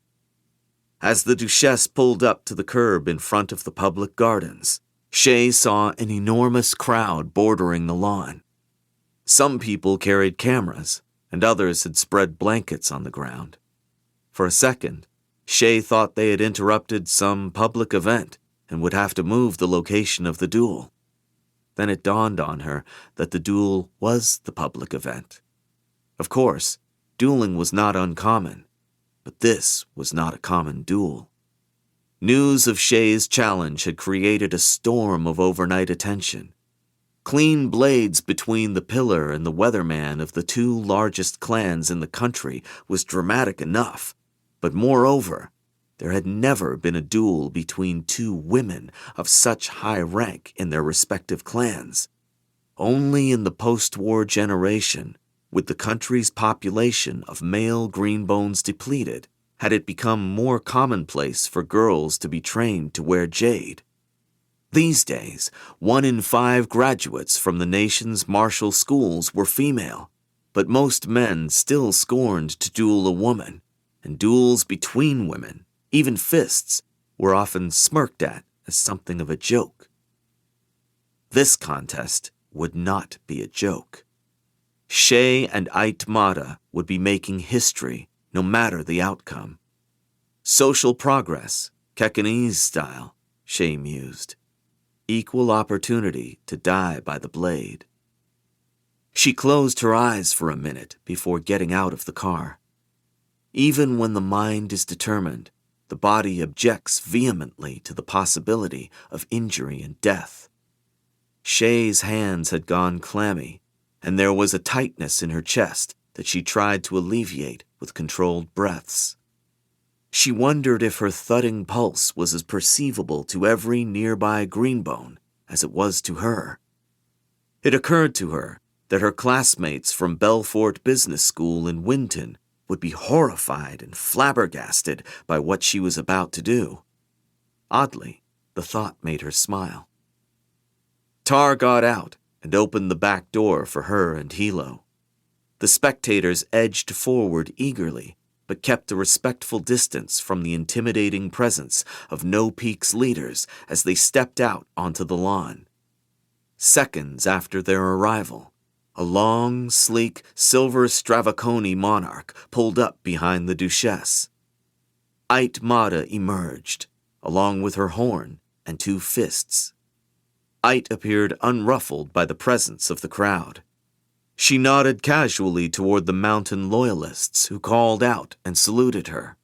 Speaker 1: As the Duchesse pulled up to the curb in front of the public gardens, Shay saw an enormous crowd bordering the lawn. Some people carried cameras, and others had spread blankets on the ground. For a second, Shay thought they had interrupted some public event and would have to move the location of the duel. Then it dawned on her that the duel was the public event. Of course, dueling was not uncommon, but this was not a common duel. News of Shay's challenge had created a storm of overnight attention. Clean blades between the pillar and the weatherman of the two largest clans in the country was dramatic enough, but moreover, there had never been a duel between two women of such high rank in their respective clans. Only in the post-war generation, with the country's population of male greenbones depleted, had it become more commonplace for girls to be trained to wear jade. These days, 1 in 5 graduates from the nation's martial schools were female, but most men still scorned to duel a woman, and duels between women, even fists, were often smirked at as something of a joke. This contest would not be a joke. Shay and Aitmata would be making history no matter the outcome. Social progress, Kekanese style, Shay mused. Equal opportunity to die by the blade. She closed her eyes for a minute before getting out of the car. Even when the mind is determined, the body objects vehemently to the possibility of injury and death. Shay's hands had gone clammy, and there was a tightness in her chest that she tried to alleviate with controlled breaths. She wondered if her thudding pulse was as perceivable to every nearby greenbone as it was to her. It occurred to her that her classmates from Belfort Business School in Winton would be horrified and flabbergasted by what she was about to do. Oddly, the thought made her smile. Tar got out and opened the back door for her and Hilo. The spectators edged forward eagerly, but kept a respectful distance from the intimidating presence of No Peak's leaders as they stepped out onto the lawn. Seconds after their arrival, a long, sleek, silver Stravaconi monarch pulled up behind the Duchesse. Aitmata emerged, along with her horn and 2 fists. Ait appeared unruffled by the presence of the crowd. She nodded casually toward the mountain loyalists who called out and saluted her.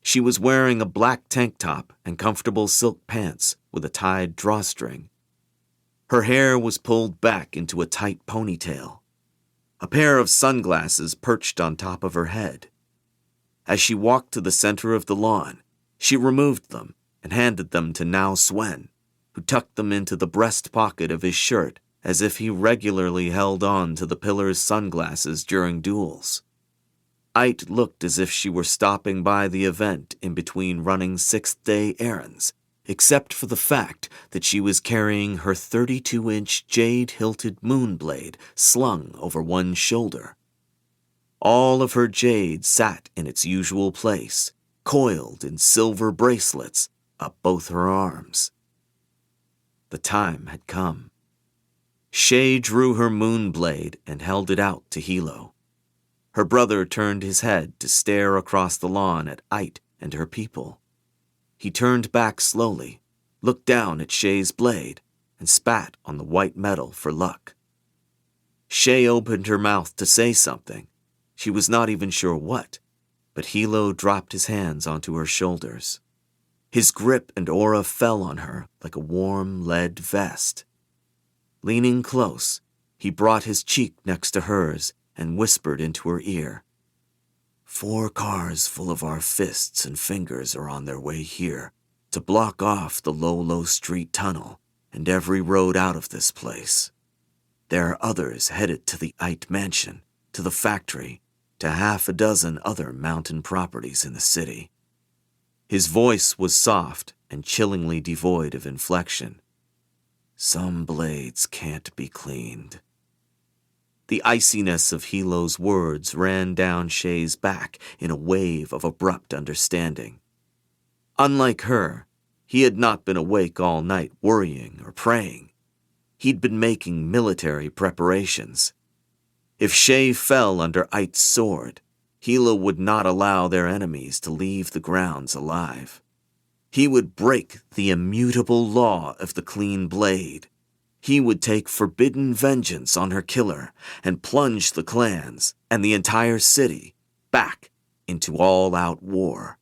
Speaker 1: She was wearing a black tank top and comfortable silk pants with a tied drawstring. Her hair was pulled back into a tight ponytail. A pair of sunglasses perched on top of her head. As she walked to the center of the lawn, she removed them and handed them to Now Swen. who tucked them into the breast pocket of his shirt as if he regularly held on to the pillar's sunglasses during duels. It looked as if she were stopping by the event in between running sixth-day errands, except for the fact that she was carrying her 32-inch jade-hilted moonblade slung over one shoulder. All of her jade sat in its usual place, coiled in silver bracelets up both her arms. The time had come. Shay drew her moonblade and held it out to Hilo. Her brother turned his head to stare across the lawn at It and her people. He turned back slowly, looked down at Shay's blade, and spat on the white metal for luck. Shay opened her mouth to say something. She was not even sure what, but Hilo dropped his hands onto her shoulders. His grip and aura fell on her like a warm lead vest. Leaning close, he brought his cheek next to hers and whispered into her ear. 4 cars full of our fists and fingers are on their way here to block off the Lolo Street tunnel and every road out of this place. There are others headed to the It mansion, to the factory, to half a dozen other mountain properties in the city. His voice was soft and chillingly devoid of inflection. Some blades can't be cleaned. The iciness of Hilo's words ran down Shay's back in a wave of abrupt understanding. Unlike her, he had not been awake all night worrying or praying. He'd been making military preparations. If Shay fell under It's sword, Hilo would not allow their enemies to leave the grounds alive. He would break the immutable law of the clean blade. He would take forbidden vengeance on her killer and plunge the clans and the entire city back into all-out war.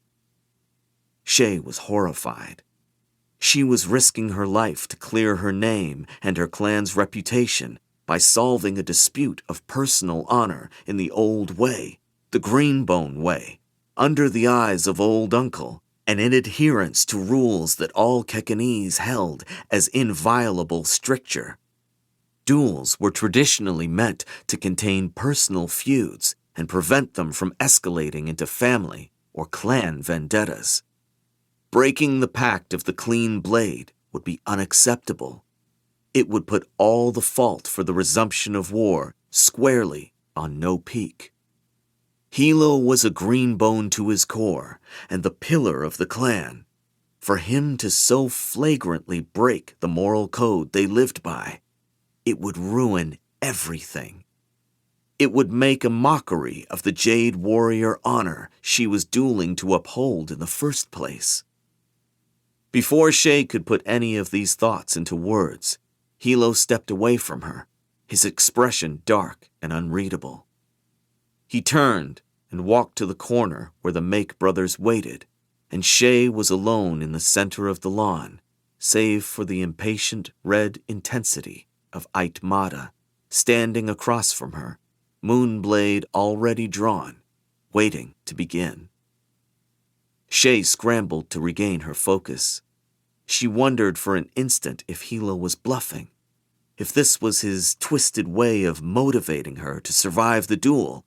Speaker 1: Shay was horrified. She was risking her life to clear her name and her clan's reputation by solving a dispute of personal honor in the old way, the Green Bone way, under the eyes of old uncle, and in adherence to rules that all Kekanese held as inviolable stricture. Duels were traditionally meant to contain personal feuds and prevent them from escalating into family or clan vendettas. Breaking the pact of the clean blade would be unacceptable. It would put all the fault for the resumption of war squarely on No Peak. Hilo was a green bone to his core and the pillar of the clan. For him to so flagrantly break the moral code they lived by, it would ruin everything. It would make a mockery of the Jade warrior honor she was dueling to uphold in the first place. Before Shay could put any of these thoughts into words, Hilo stepped away from her, his expression dark and unreadable. He turned and walked to the corner where the Make brothers waited, and Shay was alone in the center of the lawn, save for the impatient red intensity of Aitmata, standing across from her, moonblade already drawn, waiting to begin. Shay scrambled to regain her focus. She wondered for an instant if Hilo was bluffing, if this was his twisted way of motivating her to survive the duel,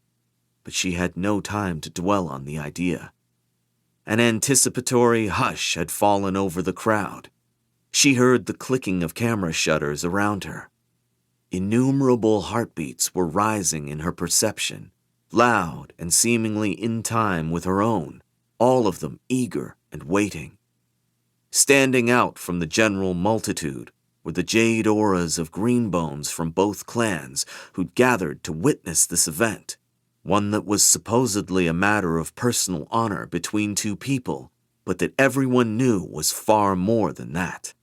Speaker 1: but she had no time to dwell on the idea. An anticipatory hush had fallen over the crowd. She heard the clicking of camera shutters around her. Innumerable heartbeats were rising in her perception, loud and seemingly in time with her own, all of them eager and waiting. Standing out from the general multitude were the jade auras of green bones from both clans who'd gathered to witness this event, one that was supposedly a matter of personal honor between two people, but that everyone knew was far more than that.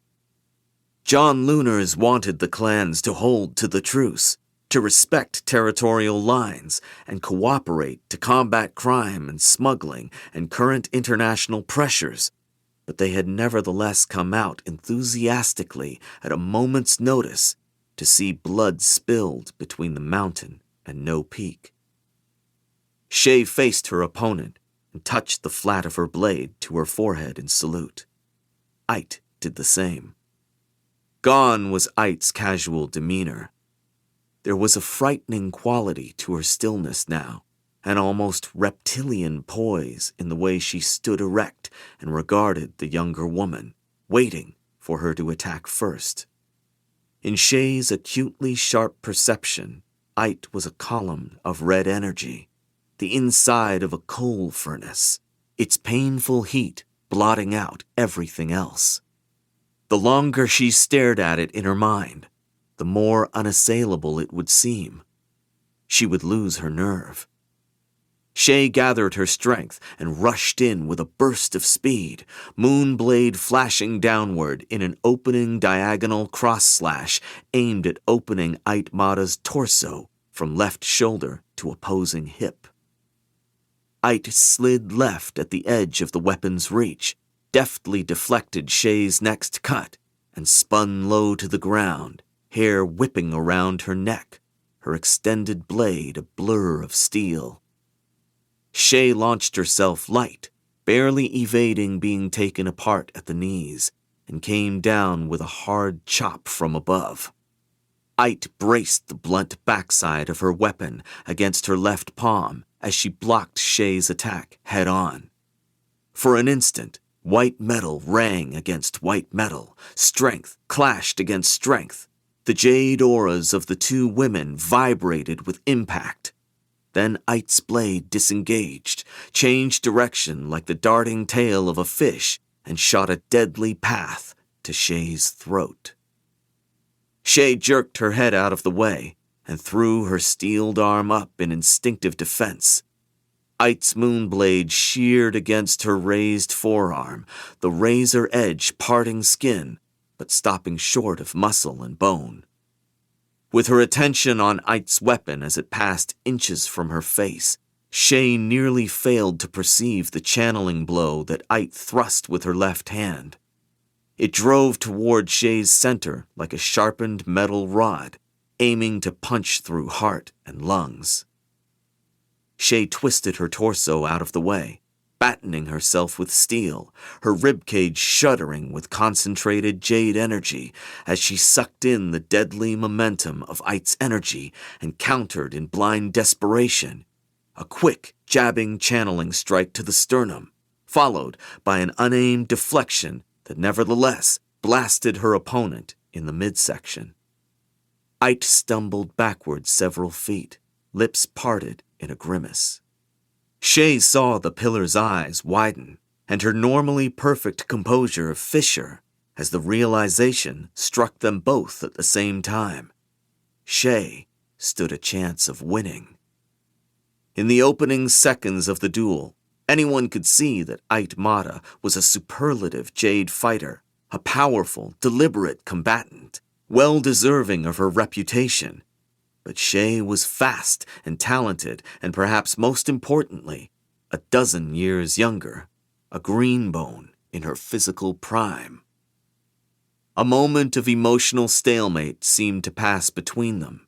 Speaker 1: Janlooners wanted the clans to hold to the truce, to respect territorial lines, and cooperate to combat crime and smuggling and current international pressures, but they had nevertheless come out enthusiastically at a moment's notice to see blood spilled between the mountain and No Peak. Shay faced her opponent and touched the flat of her blade to her forehead in salute. It did the same. Gone was Ait's casual demeanor. There was a frightening quality to her stillness now, an almost reptilian poise in the way she stood erect and regarded the younger woman, waiting for her to attack first. In Shay's acutely sharp perception, Ait was a column of red energy, the inside of a coal furnace, its painful heat blotting out everything else. The longer she stared at it in her mind, the more unassailable it would seem. She would lose her nerve. Shay gathered her strength and rushed in with a burst of speed, moonblade flashing downward in an opening diagonal cross-slash aimed at opening Aitmata's torso from left shoulder to opposing hip. Ait slid left at the edge of the weapon's reach, deftly deflected Shay's next cut, and spun low to the ground, hair whipping around her neck, her extended blade a blur of steel. Shay launched herself light, barely evading being taken apart at the knees, and came down with a hard chop from above. Ait braced the blunt backside of her weapon against her left palm as she blocked Shay's attack head-on. For an instant, white metal rang against white metal, strength clashed against strength. The jade auras of the two women vibrated with impact. Then Ait's blade disengaged, changed direction like the darting tail of a fish, and shot a deadly path to Shay's throat. Shay jerked her head out of the way and threw her steeled arm up in instinctive defense. Ait's moonblade sheared against her raised forearm, the razor edge parting skin, but stopping short of muscle and bone. With her attention on Ait's weapon as it passed inches from her face, Shay nearly failed to perceive the channeling blow that Ait thrust with her left hand. It drove toward Shay's center like a sharpened metal rod, aiming to punch through heart and lungs. Shay twisted her torso out of the way, battening herself with steel, her ribcage shuddering with concentrated jade energy as she sucked in the deadly momentum of Ait's energy and countered in blind desperation. A quick, jabbing channeling strike to the sternum, followed by an unaimed deflection that nevertheless blasted her opponent in the midsection. Ait stumbled backward several feet, lips parted in a grimace. Shay saw the pillar's eyes widen and her normally perfect composure fissure as the realization struck them both at the same time. Shay stood a chance of winning. In the opening seconds of the duel, anyone could see that Aitmata was a superlative jade fighter, a powerful, deliberate combatant, well deserving of her reputation. But Shay was fast and talented, and perhaps most importantly, a dozen years younger, a green bone in her physical prime. A moment of emotional stalemate seemed to pass between them.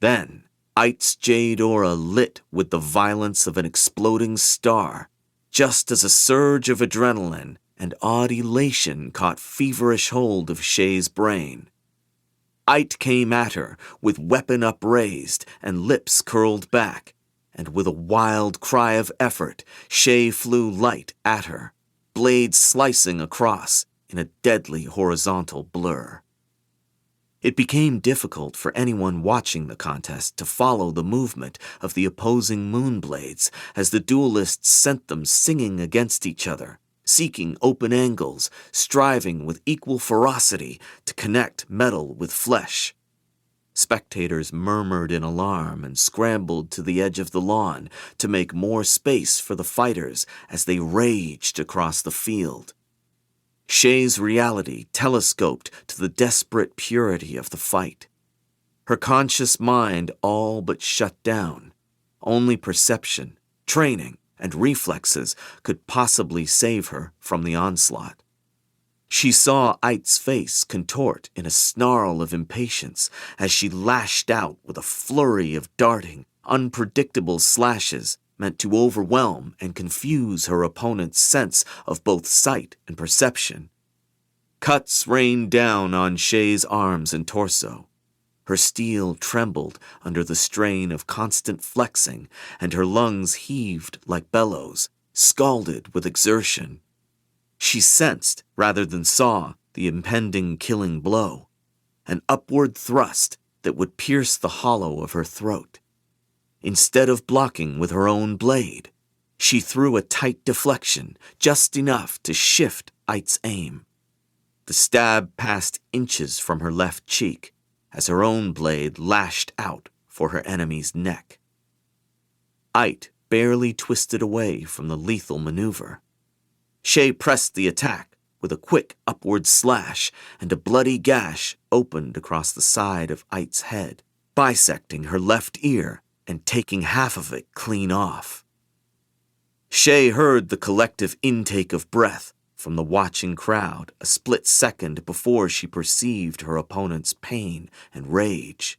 Speaker 1: Then, Ait's jade aura lit with the violence of an exploding star, just as a surge of adrenaline and odd elation caught feverish hold of Shay's brain. Ait came at her with weapon upraised and lips curled back, and with a wild cry of effort, Shay flew light at her, blade slicing across in a deadly horizontal blur. It became difficult for anyone watching the contest to follow the movement of the opposing moonblades as the duelists sent them singing against each other, seeking open angles, striving with equal ferocity to connect metal with flesh. Spectators murmured in alarm and scrambled to the edge of the lawn to make more space for the fighters as they raged across the field. Shay's reality telescoped to the desperate purity of the fight. Her conscious mind all but shut down. Only perception, training, and reflexes could possibly save her from the onslaught. She saw Ait's face contort in a snarl of impatience as she lashed out with a flurry of darting, unpredictable slashes meant to overwhelm and confuse her opponent's sense of both sight and perception. Cuts rained down on Shay's arms and torso. Her steel trembled under the strain of constant flexing, and her lungs heaved like bellows, scalded with exertion. She sensed, rather than saw, the impending killing blow, an upward thrust that would pierce the hollow of her throat. Instead of blocking with her own blade, she threw a tight deflection, just enough to shift Ait's aim. The stab passed inches from her left cheek as her own blade lashed out for her enemy's neck. Ait barely twisted away from the lethal maneuver. Shay pressed the attack with a quick upward slash, and a bloody gash opened across the side of Ait's head, bisecting her left ear and taking half of it clean off. Shay heard the collective intake of breath from the watching crowd a split second before she perceived her opponent's pain and rage.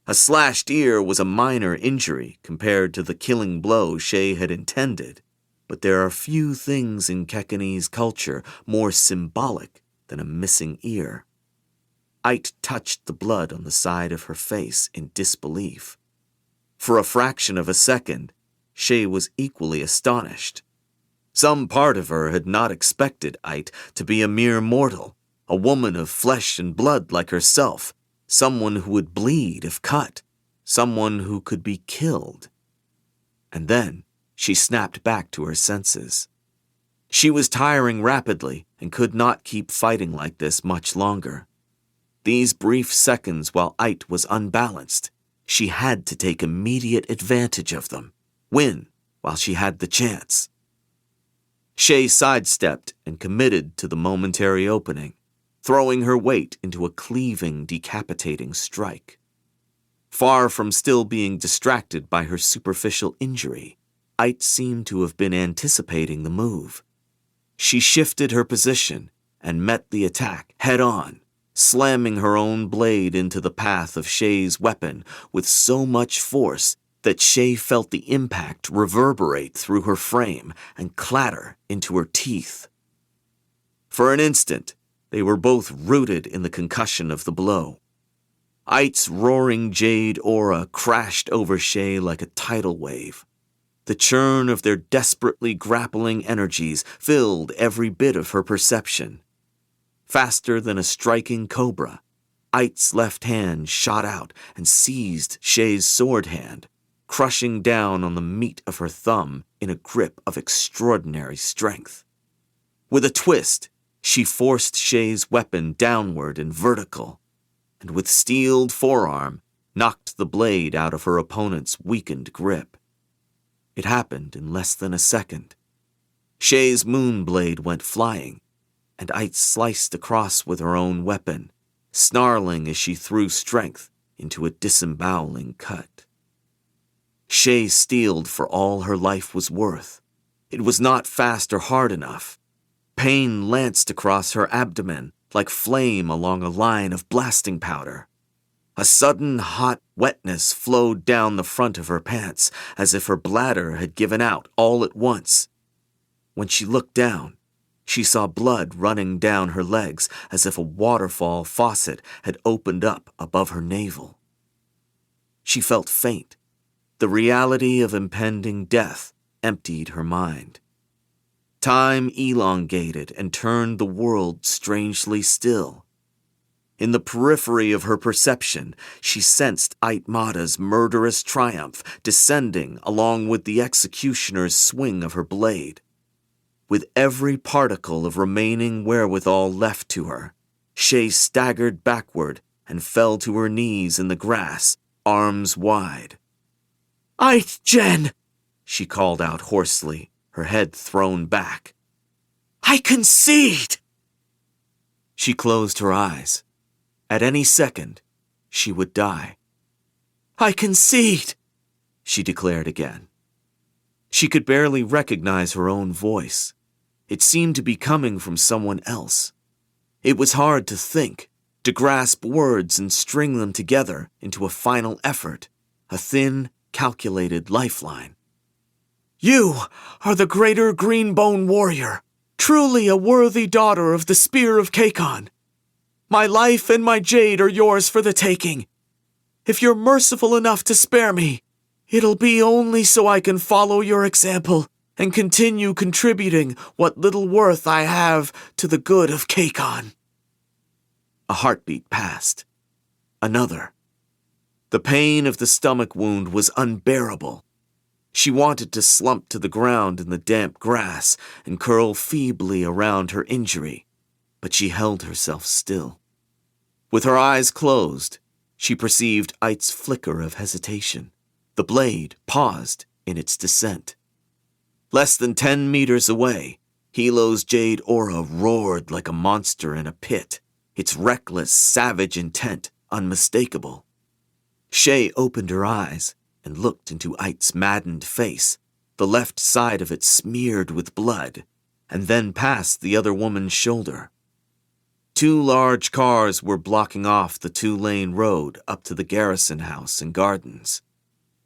Speaker 1: A slashed ear was a minor injury compared to the killing blow Shay had intended, but there are few things in Kekani's culture more symbolic than a missing ear. Ait touched the blood on the side of her face in disbelief. For a fraction of a second, Shay was equally astonished. Some part of her had not expected Ait to be a mere mortal, a woman of flesh and blood like herself, someone who would bleed if cut, someone who could be killed. And then she snapped back to her senses. She was tiring rapidly and could not keep fighting like this much longer. These brief seconds while Ait was unbalanced, she had to take immediate advantage of them, win while she had the chance. Shay sidestepped and committed to the momentary opening, throwing her weight into a cleaving, decapitating strike. Far from still being distracted by her superficial injury, Ait seemed to have been anticipating the move. She shifted her position and met the attack head-on, slamming her own blade into the path of Shay's weapon with so much force that Shay felt the impact reverberate through her frame and clatter into her teeth. For an instant, they were both rooted in the concussion of the blow. Ait's roaring jade aura crashed over Shay like a tidal wave. The churn of their desperately grappling energies filled every bit of her perception. Faster than a striking cobra, Ait's left hand shot out and seized Shay's sword hand, crushing down on the meat of her thumb in a grip of extraordinary strength. With a twist, she forced Shay's weapon downward and vertical, and with steeled forearm, knocked the blade out of her opponent's weakened grip. It happened in less than a second. Shay's moon blade went flying, and Ait sliced across with her own weapon, snarling as she threw strength into a disemboweling cut. Shay steeled for all her life was worth. It was not fast or hard enough. Pain lanced across her abdomen like flame along a line of blasting powder. A sudden hot wetness flowed down the front of her pants as if her bladder had given out all at once. When she looked down, she saw blood running down her legs as if a waterfall faucet had opened up above her navel. She felt faint. The reality of impending death emptied her mind. Time elongated and turned the world strangely still. In the periphery of her perception, she sensed Aitmata's murderous triumph descending along with the executioner's swing of her blade. With every particle of remaining wherewithal left to her, Shay staggered backward and fell to her knees in the grass, arms wide. "Ait-Jen!" she called out hoarsely, her head thrown back. "I concede!" She closed her eyes. At any second, she would die. "I concede!" she declared again. She could barely recognize her own voice. It seemed to be coming from someone else. It was hard to think, to grasp words and string them together into a final effort, a thin, calculated lifeline. "You are the greater Green Bone warrior. Truly a worthy daughter of the spear of Kakon. My life and my jade are yours for the taking. If you're merciful enough to spare me, it'll be only so I can follow your example and continue contributing what little worth I have to the good of Kakon." A heartbeat passed. Another. The pain of the stomach wound was unbearable. She wanted to slump to the ground in the damp grass and curl feebly around her injury, but she held herself still. With her eyes closed, she perceived Ait's flicker of hesitation. The blade paused in its descent. Less than 10 meters away, Hilo's jade aura roared like a monster in a pit, its reckless, savage intent unmistakable. Shay opened her eyes and looked into Ait's maddened face, the left side of it smeared with blood, and then past the other woman's shoulder. 2 large cars were blocking off the 2-lane road up to the garrison house and gardens.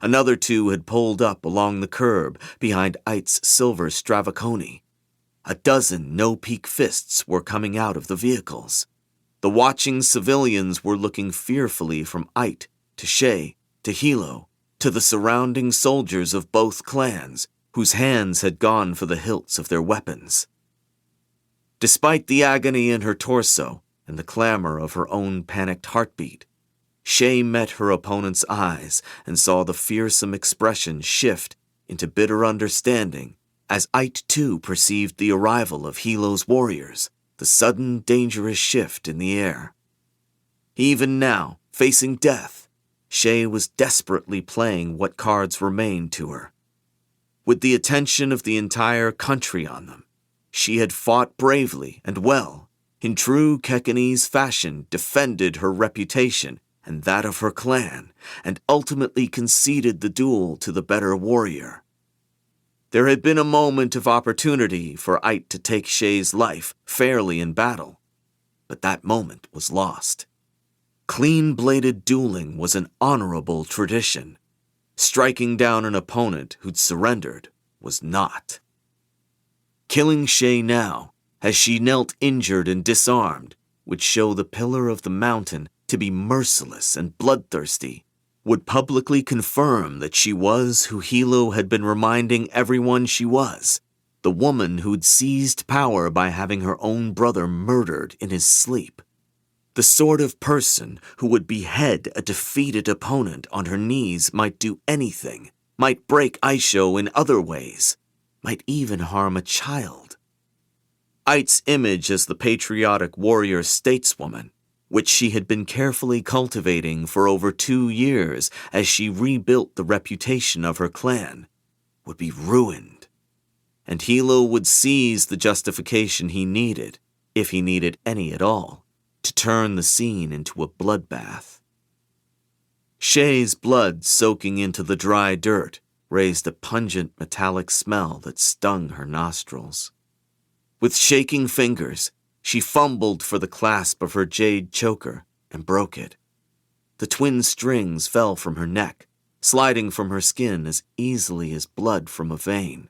Speaker 1: Another 2 had pulled up along the curb behind Ait's silver Stravaconi. A dozen no-peak fists were coming out of the vehicles. The watching civilians were looking fearfully from Ait to Shay to Hilo to the surrounding soldiers of both clans, whose hands had gone for the hilts of their weapons. Despite the agony in her torso and the clamor of her own panicked heartbeat, Shay met her opponent's eyes and saw the fearsome expression shift into bitter understanding as Ait too perceived the arrival of Hilo's warriors, the sudden dangerous shift in the air. Even now, facing death, Shay was desperately playing what cards remained to her. With the attention of the entire country on them, she had fought bravely and well, in true Kekanese fashion defended her reputation and that of her clan, and ultimately conceded the duel to the better warrior. There had been a moment of opportunity for Ait to take Shay's life fairly in battle, but that moment was lost. Clean-bladed dueling was an honorable tradition. Striking down an opponent who'd surrendered was not. Killing Shay now, as she knelt injured and disarmed, would show the pillar of the mountain to be merciless and bloodthirsty, would publicly confirm that she was who Hilo had been reminding everyone she was, the woman who'd seized power by having her own brother murdered in his sleep. The sort of person who would behead a defeated opponent on her knees might do anything, might break Aisho in other ways, might even harm a child. Ait's image as the patriotic warrior stateswoman, which she had been carefully cultivating for over 2 years as she rebuilt the reputation of her clan, would be ruined. And Hilo would seize the justification he needed, if he needed any at all, to turn the scene into a bloodbath. Shay's blood soaking into the dry dirt raised a pungent metallic smell that stung her nostrils. With shaking fingers, she fumbled for the clasp of her jade choker and broke it. The twin strings fell from her neck, sliding from her skin as easily as blood from a vein.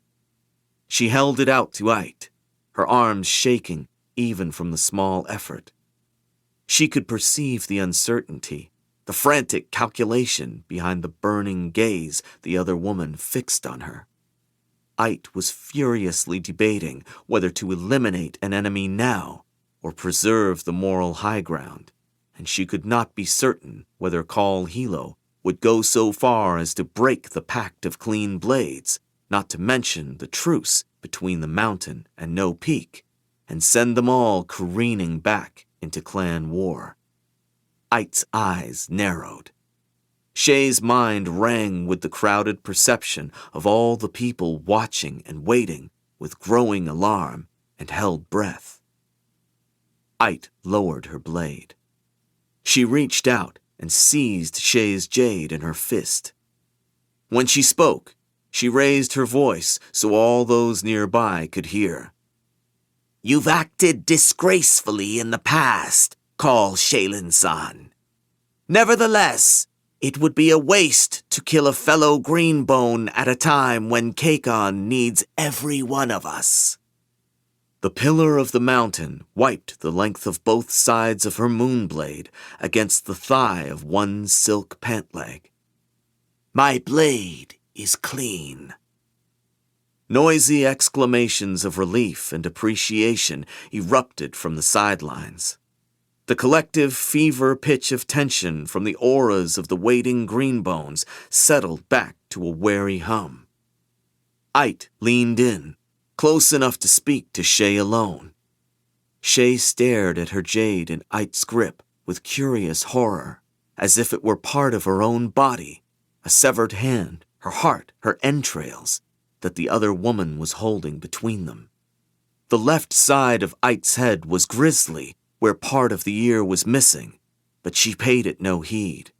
Speaker 1: She held it out to Ait, her arms shaking even from the small effort. She could perceive the uncertainty, the frantic calculation behind the burning gaze the other woman fixed on her. Ait was furiously debating whether to eliminate an enemy now or preserve the moral high ground, and she could not be certain whether Kaul Hilo would go so far as to break the pact of clean blades, not to mention the truce between the mountain and No Peak, and send them all careening back into clan war. Ait's eyes narrowed. Shay's mind rang with the crowded perception of all the people watching and waiting with growing alarm and held breath. Ait lowered her blade. She reached out and seized Shay's jade in her fist. When she spoke, she raised her voice so all those nearby could hear. "You've acted disgracefully in the past, Kaul Shaylin-san. Nevertheless, it would be a waste to kill a fellow Greenbone at a time when Kakon needs every one of us." The pillar of the mountain wiped the length of both sides of her moonblade against the thigh of one silk pant leg. "My blade is clean." Noisy exclamations of relief and appreciation erupted from the sidelines. The collective fever pitch of tension from the auras of the waiting greenbones settled back to a wary hum. Ait leaned in, close enough to speak to Shay alone. Shay stared at her jade in Ait's grip with curious horror, as if it were part of her own body, a severed hand, her heart, her entrails, that the other woman was holding between them. The left side of Ait's head was grisly, where part of the ear was missing, but she paid it no heed.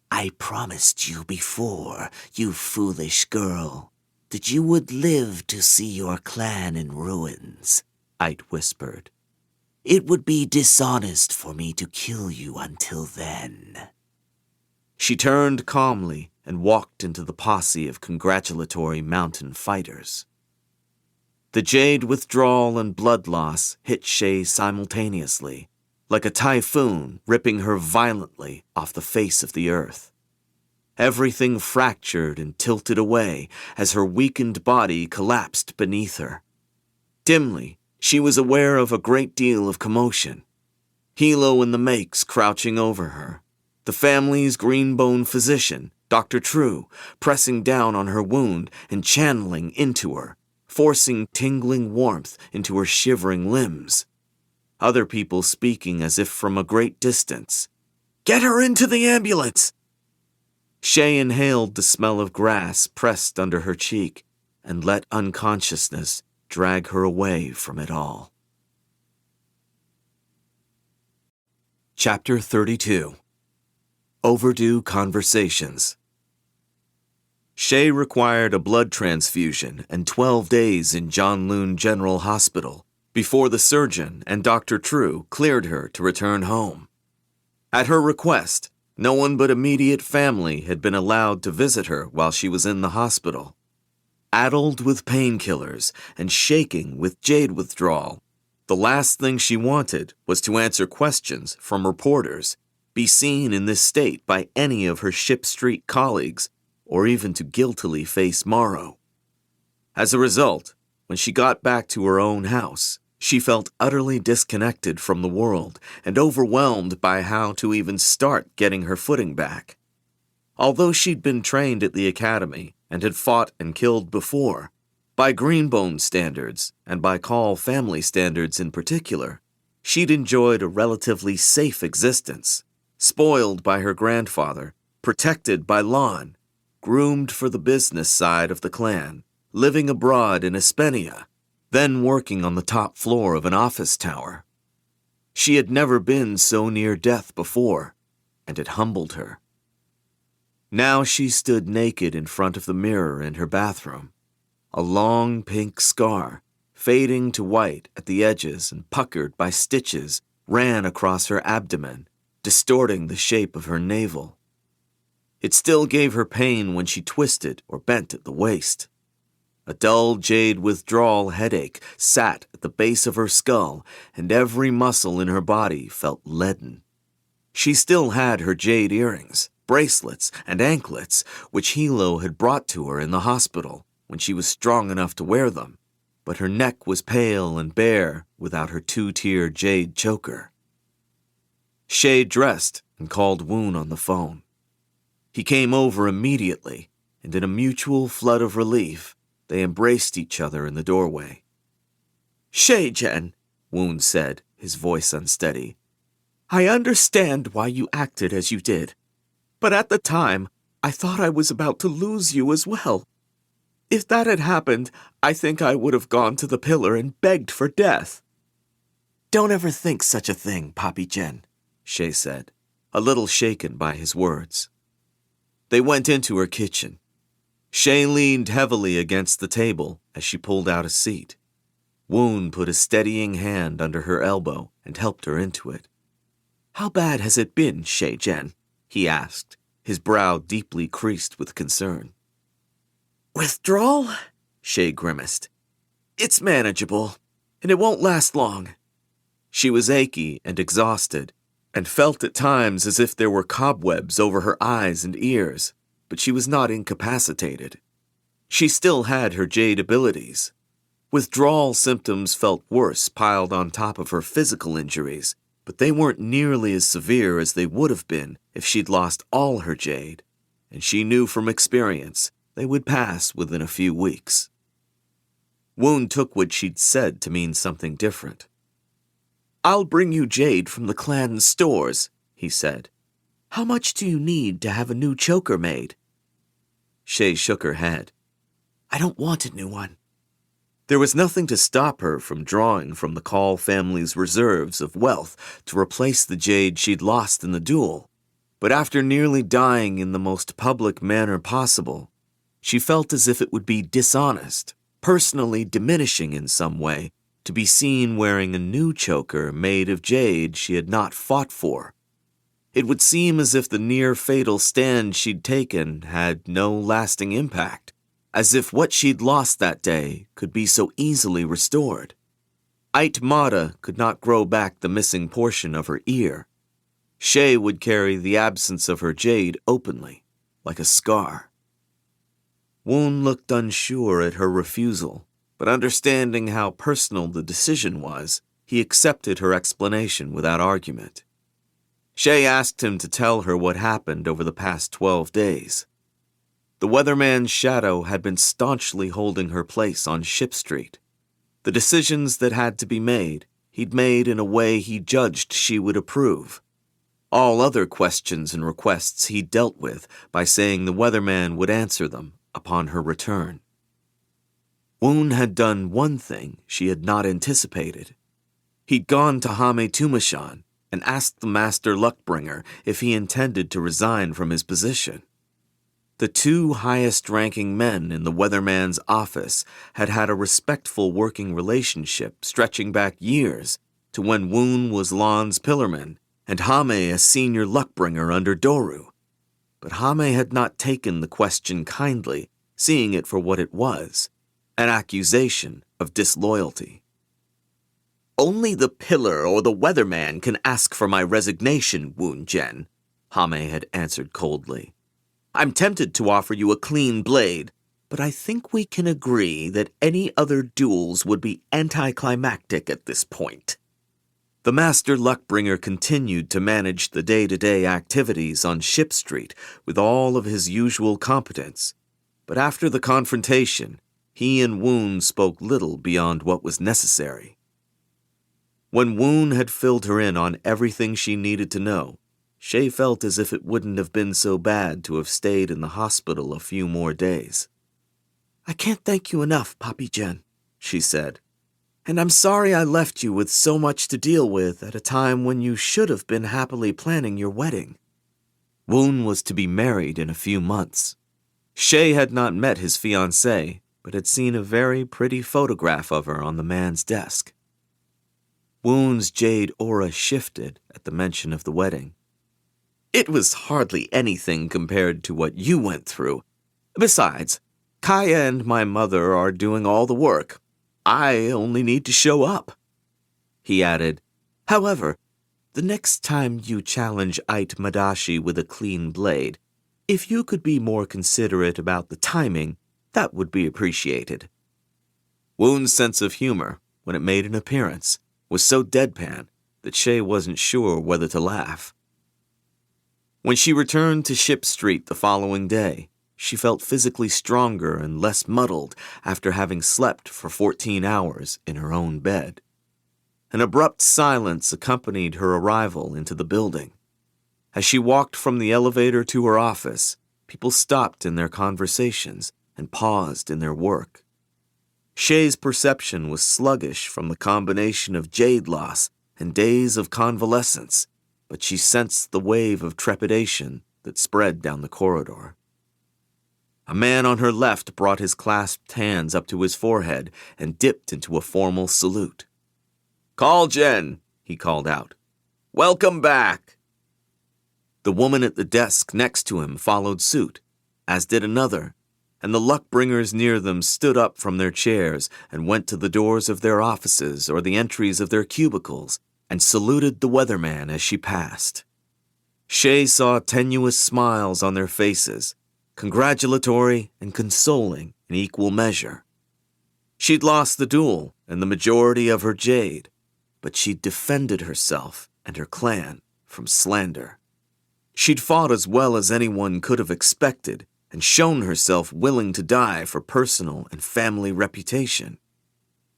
Speaker 1: "I promised you before, you foolish girl, that you would live to see your clan in ruins," Ait whispered. "It would be dishonest for me to kill you until then." She turned calmly and walked into the posse of congratulatory mountain fighters. The jade withdrawal and blood loss hit Shay simultaneously, like a typhoon ripping her violently off the face of the earth. Everything fractured and tilted away as her weakened body collapsed beneath her. Dimly, she was aware of a great deal of commotion. Hilo and the Makes crouching over her. The family's green bone physician, Dr. True, pressing down on her wound and channeling into her, forcing tingling warmth into her shivering limbs. Other people speaking as if from a great distance. "Get her into the ambulance!" Shay inhaled the smell of grass pressed under her cheek and let unconsciousness drag her away from it all. Chapter 32. Overdue Conversations. Shay required a blood transfusion and 12 days in Janloon General Hospital before the surgeon and Dr. True cleared her to return home. At her request, no one but immediate family had been allowed to visit her while she was in the hospital. Addled with painkillers and shaking with jade withdrawal, the last thing she wanted was to answer questions from reporters, be seen in this state by any of her Ship Street colleagues, or even to guiltily face Morrow. As a result, when she got back to her own house, she felt utterly disconnected from the world and overwhelmed by how to even start getting her footing back. Although she'd been trained at the academy and had fought and killed before, by Green Bone standards, and by Kaul family standards in particular, she'd enjoyed a relatively safe existence, spoiled by her grandfather, protected by Lon, groomed for the business side of the clan, living abroad in Espionage, then working on the top floor of an office tower. She had never been so near death before, and it humbled her. Now she stood naked in front of the mirror in her bathroom. A long pink scar, fading to white at the edges and puckered by stitches, ran across her abdomen, distorting the shape of her navel. It still gave her pain when she twisted or bent at the waist. A dull jade withdrawal headache sat at the base of her skull, and every muscle in her body felt leaden. She still had her jade earrings, bracelets, and anklets, which Hilo had brought to her in the hospital when she was strong enough to wear them, but her neck was pale and bare without her two-tier jade choker. Shay dressed and called Woon on the phone. He came over immediately, and in a mutual flood of relief, they embraced each other in the doorway. "Shay-Jen," Woon said, his voice unsteady, "I understand why you acted as you did, but at the time, I thought I was about to lose you as well. If that had happened, I think I would have gone to the pillar and begged for death." "Don't ever think such a thing, Papi Jen," Shay said, a little shaken by his words. They went into her kitchen. Shay leaned heavily against the table as she pulled out a seat. Woon put a steadying hand under her elbow and helped her into it. "How bad has it been, Shay-Jen?" he asked, his brow deeply creased with concern. "Withdrawal?" Shay grimaced. "It's manageable. and it won't last long." She was achy and exhausted, and felt at times as if there were cobwebs over her eyes and ears, but she was not incapacitated. She still had her jade abilities. Withdrawal symptoms felt worse piled on top of her physical injuries, but they weren't nearly as severe as they would have been if she'd lost all her jade, and she knew from experience they would pass within a few weeks. Woon took what she'd said to mean something different. "I'll bring you jade from the clan's stores," he said. "How much do you need to have a new choker made?" Shay shook her head. "I don't want a new one." There was nothing to stop her from drawing from the Kaul family's reserves of wealth to replace the jade she'd lost in the duel, but after nearly dying in the most public manner possible, she felt as if it would be dishonest, personally diminishing in some way, to be seen wearing a new choker made of jade she had not fought for. It would seem as if the near-fatal stand she'd taken had no lasting impact, as if what she'd lost that day could be so easily restored. Mada could not grow back the missing portion of her ear. Shay would carry the absence of her jade openly, like a scar. Woon looked unsure at her refusal, but understanding how personal the decision was, he accepted her explanation without argument. Shay asked him to tell her what happened over the past 12 days. The weatherman's shadow had been staunchly holding her place on Ship Street. The decisions that had to be made, he'd made in a way he judged she would approve. All other questions and requests he dealt with by saying the weatherman would answer them upon her return. Woon had done one thing she had not anticipated. He'd gone to Hame Tumashan and asked the Master Luckbringer if he intended to resign from his position. The two highest-ranking men in the weatherman's office had had a respectful working relationship stretching back years to when Woon was Lan's pillarman and Hame a senior luckbringer under Doru. But Hame had not taken the question kindly, seeing it for what it was, an accusation of disloyalty. "Only the pillar or the weatherman can ask for my resignation, Woon Jen," Hame had answered coldly. "I'm tempted to offer you a clean blade, but I think we can agree that any other duels would be anticlimactic at this point." The Master Luckbringer continued to manage the day-to-day activities on Ship Street with all of his usual competence, but after the confrontation, he and Woon spoke little beyond what was necessary. When Woon had filled her in on everything she needed to know, Shay felt as if it wouldn't have been so bad to have stayed in the hospital a few more days. "I can't thank you enough, Papi Jen," she said. "And I'm sorry I left you with so much to deal with at a time when you should have been happily planning your wedding." Woon was to be married in a few months. Shay had not met his fiancée, but had seen a very pretty photograph of her on the man's desk. Woon's jade aura shifted at the mention of the wedding. "It was hardly anything compared to what you went through. Besides, Kaya and my mother are doing all the work. I only need to show up." He added, "However, the next time you challenge Ait Madashi with a clean blade, if you could be more considerate about the timing, that would be appreciated." Woon's sense of humor, when it made an appearance, was so deadpan that Shay wasn't sure whether to laugh. When she returned to Ship Street the following day, she felt physically stronger and less muddled after having slept for 14 hours in her own bed. An abrupt silence accompanied her arrival into the building. As she walked from the elevator to her office, people stopped in their conversations and paused in their work. Shay's perception was sluggish from the combination of jade loss and days of convalescence, but she sensed the wave of trepidation that spread down the corridor. A man on her left brought his clasped hands up to his forehead and dipped into a formal salute. "Kaul Jen," he called out. "Welcome back." The woman at the desk next to him followed suit, as did another, and the luck-bringers near them stood up from their chairs and went to the doors of their offices or the entries of their cubicles and saluted the weatherman as she passed. Shay saw tenuous smiles on their faces, congratulatory and consoling in equal measure. She'd lost the duel and the majority of her jade, but she'd defended herself and her clan from slander. She'd fought as well as anyone could have expected and shown herself willing to die for personal and family reputation.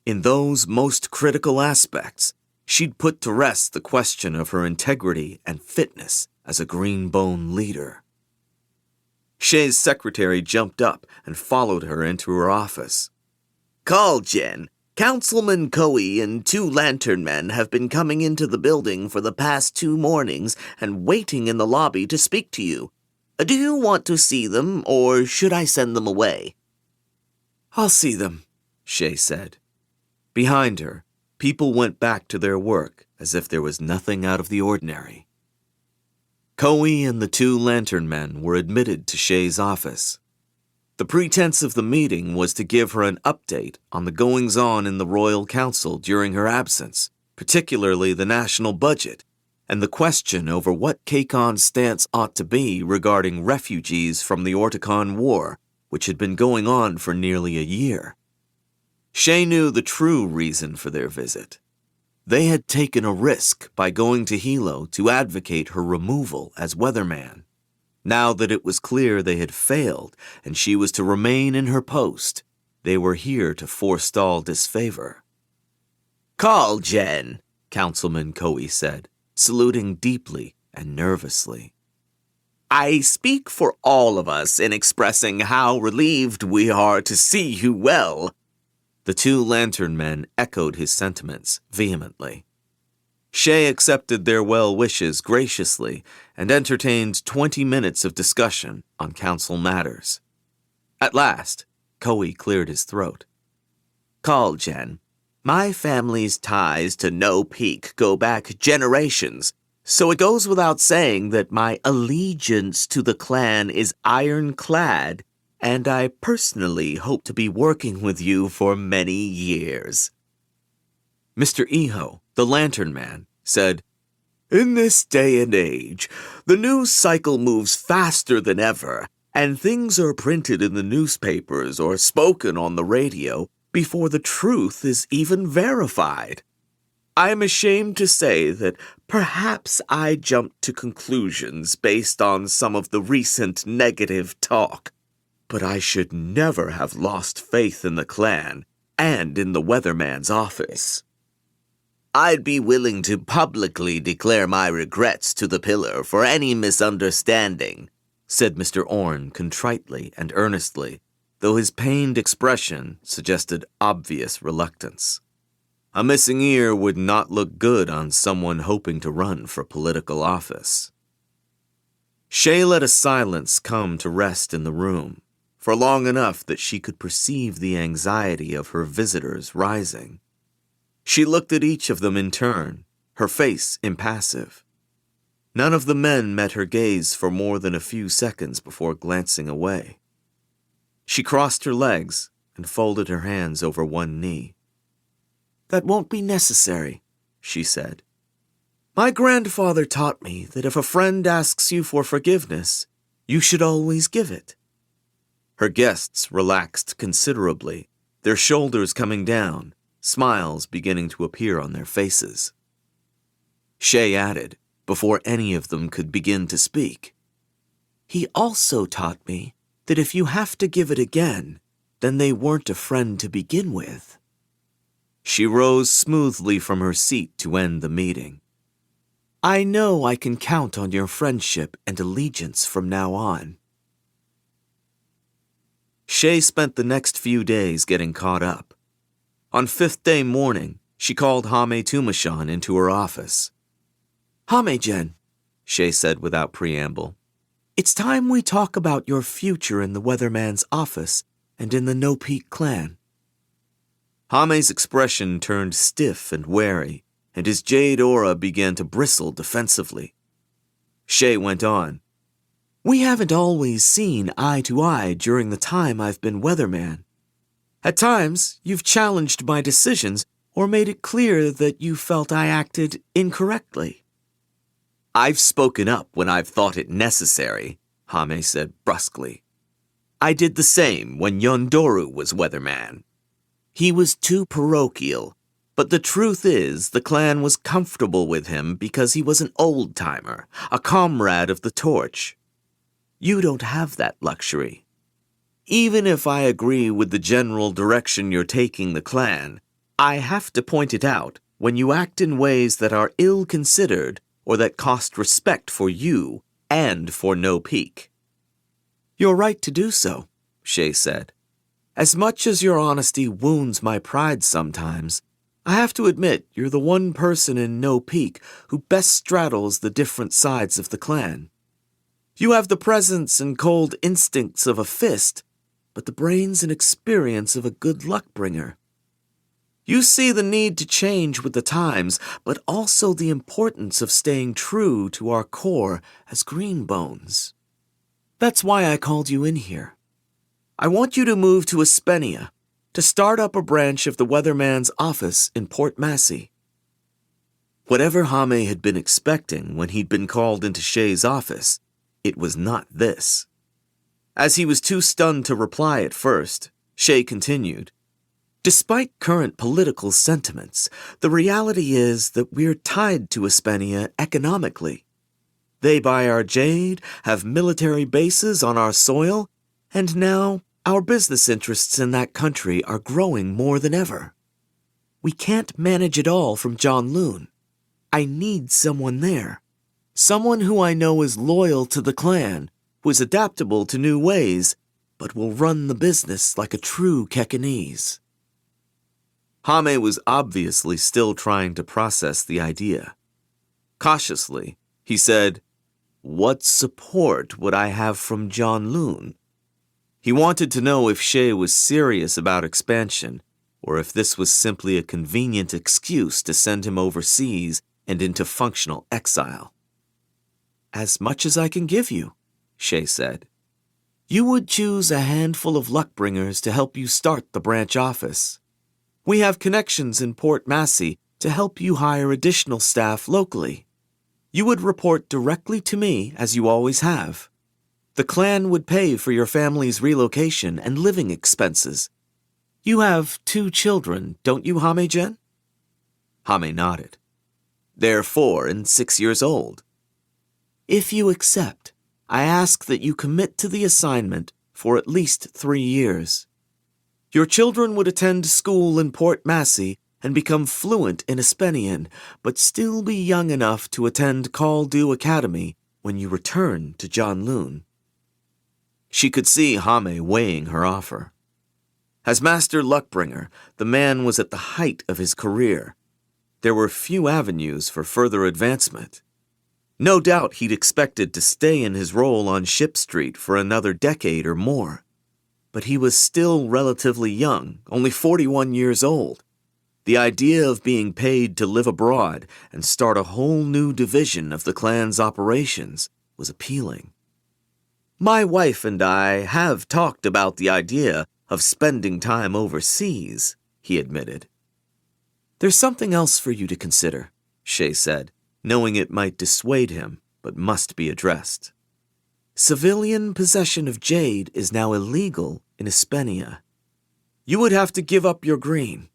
Speaker 1: In those most critical aspects, she'd put to rest the question of her integrity and fitness as a Green Bone leader. Shay's secretary jumped up and followed her into her office.
Speaker 2: "Call, Jen. Councilman Coe and 2 lantern men have been coming into the building for the past 2 mornings and waiting in the lobby to speak to you. Do you want to see them, or should I send them away?"
Speaker 1: "I'll see them," Shay said. Behind her, people went back to their work as if there was nothing out of the ordinary. Coe and the 2 lantern men were admitted to Shay's office. The pretense of the meeting was to give her an update on the goings-on in the Royal Council during her absence, particularly the national budget, and the question over what Kakon's stance ought to be regarding refugees from the Orticon War, which had been going on for nearly a year. Shay knew the true reason for their visit. They had taken a risk by going to Hilo to advocate her removal as weatherman. Now that it was clear they had failed and she was to remain in her post, they were here to forestall disfavor.
Speaker 2: "Call, Jen,"
Speaker 1: Councilman Coe said, saluting deeply and nervously.
Speaker 2: "I speak for all of us in expressing how relieved we are to see you well."
Speaker 1: The 2 lantern men echoed his sentiments vehemently. Shay accepted their well wishes graciously and entertained 20 minutes of discussion on council matters. At last, Coe cleared his throat.
Speaker 2: "Call, Jen. My family's ties to No Peak go back generations, so it goes without saying that my allegiance to the clan is ironclad, and I personally hope to be working with you for many years."
Speaker 1: Mr. Iho, the lantern man, said,
Speaker 2: "In this day and age, the news cycle moves faster than ever, and things are printed in the newspapers or spoken on the radio before the truth is even verified. I am ashamed to say that perhaps I jumped to conclusions based on some of the recent negative talk, but I should never have lost faith in the clan and in the weatherman's office. I'd be willing to publicly declare my regrets to the pillar for any misunderstanding,"
Speaker 1: said Mr. Orne contritely and earnestly, though his pained expression suggested obvious reluctance. A missing ear would not look good on someone hoping to run for political office. Shay let a silence come to rest in the room, for long enough that she could perceive the anxiety of her visitors rising. She looked at each of them in turn, her face impassive. None of the men met her gaze for more than a few seconds before glancing away. She crossed her legs and folded her hands over one knee. "That won't be necessary," she said. "My grandfather taught me that if a friend asks you for forgiveness, you should always give it." Her guests relaxed considerably, their shoulders coming down, smiles beginning to appear on their faces. Shay added, before any of them could begin to speak, "He also taught me that if you have to give it again, then they weren't a friend to begin with." She rose smoothly from her seat to end the meeting. "I know I can count on your friendship and allegiance from now on." Shay spent the next few days getting caught up. On 5th day morning, she called Hame Tumashan into her office. "Hame-jen," Shay said without preamble, "it's time we talk about your future in the Weatherman's office and in the No Peak clan." Hame's expression turned stiff and wary, and his jade aura began to bristle defensively. Shay went on,
Speaker 2: We haven't always seen eye to eye during the time I've been weatherman. At times, you've challenged my decisions or made it clear that you felt I acted incorrectly.
Speaker 1: I've spoken up when I've thought it necessary, Hame said brusquely. I did the same when Yondoru was weatherman. He was too parochial, but the truth is the clan was comfortable with him because he was an old-timer, a comrade of the torch. You don't have that luxury. Even if I agree with the general direction you're taking the clan, I have to point it out when you act in ways that are ill-considered or that cost respect for you and for No Peak.
Speaker 2: You're right to do so, Shay said. As much as your honesty wounds my pride sometimes, I have to admit you're the one person in No Peak who best straddles the different sides of the clan. You have the presence and cold instincts of a fist, but the brains and experience of a good luck bringer. You see the need to change with the times, but also the importance of staying true to our core as green bones. That's why I called you in here. I want you to move to Espenia, to start up a branch of the Weatherman's office in Port Massey. Whatever Hame had been expecting when he'd been called into Shay's office, it was not this. As he was too stunned to reply at first, Shay continued. Despite current political sentiments, the reality is that we're tied to Espenia economically. They buy our jade, have military bases on our soil, and now our business interests in that country are growing more than ever. We can't manage it all from Janloon. I need someone there. Someone who I know is loyal to the clan, who is adaptable to new ways, but will run the business like a true Kekanese.
Speaker 1: Hame was obviously still trying to process the idea. Cautiously, he said, "What support would I have from Janloon?" He wanted to know if Shay was serious about expansion, or if this was simply a convenient excuse to send him overseas and into functional exile.
Speaker 2: As much as I can give you, Shay said. You would choose a handful of luckbringers to help you start the branch office. We have connections in Port Massey to help you hire additional staff locally. You would report directly to me, as you always have. The clan would pay for your family's relocation and living expenses. You have 2 children, don't you, Hame-gen?
Speaker 1: Hame nodded. They're 4 and 6 years old.
Speaker 2: If you accept, I ask that you commit to the assignment for at least 3 years. Your children would attend school in Port Massey and become fluent in Espenian, but still be young enough to attend Kaul Academy when you return to Janloon.
Speaker 1: She could see Hame weighing her offer. As Master Luckbringer, the man was at the height of his career. There were few avenues for further advancement. No doubt he'd expected to stay in his role on Ship Street for another decade or more. But he was still relatively young, only 41 years old. The idea of being paid to live abroad and start a whole new division of the clan's operations was appealing. My wife and I have talked about the idea of spending time overseas, he admitted.
Speaker 2: There's something else for you to consider, Shay said, knowing it might dissuade him, but must be addressed. Civilian possession of jade is now illegal in Espenia. You would have to give up your green.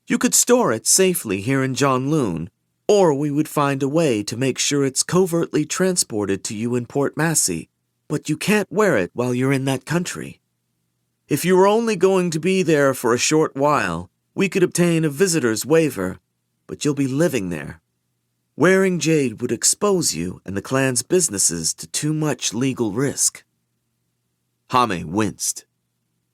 Speaker 2: You could store it safely here in Janloon, or we would find a way to make sure it's covertly transported to you in Port Massey, but you can't wear it while you're in that country. If you were only going to be there for a short while, we could obtain a visitor's waiver, but you'll be living there. Wearing jade would expose you and the clan's businesses to too much legal risk.
Speaker 1: Hame winced.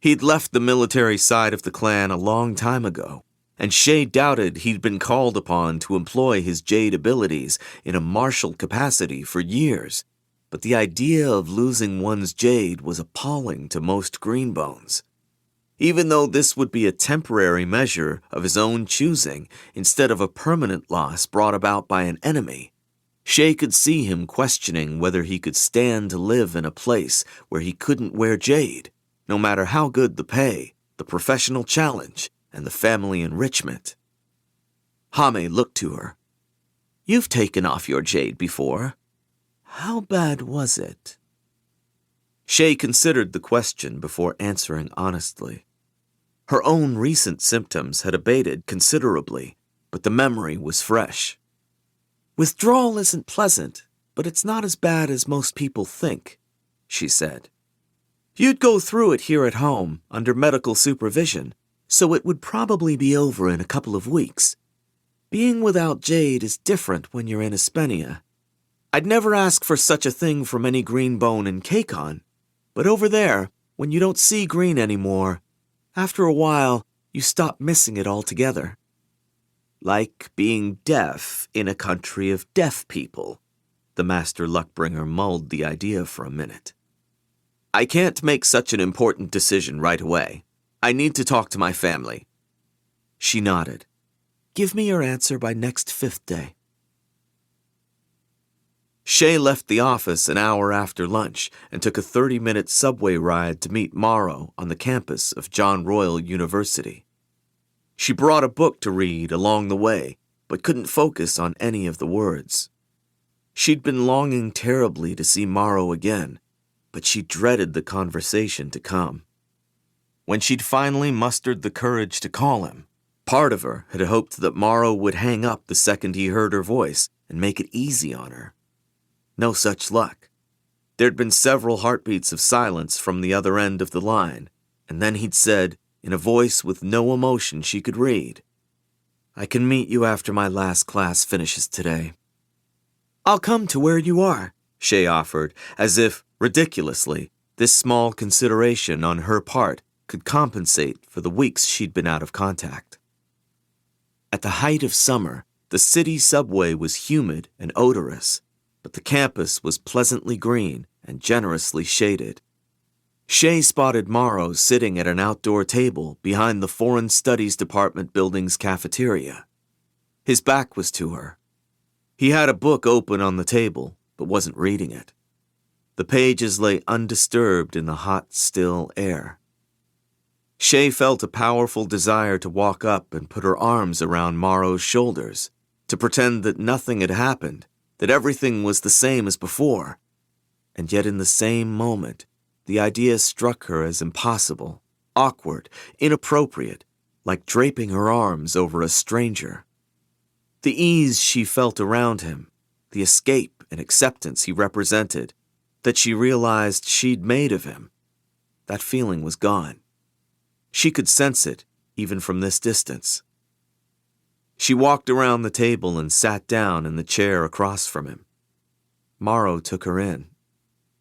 Speaker 1: He'd left the military side of the clan a long time ago, and Shay doubted he'd been called upon to employ his jade abilities in a martial capacity for years, but the idea of losing one's jade was appalling to most greenbones. Even though this would be a temporary measure of his own choosing instead of a permanent loss brought about by an enemy,
Speaker 2: Shay could see him questioning whether he could stand to live in a place where he couldn't wear jade, no matter how good the pay, the professional challenge, and the family enrichment. Hame looked to her. "You've taken off your jade before. How bad was it?" Shay considered the question before answering honestly. Her own recent symptoms had abated considerably, but the memory was fresh. "Withdrawal isn't pleasant, but it's not as bad as most people think," she said. "You'd go through it here at home, under medical supervision, so it would probably be over in a couple of weeks. Being without jade is different when you're in Espenia. I'd never ask for such a thing from any green bone in Kakon, but over there, when you don't see green anymore, after a while, you stop missing it altogether. Like being deaf in a country of deaf people." The master luckbringer mulled the idea for a minute. "I can't make such an important decision right away. I need to talk to my family." She nodded. "Give me your answer by next 5th day." Shay left the office an hour after lunch and took a 30-minute subway ride to meet Morrow on the campus of John Royal University. She brought a book to read along the way, but couldn't focus on any of the words. She'd been longing terribly to see Morrow again, but she dreaded the conversation to come. When she'd finally mustered the courage to call him, part of her had hoped that Morrow would hang up the second he heard her voice and make it easy on her. No such luck. There'd been several heartbeats of silence from the other end of the line, and then he'd said, in a voice with no emotion she could read, "I can meet you after my last class finishes today." "I'll come to where you are," Shay offered, as if, ridiculously, this small consideration on her part could compensate for the weeks she'd been out of contact. At the height of summer, the city subway was humid and odorous, but the campus was pleasantly green and generously shaded. Shay spotted Morrow sitting at an outdoor table behind the Foreign Studies Department building's cafeteria. His back was to her. He had a book open on the table, but wasn't reading it. The pages lay undisturbed in the hot, still air. Shay felt a powerful desire to walk up and put her arms around Morrow's shoulders, to pretend that nothing had happened, that everything was the same as before. And yet in the same moment, the idea struck her as impossible, awkward, inappropriate, like draping her arms over a stranger. The ease she felt around him, the escape and acceptance he represented, that she realized she'd made of him, that feeling was gone. She could sense it, even from this distance. She walked around the table and sat down in the chair across from him. Morrow took her in.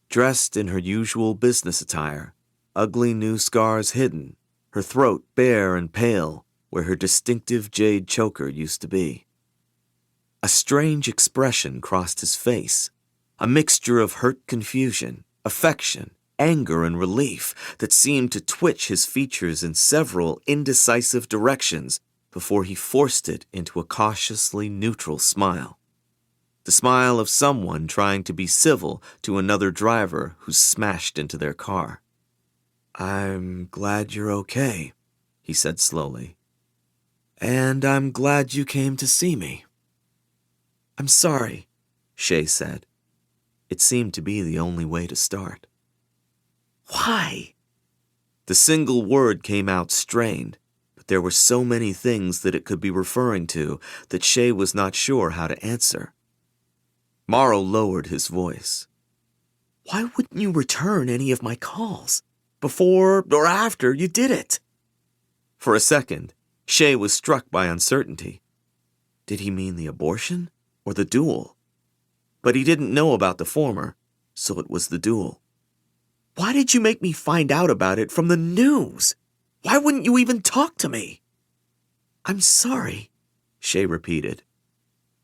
Speaker 2: Dressed in her usual business attire, ugly new scars hidden, her throat bare and pale where her distinctive jade choker used to be. A strange expression crossed his face, a mixture of hurt confusion, affection, anger, and relief that seemed to twitch his features in several indecisive directions before he forced it into a cautiously neutral smile. The smile of someone trying to be civil to another driver who's smashed into their car. "I'm glad you're okay," he said slowly. "And I'm glad you came to see me." "I'm sorry," Shay said. It seemed to be the only way to start. "Why?" The single word came out strained, but there were so many things that it could be referring to that Shay was not sure how to answer. Morrow lowered his voice. "Why wouldn't you return any of my calls? Before or after you did it?" For a second, Shay was struck by uncertainty. Did he mean the abortion or the duel? But he didn't know about the former, so it was the duel. "Why did you make me find out about it from the news? Why wouldn't you even talk to me?" "I'm sorry," Shay repeated.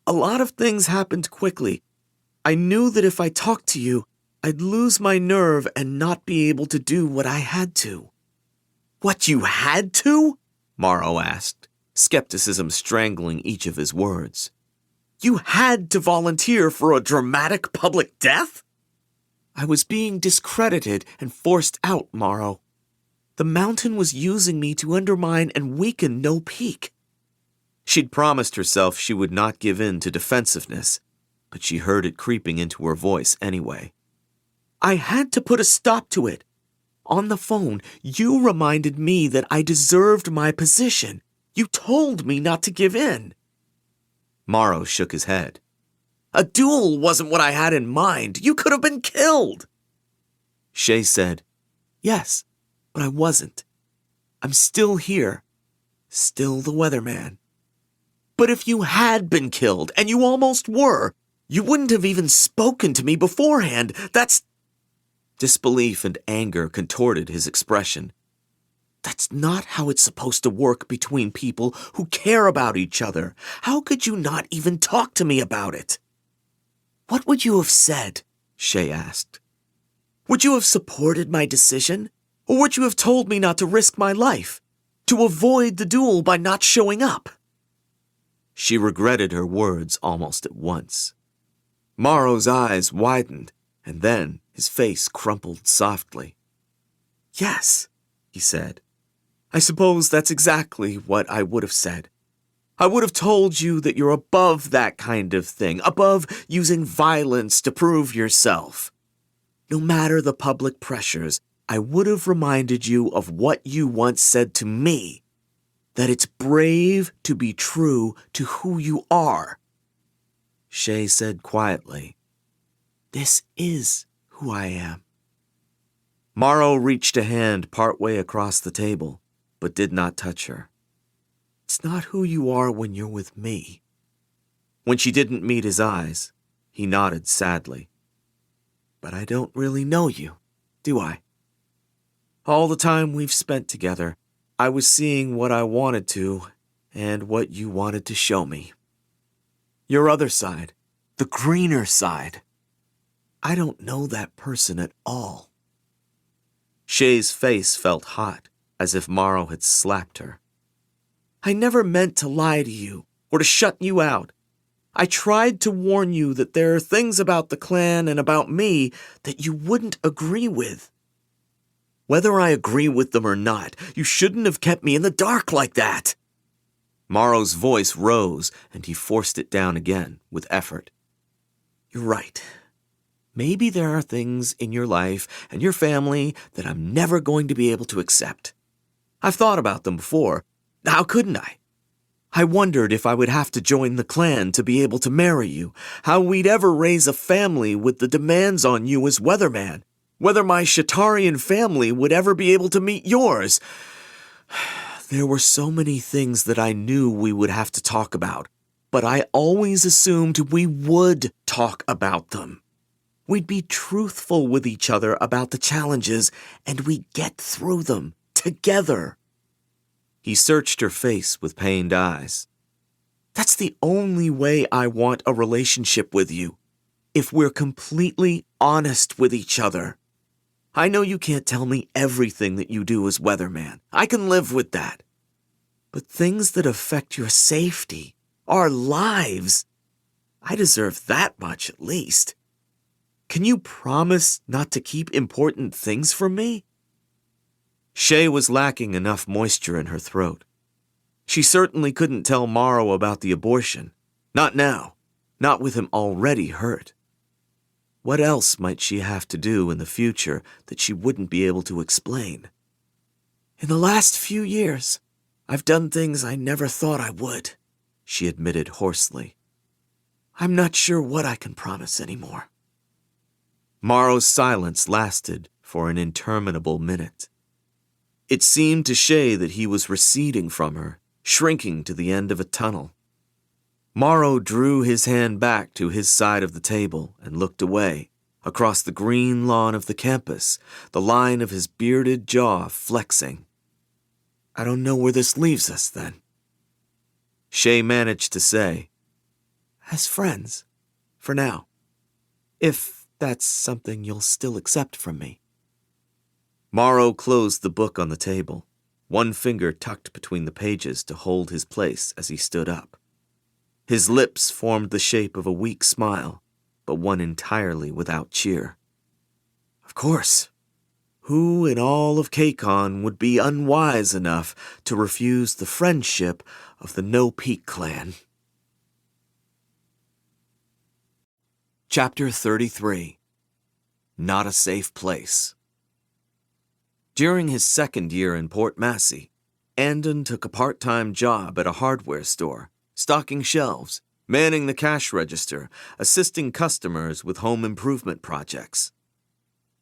Speaker 2: "A lot of things happened quickly. I knew that if I talked to you, I'd lose my nerve and not be able to do what I had to." "What you had to?" Morrow asked, skepticism strangling each of his words. You had to volunteer for a dramatic public death? I was being discredited and forced out, Morrow. The mountain was using me to undermine and weaken No Peak. She'd promised herself she would not give in to defensiveness, but she heard it creeping into her voice anyway. I had to put a stop to it. On the phone, you reminded me that I deserved my position. You told me not to give in. Morrow shook his head. A duel wasn't what I had in mind. You could have been killed. Shay said, Yes, but I wasn't. I'm still here. Still the weatherman. But if you had been killed, and you almost were, you wouldn't have even spoken to me beforehand. That's... Disbelief and anger contorted his expression. That's not how it's supposed to work between people who care about each other. How could you not even talk to me about it? What would you have said? Shay asked. Would you have supported my decision? Or would you have told me not to risk my life? To avoid the duel by not showing up? She regretted her words almost at once. Morrow's eyes widened, and then his face crumpled softly. Yes, he said. I suppose that's exactly what I would have said. I would have told you that you're above that kind of thing, above using violence to prove yourself. No matter the public pressures, I would have reminded you of what you once said to me, that it's brave to be true to who you are. Shay said quietly, This is who I am. Morrow reached a hand partway across the table, but did not touch her. It's not who you are when you're with me. When she didn't meet his eyes, he nodded sadly. But I don't really know you, do I? All the time we've spent together, I was seeing what I wanted to and what you wanted to show me. Your other side, the greener side. I don't know that person at all. Shay's face felt hot, as if Morrow had slapped her. I never meant to lie to you or to shut you out. I tried to warn you that there are things about the clan and about me that you wouldn't agree with. Whether I agree with them or not, you shouldn't have kept me in the dark like that. Morrow's voice rose, and he forced it down again with effort. You're right. Maybe there are things in your life and your family that I'm never going to be able to accept. I've thought about them before. How couldn't I? I wondered if I would have to join the clan to be able to marry you, how we'd ever raise a family with the demands on you as weatherman, whether my Shatarian family would ever be able to meet yours. There were so many things that I knew we would have to talk about, but I always assumed we would talk about them. We'd be truthful with each other about the challenges, and we'd get through them together. He searched her face with pained eyes. That's the only way I want a relationship with you, if we're completely honest with each other. I know you can't tell me everything that you do as weatherman. I can live with that. But things that affect your safety, our lives, I deserve that much at least. Can you promise not to keep important things from me? Shay was lacking enough moisture in her throat. She certainly couldn't tell Morrow about the abortion. Not now. Not with him already hurt. What else might she have to do in the future that she wouldn't be able to explain? In the last few years, I've done things I never thought I would, she admitted hoarsely. I'm not sure what I can promise anymore. Morrow's silence lasted for an interminable minute. It seemed to Shay that he was receding from her, shrinking to the end of a tunnel. Morrow drew his hand back to his side of the table and looked away, across the green lawn of the campus, the line of his bearded jaw flexing. I don't know where this leaves us, then. Shay managed to say, as friends, for now, if that's something you'll still accept from me. Morrow closed the book on the table, one finger tucked between the pages to hold his place as he stood up.
Speaker 1: His lips formed the shape of a weak smile, but one entirely without cheer. Of course. Who in all of Kakon would be unwise enough to refuse the friendship of the No Peak clan? Chapter 33. Not a Safe Place. During his second year in Port Massey, Andon took a part-time job at a hardware store, stocking shelves, manning the cash register, assisting customers with home improvement projects.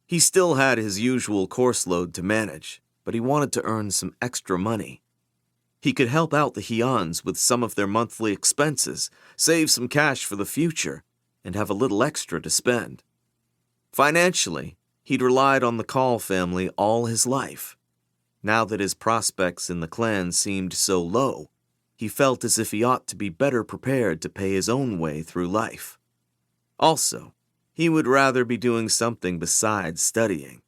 Speaker 1: He still had his usual course load to manage, but he wanted to earn some extra money. He could help out the Hyans with some of their monthly expenses, save some cash for the future, and have a little extra to spend. Financially, he'd relied on the Kaul family all his life. Now that his prospects in the clan seemed so low, he felt as if he ought to be better prepared to pay his own way through life. Also, he would rather be doing something besides studying.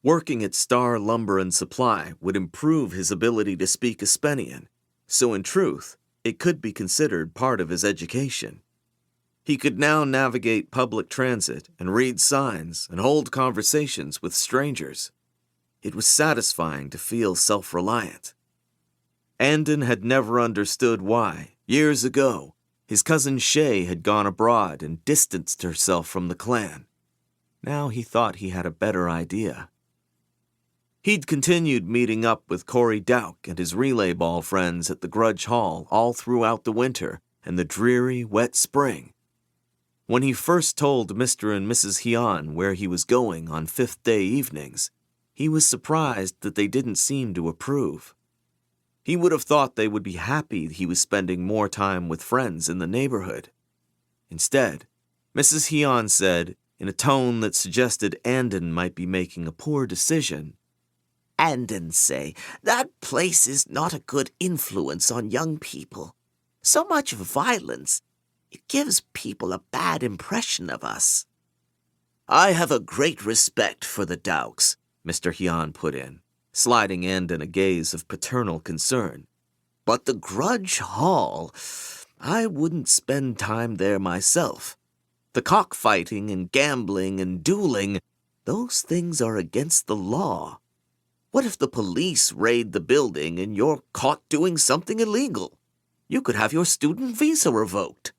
Speaker 1: Working at Star Lumber and Supply would improve his ability to speak Espenian, so in truth, it could be considered part of his education. He could now navigate public transit and read signs and hold conversations with strangers. It was satisfying to feel self-reliant. Andon had never understood why, years ago, his cousin Shay had gone abroad and distanced herself from the clan. Now he thought he had a better idea. He'd continued meeting up with Corey Dowk and his relay ball friends at the Grudge Hall all throughout the winter and the dreary, wet spring. When he first told Mr. and Mrs. Hyan where he was going on Fifth Day evenings, he was surprised that they didn't seem to approve. He would have thought they would be happy he was spending more time with friends in the neighborhood. Instead, Mrs. Hyan said, in a tone that suggested Andon might be making a poor decision,
Speaker 2: Andon say, that place is not a good influence on young people. So much violence. It gives people a bad impression of us. I have a great respect for the Dowks, Mr. Hyan put in, sliding Andon a gaze of paternal concern. But the Grudge Hall, I wouldn't spend time there myself. The cockfighting and gambling and dueling, those things are against the law. What if the police raid the building and you're caught doing something illegal? You could have your student visa revoked.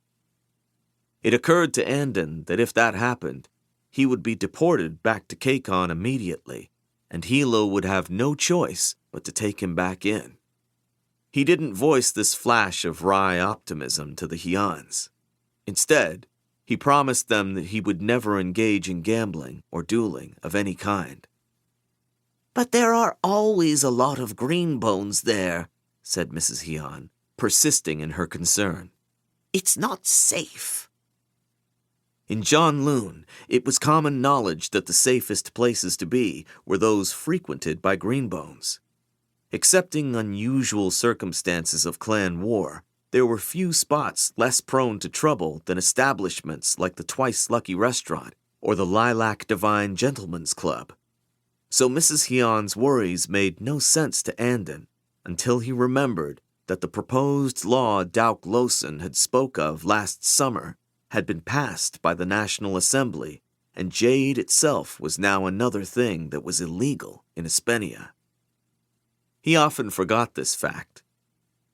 Speaker 2: It occurred to Andon that if that happened, he would be deported back to Kakon immediately, and Hilo would have no choice but to take him back in. He didn't voice this flash of wry optimism to the Hyans. Instead, he promised them that he would never engage in gambling or dueling of any kind. But there are always a lot of green bones there, said Mrs. Hyan, persisting in her concern. It's not safe. In Janloon, it was common knowledge that the safest places to be were those frequented by greenbones. Excepting unusual circumstances of clan war, there were few spots less prone to trouble than establishments like the Twice Lucky Restaurant or the Lilac Divine Gentlemen's Club. So Mrs. Hyan's worries made no sense to Andon until he remembered that the proposed law Dowk Losen had spoke of last summer had been passed by the National Assembly, and jade itself was now another thing that was illegal in Espenia. He often forgot this fact.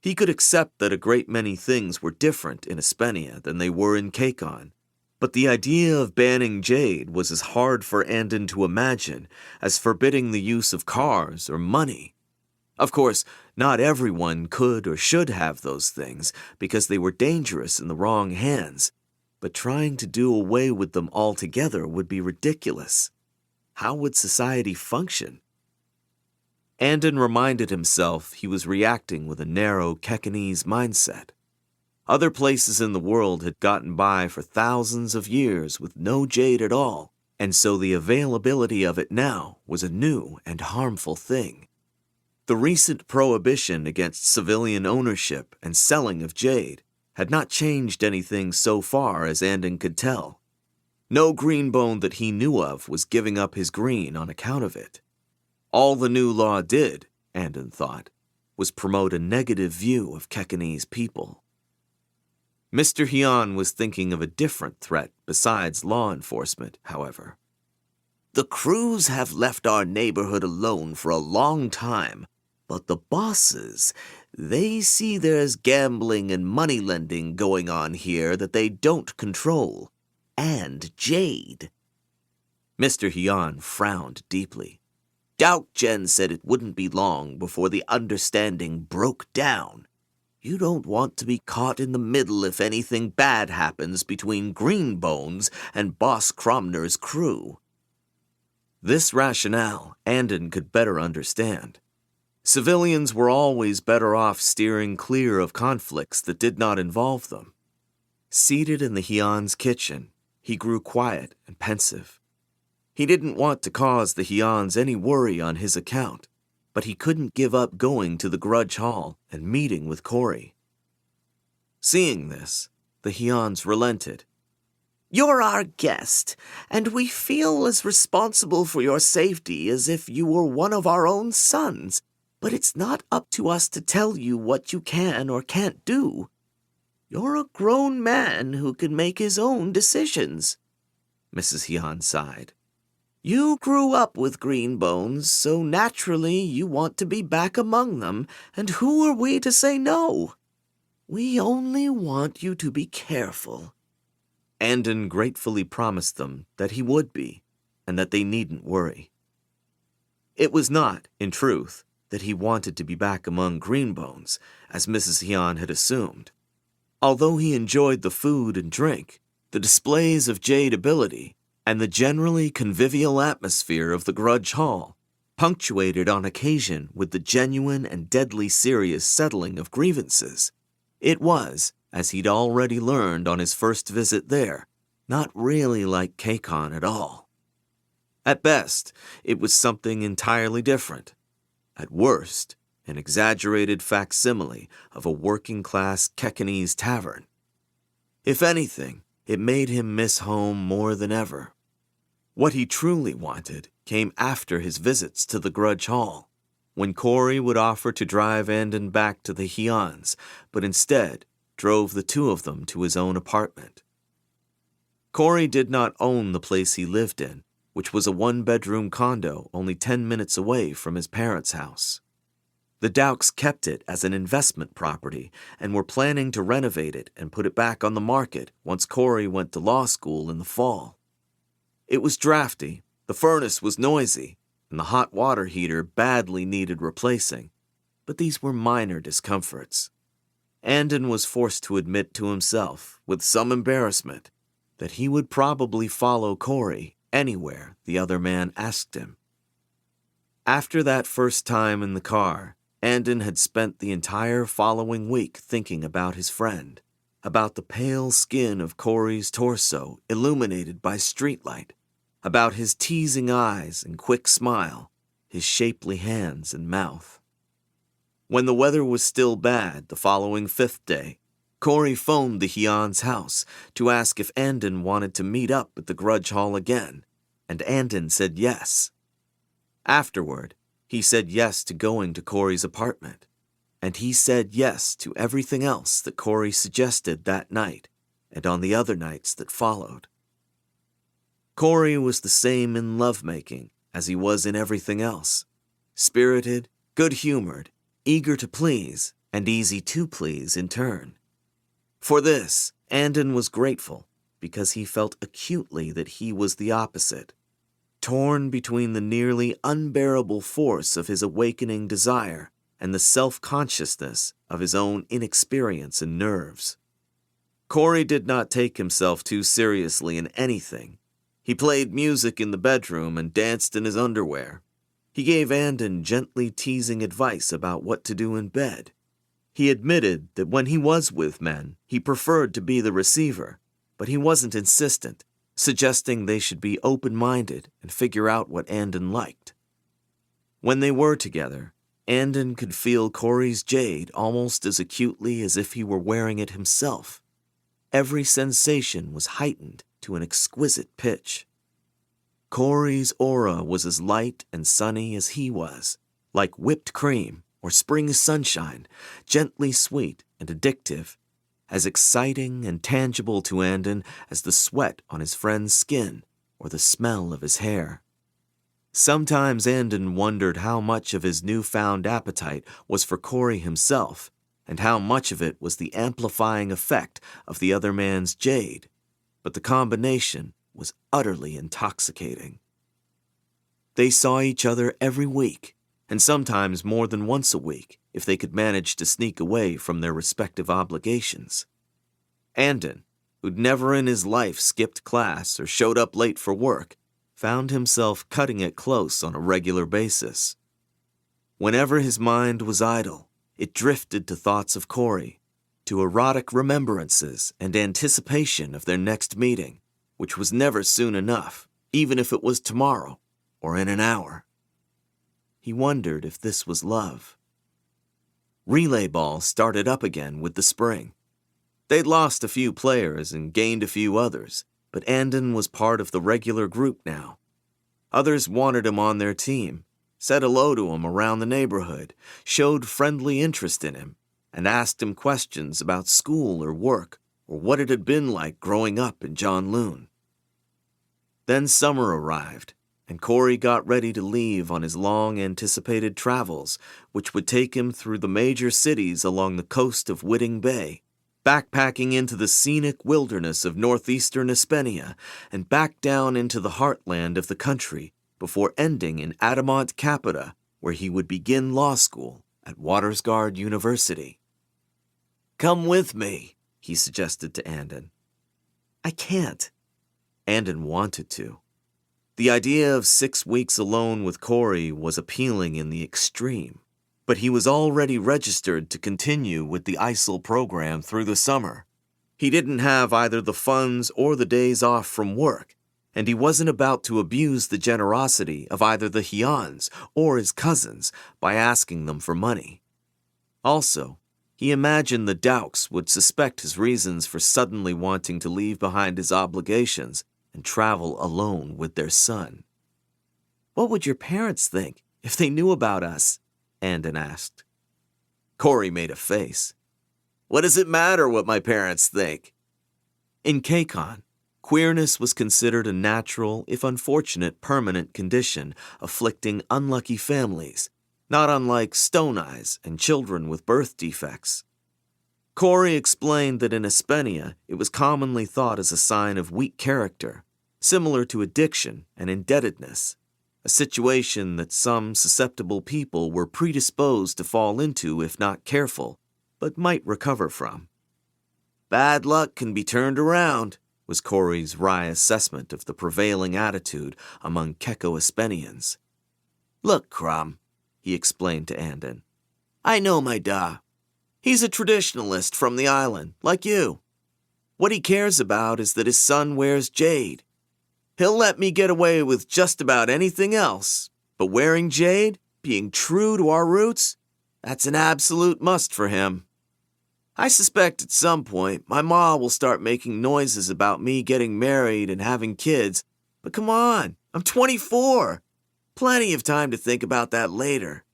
Speaker 2: He could accept that a great many things were different in Espenia than they were in Kakon, but the idea of banning jade was as hard for Andon to imagine as forbidding the use of cars or money. Of course, not everyone could or should have those things because they were dangerous in the wrong hands, but trying to do away with them altogether would be ridiculous. How would society function? Andon reminded himself he was reacting with a narrow Kekanese mindset. Other places in the world had gotten by for thousands of years with no jade at all, and so the availability of it now was a new and harmful thing. The recent prohibition against civilian ownership and selling of jade had not changed anything so far as Andon could tell. No greenbone that he knew of was giving up his green on account of it. All the new law did, Andon thought, was promote a negative view of Kekanese people.
Speaker 1: Mr. Hyun was thinking of a different threat besides law enforcement, however.
Speaker 2: The crews have left our neighborhood alone for a long time, but the bosses, they see there's gambling and money lending going on here that they don't control. And Jade.
Speaker 1: Mr. Hyun frowned deeply.
Speaker 2: Jen said it wouldn't be long before the understanding broke down. You don't want to be caught in the middle if anything bad happens between Green Bones and Boss Cromner's crew.
Speaker 1: This rationale Andon could better understand. Civilians were always better off steering clear of conflicts that did not involve them. Seated in the Hyun's kitchen, he grew quiet and pensive. He didn't want to cause the Hyuns any worry on his account, but he couldn't give up going to the Grudge Hall and meeting with Corey. Seeing this, the Hyuns relented.
Speaker 2: You're our guest, and we feel as responsible for your safety as if you were one of our own sons, but it's not up to us to tell you what you can or can't do. You're a grown man who can make his own decisions.
Speaker 1: Mrs. Hyun sighed.
Speaker 2: You grew up with Green Bones, so naturally you want to be back among them, and who are we to say no? We only want you to be careful.
Speaker 1: Andon gratefully promised them that he would be, and that they needn't worry. It was not, in truth, that he wanted to be back among Green Bones, as Mrs. Hyun had assumed. Although he enjoyed the food and drink, the displays of Jade ability, and the generally convivial atmosphere of the Grudge Hall, punctuated on occasion with the genuine and deadly serious settling of grievances, it was, as he'd already learned on his first visit there, not really like Kakon at all. At best, it was something entirely different. At worst, an exaggerated facsimile of a working-class Kekanese tavern. If anything, it made him miss home more than ever. What he truly wanted came after his visits to the Grudge Hall, when Corey would offer to drive Andon back to the Hyuns, but instead drove the two of them to his own apartment. Corey did not own the place he lived in, which was a one-bedroom condo only 10 minutes away from his parents' house. The Dauks kept it as an investment property and were planning to renovate it and put it back on the market once Corey went to law school in the fall. It was drafty, the furnace was noisy, and the hot water heater badly needed replacing, but these were minor discomforts. Andon was forced to admit to himself, with some embarrassment, that he would probably follow Corey anywhere the other man asked him. After that first time in the car, Andon had spent the entire following week thinking about his friend, about the pale skin of Corey's torso illuminated by streetlight, about his teasing eyes and quick smile, his shapely hands and mouth. When the weather was still bad the following fifth day, Corey phoned the Hyun's house to ask if Andon wanted to meet up at the Grudge Hall again, and Andon said yes. Afterward, he said yes to going to Corey's apartment, and he said yes to everything else that Corey suggested that night and on the other nights that followed. Corey was the same in lovemaking as he was in everything else, spirited, good-humored, eager to please, and easy to please in turn. For this, Andon was grateful because he felt acutely that he was the opposite, torn between the nearly unbearable force of his awakening desire and the self-consciousness of his own inexperience and nerves. Corey did not take himself too seriously in anything. He played music in the bedroom and danced in his underwear. He gave Andon gently teasing advice about what to do in bed. He admitted that when he was with men, he preferred to be the receiver, but he wasn't insistent, suggesting they should be open-minded and figure out what Andon liked. When they were together, Andon could feel Corey's jade almost as acutely as if he were wearing it himself. Every sensation was heightened to an exquisite pitch. Corey's aura was as light and sunny as he was, like whipped cream or spring sunshine, gently sweet and addictive, as exciting and tangible to Andon as the sweat on his friend's skin or the smell of his hair. Sometimes Andon wondered how much of his newfound appetite was for Corey himself, and how much of it was the amplifying effect of the other man's jade, but the combination was utterly intoxicating. They saw each other every week, and sometimes more than once a week, if they could manage to sneak away from their respective obligations. Andon, who'd never in his life skipped class or showed up late for work, found himself cutting it close on a regular basis. Whenever his mind was idle, it drifted to thoughts of Corey, to erotic remembrances and anticipation of their next meeting, which was never soon enough, even if it was tomorrow or in an hour. He wondered if this was love. Relay ball started up again with the spring. They'd lost a few players and gained a few others, but Andon was part of the regular group now. Others wanted him on their team, said hello to him around the neighborhood, showed friendly interest in him, and asked him questions about school or work or what it had been like growing up in Janloon. Then summer arrived, and Corey got ready to leave on his long-anticipated travels, which would take him through the major cities along the coast of Whiting Bay, backpacking into the scenic wilderness of northeastern Espionage, and back down into the heartland of the country before ending in Adamant Capita, where he would begin law school at Watersguard University. "Come with me," he suggested to Andon. "I can't." Andon wanted to. The idea of 6 weeks alone with Corey was appealing in the extreme, but he was already registered to continue with the ISIL program through the summer. He didn't have either the funds or the days off from work, and he wasn't about to abuse the generosity of either the Hyans or his cousins by asking them for money. Also, he imagined the Dowks would suspect his reasons for suddenly wanting to leave behind his obligations and travel alone with their son. "What would your parents think if they knew about us?" Andon asked. Corey made a face. "What does it matter what my parents think?" In Kacon, queerness was considered a natural, if unfortunate, permanent condition afflicting unlucky families, not unlike stone eyes and children with birth defects. Corey explained that in Espionage it was commonly thought as a sign of weak character, similar to addiction and indebtedness, a situation that some susceptible people were predisposed to fall into if not careful, but might recover from. "Bad luck can be turned around," was Corey's wry assessment of the prevailing attitude among Keko-Espenians. "Look, Crumb," he explained to Andon. "I know my da. He's a traditionalist from the island, like you. What he cares about is that his son wears jade. He'll let me get away with just about anything else, but wearing jade, being true to our roots, that's an absolute must for him. I suspect at some point my ma will start making noises about me getting married and having kids, but come on, I'm 24. Plenty of time to think about that later."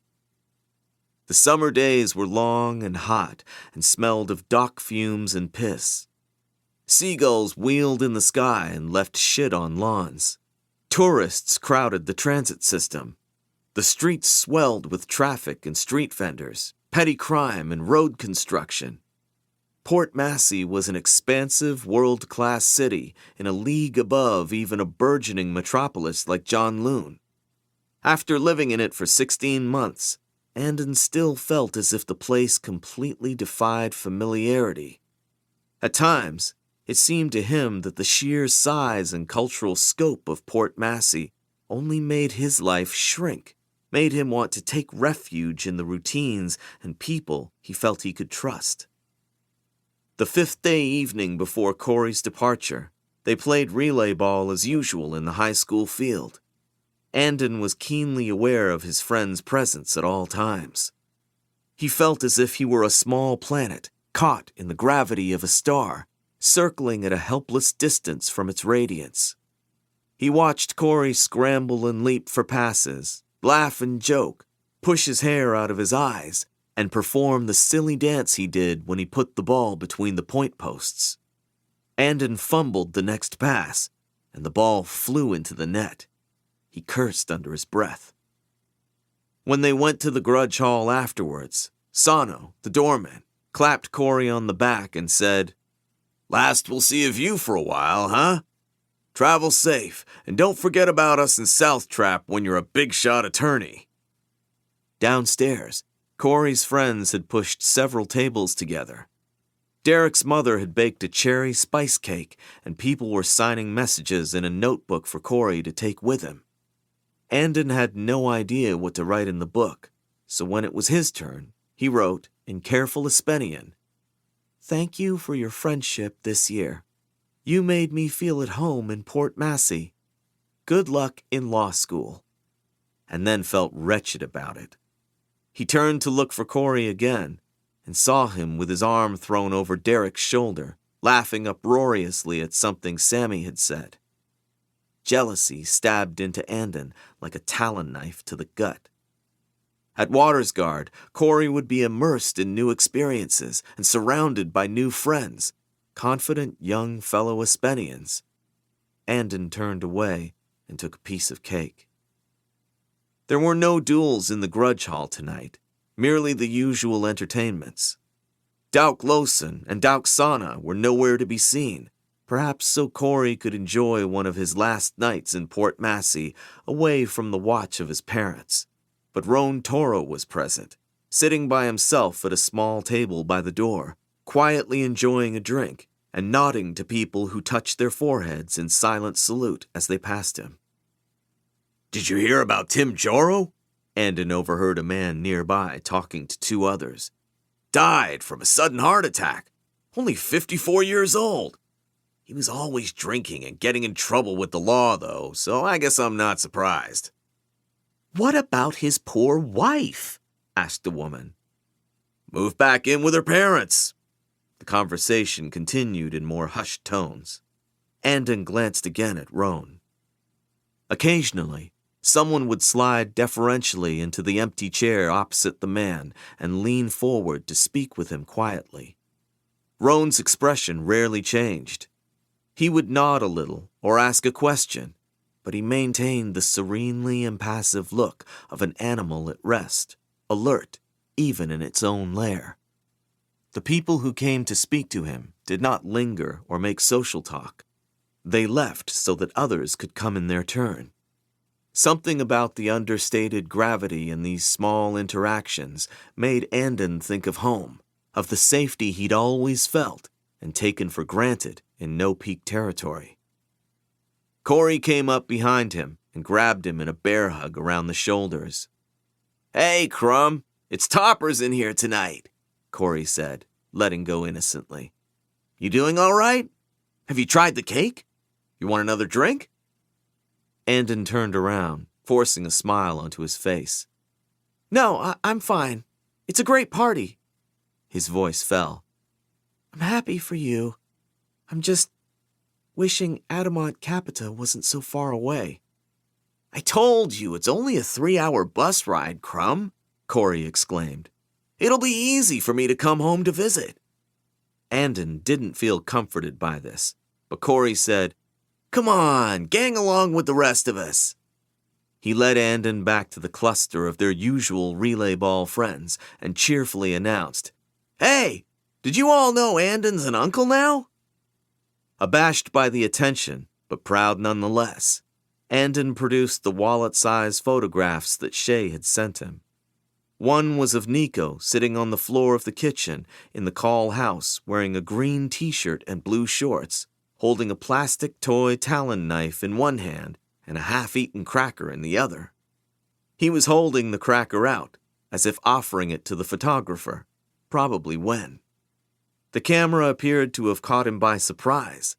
Speaker 1: The summer days were long and hot and smelled of dock fumes and piss. Seagulls wheeled in the sky and left shit on lawns. Tourists crowded the transit system. The streets swelled with traffic and street vendors, petty crime and road construction. Port Massey was an expansive, world-class city in a league above even a burgeoning metropolis like Janloon. After living in it for 16 months, Andon still felt as if the place completely defied familiarity. At times, it seemed to him that the sheer size and cultural scope of Port Massey only made his life shrink, made him want to take refuge in the routines and people he felt he could trust. The 5th day evening before Corey's departure, they played relay ball as usual in the high school field. Andon was keenly aware of his friend's presence at all times. He felt as if he were a small planet, caught in the gravity of a star, circling at a helpless distance from its radiance. He watched Corey scramble and leap for passes, laugh and joke, push his hair out of his eyes, and perform the silly dance he did when he put the ball between the point posts. Andon fumbled the next pass, and the ball flew into the net. He cursed under his breath. When they went to the grudge hall afterwards, Sano, the doorman, clapped Corey on the back and said, "Last we'll see of you for a while, huh? Travel safe, and don't forget about us in South Trap when you're a big-shot attorney." Downstairs, Corey's friends had pushed several tables together. Derek's mother had baked a cherry spice cake, and people were signing messages in a notebook for Corey to take with him. Andon had no idea what to write in the book, so when it was his turn, he wrote, in careful Espenian, "Thank you for your friendship this year. You made me feel at home in Port Massey. Good luck in law school," and then felt wretched about it. He turned to look for Corey again, and saw him with his arm thrown over Derek's shoulder, laughing uproariously at something Sammy had said. Jealousy stabbed into Andon like a talon knife to the gut. At Watersguard, Corey would be immersed in new experiences and surrounded by new friends, confident young fellow Espenians. Andon turned away and took a piece of cake. There were no duels in the grudge hall tonight, merely the usual entertainments. Dauk Losen and Dauk Sana were nowhere to be seen, perhaps so Corey could enjoy one of his last nights in Port Massey away from the watch of his parents. But Roan Toro was present, sitting by himself at a small table by the door, quietly enjoying a drink and nodding to people who touched their foreheads in silent salute as they passed him. "Did you hear about Tim Joro?" Andon overheard a man nearby talking to two others. "Died from a sudden heart attack. Only 54 years old. He was always drinking and getting in trouble with the law, though, so I guess I'm not surprised." "What about his poor wife?" asked the woman. "Moved back in with her parents." The conversation continued in more hushed tones. Andon glanced again at Roan. Occasionally, someone would slide deferentially into the empty chair opposite the man and lean forward to speak with him quietly. Roan's expression rarely changed. He would nod a little or ask a question, but he maintained the serenely impassive look of an animal at rest, alert even in its own lair. The people who came to speak to him did not linger or make social talk. They left so that others could come in their turn. Something about the understated gravity in these small interactions made Andon think of home, of the safety he'd always felt and taken for granted in No Peak territory. Corey came up behind him and grabbed him in a bear hug around the shoulders. "Hey, Crumb, it's Toppers in here tonight," Corey said, letting go innocently. "You doing all right? Have you tried the cake? You want another drink?" Andon turned around, forcing a smile onto his face. "No, I'm fine. It's a great party." His voice fell. "I'm happy for you. I'm just wishing Adamant Capita wasn't so far away." "I told you it's only a 3-hour bus ride, Crumb," Corey exclaimed. "It'll be easy for me to come home to visit." Andon didn't feel comforted by this, but Corey said, "Come on, gang along with the rest of us." He led Andon back to the cluster of their usual relay ball friends and cheerfully announced, "Hey, did you all know Andon's an uncle now?" Abashed by the attention, but proud nonetheless, Andon produced the wallet-sized photographs that Shay had sent him. One was of Nico sitting on the floor of the kitchen in the Kaul house wearing a green t-shirt and blue shorts, holding a plastic toy talon knife in one hand and a half-eaten cracker in the other. He was holding the cracker out, as if offering it to the photographer, probably Wen. The camera appeared to have caught him by surprise.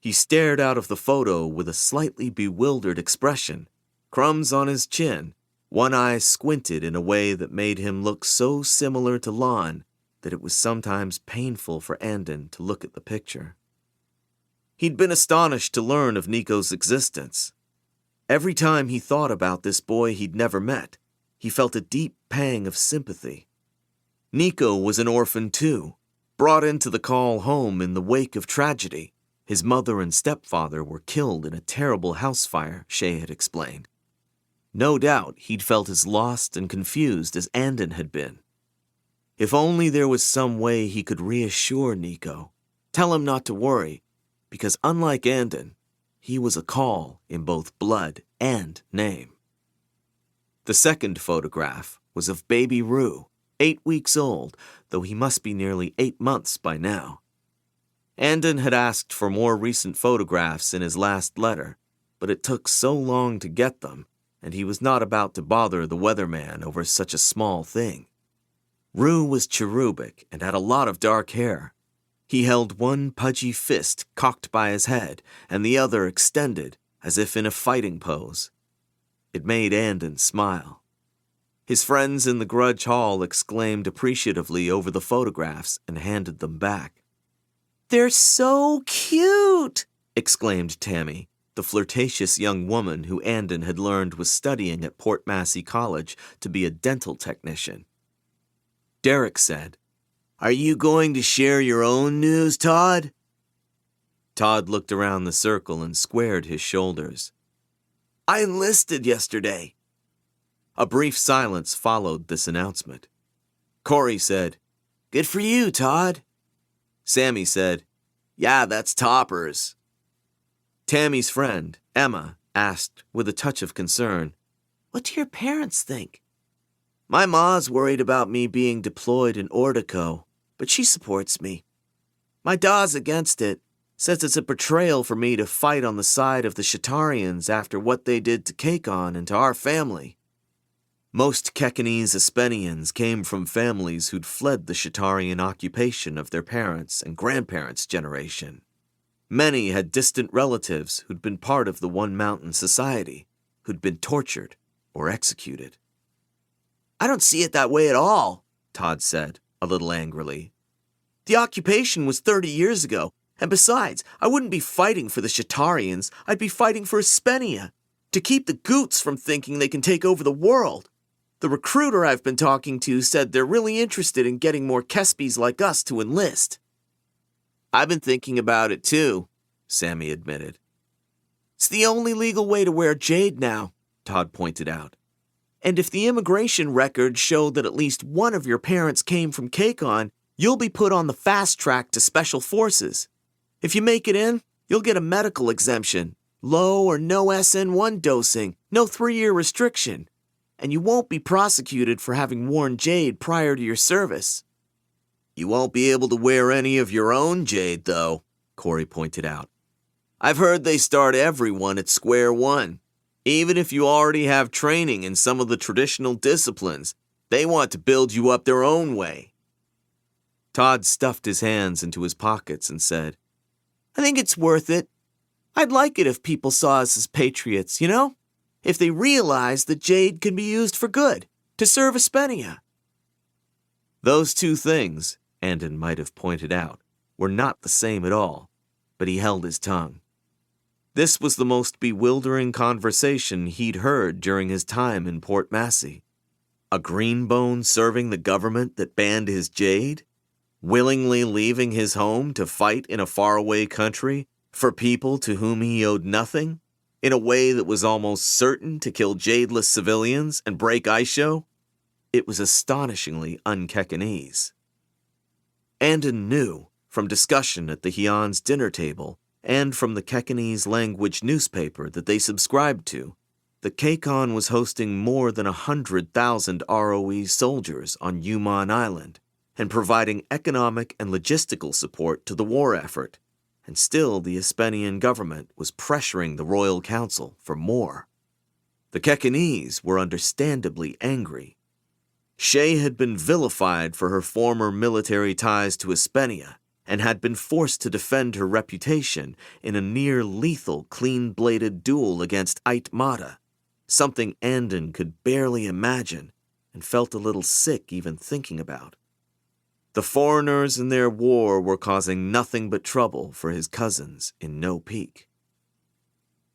Speaker 1: He stared out of the photo with a slightly bewildered expression, crumbs on his chin, one eye squinted in a way that made him look so similar to Lon that it was sometimes painful for Andon to look at the picture. He'd been astonished to learn of Nico's existence. Every time he thought about this boy he'd never met, he felt a deep pang of sympathy. Nico was an orphan too, brought into the Kaul home in the wake of tragedy. His mother and stepfather were killed in a terrible house fire, Shay had explained. No doubt he'd felt as lost and confused as Andon had been. If only there was some way he could reassure Nico, tell him not to worry, because unlike Andon, he was a Kaul in both blood and name. The second photograph was of baby Rue, 8 weeks old, though he must be nearly 8 months by now. Andon had asked for more recent photographs in his last letter, but it took so long to get them, and he was not about to bother the weatherman over such a small thing. Rue was cherubic and had a lot of dark hair. He held one pudgy fist cocked by his head and the other extended, as if in a fighting pose. It made Andon smile. His friends in the Grudge Hall exclaimed appreciatively over the photographs and handed them back. "They're so cute!" exclaimed Tammy, the flirtatious young woman who Andon had learned was studying at Port Massey College to be a dental technician. Derek said, "Are you going to share your own news, Todd?" Todd looked around the circle and squared his shoulders. "I enlisted yesterday." A brief silence followed this announcement. Corey said, "Good for you, Todd." Sammy said, "Yeah, that's toppers." Tammy's friend, Emma, asked with a touch of concern, "What do your parents think?" "My ma's worried about me being deployed in Ordico, but she supports me. My da's against it, says it's a betrayal for me to fight on the side of the Shatarians after what they did to Kakon and to our family." Most Kekanese Espenians came from families who'd fled the Shatarian occupation of their parents' and grandparents' generation. Many had distant relatives who'd been part of the One Mountain Society, who'd been tortured or executed. "I don't see it that way at all," Todd said, a little angrily. "The occupation was 30 years ago, and besides, I wouldn't be fighting for the Shatarians, I'd be fighting for Espenia, to keep the Goots from thinking they can take over the world. The recruiter I've been talking to said they're really interested in getting more Kespies like us to enlist." "I've been thinking about it too," Sammy admitted. "It's the only legal way to wear jade now," Todd pointed out. "And if the immigration records show that at least one of your parents came from Kakon, you'll be put on the fast track to special forces. If you make it in, you'll get a medical exemption, low or no SN1 dosing, no 3-year restriction, and you won't be prosecuted for having worn jade prior to your service." "You won't be able to wear any of your own jade, though," Corey pointed out. "I've heard they start everyone at square one. Even if you already have training in some of the traditional disciplines, they want to build you up their own way." Todd stuffed his hands into his pockets and said, "I think it's worth it. I'd like it if people saw us as patriots, you know? If they realized that jade can be used for good, to serve Espenia." Those two things, Andon might have pointed out, were not the same at all, but he held his tongue. This was the most bewildering conversation he'd heard during his time in Port Massey. A green bone serving the government that banned his jade? Willingly leaving his home to fight in a faraway country for people to whom he owed nothing, in a way that was almost certain to kill jadeless civilians and break Aisho? It was astonishingly un-Kekanese. Andon knew, from discussion at the Hion's dinner table and from the Kekanese language newspaper that they subscribed to, that Kakon was hosting more than 100,000 ROE soldiers on Yuman Island and providing economic and logistical support to the war effort, and still the Espenian government was pressuring the Royal Council for more. The Kekanese were understandably angry. Shay had been vilified for her former military ties to Espenia and had been forced to defend her reputation in a near-lethal clean-bladed duel against Aitmata, something Andon could barely imagine and felt a little sick even thinking about. The foreigners in their war were causing nothing but trouble for his cousins in No Peak.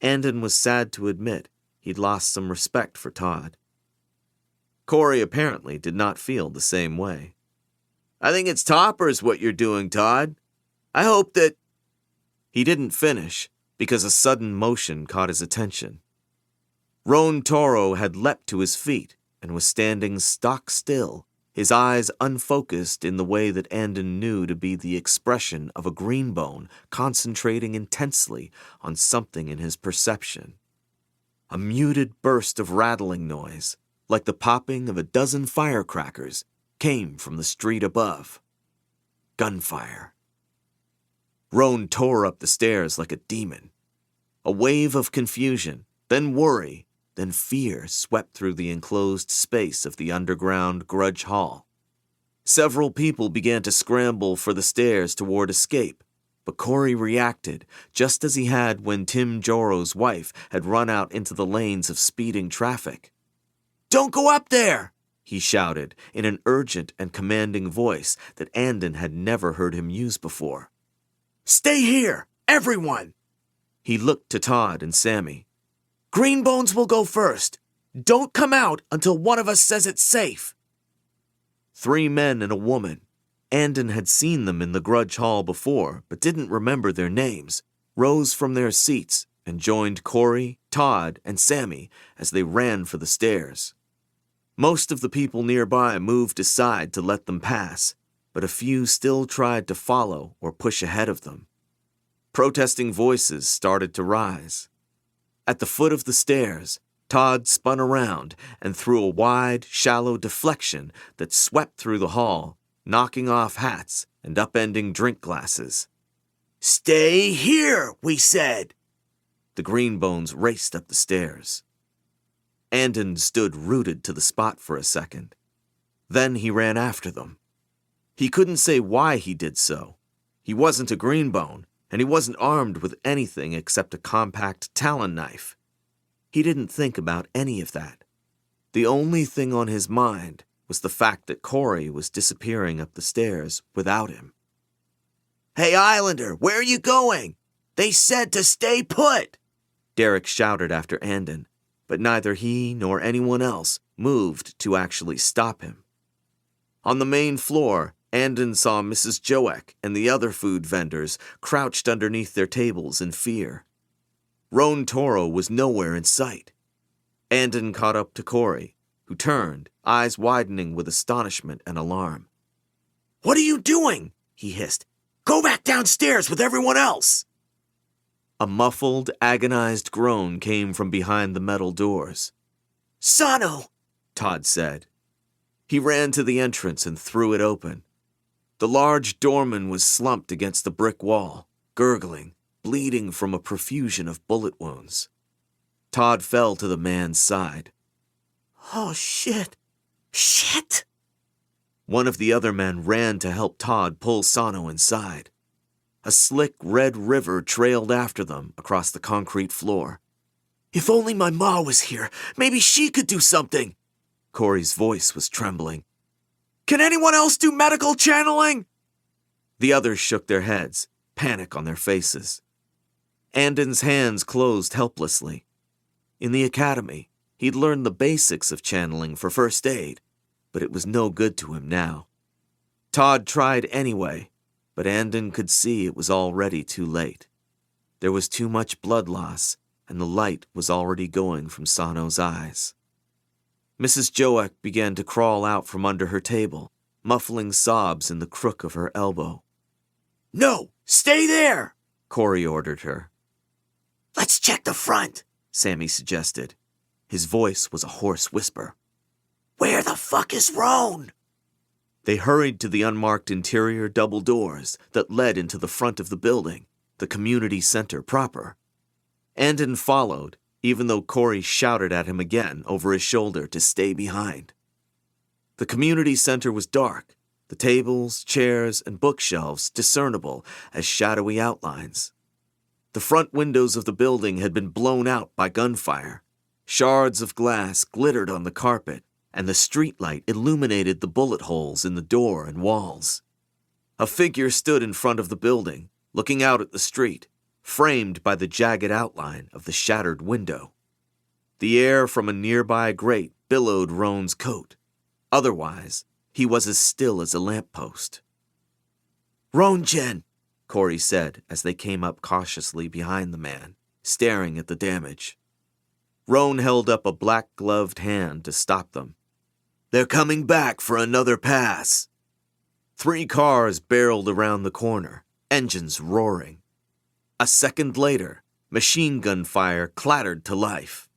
Speaker 1: Andon was sad to admit he'd lost some respect for Todd. Corey apparently did not feel the same way.
Speaker 2: I think it's toppers what you're doing, Todd. I hope that...
Speaker 1: He didn't finish because a sudden motion caught his attention. Roan Toro had leapt to his feet and was standing stock still, his eyes unfocused in the way that Andon knew to be the expression of a green bone concentrating intensely on something in his perception. A muted burst of rattling noise, like the popping of a dozen firecrackers, came from the street above. Gunfire. Roan tore up the stairs like a demon. A wave of confusion, then worry, then fear swept through the enclosed space of the underground grudge hall. Several people began to scramble for the stairs toward escape, but Corey reacted just as he had when Tim Joro's wife had run out into the lanes of speeding traffic. "Don't go up there!" he shouted in an urgent and commanding voice that Andon had never heard him use before. "Stay here, everyone!" He looked to Todd and Sammy. "Green Bones will go first. Don't come out until one of us says it's safe." 3 men and a woman. Andon had seen them in the grudge hall before, but didn't remember their names, rose from their seats and joined Corey, Todd, and Sammy as they ran for the stairs. Most of the people nearby moved aside to let them pass, but a few still tried to follow or push ahead of them. Protesting voices started to rise. At the foot of the stairs, Todd spun around and threw a wide, shallow deflection that swept through the hall, knocking off hats and upending drink glasses. "Stay here, we said!" The Greenbones raced up the stairs. Andon stood rooted to the spot for a second. Then he ran after them. He couldn't say why he did so. He wasn't a Greenbone, and he wasn't armed with anything except a compact talon knife. He didn't think about any of that. The only thing on his mind was the fact that Corey was disappearing up the stairs without him. "Hey, Islander, where are you going? They said to stay put!" Derek shouted after Andon, but neither he nor anyone else moved to actually stop him. On the main floor, Andon saw Mrs. Joek and the other food vendors crouched underneath their tables in fear. Roan Toro was nowhere in sight. Andon caught up to Corey, who turned, eyes widening with astonishment and alarm. "What are you doing?" he hissed. "Go back downstairs with everyone else!" A muffled, agonized groan came from behind the metal doors. "Sano!" Todd said. He ran to the entrance and threw it open. The large doorman was slumped against the brick wall, gurgling, bleeding from a profusion of bullet wounds. Todd fell to the man's side. "Oh, shit! Shit!" One of the other men ran to help Todd pull Sano inside. A slick red river trailed after them across the concrete floor. "If only my ma was here, maybe she could do something!" Corey's voice was trembling. "Can anyone else do medical channeling?" The others shook their heads, panic on their faces. Andon's hands closed helplessly. In the academy, he'd learned the basics of channeling for first aid, but it was no good to him now. Todd tried anyway, but Andon could see it was already too late. There was too much blood loss, and the light was already going from Sano's eyes. Mrs. Joek began to crawl out from under her table, muffling sobs in the crook of her elbow. "No, stay there!" Corey ordered her. "Let's check the front," Sammy suggested. His voice was a hoarse whisper. "Where the fuck is Roan?" They hurried to the unmarked interior double doors that led into the front of the building, the community center proper. Andon followed, even though Corey shouted at him again over his shoulder to stay behind. The community center was dark, the tables, chairs, and bookshelves discernible as shadowy outlines. The front windows of the building had been blown out by gunfire. Shards of glass glittered on the carpet, and the streetlight illuminated the bullet holes in the door and walls. A figure stood in front of the building, looking out at the street, framed by the jagged outline of the shattered window. The air from a nearby grate billowed Roan's coat. Otherwise,
Speaker 2: He was as still as a lamppost. "Ronjen," Corey said as they came up cautiously behind the man, staring at the damage. Roan held up a black-gloved hand to stop them. "They're coming back for another pass." 3 cars barreled around the corner, engines roaring. A second later, machine gun fire clattered to life.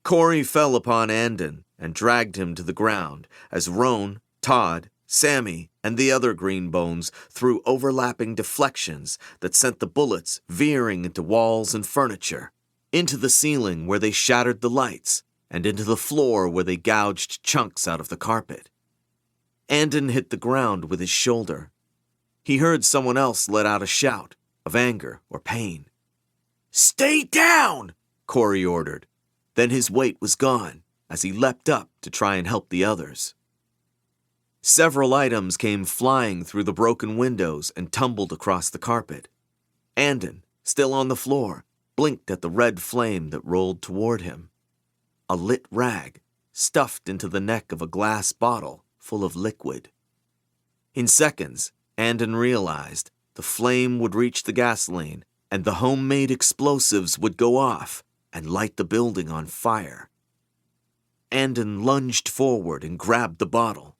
Speaker 2: Corey fell upon Andon and dragged him to the ground as Roan, Todd, Sammy, and the other Green Bones threw overlapping deflections that sent the bullets veering into walls and furniture, into the ceiling where they shattered the lights, and into the floor where they gouged chunks out of the carpet. Andon hit the ground with his shoulder. He heard someone else let out a shout of anger or pain. "Stay down!" Corey ordered. Then his weight was gone as he leapt up to try and help the others. Several items came flying through the broken windows and tumbled across the carpet. Andon, still on the floor, blinked at the red flame that rolled toward him. A lit rag, stuffed into the neck of a glass bottle full of liquid. In seconds, Andon realized the flame would reach the gasoline and the homemade explosives would go off and light the building on fire. Andon lunged forward and grabbed the bottle.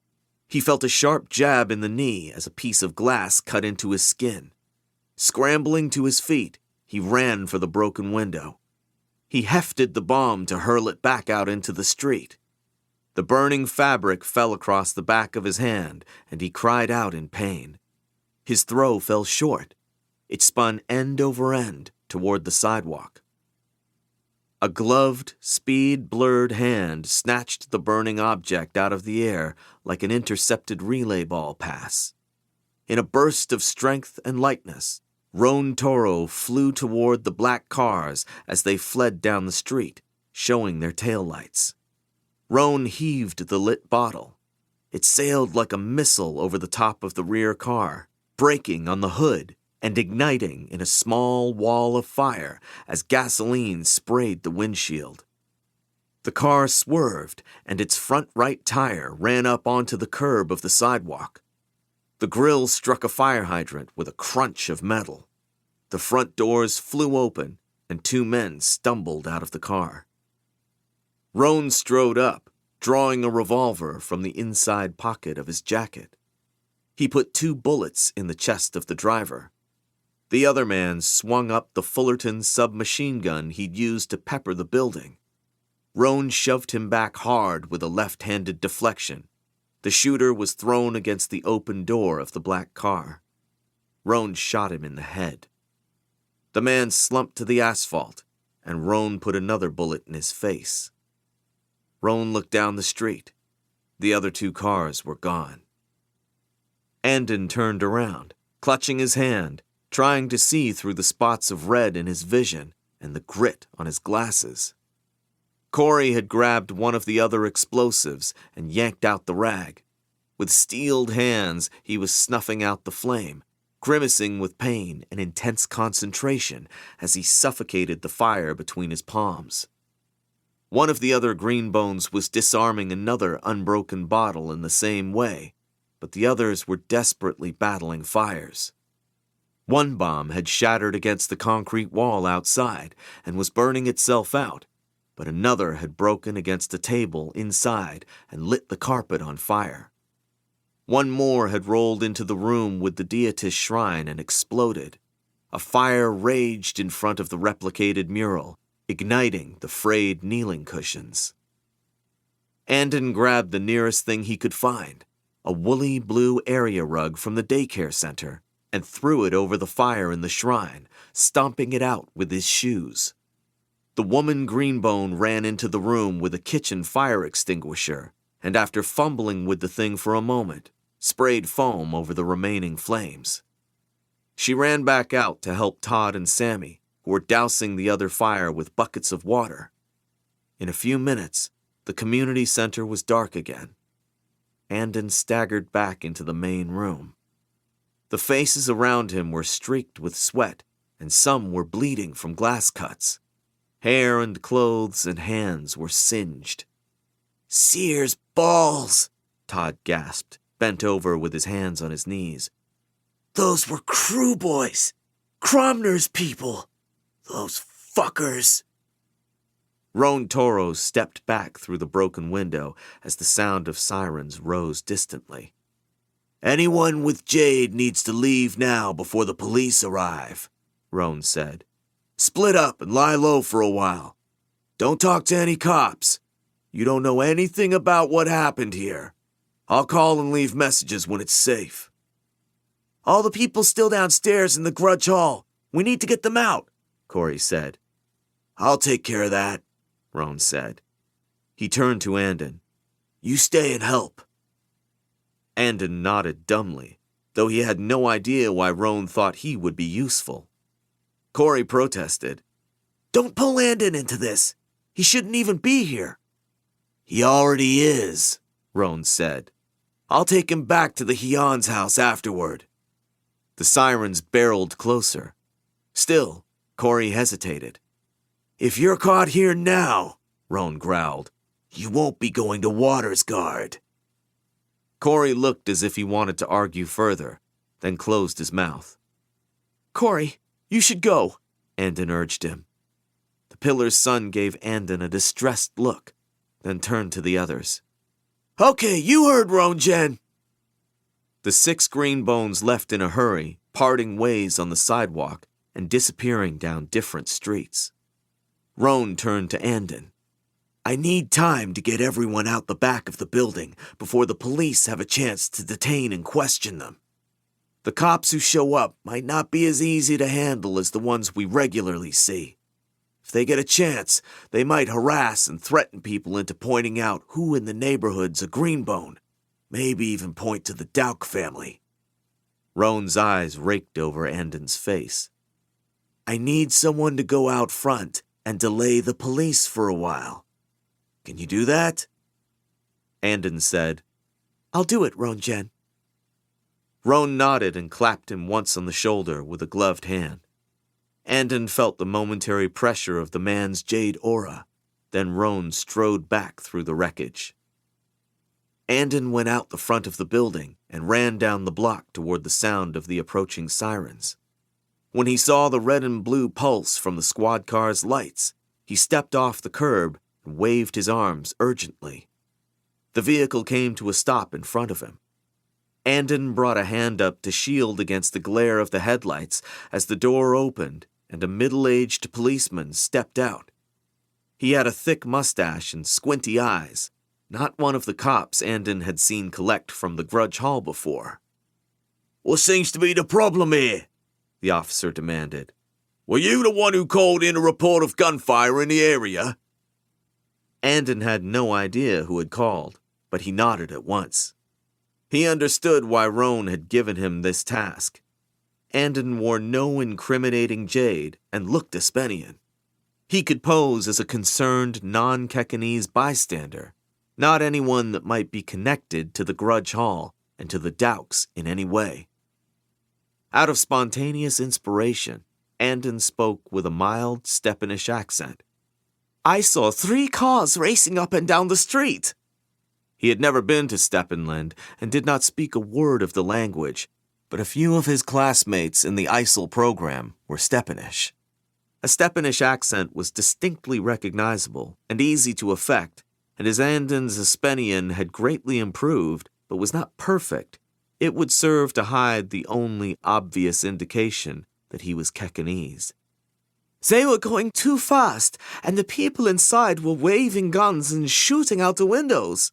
Speaker 2: He felt a sharp jab in the knee as a piece of glass cut into his skin. Scrambling to his feet, he ran for the broken window. He hefted the bomb to hurl it back out into the street. The burning fabric fell across the back of his hand, and he cried out in pain. His throw fell short. It spun end over end toward the sidewalk. A gloved, speed-blurred hand snatched the burning object out of the air like an intercepted relay ball pass. In a burst of strength and lightness, Roan Toro flew toward the black cars as they fled down the street, showing their taillights. Roan heaved the lit bottle. It sailed like a missile over the top of the rear car, breaking on the hood and igniting in a small wall of fire as gasoline sprayed the windshield. The car swerved, and its front right tire ran up onto the curb of the sidewalk. The grill struck a fire hydrant with a crunch of metal. The front doors flew open, and 2 men stumbled out of the car. Roan strode up, drawing a revolver from the inside pocket of his jacket. He put 2 bullets in the chest of the driver. The other man swung up the Fullerton submachine gun he'd used to pepper the building. Roan shoved him back hard with a left-handed deflection. The shooter was thrown against the open door of the black car. Roan shot him in the head. The man slumped to the asphalt, and Roan put another bullet in his face. Roan looked down the street. The other 2 cars were gone. Andon turned around, clutching his hand, trying to see through the spots of red in his vision and the grit on his glasses. Corey had grabbed one of the other explosives and yanked out the rag. With steeled hands, he was snuffing out the flame, grimacing with pain and intense concentration as he suffocated the fire between his palms. One of the other Green Bones was disarming another unbroken bottle in the same way, but the others were desperately battling fires. One bomb had shattered against the concrete wall outside and was burning itself out, but another had broken against a table inside and lit the carpet on fire. One more had rolled into the room with the deitist shrine and exploded. A fire raged in front of the replicated mural, igniting the frayed kneeling cushions. Andon grabbed the nearest thing he could find, a woolly blue area rug from the daycare center, and threw it over the fire in the shrine, stomping it out with his shoes. The woman Greenbone ran into the room with a kitchen fire extinguisher, and after fumbling with the thing for a moment, sprayed foam over the remaining flames. She ran back out to help Todd and Sammy, who were dousing the other fire with buckets of water. In a few minutes, the community center was dark again. Andon staggered back into the main room. The faces around him were streaked with sweat, and some were bleeding from glass cuts. Hair and clothes and hands were singed. "Sears balls!"
Speaker 1: Todd gasped, bent over with his hands on his knees.
Speaker 2: Those were crew boys. Cromner's people. Those fuckers.
Speaker 1: Roan Toro stepped back through the broken window as the sound of sirens rose distantly.
Speaker 2: Anyone with Jade needs to leave now before the police arrive, Roan said. Split up and lie low for a while. Don't talk to any cops. You don't know anything about what happened here. I'll call and leave messages when it's safe. All the people still downstairs in the Grudge Hall. We need to get them out, Corey said. I'll take care of that, Roan said. He turned to Andon. You stay and help.
Speaker 1: Andon nodded dumbly, though he had no idea why Roan thought he would be useful. Corey protested.
Speaker 2: Don't pull Andon into this. He shouldn't even be here. He already is, Roan said. I'll take him back to the Hyon's house afterward.
Speaker 1: The sirens barreled closer. Still, Corey hesitated.
Speaker 2: If you're caught here now, Roan growled, you won't be going to Water's Guard.
Speaker 1: Corey looked as if he wanted to argue further, then closed his mouth.
Speaker 2: Corey, you should go,
Speaker 1: Andon urged him. The Pillar's son gave Andon a distressed look, then turned to the others.
Speaker 2: Okay, you heard Roan Jen.
Speaker 1: The 6 green bones left in a hurry, parting ways on the sidewalk and disappearing down different streets. Roan turned to Andon.
Speaker 2: I need time to get everyone out the back of the building before the police have a chance to detain and question them. The cops who show up might not be as easy to handle as the ones we regularly see. If they get a chance, they might harass and threaten people into pointing out who in the neighborhood's a greenbone, maybe even point to the Dauk family.
Speaker 1: Roan's eyes raked over Andon's face.
Speaker 2: I need someone to go out front and delay the police for a while. Can you do that?
Speaker 1: Andon said,
Speaker 2: I'll do it, Roan Jen.
Speaker 1: Roan nodded and clapped him once on the shoulder with a gloved hand. Andon felt the momentary pressure of the man's jade aura. Then Roan strode back through the wreckage. Andon went out the front of the building and ran down the block toward the sound of the approaching sirens. When he saw the red and blue pulse from the squad car's lights, he stepped off the curb and waved his arms urgently. The vehicle came to a stop in front of him. Andon brought a hand up to shield against the glare of the headlights as the door opened and a middle-aged policeman stepped out. He had a thick mustache and squinty eyes, not one of the cops Andon had seen collect from the Grudge Hall before.
Speaker 2: What seems to be the problem here? The officer demanded. Were you the one who called in a report of gunfire in the area?
Speaker 1: Andon had no idea who had called, but he nodded at once. He understood why Roan had given him this task. Andon wore no incriminating jade and looked Espenian. He could pose as a concerned, non-Kekanese bystander, not anyone that might be connected to the Grudge Hall and to the Dauks in any way. Out of spontaneous inspiration, Andon spoke with a mild Steppanish accent.
Speaker 2: I saw 3 cars racing up and down the street.
Speaker 1: He had never been to Steppenland and did not speak a word of the language, but a few of his classmates in the ISIL program were Steppanish. A Steppanish accent was distinctly recognizable and easy to affect, and as Andon's Espenian had greatly improved but was not perfect, it would serve to hide the only obvious indication that he was Kekanese.
Speaker 2: They were going too fast, and the people inside were waving guns and shooting out the windows.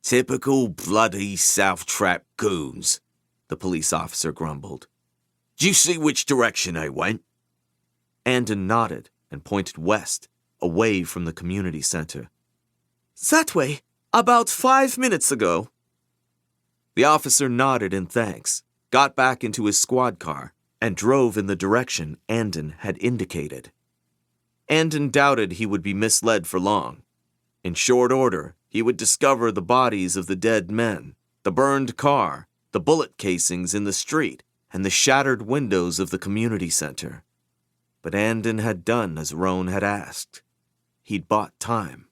Speaker 2: Typical bloody South Trap goons, the police officer grumbled. Did you see which direction they went?
Speaker 1: Andon nodded and pointed west, away from the community center.
Speaker 2: That way, about 5 minutes ago.
Speaker 1: The officer nodded in thanks, got back into his squad car, and drove in the direction Andon had indicated. Andon doubted he would be misled for long. In short order, he would discover the bodies of the dead men, the burned car, the bullet casings in the street, and the shattered windows of the community center. But Andon had done as Roan had asked. He'd bought time.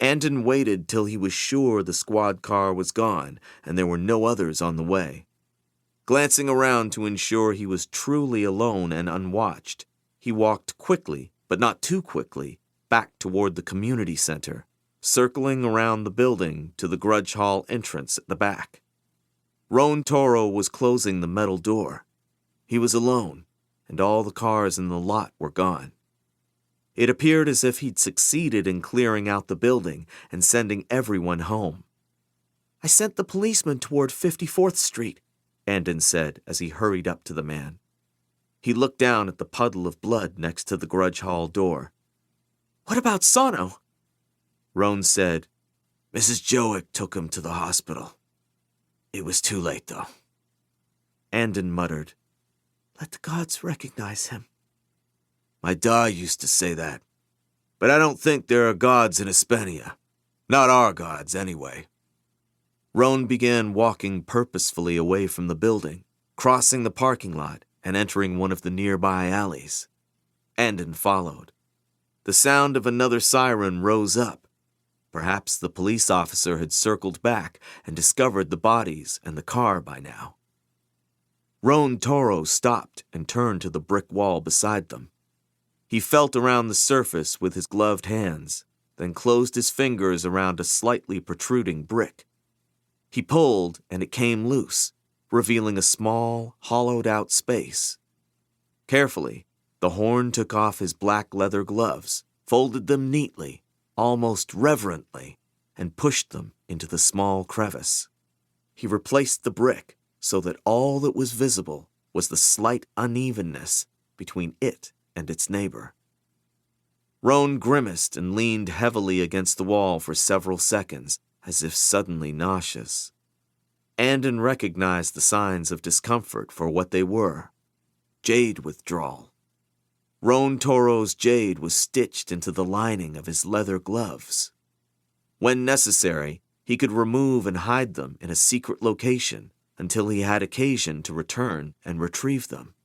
Speaker 2: Andon waited till he was sure the squad car was gone and there were no others on the way. Glancing around to ensure he was truly alone and unwatched, he walked quickly, but not too quickly, back toward the community center, circling around the building to the Grudge Hall entrance at the back. Roan Toro was closing the metal door. He was alone, and all the cars in the lot were gone. It appeared as if he'd succeeded in clearing out the building and sending everyone home. "I sent the policeman toward 54th Street," Andon said as he hurried up to the man. He looked down at the puddle of blood next to the Grudge Hall door. "What about Sano?" Roan said, "Mrs. Jowick took him to the hospital. It was too late, though." Andon muttered, "Let the gods recognize him." "My da used to say that. But I don't think there are gods in Espenia. Not our gods, anyway." Roan began walking purposefully away from the building, crossing the parking lot and entering one of the nearby alleys. Andon followed. The sound of another siren rose up. Perhaps the police officer had circled back and discovered the bodies and the car by now. Roan Toro stopped and turned to the brick wall beside them. He felt around the surface with his gloved hands, then closed his fingers around a slightly protruding brick. He pulled, and it came loose, revealing a small, hollowed-out space. Carefully, the horn took off his black leather gloves, folded them neatly, almost reverently, and pushed them into the small crevice. He replaced the brick so that all that was visible was the slight unevenness between it and its neighbor. Roan grimaced and leaned heavily against the wall for several seconds, as if suddenly nauseous. Andon recognized the signs of discomfort for what they were: jade withdrawal. Roan Toro's jade was stitched into the lining of his leather gloves. When necessary, he could remove and hide them in a secret location until he had occasion to return and retrieve them.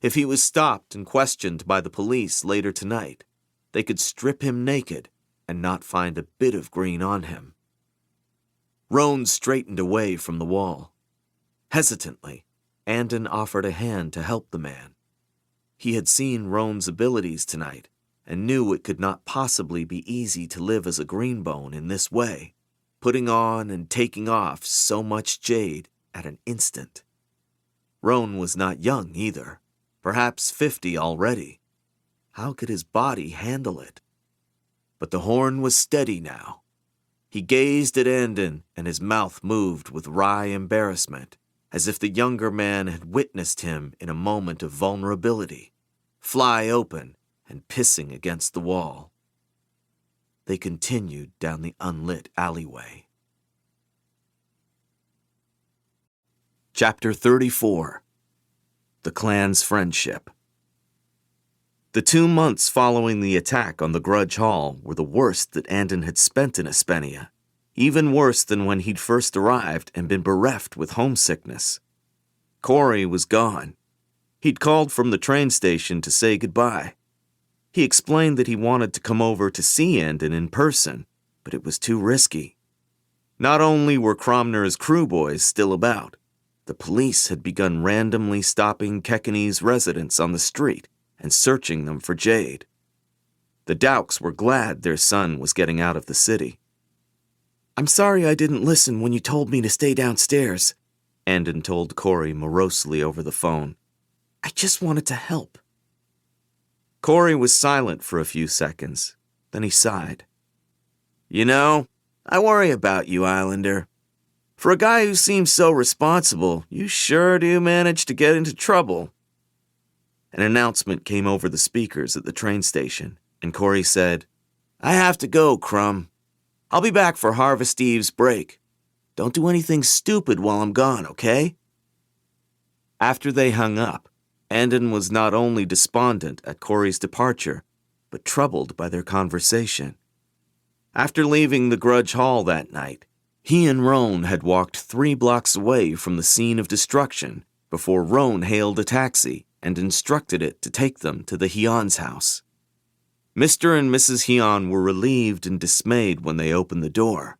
Speaker 2: If he was stopped and questioned by the police later tonight, they could strip him naked and not find a bit of green on him. Roan straightened away from the wall. Hesitantly, Andon offered a hand to help the man. He had seen Roan's abilities tonight and knew it could not possibly be easy to live as a greenbone in this way, putting on and taking off so much jade at an instant. Roan was not young either. Perhaps 50 already. How could his body handle it? But the horn was steady now. He gazed at Andon, and his mouth moved with wry embarrassment, as if the younger man had witnessed him in a moment of vulnerability, fly open and pissing against the wall. They continued down the unlit alleyway. Chapter 34. The clan's friendship. The 2 months following the attack on the Grudge Hall were the worst that Andon had spent in Espenia, even worse than when he'd first arrived and been bereft with homesickness. Corey was gone. He'd called from the train station to say goodbye. He explained that he wanted to come over to see Andon in person, but it was too risky. Not only were Cromner's crew boys still about, the police had begun randomly stopping Kekkene's residents on the street and searching them for jade. The Dowks were glad their son was getting out of the city. "I'm sorry I didn't listen when you told me to stay downstairs," Andon told Corey morosely over the phone. "I just wanted to help." Corey was silent for a few seconds. Then he sighed. "You know, I worry about you, Islander. For a guy who seems so responsible, you sure do manage to get into trouble." An announcement came over the speakers at the train station, and Corey said, "I have to go, Crumb. I'll be back for Harvest Eve's break. Don't do anything stupid while I'm gone, okay?" After they hung up, Andon was not only despondent at Corey's departure, but troubled by their conversation. After leaving the Grudge Hall that night, he and Roan had walked 3 blocks away from the scene of destruction before Roan hailed a taxi and instructed it to take them to the Hyun's house.
Speaker 1: Mr. and Mrs. Hyun were relieved and dismayed when they opened the door.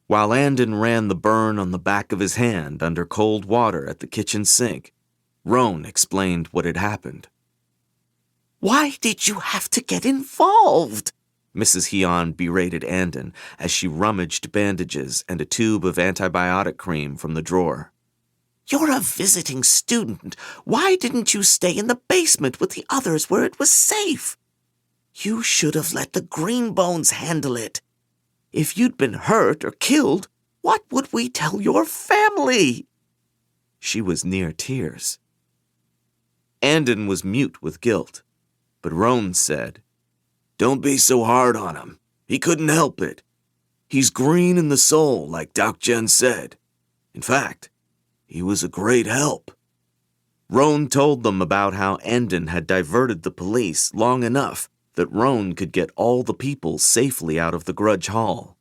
Speaker 1: While Andon ran the burn on the back of his hand under cold water at the kitchen sink, Roan explained what had happened.
Speaker 2: "Why did you have to get involved?"
Speaker 1: Mrs. Hyun berated Andon as she rummaged bandages and a tube of antibiotic cream from the drawer.
Speaker 2: "You're a visiting student. Why didn't you stay in the basement with the others where it was safe? You should have let the Green Bones handle it. If you'd been hurt or killed, what would we tell your family?"
Speaker 1: She was near tears. Andon was mute with guilt, but Roan said, "Don't be so hard on him. He couldn't help it. He's green in the soul, like Doc Jen said. In fact, he was a great help." Roan told them about how Andon had diverted the police long enough that Roan could get all the people safely out of the Grudge Hall.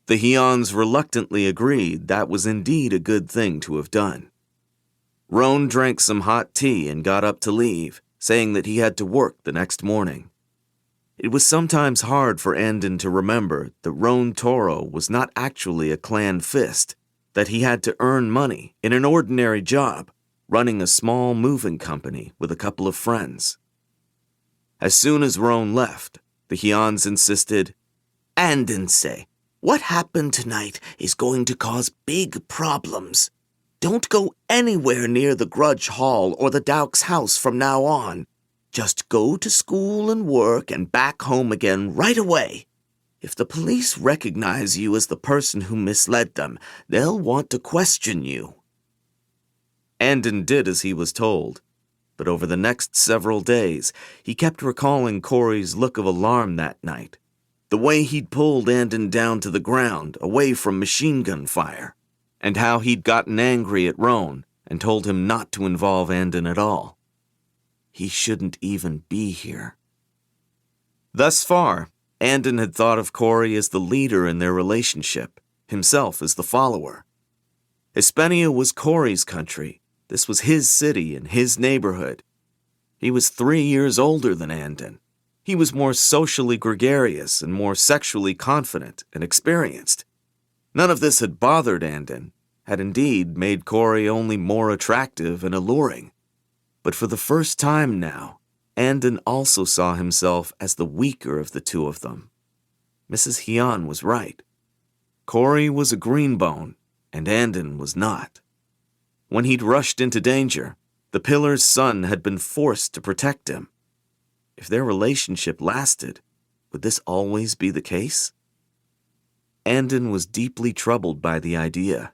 Speaker 1: The Hyuns reluctantly agreed that was indeed a good thing to have done. Roan drank some hot tea and got up to leave, saying that he had to work the next morning. It was sometimes hard for Andon to remember that Roan Toro was not actually a clan fist, that he had to earn money in an ordinary job, running a small moving company with a couple of friends. As soon as Roan left, the Hyuns insisted,
Speaker 2: "Andon-se, what happened tonight is going to cause big problems. Don't go anywhere near the Grudge Hall or the Dauk's house from now on. Just go to school and work and back home again right away. If the police recognize you as the person who misled them, they'll want to question you."
Speaker 1: Andon did as he was told, but over the next several days, he kept recalling Corey's look of alarm that night, the way he'd pulled Andon down to the ground away from machine gun fire, and how he'd gotten angry at Roan and told him not to involve Andon at all. He shouldn't even be here. Thus far, Andon had thought of Corey as the leader in their relationship, himself as the follower. Espenia was Corey's country. This was his city and his neighborhood. He was 3 years older than Andon. He was more socially gregarious and more sexually confident and experienced. None of this had bothered Andon, had indeed made Corey only more attractive and alluring. But for the first time now, Andon also saw himself as the weaker of the two of them. Mrs. Hyun was right. Corey was a greenbone, and Andon was not. When he'd rushed into danger, the Pillar's son had been forced to protect him. If their relationship lasted, would this always be the case? Andon was deeply troubled by the idea.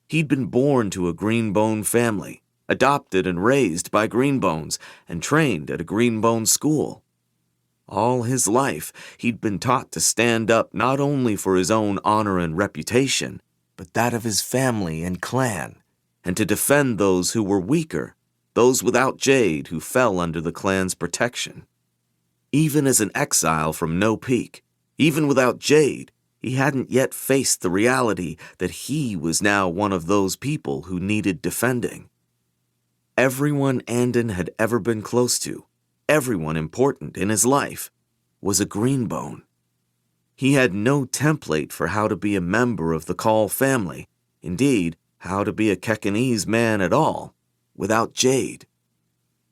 Speaker 1: He'd been born to a Greenbone family, adopted and raised by Greenbones, and trained at a Greenbone school. All his life, he'd been taught to stand up not only for his own honor and reputation, but that of his family and clan, and to defend those who were weaker, those without Jade who fell under the clan's protection. Even as an exile from No Peak, even without Jade, he hadn't yet faced the reality that he was now one of those people who needed defending. Everyone Andon had ever been close to, everyone important in his life, was a Greenbone. He had no template for how to be a member of the Kaul family, indeed, how to be a Kekanese man at all, without Jade.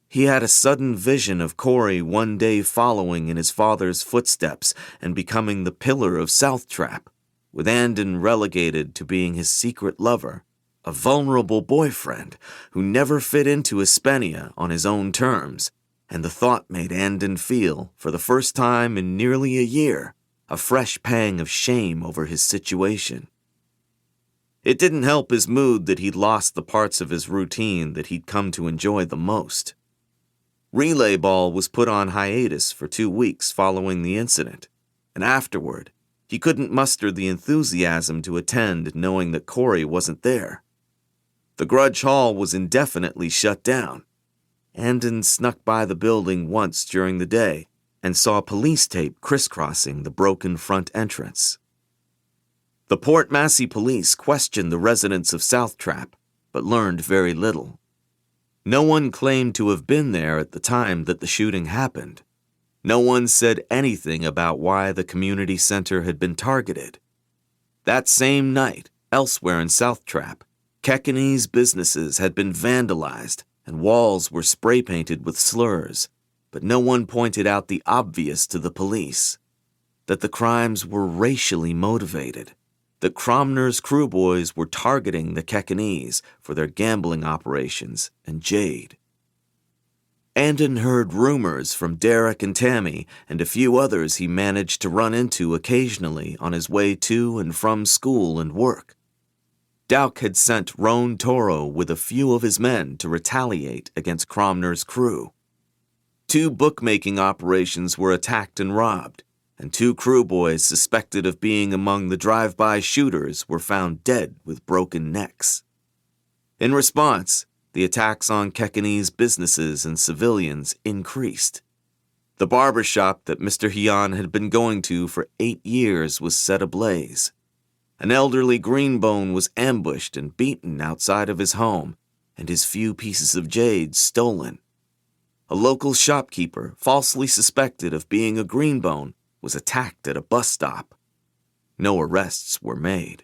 Speaker 1: He had a sudden vision of Corey one day following in his father's footsteps and becoming the pillar of Southtrap, with Andon relegated to being his secret lover, a vulnerable boyfriend who never fit into Espenia on his own terms, and the thought made Andon feel, for the first time in nearly a year, a fresh pang of shame over his situation. It didn't help his mood that he'd lost the parts of his routine that he'd come to enjoy the most. Relay ball was put on hiatus for 2 weeks following the incident, and afterward, he couldn't muster the enthusiasm to attend knowing that Corey wasn't there. The Grudge Hall was indefinitely shut down. Andon snuck by the building once during the day and saw police tape crisscrossing the broken front entrance. The Port Massey police questioned the residents of Southtrap, but learned very little. No one claimed to have been there at the time that the shooting happened.
Speaker 2: No one said anything about why the community center had been targeted. That same night, elsewhere in South Trap, Kekinese businesses had been vandalized and walls were spray-painted with slurs, but no one pointed out the obvious to the police, that the crimes were racially motivated, that Cromner's crew boys were targeting the Kekinese for their gambling operations and Jade. Andon heard rumors from Derek and Tammy and a few others he managed to run into occasionally on his way to and from school and work. Dowk had sent Roan Toro with a few of his men to retaliate against Cromner's crew. 2 bookmaking operations were attacked and robbed, and 2 crew boys suspected of being among the drive-by shooters were found dead with broken necks. In response, the attacks on Kekinese businesses and civilians increased. The barber shop that Mr. Hyun had been going to for 8 years was set ablaze. An elderly Greenbone was ambushed and beaten outside of his home, and his few pieces of jade stolen. A local shopkeeper, falsely suspected of being a Greenbone, was attacked at a bus stop. No arrests were made.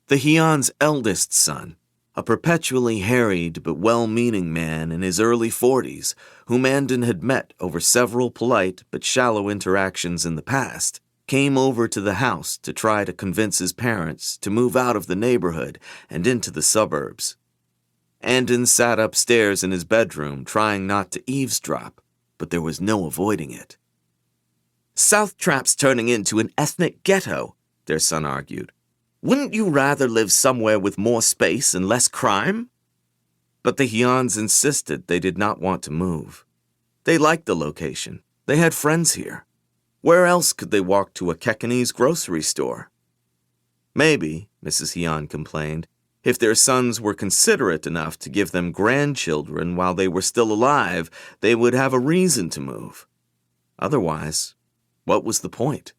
Speaker 2: The Hyun's eldest son, a perpetually harried but well-meaning man in his early 40s, whom Andon had met over several polite but shallow interactions in the past, came over to the house to try to convince his parents to move out of the neighborhood and into the suburbs. Andon sat upstairs in his bedroom trying not to eavesdrop, but there was no avoiding it. "South Trap's turning into an ethnic ghetto," their son argued. "Wouldn't you rather live somewhere with more space and less crime?" But the Hyuns insisted they did not want to move. They liked the location. They had friends here. Where else could they walk to a Kekinese grocery store? Maybe, Mrs. Hyun complained, if their sons were considerate enough to give them grandchildren while they were still alive, they would have a reason to move. Otherwise, what was the point?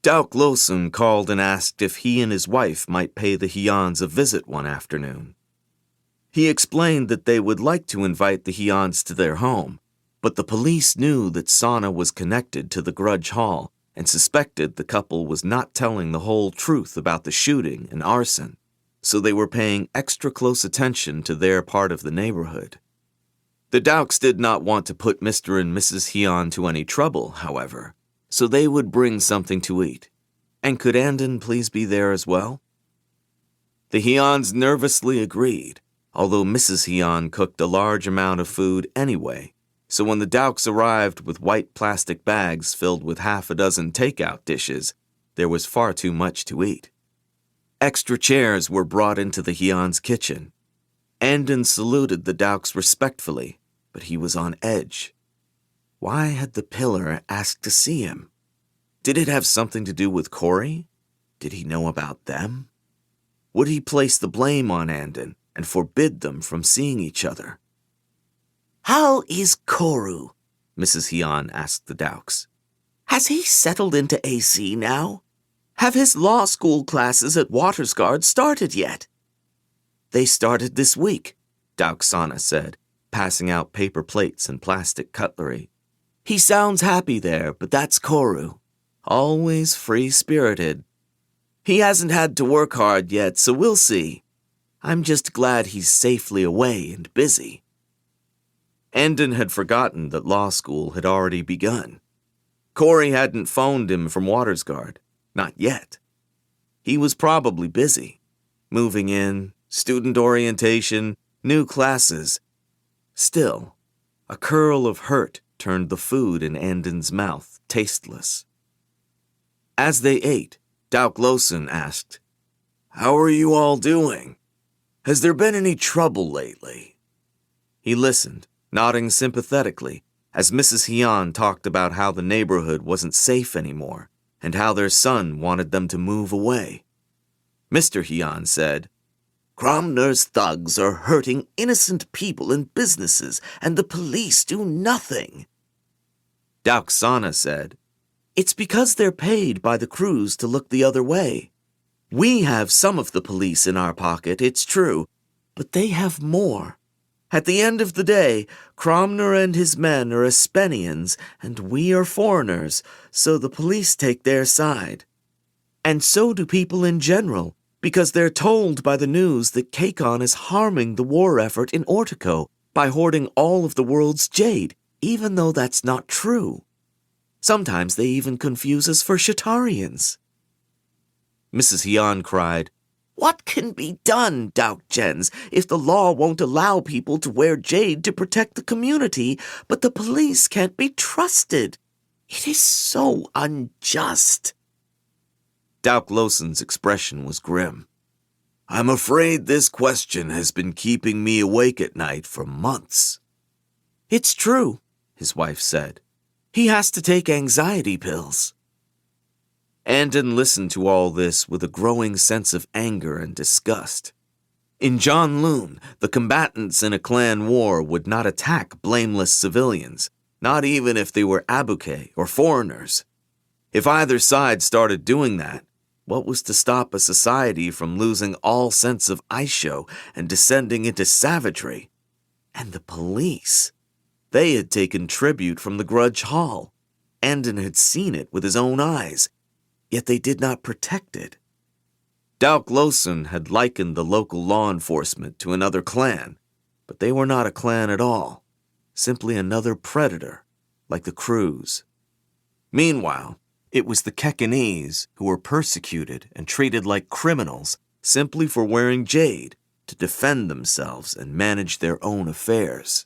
Speaker 2: Dowk Lawson called and asked if he and his wife might pay the Hyuns a visit one afternoon. He explained that they would like to invite the Hyuns to their home, but the police knew that Sana was connected to the Grudge Hall and suspected the couple was not telling the whole truth about the shooting and arson, so they were paying extra close attention to their part of the neighborhood. The Dowks did not want to put Mr. and Mrs. Hyun to any trouble, however, so they would bring something to eat. And could Andon please be there as well? The Hyuns nervously agreed, although Mrs. Hyun cooked a large amount of food anyway, so when the Dowks arrived with white plastic bags filled with half a dozen takeout dishes, there was far too much to eat. Extra chairs were brought into the Hyuns' kitchen. Andon saluted the Dowks respectfully, but he was on edge. Why had the pillar asked to see him? Did it have something to do with Corey? Did he know about them? Would he place the blame on Andon and forbid them from seeing each other? "How is Koru?" Mrs. Hyun asked the Dowks. "Has he settled into AC now? Have his law school classes at Watersguard started yet?" "They started this week," Dowk Sana said, passing out paper plates and plastic cutlery. "He sounds happy there, but that's Koru. Always free-spirited. He hasn't had to work hard yet, so we'll see. I'm just glad he's safely away and busy." Andon had forgotten that law school had already begun. Corey hadn't phoned him from Watersguard. Not yet. He was probably busy. Moving in, student orientation, new classes. Still, a curl of hurt turned the food in Andon's mouth tasteless. As they ate, Dowk Lawson asked, "How are you all doing? Has there been any trouble lately?" He listened, nodding sympathetically, as Mrs. Hyun talked about how the neighborhood wasn't safe anymore and how their son wanted them to move away. Mr. Hyun said, "Cromner's thugs are hurting innocent people and businesses, and the police do nothing." Dowk Sana said, "It's because they're paid by the crews to look the other way. We have some of the police in our pocket, it's true, but they have more. At the end of the day, Cromner and his men are Espenians, and we are foreigners, so the police take their side. And so do people in general, because they're told by the news that Kakon is harming the war effort in Ortico by hoarding all of the world's jade, even though that's not true. Sometimes they even confuse us for Shatarians. Mrs. Hyan cried, "What can be done, Daukjens, if the law won't allow people to wear jade to protect the community, but the police can't be trusted? It is so unjust." Dauk Loson's expression was grim. "I'm afraid this question has been keeping me awake at night for months." "It's true," his wife said. "He has to take anxiety pills." Andon listened to all this with a growing sense of anger and disgust. In Janloon, the combatants in a clan war would not attack blameless civilians, not even if they were abuke or foreigners. If either side started doing that, what was to stop a society from losing all sense of aisho and descending into savagery? And the police. They had taken tribute from the Grudge Hall. Andon had seen it with his own eyes, yet they did not protect it. Dauk Loson had likened the local law enforcement to another clan, but they were not a clan at all, simply another predator, like the Crews. Meanwhile, it was the Kekanese who were persecuted and treated like criminals simply for wearing jade to defend themselves and manage their own affairs.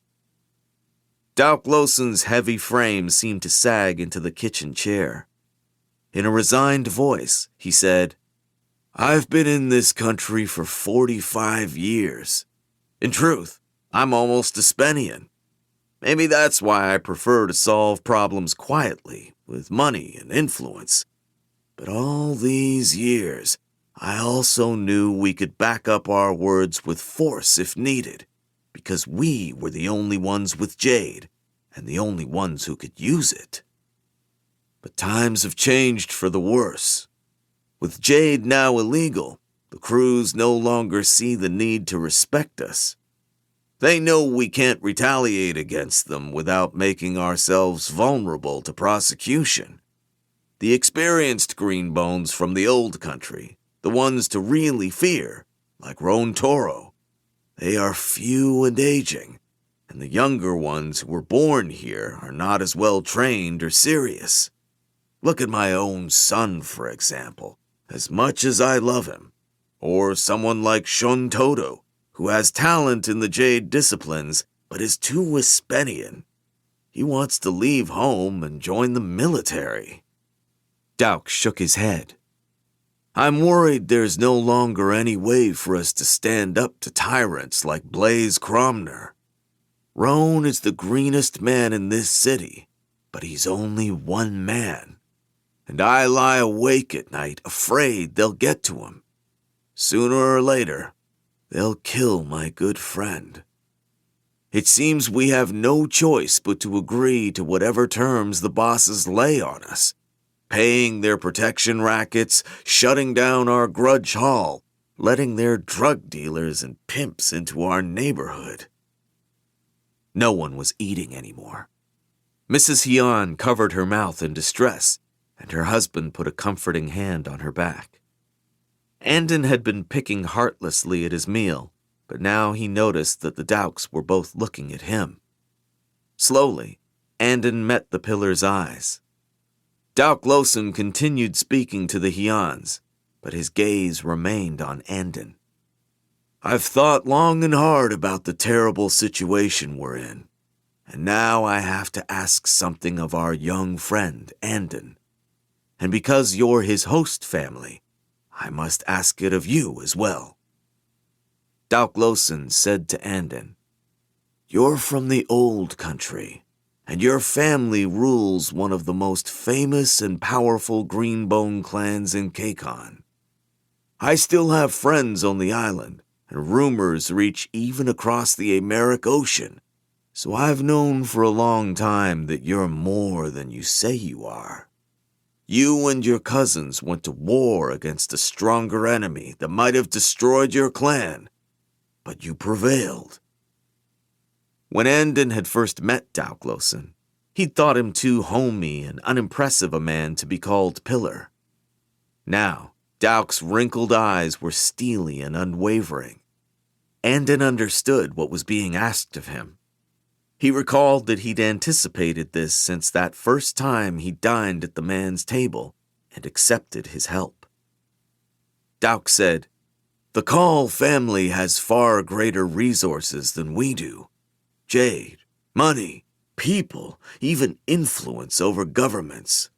Speaker 2: Dauk Loson's heavy frame seemed to sag into the kitchen chair. In a resigned voice, he said, "I've been in this country for 45 years. In truth, I'm almost Espenian. Maybe that's why I prefer to solve problems quietly, with money and influence. But all these years, I also knew we could back up our words with force if needed, because we were the only ones with jade, and the only ones who could use it. But times have changed for the worse. With jade now illegal, the Crews no longer see the need to respect us. They know we can't retaliate against them without making ourselves vulnerable to prosecution. The experienced greenbones from the old country, the ones to really fear, like Roan Toro, they are few and aging, and the younger ones who were born here are not as well trained or serious. Look at my own son, for example, as much as I love him, or someone like Shun Todo, who has talent in the jade disciplines, but is too Espenian. He wants to leave home and join the military." Dauk shook his head. "I'm worried there's no longer any way for us to stand up to tyrants like Blaze Cromner. Roan is the greenest man in this city, but he's only one man. And I lie awake at night afraid they'll get to him. Sooner or later, they'll kill my good friend. It seems we have no choice but to agree to whatever terms the bosses lay on us, paying their protection rackets, shutting down our Grudge Hall, letting their drug dealers and pimps into our neighborhood." No one was eating anymore. Mrs. Hyan covered her mouth in distress, and her husband put a comforting hand on her back. Andon had been picking heartlessly at his meal, but now he noticed that the Dauks were both looking at him. Slowly, Andon met the pillar's eyes. Dauk Loson continued speaking to the Hyans, but his gaze remained on Andon. "I've thought long and hard about the terrible situation we're in, and now I have to ask something of our young friend, Andon. And because you're his host family, I must ask it of you as well." Dauk Loson said to Andon, "You're from the old country, and your family rules one of the most famous and powerful Greenbone clans in Kakon. I still have friends on the island, and rumors reach even across the Americ Ocean, so I've known for a long time that you're more than you say you are. You and your cousins went to war against a stronger enemy that might have destroyed your clan, but you prevailed.
Speaker 1: When Andon had first met Dauklosen, he'd thought him too homey and unimpressive a man to be called Pillar. Now, Dauk's wrinkled eyes were steely and unwavering. Andon understood what was being asked of him. He recalled that he'd anticipated this since that first time he dined at the man's table and accepted his help. Dauk said, "The Kaul family has far greater resources than we do. Jade, money, people, even influence over governments.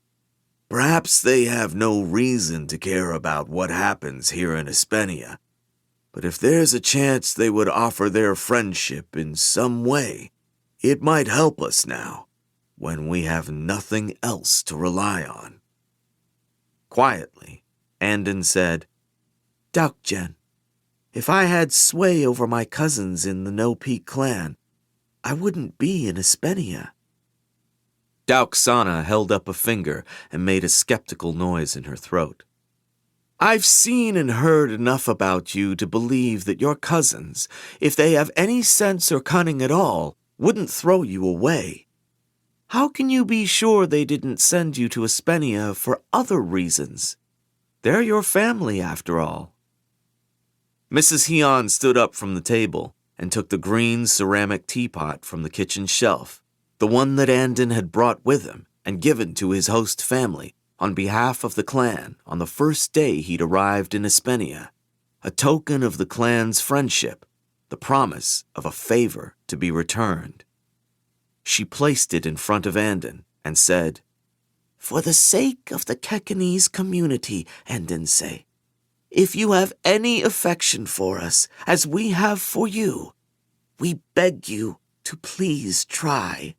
Speaker 1: Perhaps they have no reason to care about what happens here in Espenia, but if there's a chance they would offer their friendship in some way, it might help us now, when we have nothing else to rely on." Quietly, Andon said, "Daukjen, if I had sway over my cousins in the No Peak clan, I wouldn't be in Espenia." Dauksana held up a finger and made a skeptical noise in her throat. "I've seen and heard enough about you to believe that your cousins, if they have any sense or cunning at all, wouldn't throw you away. How can you be sure they didn't send you to Espenia for other reasons? They're your family, after all." Mrs. Heon stood up from the table and took the green ceramic teapot from the kitchen shelf, the one that Andon had brought with him and given to his host family on behalf of the clan on the first day he'd arrived in Espenia, a token of the clan's friendship, the promise of a favor to be returned. She placed it in front of Andon and said, "For the sake of the Kekanese community, Andonse, if you have any affection for us, as we have for you, we beg you to please try."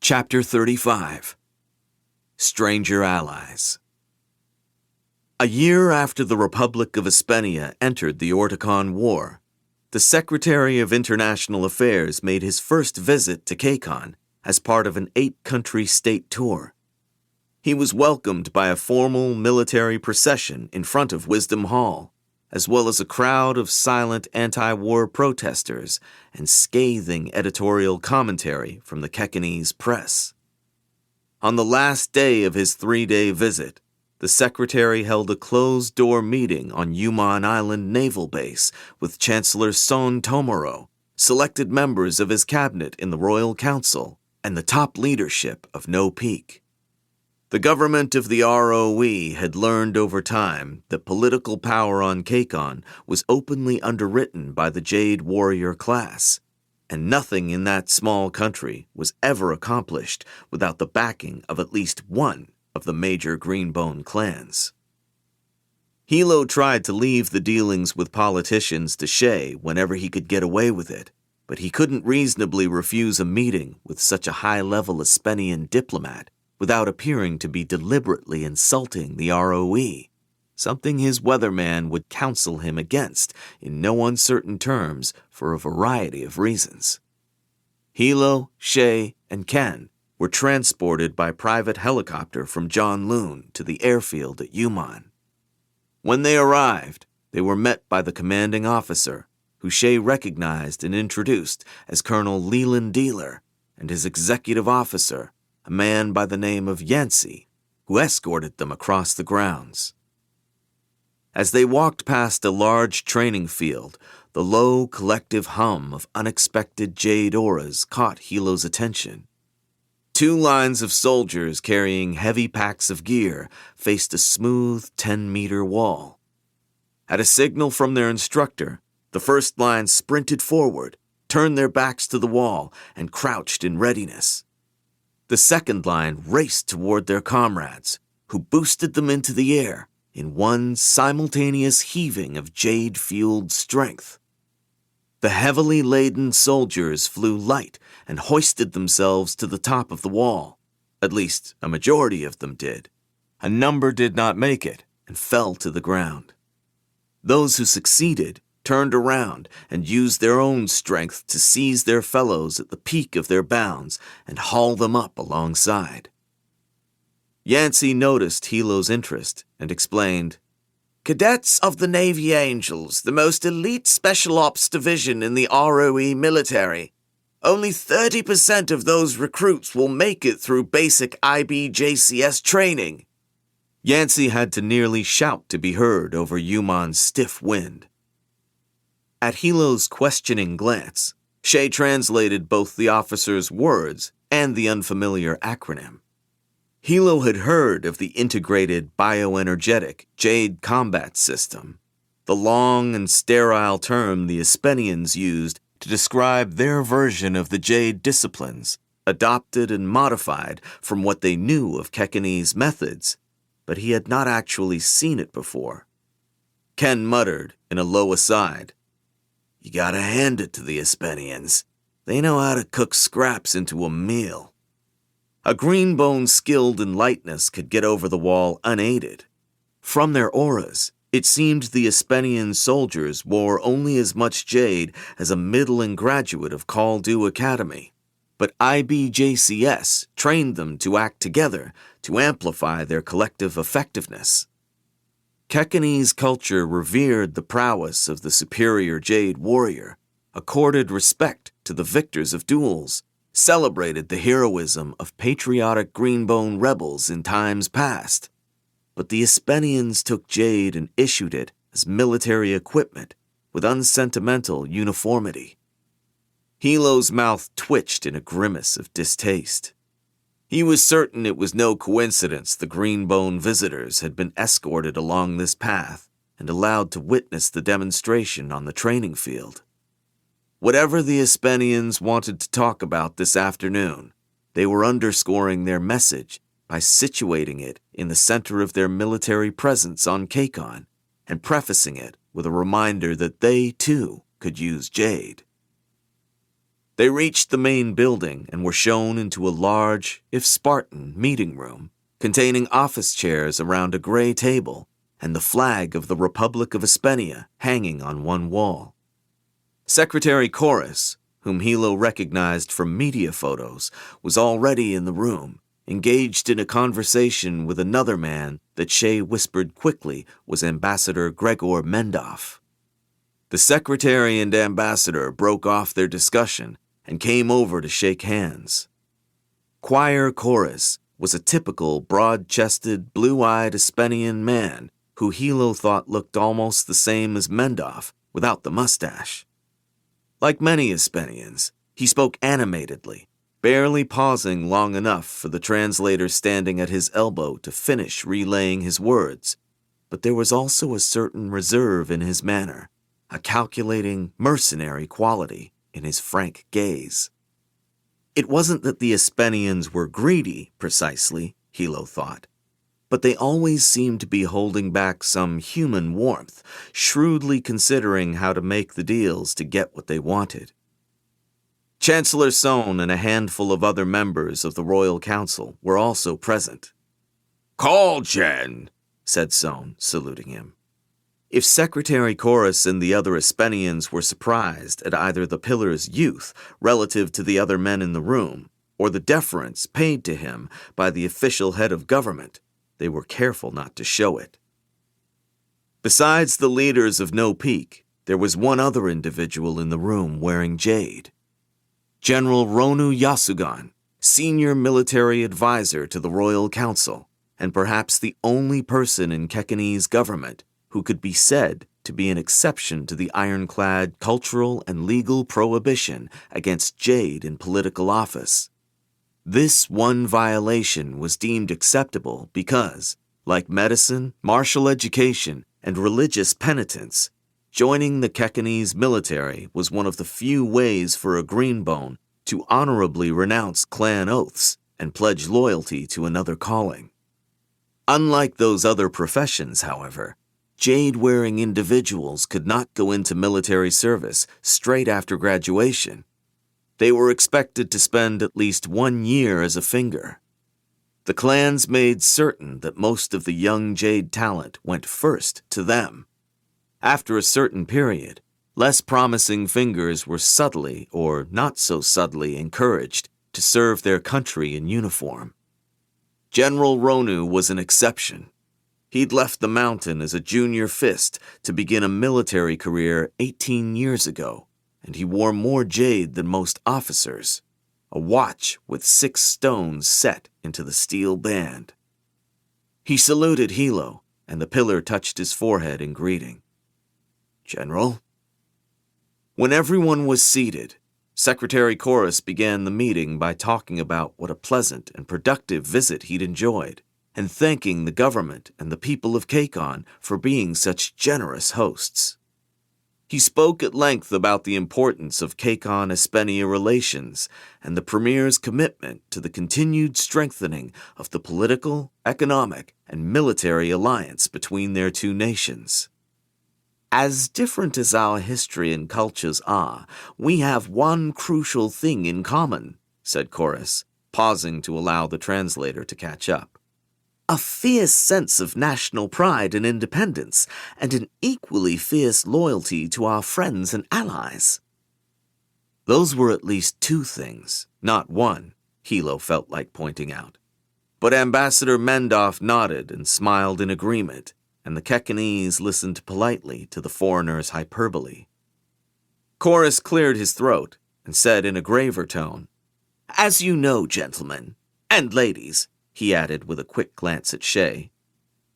Speaker 1: Chapter 35. Stranger Allies. A year after the Republic of Espenia entered the Orticon War, the Secretary of International Affairs made his first visit to Kakon as part of an 8-country state tour. He was welcomed by a formal military procession in front of Wisdom Hall, as well as a crowd of silent anti-war protesters and scathing editorial commentary from the Kekanese press. On the last day of his 3-day visit, the secretary held a closed-door meeting on Yuman Island Naval Base with Chancellor Son Tomoro, selected members of his cabinet in the Royal Council, and the top leadership of No Peak. The government of the ROE had learned over time that political power on Kakon was openly underwritten by the Jade warrior class, and nothing in that small country was ever accomplished without the backing of at least one of the major Green Bone clans. Hilo tried to leave the dealings with politicians to Shay whenever he could get away with it, but he couldn't reasonably refuse a meeting with such a high-level Espenian diplomat without appearing to be deliberately insulting the ROE, something his weatherman would counsel him against in no uncertain terms for a variety of reasons. Hilo, Shay, and Ken were transported by private helicopter from Janloon to the airfield at Yuman. When they arrived, they were met by the commanding officer, who Shay recognized and introduced as Colonel Leland Dealer, and his executive officer, a man by the name of Yancey, who escorted them across the grounds. As they walked past a large training field, the low collective hum of unexpected jade auras caught Hilo's attention. 2 lines of soldiers carrying heavy packs of gear faced a smooth 10-meter wall. At a signal from their instructor, the first line sprinted forward, turned their backs to the wall, and crouched in readiness. The second line raced toward their comrades, who boosted them into the air in one simultaneous heaving of jade-fueled strength. The heavily laden soldiers flew light and hoisted themselves to the top of the wall. At least, a majority of them did. A number did not make it and fell to the ground. Those who succeeded turned around and used their own strength to seize their fellows at the peak of their bounds and haul them up alongside. Yancey noticed Hilo's interest and explained,
Speaker 2: Cadets of the Navy Angels, the most elite special ops division in the ROE military. Only 30% of those recruits will make it through basic IBJCS training.
Speaker 1: Yancey had to nearly shout to be heard over Yuman's stiff wind. At Hilo's questioning glance, Shay translated both the officer's words and the unfamiliar acronym. Hilo had heard of the integrated bioenergetic Jade combat system, the long and sterile term the Espenians used to describe their version of the Jade disciplines, adopted and modified from what they knew of Kekene's methods, but he had not actually seen it before. Ken muttered in a low aside, "You gotta hand it to the Espenians. They know how to cook scraps into a meal." A green bone skilled in lightness could get over the wall unaided. From their auras, it seemed the Espenian soldiers wore only as much jade as a middling graduate of Kaul Academy, but IBJCS trained them to act together to amplify their collective effectiveness. Kekene's culture revered the prowess of the superior Jade warrior, accorded respect to the victors of duels, celebrated the heroism of patriotic Greenbone rebels in times past. But the Espenians took Jade and issued it as military equipment with unsentimental uniformity. Hilo's mouth twitched in a grimace of distaste. He was certain it was no coincidence the Greenbone visitors had been escorted along this path and allowed to witness the demonstration on the training field. Whatever the Espenians wanted to talk about this afternoon, they were underscoring their message by situating it in the center of their military presence on Kakon and prefacing it with a reminder that they, too, could use Jade. They reached the main building and were shown into a large, if Spartan, meeting room containing office chairs around a gray table and the flag of the Republic of Espenia hanging on one wall. Secretary Chorus, whom Hilo recognized from media photos, was already in the room, engaged in a conversation with another man that Shay whispered quickly was Ambassador Gregor Mendoff. The secretary and ambassador broke off their discussion and came over to shake hands. Choir Chorus was a typical broad-chested, blue-eyed Espenian man who Hilo thought looked almost the same as Mendoff without the mustache. Like many Espenians, he spoke animatedly, barely pausing long enough for the translator standing at his elbow to finish relaying his words, but there was also a certain reserve in his manner, a calculating, mercenary quality in his frank gaze. It wasn't that the Espenians were greedy, precisely, Hilo thought, but they always seemed to be holding back some human warmth, shrewdly considering how to make the deals to get what they wanted. Chancellor Sohn and a handful of other members of the Royal Council were also present.
Speaker 2: "Call, Chen,"
Speaker 1: said Sohn, saluting him. If Secretary Chorus and the other Espenians were surprised at either the pillar's youth relative to the other men in the room, or the deference paid to him by the official head of government, they were careful not to show it. Besides the leaders of No Peak, there was one other individual in the room wearing jade. General Ronu Yasugan, senior military advisor to the Royal Council, and perhaps the only person in Kekene's government who could be said to be an exception to the ironclad cultural and legal prohibition against jade in political office. This one violation was deemed acceptable because, like medicine, martial education, and religious penitence, joining the Kekene's military was one of the few ways for a Greenbone to honorably renounce clan oaths and pledge loyalty to another calling. Unlike those other professions, however, jade-wearing individuals could not go into military service straight after graduation. They were expected to spend at least 1 year as a finger. The clans made certain that most of the young jade talent went first to them. After a certain period, less promising fingers were subtly or not so subtly encouraged to serve their country in uniform. General Ronu was an exception.
Speaker 2: He'd left the mountain as a junior fist to begin a military career 18 years ago, and he wore more jade than most officers, a watch with 6 stones set into the steel band. He saluted Hilo, and the pillar touched his forehead in greeting. "General?" When everyone was seated, Secretary Chorus began the meeting by talking about what a pleasant and productive visit he'd enjoyed, and thanking the government and the people of Kakon for being such generous hosts. He spoke at length about the importance of Kakon-Espenia relations and the Premier's commitment to the continued strengthening of the political, economic, and military alliance between their two nations. "As different as our history and cultures are, we have one crucial thing in common," said Chorus, pausing to allow the translator to catch up. "A fierce sense of national pride and independence, and an equally fierce loyalty to our friends and allies." Those were at least 2 things, not one, Hilo felt like pointing out. But Ambassador Mendoff nodded and smiled in agreement, and the Kekanese listened politely to the foreigner's hyperbole. Chorus cleared his throat and said in a graver tone, "As you know, gentlemen, and ladies," he added with a quick glance at Shay,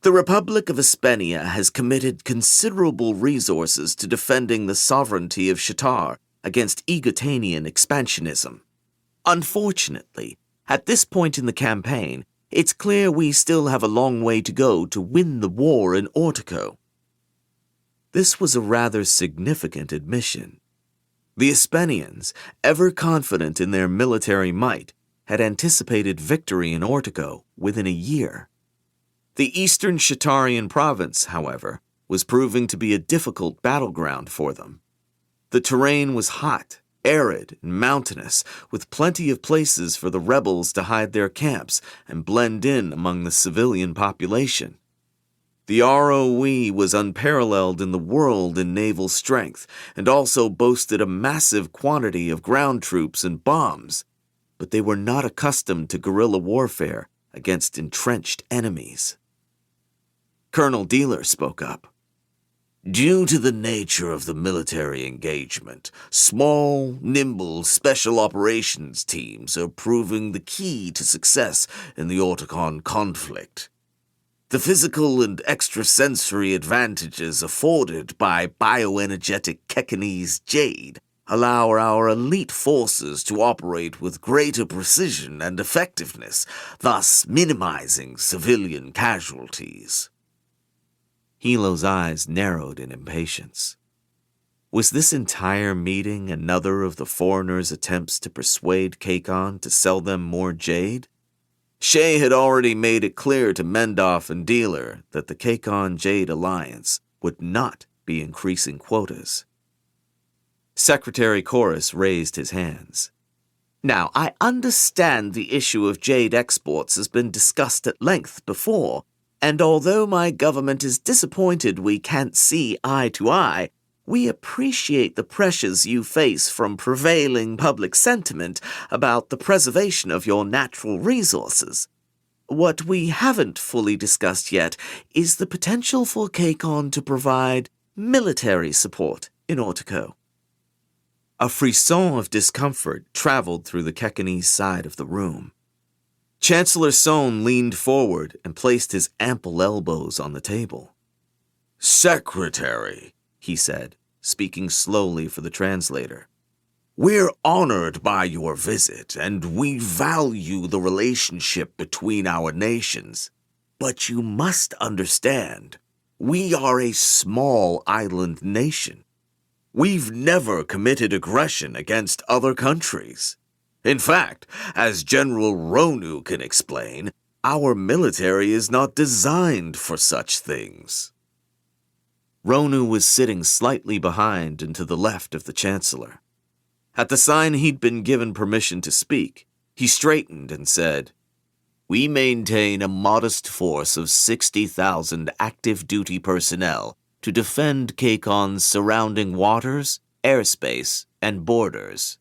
Speaker 2: "the Republic of Espenia has committed considerable resources to defending the sovereignty of Shatar against Egatanian expansionism. Unfortunately, at this point in the campaign, it's clear we still have a long way to go to win the war in Ortico." This was a rather significant admission. The Espenians, ever confident in their military might, had anticipated victory in Ortico within a year. The eastern Shatarian province, however, was proving to be a difficult battleground for them. The terrain was hot, arid, and mountainous, with plenty of places for the rebels to hide their camps and blend in among the civilian population. The ROE was unparalleled in the world in naval strength, and also boasted a massive quantity of ground troops and bombs, but they were not accustomed to guerrilla warfare against entrenched enemies. Colonel Dealer spoke up. "Due to the nature of the military engagement, small, nimble special operations teams are proving the key to success in the Orticon conflict. The physical and extrasensory advantages afforded by bioenergetic Kekanese jade allow our elite forces to operate with greater precision and effectiveness, thus minimizing civilian casualties." Hilo's eyes narrowed in impatience. Was this entire meeting another of the foreigners' attempts to persuade Kakon to sell them more jade? Shay had already made it clear to Mendoff and Dealer that the Kakon-Jade alliance would not be increasing quotas. Secretary Chorus raised his hands. "Now, I understand the issue of jade exports has been discussed at length before, and although my government is disappointed we can't see eye to eye, we appreciate the pressures you face from prevailing public sentiment about the preservation of your natural resources. What we haven't fully discussed yet is the potential for Kakon to provide military support in Ortico." A frisson of discomfort traveled through the Kekanese side of the room. Chancellor Sohn leaned forward and placed his ample elbows on the table. "Secretary," he said, speaking slowly for the translator, "we're honored by your visit, and we value the relationship between our nations. But you must understand, we are a small island nation. We've never committed aggression against other countries. In fact, as General Ronu can explain, our military is not designed for such things." Ronu was sitting slightly behind and to the left of the Chancellor. At the sign he'd been given permission to speak, he straightened and said, "We maintain a modest force of 60,000 active duty personnel to defend Kakon's surrounding waters, airspace, and borders."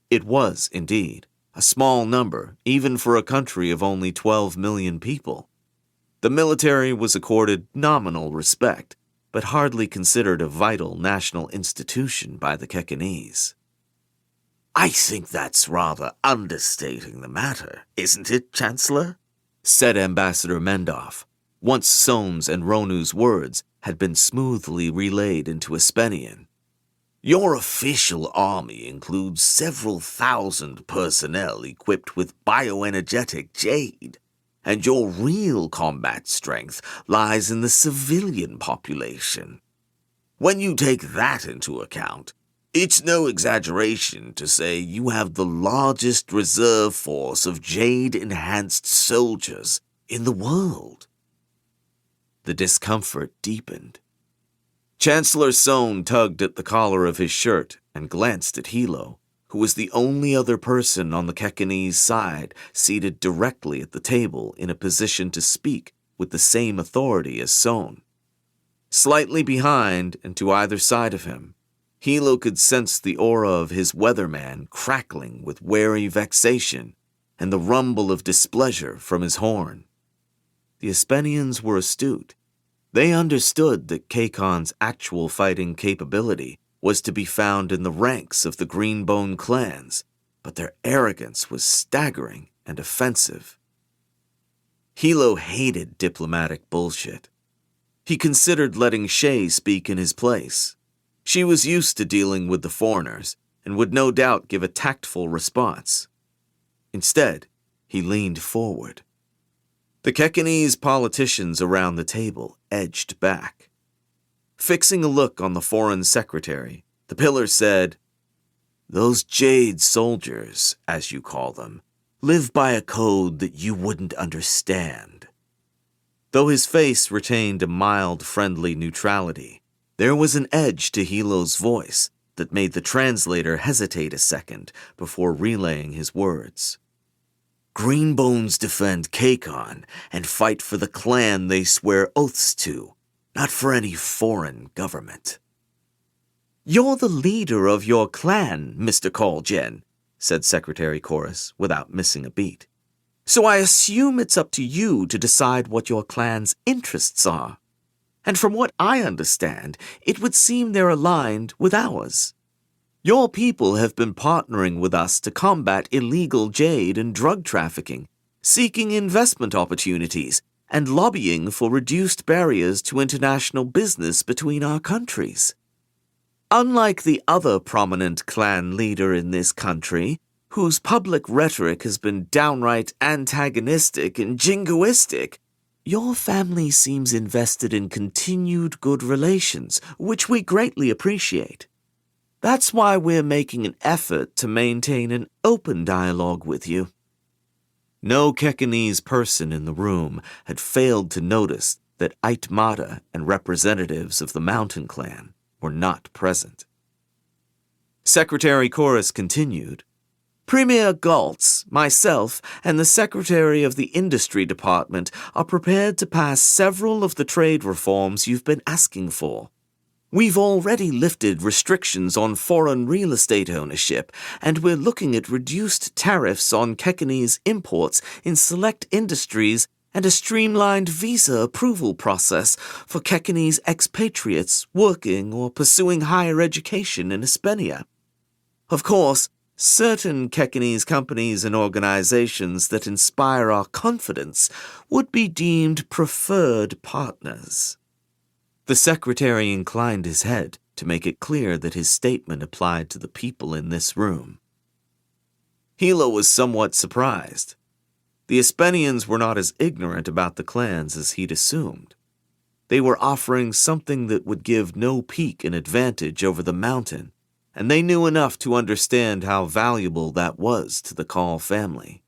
Speaker 2: It was, indeed, a small number, even for a country of only 12 million people. The military was accorded nominal respect, but hardly considered a vital national institution by the Kekanese.
Speaker 1: I think that's rather understating the matter, isn't it, Chancellor?
Speaker 2: Said Ambassador Mendoff, once Soames and Ronu's words had been smoothly relayed into Espenian.
Speaker 1: Your official army includes several thousand personnel equipped with bioenergetic jade, and your real combat strength lies in the civilian population. When you take that into account, it's no exaggeration to say you have the largest reserve force of jade-enhanced soldiers in the world.
Speaker 2: The discomfort deepened. Chancellor Soane tugged at the collar of his shirt and glanced at Hilo, who was the only other person on the Kekanese side seated directly at the table in a position to speak with the same authority as Soane. Slightly behind and to either side of him, Hilo could sense the aura of his weatherman crackling with wary vexation and the rumble of displeasure from his horn. The Espenians were astute. They understood that Kakon's actual fighting capability was to be found in the ranks of the Green Bone clans, but their arrogance was staggering and offensive. Hilo hated diplomatic bullshit. He considered letting Shay speak in his place. She was used to dealing with the foreigners and would no doubt give a tactful response. Instead, he leaned forward. The Kekanese politicians around the table edged back. Fixing a look on the foreign secretary, the pillar said,
Speaker 1: "Those jade soldiers, as you call them, live by a code that you wouldn't understand."
Speaker 2: Though his face retained a mild, friendly neutrality, there was an edge to Hilo's voice that made the translator hesitate a second before relaying his words.
Speaker 1: Greenbones defend Kakon and fight for the clan they swear oaths to, not for any foreign government.
Speaker 2: "You're the leader of your clan, Mr. Kaul, said Secretary Chorus without missing a beat. "So I assume it's up to you to decide what your clan's interests are. And from what I understand, it would seem they're aligned with ours. Your people have been partnering with us to combat illegal jade and drug trafficking, seeking investment opportunities, and lobbying for reduced barriers to international business between our countries. Unlike the other prominent clan leader in this country, whose public rhetoric has been downright antagonistic and jingoistic, your family seems invested in continued good relations, which we greatly appreciate. That's why we're making an effort to maintain an open dialogue with you." No Kekanese person in the room had failed to notice that Aitmata and representatives of the Mountain Clan were not present. Secretary Chorus continued, "Premier Galtz, myself, and the Secretary of the Industry Department are prepared to pass several of the trade reforms you've been asking for. We've already lifted restrictions on foreign real estate ownership, and we're looking at reduced tariffs on Kekanese imports in select industries and a streamlined visa approval process for Kekanese expatriates working or pursuing higher education in Espenia. Of course, certain Kekanese companies and organizations that inspire our confidence would be deemed preferred partners." The secretary inclined his head to make it clear that his statement applied to the people in this room. Hilo was somewhat surprised. The Espenians were not as ignorant about the clans as he'd assumed. They were offering something that would give no peak an advantage over the mountain, and they knew enough to understand how valuable that was to the Kaul family.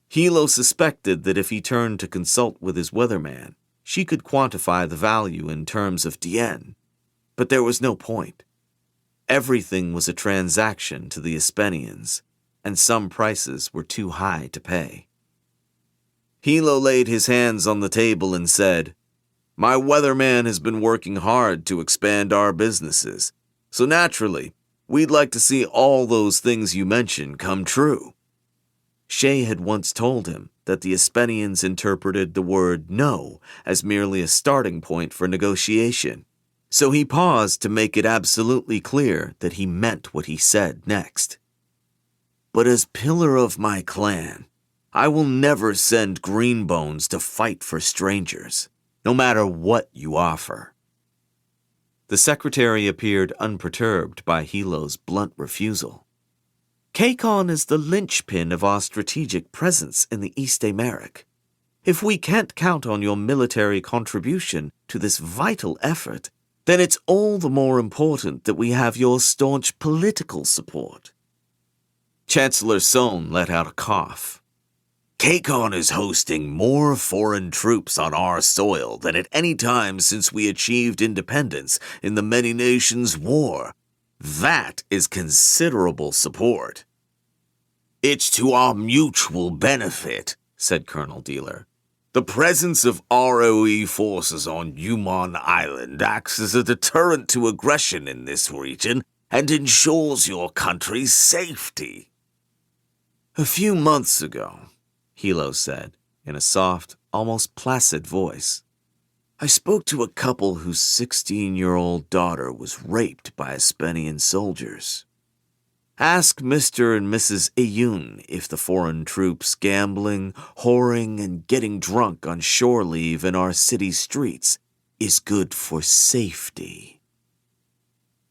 Speaker 2: Hilo suspected that if he turned to consult with his weatherman, she could quantify the value in terms of Dien, but there was no point. Everything was a transaction to the Espenians, and some prices were too high to pay. Hilo laid his hands on the table and said, "My weatherman has been working hard to expand our businesses, so naturally, we'd like to see all those things you mentioned come true." Shay had once told him that the Espenians interpreted the word no as merely a starting point for negotiation, so he paused to make it absolutely clear that he meant what he said next. But as pillar of my clan, I will never send green bones to fight for strangers, no matter what you offer. The secretary appeared unperturbed by Hilo's blunt refusal. Kakon is the linchpin of our strategic presence in the East Americ. If we can't count on your military contribution to this vital effort, then it's all the more important that we have your staunch political support. Chancellor Sohn let out a cough. Kakon is hosting more foreign troops on our soil than at any time since we achieved independence in the Many Nations War. That is considerable support. It's to our mutual benefit, said Colonel Dealer. The presence of ROE forces on Yumon Island acts as a deterrent to aggression in this region and ensures your country's safety. A few months ago, Hilo said, in a soft, almost placid voice, I spoke to a couple whose 16-year-old daughter was raped by Espenian soldiers. Ask Mr. and Mrs. Iyun if the foreign troops gambling, whoring, and getting drunk on shore leave in our city streets is good for safety.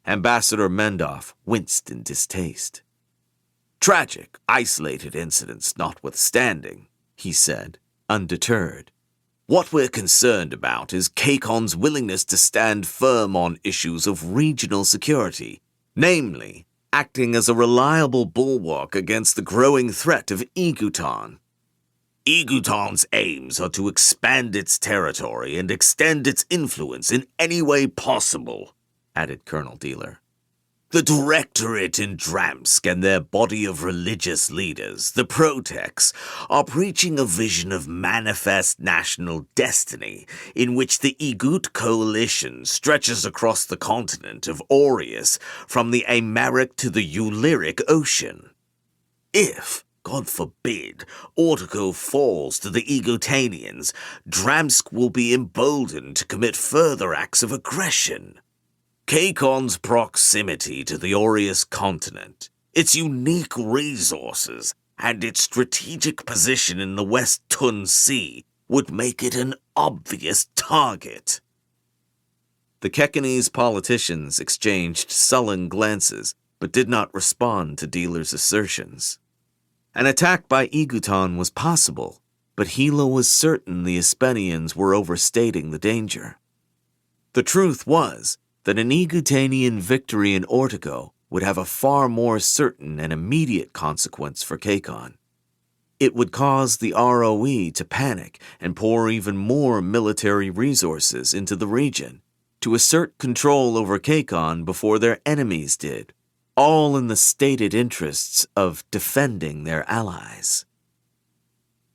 Speaker 2: Ambassador Mendoff winced in distaste. Tragic, isolated incidents notwithstanding, he said, undeterred. What we're concerned about is Kakon's willingness to stand firm on issues of regional security, namely, acting as a reliable bulwark against the growing threat of Igutan. Igutan's aims are to expand its territory and extend its influence in any way possible, added Colonel Dealer. The Directorate in Dramsk and their body of religious leaders, the Protex, are preaching a vision of manifest national destiny in which the Igut coalition stretches across the continent of Aureus from the Amaric to the Ulyric Ocean. If, God forbid, Ortico falls to the Igutanians, Dramsk will be emboldened to commit further acts of aggression. Kakon's proximity to the Aureus continent, its unique resources, and its strategic position in the West Tun Sea would make it an obvious target. The Kekanese politicians exchanged sullen glances, but did not respond to Dealer's assertions. An attack by Igutan was possible, but Hilo was certain the Espenians were overstating the danger. The truth was that an Igutanian victory in Ortico would have a far more certain and immediate consequence for Kakon. It would cause the ROE to panic and pour even more military resources into the region, to assert control over Kakon before their enemies did, all in the stated interests of defending their allies.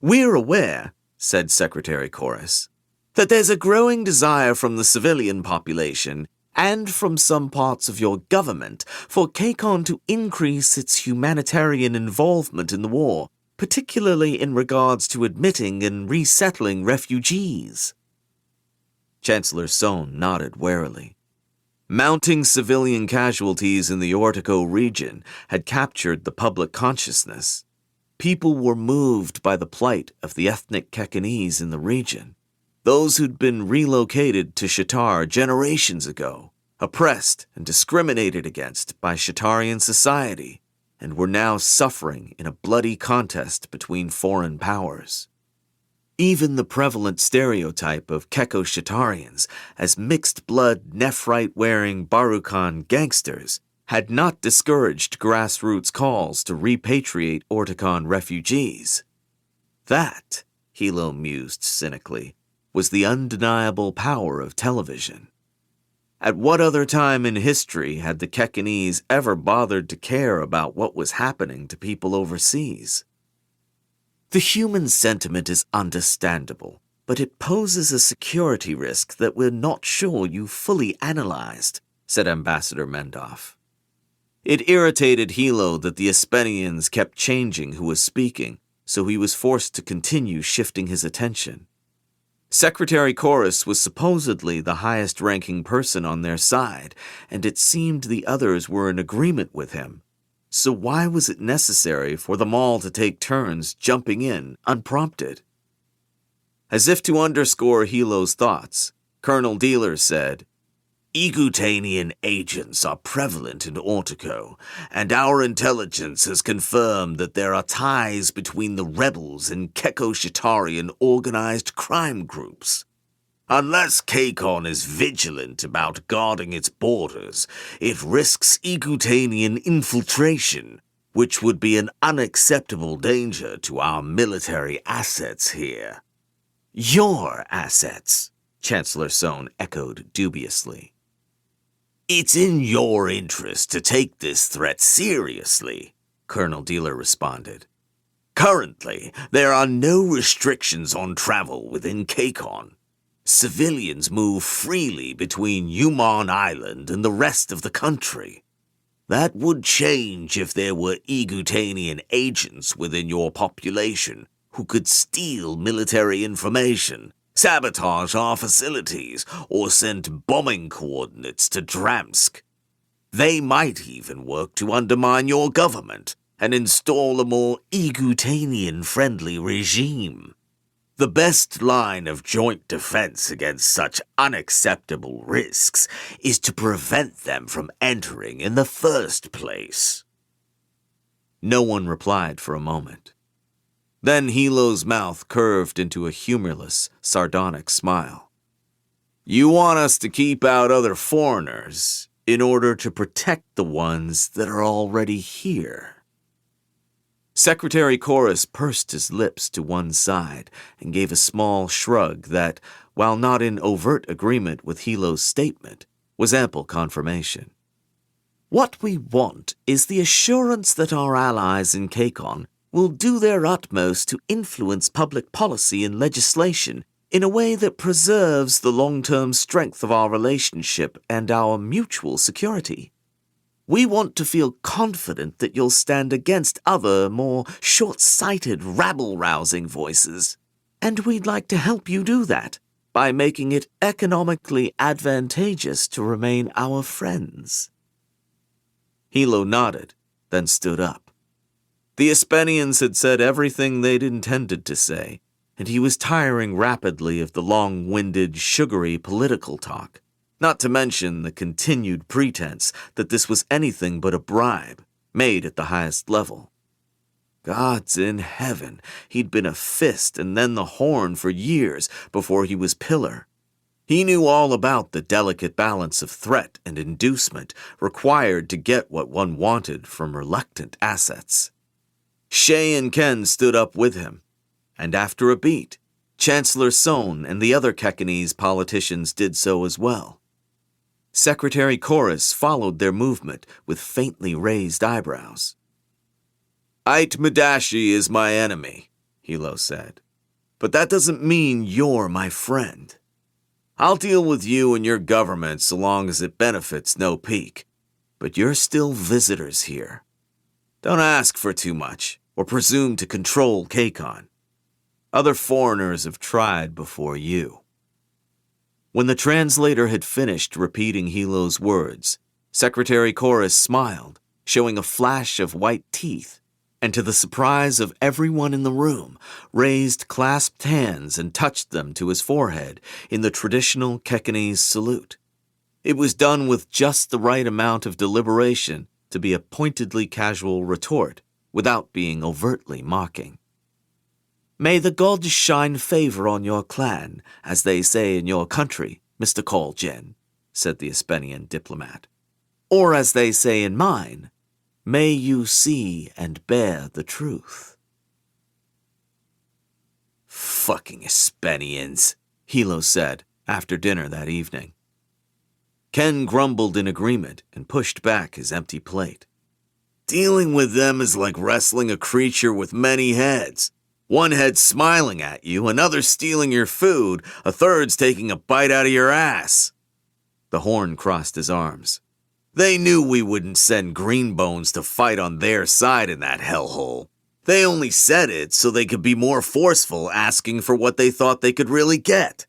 Speaker 2: We're aware, said Secretary Chorus, that there's a growing desire from the civilian population and from some parts of your government for Kakon to increase its humanitarian involvement in the war, particularly in regards to admitting and resettling refugees. Chancellor Sohn nodded warily. Mounting civilian casualties in the Ortico region had captured the public consciousness. People were moved by the plight of the ethnic Kekanese in the region. Those who'd been relocated to Shatar generations ago, oppressed and discriminated against by Shatarian society, and were now suffering in a bloody contest between foreign powers. Even the prevalent stereotype of Keko-Shatarians as mixed-blood Nephrite-wearing Barukan gangsters had not discouraged grassroots calls to repatriate Ortican refugees. That, Hilo mused cynically, was the undeniable power of television. At what other time in history had the Kekanese ever bothered to care about what was happening to people overseas? The human sentiment is understandable, but it poses a security risk that we're not sure you fully analyzed, said Ambassador Mendoff. It irritated Hilo that the Espenians kept changing who was speaking,
Speaker 1: so he was forced to continue shifting his attention. Secretary Chorus was supposedly the highest-ranking person on their side, and it seemed the others were in agreement with him. So why was it necessary for them all to take turns jumping in unprompted? As if to underscore Hilo's thoughts, Colonel Dealer said, "Egutanian agents are prevalent in Ortico, and our intelligence has confirmed that there are ties between the rebels and Keko-Shatarian organized crime groups. Unless Kakon is vigilant about guarding its borders, it risks Egutanian infiltration, which would be an unacceptable danger to our military assets here." "Your assets," Chancellor Sohn echoed dubiously. "It's in your interest to take this threat seriously," Colonel Dealer responded. "Currently, there are no restrictions on travel within Kakon. Civilians move freely between Yumon Island and the rest of the country. That would change if there were Egutanian agents within your population who could steal military information, sabotage our facilities, or send bombing coordinates to Dramsk. They might even work to undermine your government and install a more Egutanian-friendly regime. The best line of joint defense against such unacceptable risks is to prevent them from entering in the first place." No one replied for a moment. Then Hilo's mouth curved into a humorless, sardonic smile. "You want us to keep out other foreigners in order to protect the ones that are already here?" Secretary Chorus pursed his lips to one side and gave a small shrug that, while not in overt agreement with Hilo's statement, was ample confirmation. "What we want is the assurance that our allies in Kakon will do their utmost to influence public policy and legislation in a way that preserves the long-term strength of our relationship and our mutual security. We want to feel confident that you'll stand against other, more short-sighted, rabble-rousing voices, and we'd like to help you do that by making it economically advantageous to remain our friends." Hilo nodded, then stood up. The Espenians had said everything they'd intended to say, and he was tiring rapidly of the long-winded, sugary political talk. Not to mention the continued pretense that this was anything but a bribe, made at the highest level. Gods in heaven, he'd been a fist and then the horn for years before he was pillar. He knew all about the delicate balance of threat and inducement required to get what one wanted from reluctant assets. Shay and Ken stood up with him, and after a beat, Chancellor Sohn and the other Kekanese politicians did so as well. Secretary Chorus followed their movement with faintly raised eyebrows. "Ait Madashi is my enemy," Hilo said. "But that doesn't mean you're my friend. I'll deal with you and your government so long as it benefits No Peak, but you're still visitors here. Don't ask for too much or presume to control Kakon. Other foreigners have tried before you." When the translator had finished repeating Hilo's words, Secretary Chorus smiled, showing a flash of white teeth, and to the surprise of everyone in the room, raised clasped hands and touched them to his forehead in the traditional Kekanese salute. It was done with just the right amount of deliberation to be a pointedly casual retort, without being overtly mocking. "May the gods shine favor on your clan, as they say in your country, Mr. Kaul-Jen," said the Espenian diplomat. "Or as they say in mine, may you see and bear the truth." "Fucking Espenians," Hilo said after dinner that evening. Ken grumbled in agreement and pushed back his empty plate. "Dealing with them is like wrestling a creature with many heads. One head smiling at you, another stealing your food, a third's taking a bite out of your ass." The Horn crossed his arms. "They knew we wouldn't send green bones to fight on their side in that hellhole.
Speaker 2: They only said it so they could be more forceful asking for what they thought they could really get.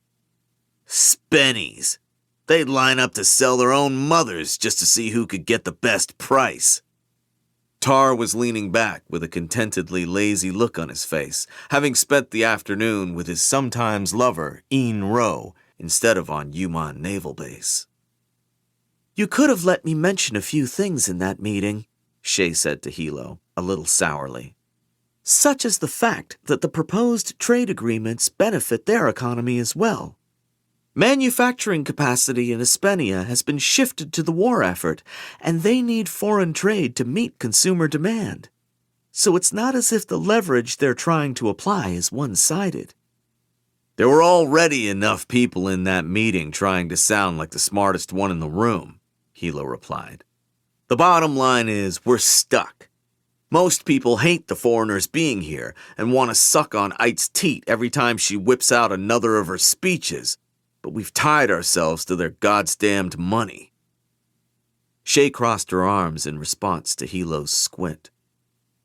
Speaker 2: Spennies. They'd line up to sell their own mothers just to see who could get the best price. Tar was leaning back with a contentedly lazy look on his face, having spent the afternoon with his sometimes lover, Een Rowe, instead of on Yuman Naval Base.
Speaker 1: You could have let me mention a few things in that meeting, Shay said to Hilo, a little sourly. Such as the fact that the proposed trade agreements benefit their economy as well. Manufacturing capacity in Espenia has been shifted to the war effort, and they need foreign trade to meet consumer demand. So it's not as if the leverage they're trying to apply is one-sided.
Speaker 2: There were already enough people in that meeting trying to sound like the smartest one in the room, Hilo replied. The bottom line is we're stuck. Most people hate the foreigners being here and want to suck on Ait's teat every time she whips out another of her speeches, but we've tied ourselves to their goddamned money.
Speaker 1: Shay crossed her arms in response to Hilo's squint.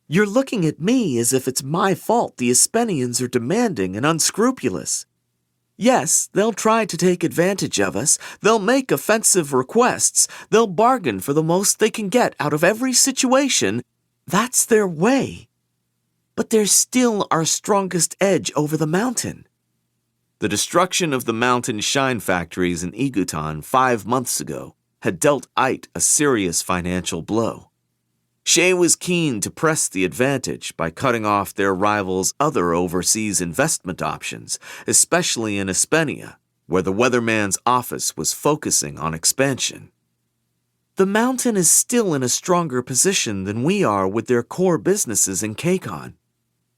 Speaker 1: You're looking at me as if it's my fault the Espenians are demanding and unscrupulous. Yes, they'll try to take advantage of us, they'll make offensive requests, they'll bargain for the most they can get out of every situation. That's their way. But they're still our strongest edge over the mountain.
Speaker 2: The destruction of the mountain shine factories in Igutan 5 months ago had dealt Ait a serious financial blow. Shay was keen to press the advantage by cutting off their rivals' other overseas investment options, especially in Espenia, where the weatherman's office was focusing on expansion.
Speaker 1: The mountain is still in a stronger position than we are with their core businesses in Kakon.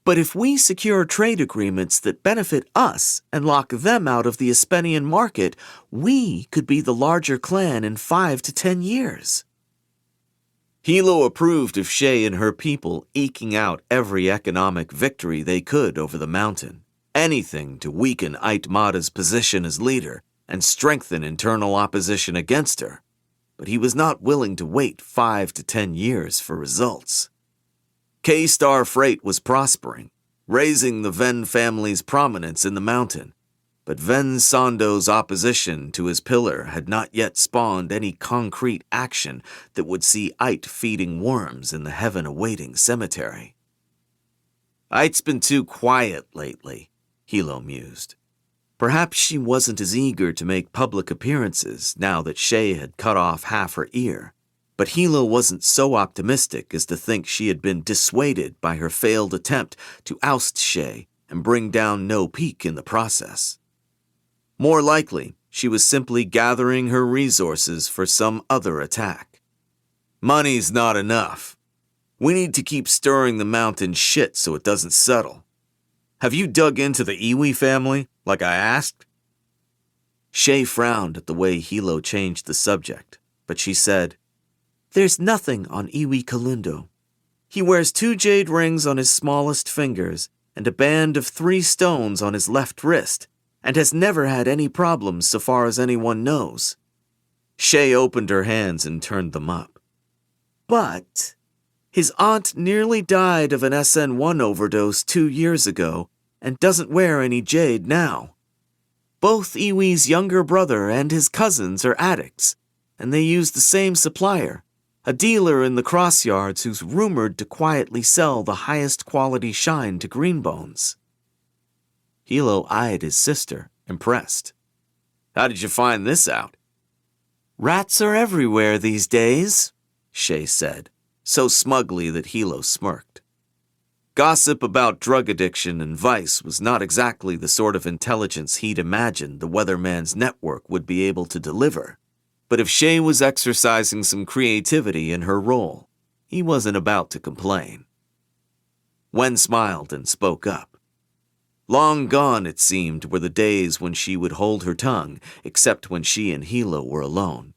Speaker 1: But if we secure trade agreements that benefit us and lock them out of the Espenian market, we could be the larger clan in 5 to 10 years.
Speaker 2: Hilo approved of Shay and her people eking out every economic victory they could over the mountain, anything to weaken Aitmada's position as leader and strengthen internal opposition against her, but he was not willing to wait 5 to 10 years for results. K-Star Freight was prospering, raising the Ven family's prominence in the mountain, but Ven Sando's opposition to his pillar had not yet spawned any concrete action that would see Ait feeding worms in the heaven-awaiting cemetery. Ait's been too quiet lately, Hilo mused. Perhaps she wasn't as eager to make public appearances now that Shay had cut off half her ear, but Hilo wasn't so optimistic as to think she had been dissuaded by her failed attempt to oust Shay and bring down No Peak in the process. More likely, she was simply gathering her resources for some other attack. Money's not enough. We need to keep stirring the mountain shit so it doesn't settle. Have you dug into the Iwi family, like I asked?
Speaker 1: Shay frowned at the way Hilo changed the subject, but she said, There's nothing on Iwi Kalundo. He wears 2 jade rings on his smallest fingers and a band of 3 stones on his left wrist, and has never had any problems so far as anyone knows. Shay opened her hands and turned them up. But his aunt nearly died of an SN1 overdose 2 years ago and doesn't wear any jade now. Both Iwi's younger brother and his cousins are addicts, and they use the same supplier, a dealer in the Crossyards who's rumored to quietly sell the highest quality shine to Greenbones. Hilo eyed his sister, impressed.
Speaker 2: How did you find this out?
Speaker 1: Rats are everywhere these days, Shay said, so smugly that Hilo smirked.
Speaker 2: Gossip about drug addiction and vice was not exactly the sort of intelligence he'd imagined the Weatherman's network would be able to deliver. But if Shay was exercising some creativity in her role, he wasn't about to complain. Wen smiled and spoke up. Long gone, it seemed, were the days when she would hold her tongue, except when she and Hilo were alone.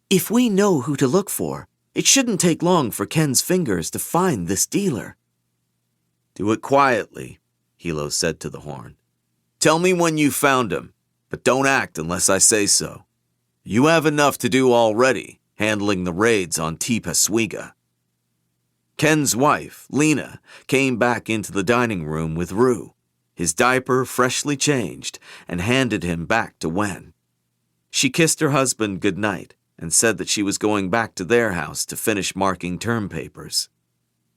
Speaker 1: If we know who to look for, it shouldn't take long for Ken's fingers to find this dealer.
Speaker 2: Do it quietly, Hilo said to the horn. Tell me when you found him, but don't act unless I say so. You have enough to do already, handling the raids on Tipaswiga.
Speaker 1: Ken's wife, Lena, came back into the dining room with Rue, his diaper freshly changed, and handed him back to Wen. She kissed her husband goodnight and said that she was going back to their house to finish marking term papers.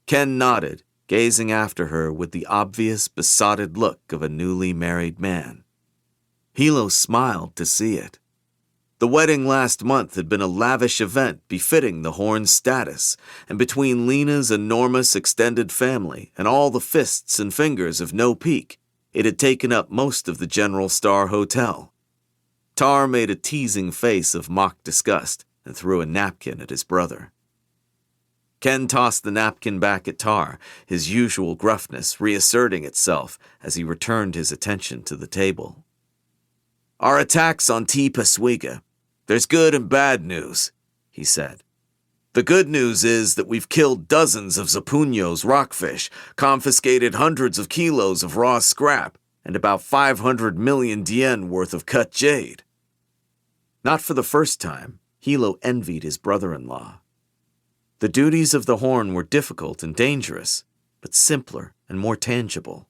Speaker 1: Ken nodded, gazing after her with the obvious, besotted look of a newly married man. Hilo smiled to see it. The wedding last month had been a lavish event befitting the Horn's status, and between Lena's enormous extended family and all the fists and fingers of No Peak, it had taken up most of the General Star Hotel. Tar made a teasing face of mock disgust and threw a napkin at his brother. Ken tossed the napkin back at Tar, his usual gruffness reasserting itself as he returned his attention to the table. "Our attacks on T. Paswiga. There's good and bad news," he said. "The good news is that we've killed dozens of Zapuño's rockfish, confiscated hundreds of kilos of raw scrap, and about 500 million yen worth of cut jade." Not for the first time, Hilo envied his brother-in-law. The duties of the Horn were difficult and dangerous, but simpler and more tangible.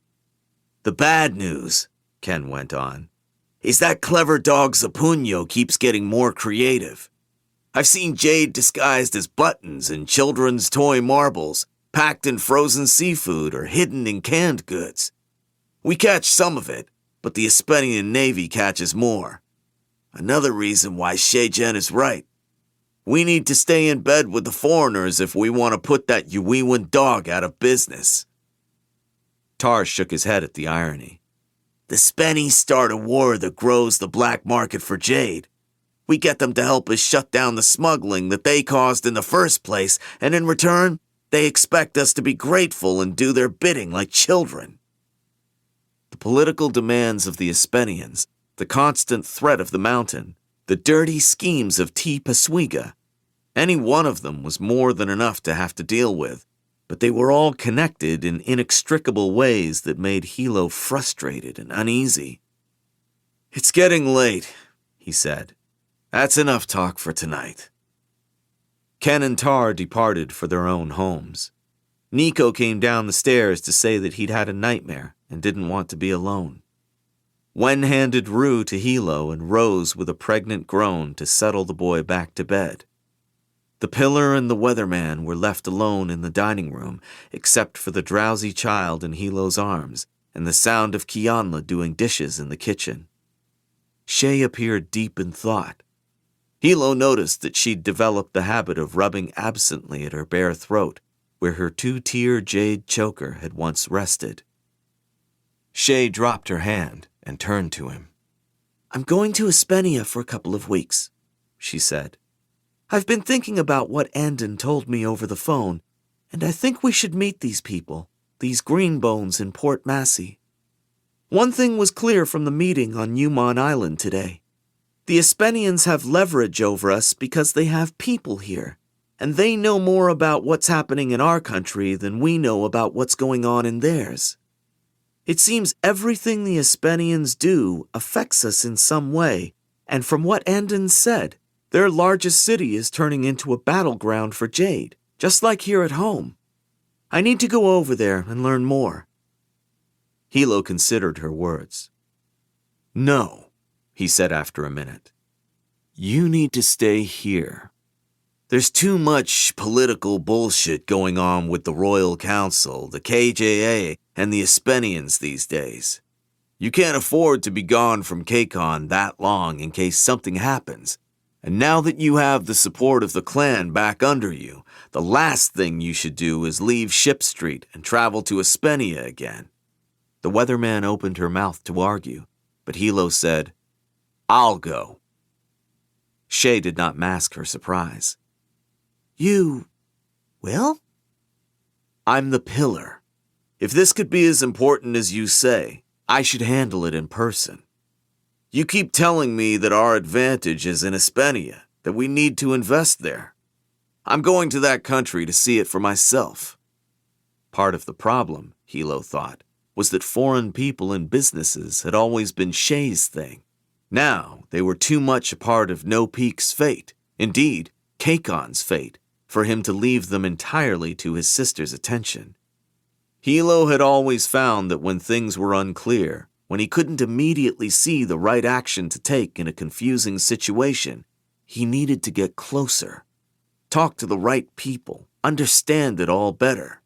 Speaker 1: "The bad news," Ken went on, "is that clever dog Zapuño keeps getting more creative. I've seen jade disguised as buttons and children's toy marbles, packed in frozen seafood or hidden in canned goods. We catch some of it, but the Espenian Navy catches more. Another reason why Shei-Gen is right. We need to stay in bed with the foreigners if we want to put that Yuiwan dog out of business." Tar shook his head at the irony. "The Spennies start a war that grows the black market for jade. We get them to help us shut down the smuggling that they caused in the first place, and in return, they expect us to be grateful and do their bidding like children." The political demands of the Espenians, the constant threat of the mountain, the dirty schemes of T. Paswiga, any one of them was more than enough to have to deal with, but they were all connected in inextricable ways that made Hilo frustrated and uneasy. "It's getting late," he said. "That's enough talk for tonight." Ken and Tar departed for their own homes. Nico came down the stairs to say that he'd had a nightmare and didn't want to be alone. Wen handed Rue to Hilo and rose with a pregnant groan to settle the boy back to bed. The pillar and the weatherman were left alone in the dining room, except for the drowsy child in Hilo's arms and the sound of Kianla doing dishes in the kitchen. Shay appeared deep in thought. Hilo noticed that she'd developed the habit of rubbing absently at her bare throat, where her two-tier jade choker had once rested. Shay dropped her hand and turned to him. "I'm going to Espenia for a couple of weeks," she said. "I've been thinking about what Andon told me over the phone, and I think we should meet these people, these green bones in Port Massey. One thing was clear from the meeting on Newmont Island today. The Espenians have leverage over us because they have people here, and they know more about what's happening in our country than we know about what's going on in theirs. It seems everything the Espenians do affects us in some way, and from what Andon said, their largest city is turning into a battleground for jade, just like here at home. I need to go over there and learn more." Hilo considered her words. "No," he said after a minute. "You need to stay here. There's too much political bullshit going on with the Royal Council, the KJA, and the Espenians these days. You can't afford to be gone from Kakon that long in case something happens. And now that you have the support of the clan back under you, the last thing you should do is leave Ship Street and travel to Espenia again." The weatherman opened her mouth to argue, but Hilo said, "I'll go." Shay did not mask her surprise. "You will?" "I'm the pillar. If this could be as important as you say, I should handle it in person. You keep telling me that our advantage is in Espenia, that we need to invest there. I'm going to that country to see it for myself." Part of the problem, Hilo thought, was that foreign people and businesses had always been Shay's thing. Now they were too much a part of No Peak's fate, indeed, Kakon's fate, for him to leave them entirely to his sister's attention. Hilo had always found that when things were unclear, when he couldn't immediately see the right action to take in a confusing situation, he needed to get closer, talk to the right people, understand it all better.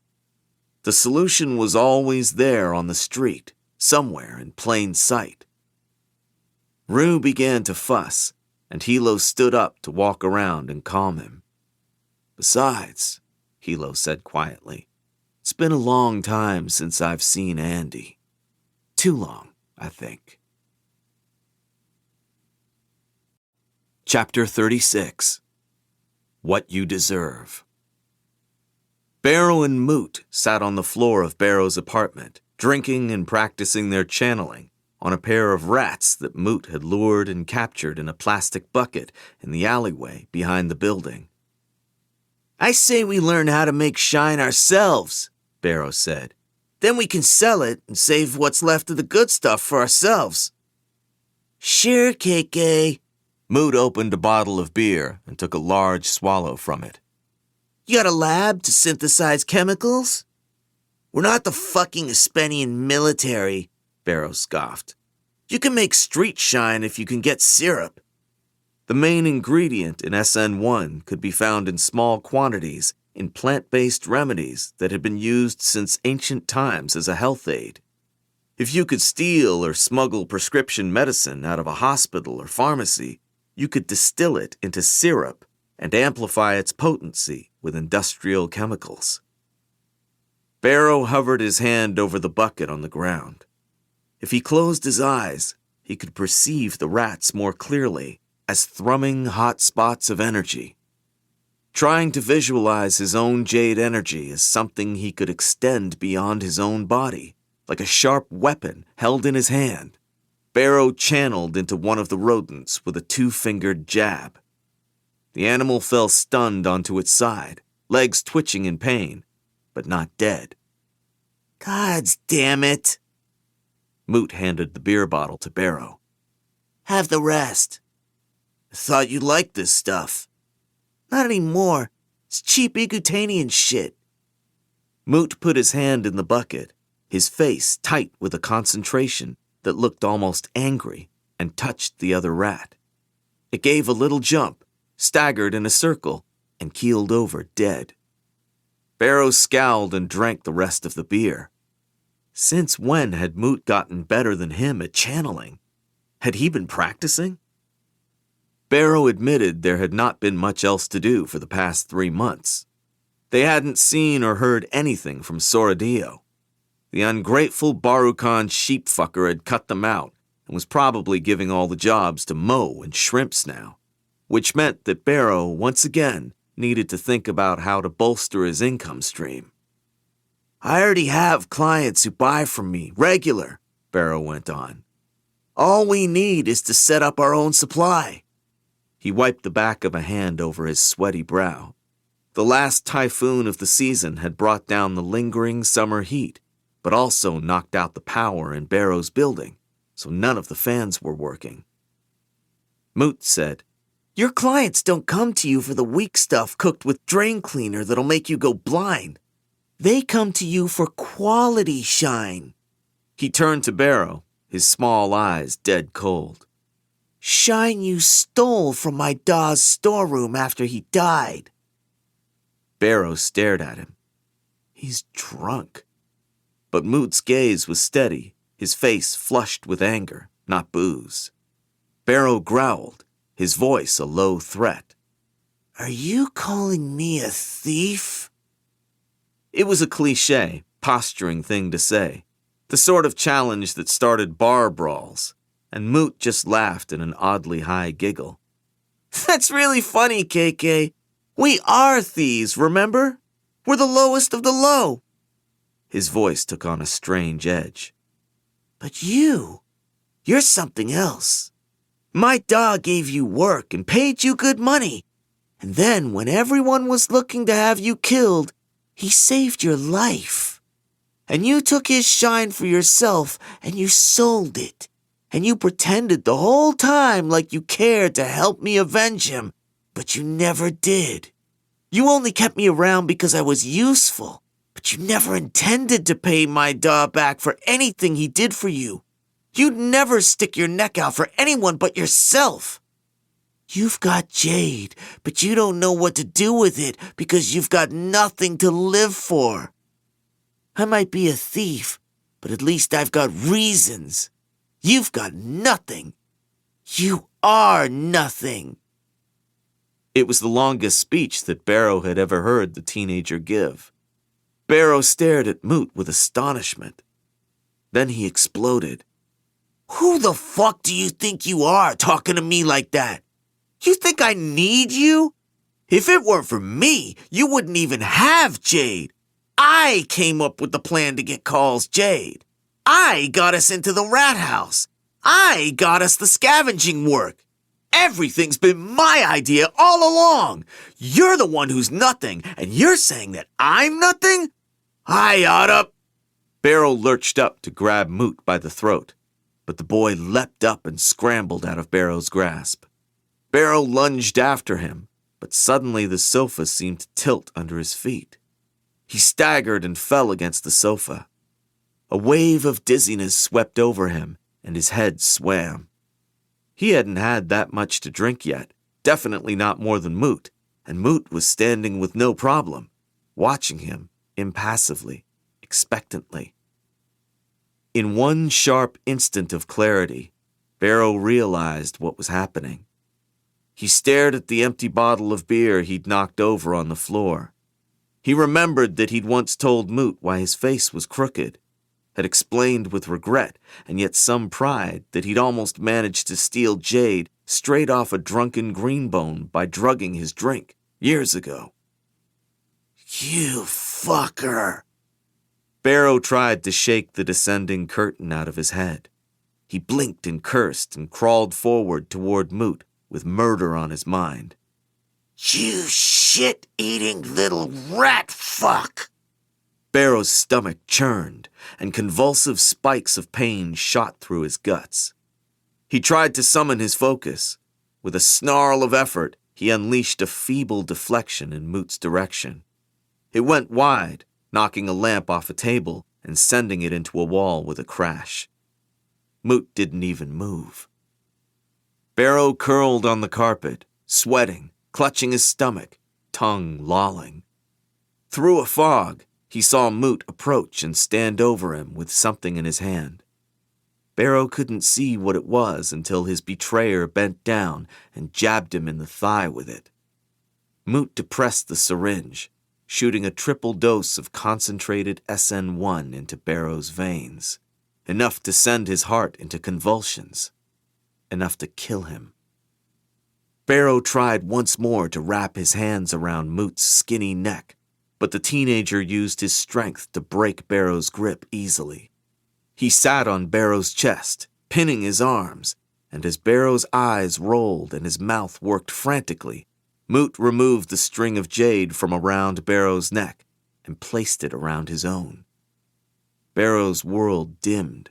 Speaker 1: The solution was always there on the street, somewhere in plain sight. Rue began to fuss, and Hilo stood up to walk around and calm him. Besides, Hilo said quietly, it's been a long time since I've seen Andy. Too long, I think. Chapter 36. What You Deserve. Barrow and Moot sat on the floor of Barrow's apartment, drinking and practicing their channeling on a pair of rats that Moot had lured and captured in a plastic bucket in the alleyway behind the building. I say we learn how to make shine ourselves, Barrow said. Then we can sell it and save what's left of the good stuff for ourselves. Sure, KK. Moot opened a bottle of beer and took a large swallow from it. You got a lab to synthesize chemicals? We're not the fucking Espenian military, Barrow scoffed. You can make street shine if you can get syrup. The main ingredient in SN1 could be found in small quantities in plant-based remedies that had been used since ancient times as a health aid. If you could steal or smuggle prescription medicine out of a hospital or pharmacy, you could distill it into syrup and amplify its potency with industrial chemicals. Barrow hovered his hand over the bucket on the ground. If he closed his eyes, he could perceive the rats more clearly as thrumming hot spots of energy. Trying to visualize his own jade energy as something he could extend beyond his own body, like a sharp weapon held in his hand, Barrow channeled into one of the rodents with a 2-fingered jab. The animal fell stunned onto its side, legs twitching in pain, but not dead. Gods damn it! Moot handed the beer bottle to Barrow. Have the rest. I thought you'd like this stuff. Not anymore. It's cheap Egutanian shit. Moot put his hand in the bucket, his face tight with a concentration that looked almost angry, and touched the other rat. It gave a little jump, staggered in a circle, and keeled over dead. Barrow scowled and drank the rest of the beer. Since when had Moot gotten better than him at channeling? Had he been practicing? Barrow admitted there had not been much else to do for the past 3 months. They hadn't seen or heard anything from Soradio. The ungrateful Barukan sheepfucker had cut them out and was probably giving all the jobs to Mo and Shrimps now, which meant that Barrow, once again, needed to think about how to bolster his income stream. I already have clients who buy from me, regular, Barrow went on. All we need is to set up our own supply. He wiped the back of a hand over his sweaty brow. The last typhoon of the season had brought down the lingering summer heat, but also knocked out the power in Barrow's building, so none of the fans were working. Moot said, Your clients don't come to you for the weak stuff cooked with drain cleaner that'll make you go blind. They come to you for quality shine. He turned to Barrow, his small eyes dead cold. Shine you stole from my Daw's storeroom after he died. Barrow stared at him. He's drunk. But Moot's gaze was steady, his face flushed with anger, not booze. Barrow growled, his voice a low threat. Are you calling me a thief? It was a cliché, posturing thing to say, the sort of challenge that started bar brawls, and Moot just laughed in an oddly high giggle. That's really funny, KK. We are thieves, remember? We're the lowest of the low. His voice took on a strange edge. But you're something else. My dog gave you work and paid you good money. And then when everyone was looking to have you killed, he saved your life. And you took his shine for yourself and you sold it. And you pretended the whole time like you cared to help me avenge him, but you never did. You only kept me around because I was useful, but you never intended to pay my da back for anything he did for you. You'd never stick your neck out for anyone but yourself. You've got Jade, but you don't know what to do with it because you've got nothing to live for. I might be a thief, but at least I've got reasons. You've got nothing. You are nothing. It was the longest speech that Barrow had ever heard the teenager give. Barrow stared at Moot with astonishment. Then he exploded. Who the fuck do you think you are talking to me like that? You think I need you? If it weren't for me, you wouldn't even have Jade. I came up with the plan to get Kaul's Jade. I got us into the rat house. I got us the scavenging work. Everything's been my idea all along. You're the one who's nothing, and you're saying that I'm nothing? I oughta... Barrow lurched up to grab Moot by the throat, but the boy leapt up and scrambled out of Barrow's grasp. Barrow lunged after him, but suddenly the sofa seemed to tilt under his feet. He staggered and fell against the sofa. A wave of dizziness swept over him, and his head swam. He hadn't had that much to drink yet, definitely not more than Moot, and Moot was standing with no problem, watching him impassively, expectantly. In one sharp instant of clarity, Barrow realized what was happening. He stared at the empty bottle of beer he'd knocked over on the floor. He remembered that he'd once told Moot why his face was crooked, had explained with regret and yet some pride that he'd almost managed to steal Jade straight off a drunken Greenbone by drugging his drink years ago. You fucker! Barrow tried to shake the descending curtain out of his head. He blinked and cursed and crawled forward toward Moot with murder on his mind. You shit-eating little rat fuck! Barrow's stomach churned, and convulsive spikes of pain shot through his guts. He tried to summon his focus. With a snarl of effort, he unleashed a feeble deflection in Moot's direction. It went wide, knocking a lamp off a table and sending it into a wall with a crash. Moot didn't even move. Barrow curled on the carpet, sweating, clutching his stomach, tongue lolling. Through a fog, he saw Moot approach and stand over him with something in his hand. Barrow couldn't see what it was until his betrayer bent down and jabbed him in the thigh with it. Moot depressed the syringe, shooting a triple dose of concentrated SN1 into Barrow's veins, enough to send his heart into convulsions, enough to kill him. Barrow tried once more to wrap his hands around Moot's skinny neck, but the teenager used his strength to break Barrow's grip easily. He sat on Barrow's chest, pinning his arms, and as Barrow's eyes rolled and his mouth worked frantically, Moot removed the string of jade from around Barrow's neck and placed it around his own. Barrow's world dimmed.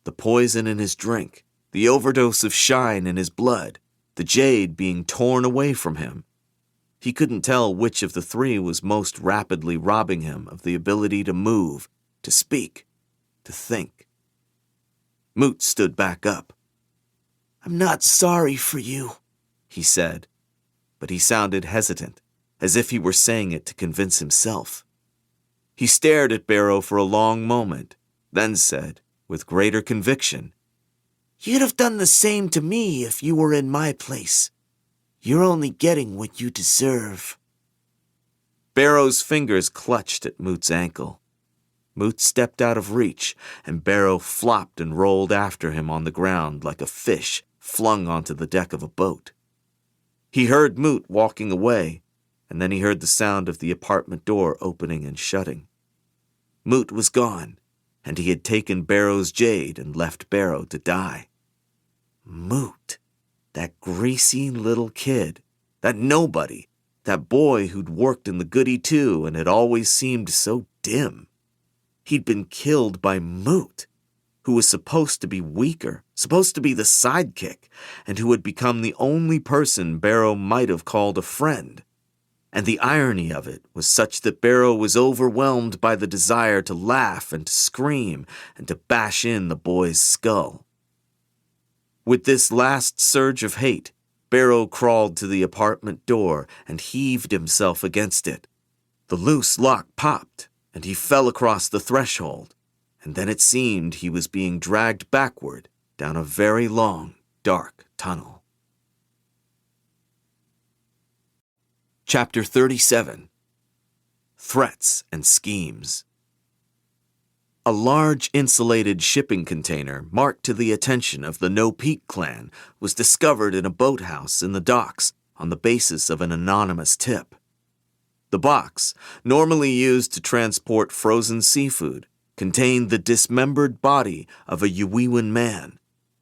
Speaker 1: The poison in his drink, the overdose of shine in his blood, the jade being torn away from him. He couldn't tell which of the three was most rapidly robbing him of the ability to move, to speak, to think. Moot stood back up. I'm not sorry for you, he said, but he sounded hesitant, as if he were saying it to convince himself. He stared at Barrow for a long moment, then said, with greater conviction, You'd have done the same to me if you were in my place. You're only getting what you deserve. Barrow's fingers clutched at Moot's ankle. Moot stepped out of reach, and Barrow flopped and rolled after him on the ground like a fish flung onto the deck of a boat. He heard Moot walking away, and then he heard the sound of the apartment door opening and shutting. Moot was gone, and he had taken Barrow's jade and left Barrow to die. Moot, that greasy little kid, that nobody, that boy who'd worked in the goody too and had always seemed so dim. He'd been killed by Moot, who was supposed to be weaker, supposed to be the sidekick, and who had become the only person Barrow might have called a friend.
Speaker 2: and the irony of it was such that Barrow was overwhelmed by the desire to laugh and to scream and to bash in the boy's skull. With this last surge of hate, Barrow crawled to the apartment door and heaved himself against it. The loose lock popped, and he fell across the threshold, and then it seemed he was being dragged backward down a very long, dark tunnel. Chapter 37. Threats and Schemes. A large insulated shipping container marked to the attention of the No Peak clan was discovered in a boathouse in the docks on the basis of an anonymous tip. The box, normally used to transport frozen seafood, contained the dismembered body of a Yuwiwan man.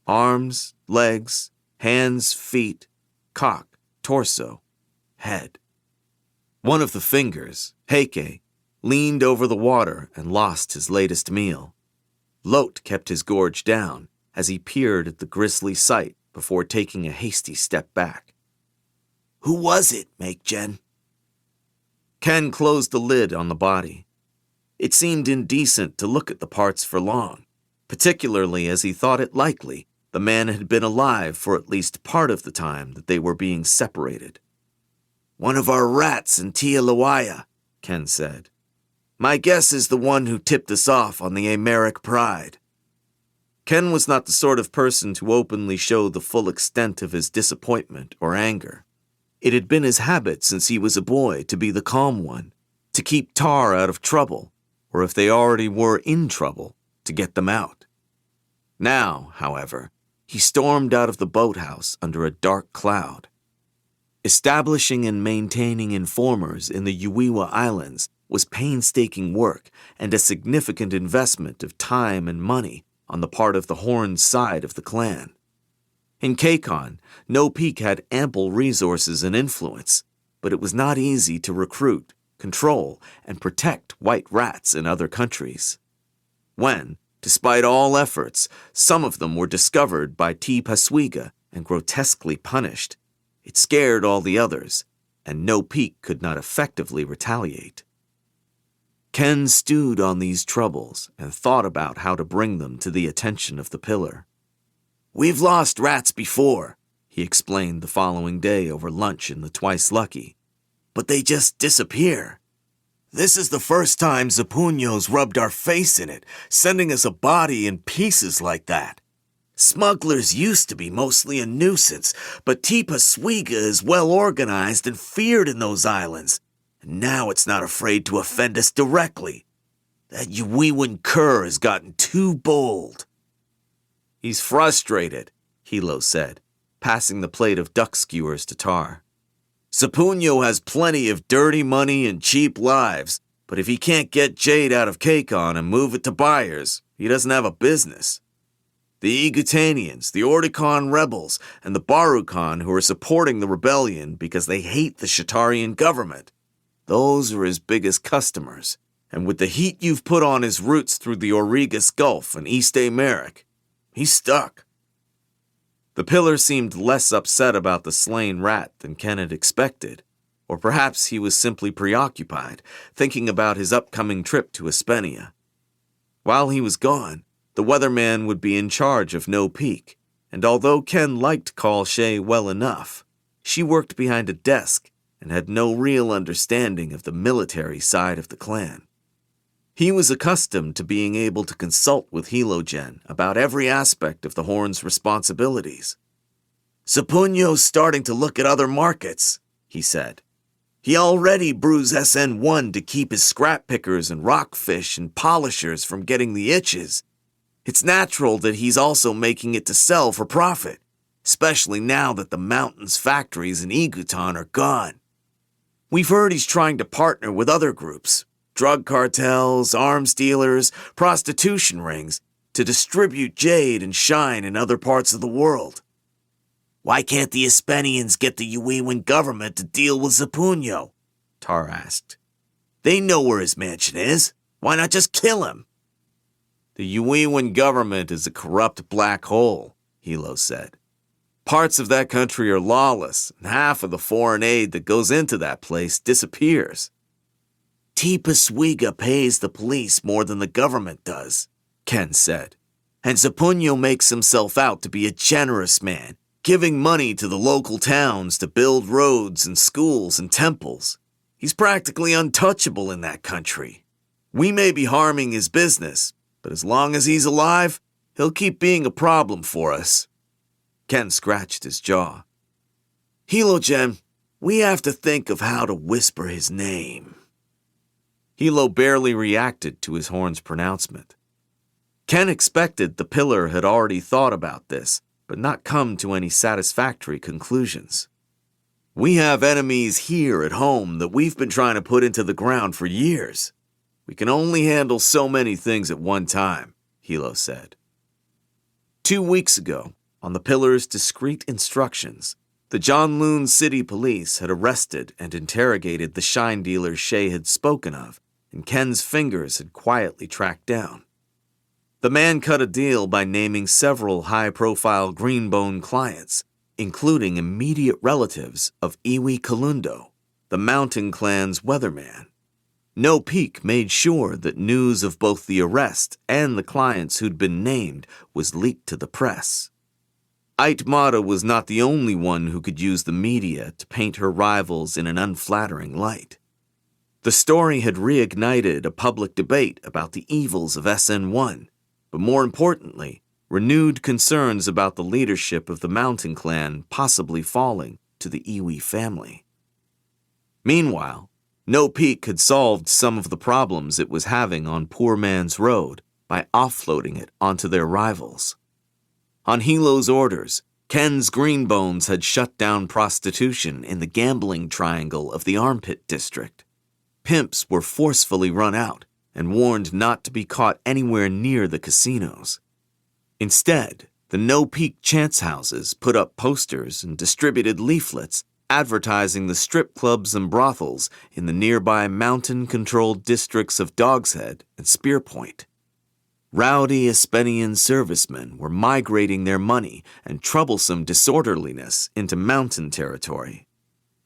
Speaker 2: Arms, legs, hands, feet, cock, torso, head. One of the fingers, Heike, leaned over the water and lost his latest meal. Lot kept his gorge down as he peered at the grisly sight before taking a hasty step back. "Who was it, Make-Gen?" Ken closed the lid on the body. It seemed indecent to look at the parts for long, particularly as he thought it likely the man had been alive for at least part of the time that they were being separated. "One of our rats in Tialawaya," Ken said. "My guess is the one who tipped us off on the Americ Pride." Ken was not the sort of person to openly show the full extent of his disappointment or anger. It had been his habit since he was a boy to be the calm one, to keep Tar out of trouble, or if they already were in trouble, to get them out. Now, however, he stormed out of the boathouse under a dark cloud. Establishing and maintaining informers in the Yuwiwa Islands was painstaking work and a significant investment of time and money on the part of the Horned side of the clan. In Kakon, No Peak had ample resources and influence, but it was not easy to recruit, control, and protect white rats in other countries. When, despite all efforts, some of them were discovered by T. Paswiga and grotesquely punished, it scared all the others, and No Peak could not effectively retaliate. Ken stewed on these troubles and thought about how to bring them to the attention of the Pillar. "We've lost rats before," he explained the following day over lunch in the Twice Lucky, "but they just disappear. This is the first time Zapuño's rubbed our face in it, sending us a body in pieces like that. Smugglers used to be mostly a nuisance, but Tipa Swiga is well organized and feared in those islands, and now it's not afraid to offend us directly. That Yuwiwan cur has gotten too bold." "He's frustrated," Hilo said, passing the plate of duck skewers to Tar. "Zapuño has plenty of dirty money and cheap lives, but if he can't get Jade out of Kakon and move it to buyers, he doesn't have a business. The Igutanians, the Ordicon rebels, and the Barukan who are supporting the rebellion because they hate the Shatarian government. Those are his biggest customers, and with the heat you've put on his roots through the Aurigas Gulf and East Americ, he's stuck." The Pillar seemed less upset about the slain rat than Ken had expected, or perhaps he was simply preoccupied, thinking about his upcoming trip to Espenia. While he was gone, the weatherman would be in charge of No Peak, and although Ken liked Kaul Shay well enough, she worked behind a desk and had no real understanding of the military side of the clan. He was accustomed to being able to consult with Helogen about every aspect of the Horn's responsibilities. "Zapuño's starting to look at other markets," he said. "He already brews SN1 to keep his scrap pickers and rockfish and polishers from getting the itches. It's natural that he's also making it to sell for profit, especially now that the mountains factories in Igutan are gone. We've heard he's trying to partner with other groups, drug cartels, arms dealers, prostitution rings, to distribute jade and shine in other parts of the world. Why can't the Espenians get the Yuwiwan government to deal with Zapuño?" Tar asked. "They know where his mansion is. Why not just kill him?" "The Yuwiwan government is a corrupt black hole," Hilo said.
Speaker 1: Parts of that country are lawless, and half of the foreign aid that goes into that place disappears.
Speaker 2: Tipaswiga pays the police more than the government does, Ken said. And Zapunyo makes himself out to be a generous man, giving money to the local towns to build roads and schools and temples. He's practically untouchable in that country. We may be harming his business, but as long as he's alive, he'll keep being a problem for us. Ken scratched his jaw. Hilogen, we have to think of how to whisper his name.
Speaker 1: Hilo barely reacted to his horn's pronouncement. Ken expected the pillar had already thought about this, but not come to any satisfactory conclusions. We have enemies here at home that we've been trying to put into the ground for years. We can only handle so many things at one time, Hilo said. 2 weeks ago, on the pillar's discreet instructions, the Janloon City Police had arrested and interrogated the shine dealer Shay had spoken of, and Ken's fingers had quietly tracked down. The man cut a deal by naming several high-profile Green Bone clients, including immediate relatives of Iwi Kalundo, the Mountain Clan's weatherman. No Peak made sure that news of both the arrest and the clients who'd been named was leaked to the press. Aitmata was not the only one who could use the media to paint her rivals in an unflattering light. The story had reignited a public debate about the evils of SN1, but more importantly, renewed concerns about the leadership of the Mountain Clan possibly falling to the Iwi family. Meanwhile, No Peak had solved some of the problems it was having on Poor Man's Road by offloading it onto their rivals. On Hilo's orders, Ken's Greenbones had shut down prostitution in the gambling triangle of the Armpit District. Pimps were forcefully run out and warned not to be caught anywhere near the casinos. Instead, the No Peak chance houses put up posters and distributed leaflets advertising the strip clubs and brothels in the nearby mountain-controlled districts of Dogshead and Spearpoint. Rowdy Espenian servicemen were migrating their money and troublesome disorderliness into mountain territory.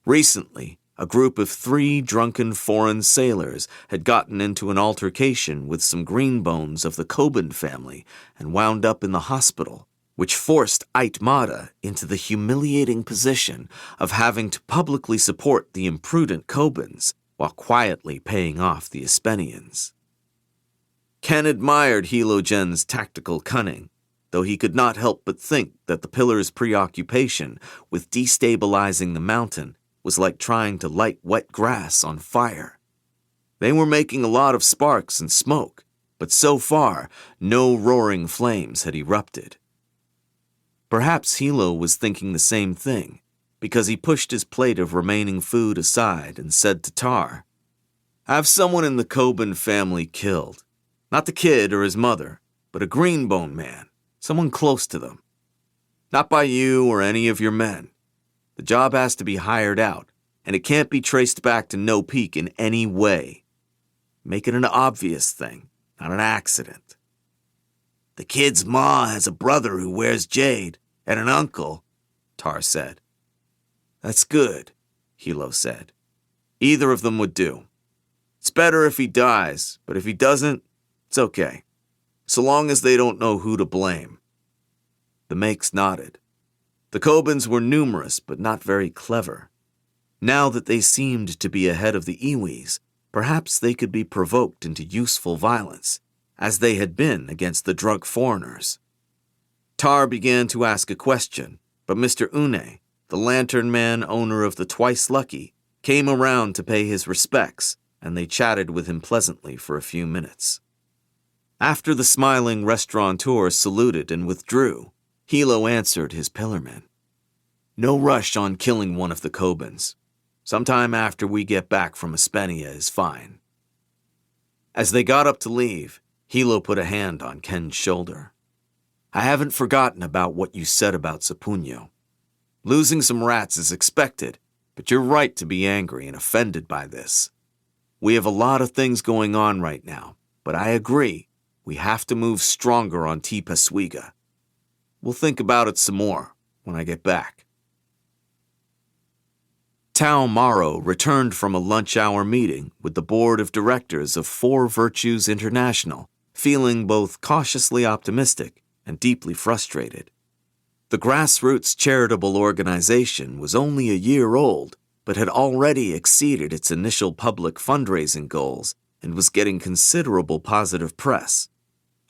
Speaker 1: Recently, a group of 3 drunken foreign sailors had gotten into an altercation with some greenbones of the Coben family and wound up in the hospital, which forced Aitmata into the humiliating position of having to publicly support the imprudent Cobens while quietly paying off the Espenians. Ken admired Hilogen's tactical cunning, though he could not help but think that the pillar's preoccupation with destabilizing the mountain was like trying to light wet grass on fire. They were making a lot of sparks and smoke, but so far, no roaring flames had erupted. Perhaps Hilo was thinking the same thing, because he pushed his plate of remaining food aside and said to Tar, "Have someone in the Coben family killed. Not the kid or his mother, but a Greenbone man, someone close to them. Not by you or any of your men. The job has to be hired out, and it can't be traced back to No Peak in any way. Make it an obvious thing, not an accident." "The kid's ma has a brother who wears jade, and an uncle," Tar said. "That's good," Hilo said. "Either of them would do. It's better if he dies, but if he doesn't, it's okay, so long as they don't know who to blame." The Makes nodded. The Cobens were numerous but not very clever. Now that they seemed to be ahead of the Iwis, perhaps they could be provoked into useful violence, as they had been against the drunk foreigners. Tar began to ask a question, but Mr. Une, the lantern man owner of the Twice Lucky, came around to pay his respects, and they chatted with him pleasantly for a few minutes. After the smiling restaurateur saluted and withdrew, Hilo answered his pillarmen. "No rush on killing one of the Cobens. Sometime after we get back from Espenia is fine." As they got up to leave, Hilo put a hand on Ken's shoulder. "I haven't forgotten about what you said about Zapunyo. Losing some rats is expected, but you're right to be angry and offended by this. We have a lot of things going on right now, but I agree, we have to move stronger on Tipaswiga. We'll think about it some more
Speaker 2: when I get back. Tao Morrow returned from a lunch-hour meeting with the board of directors of Four Virtues International, feeling both cautiously optimistic and deeply frustrated. The grassroots charitable organization was only a year old, but had already exceeded its initial public fundraising goals and was getting considerable positive press.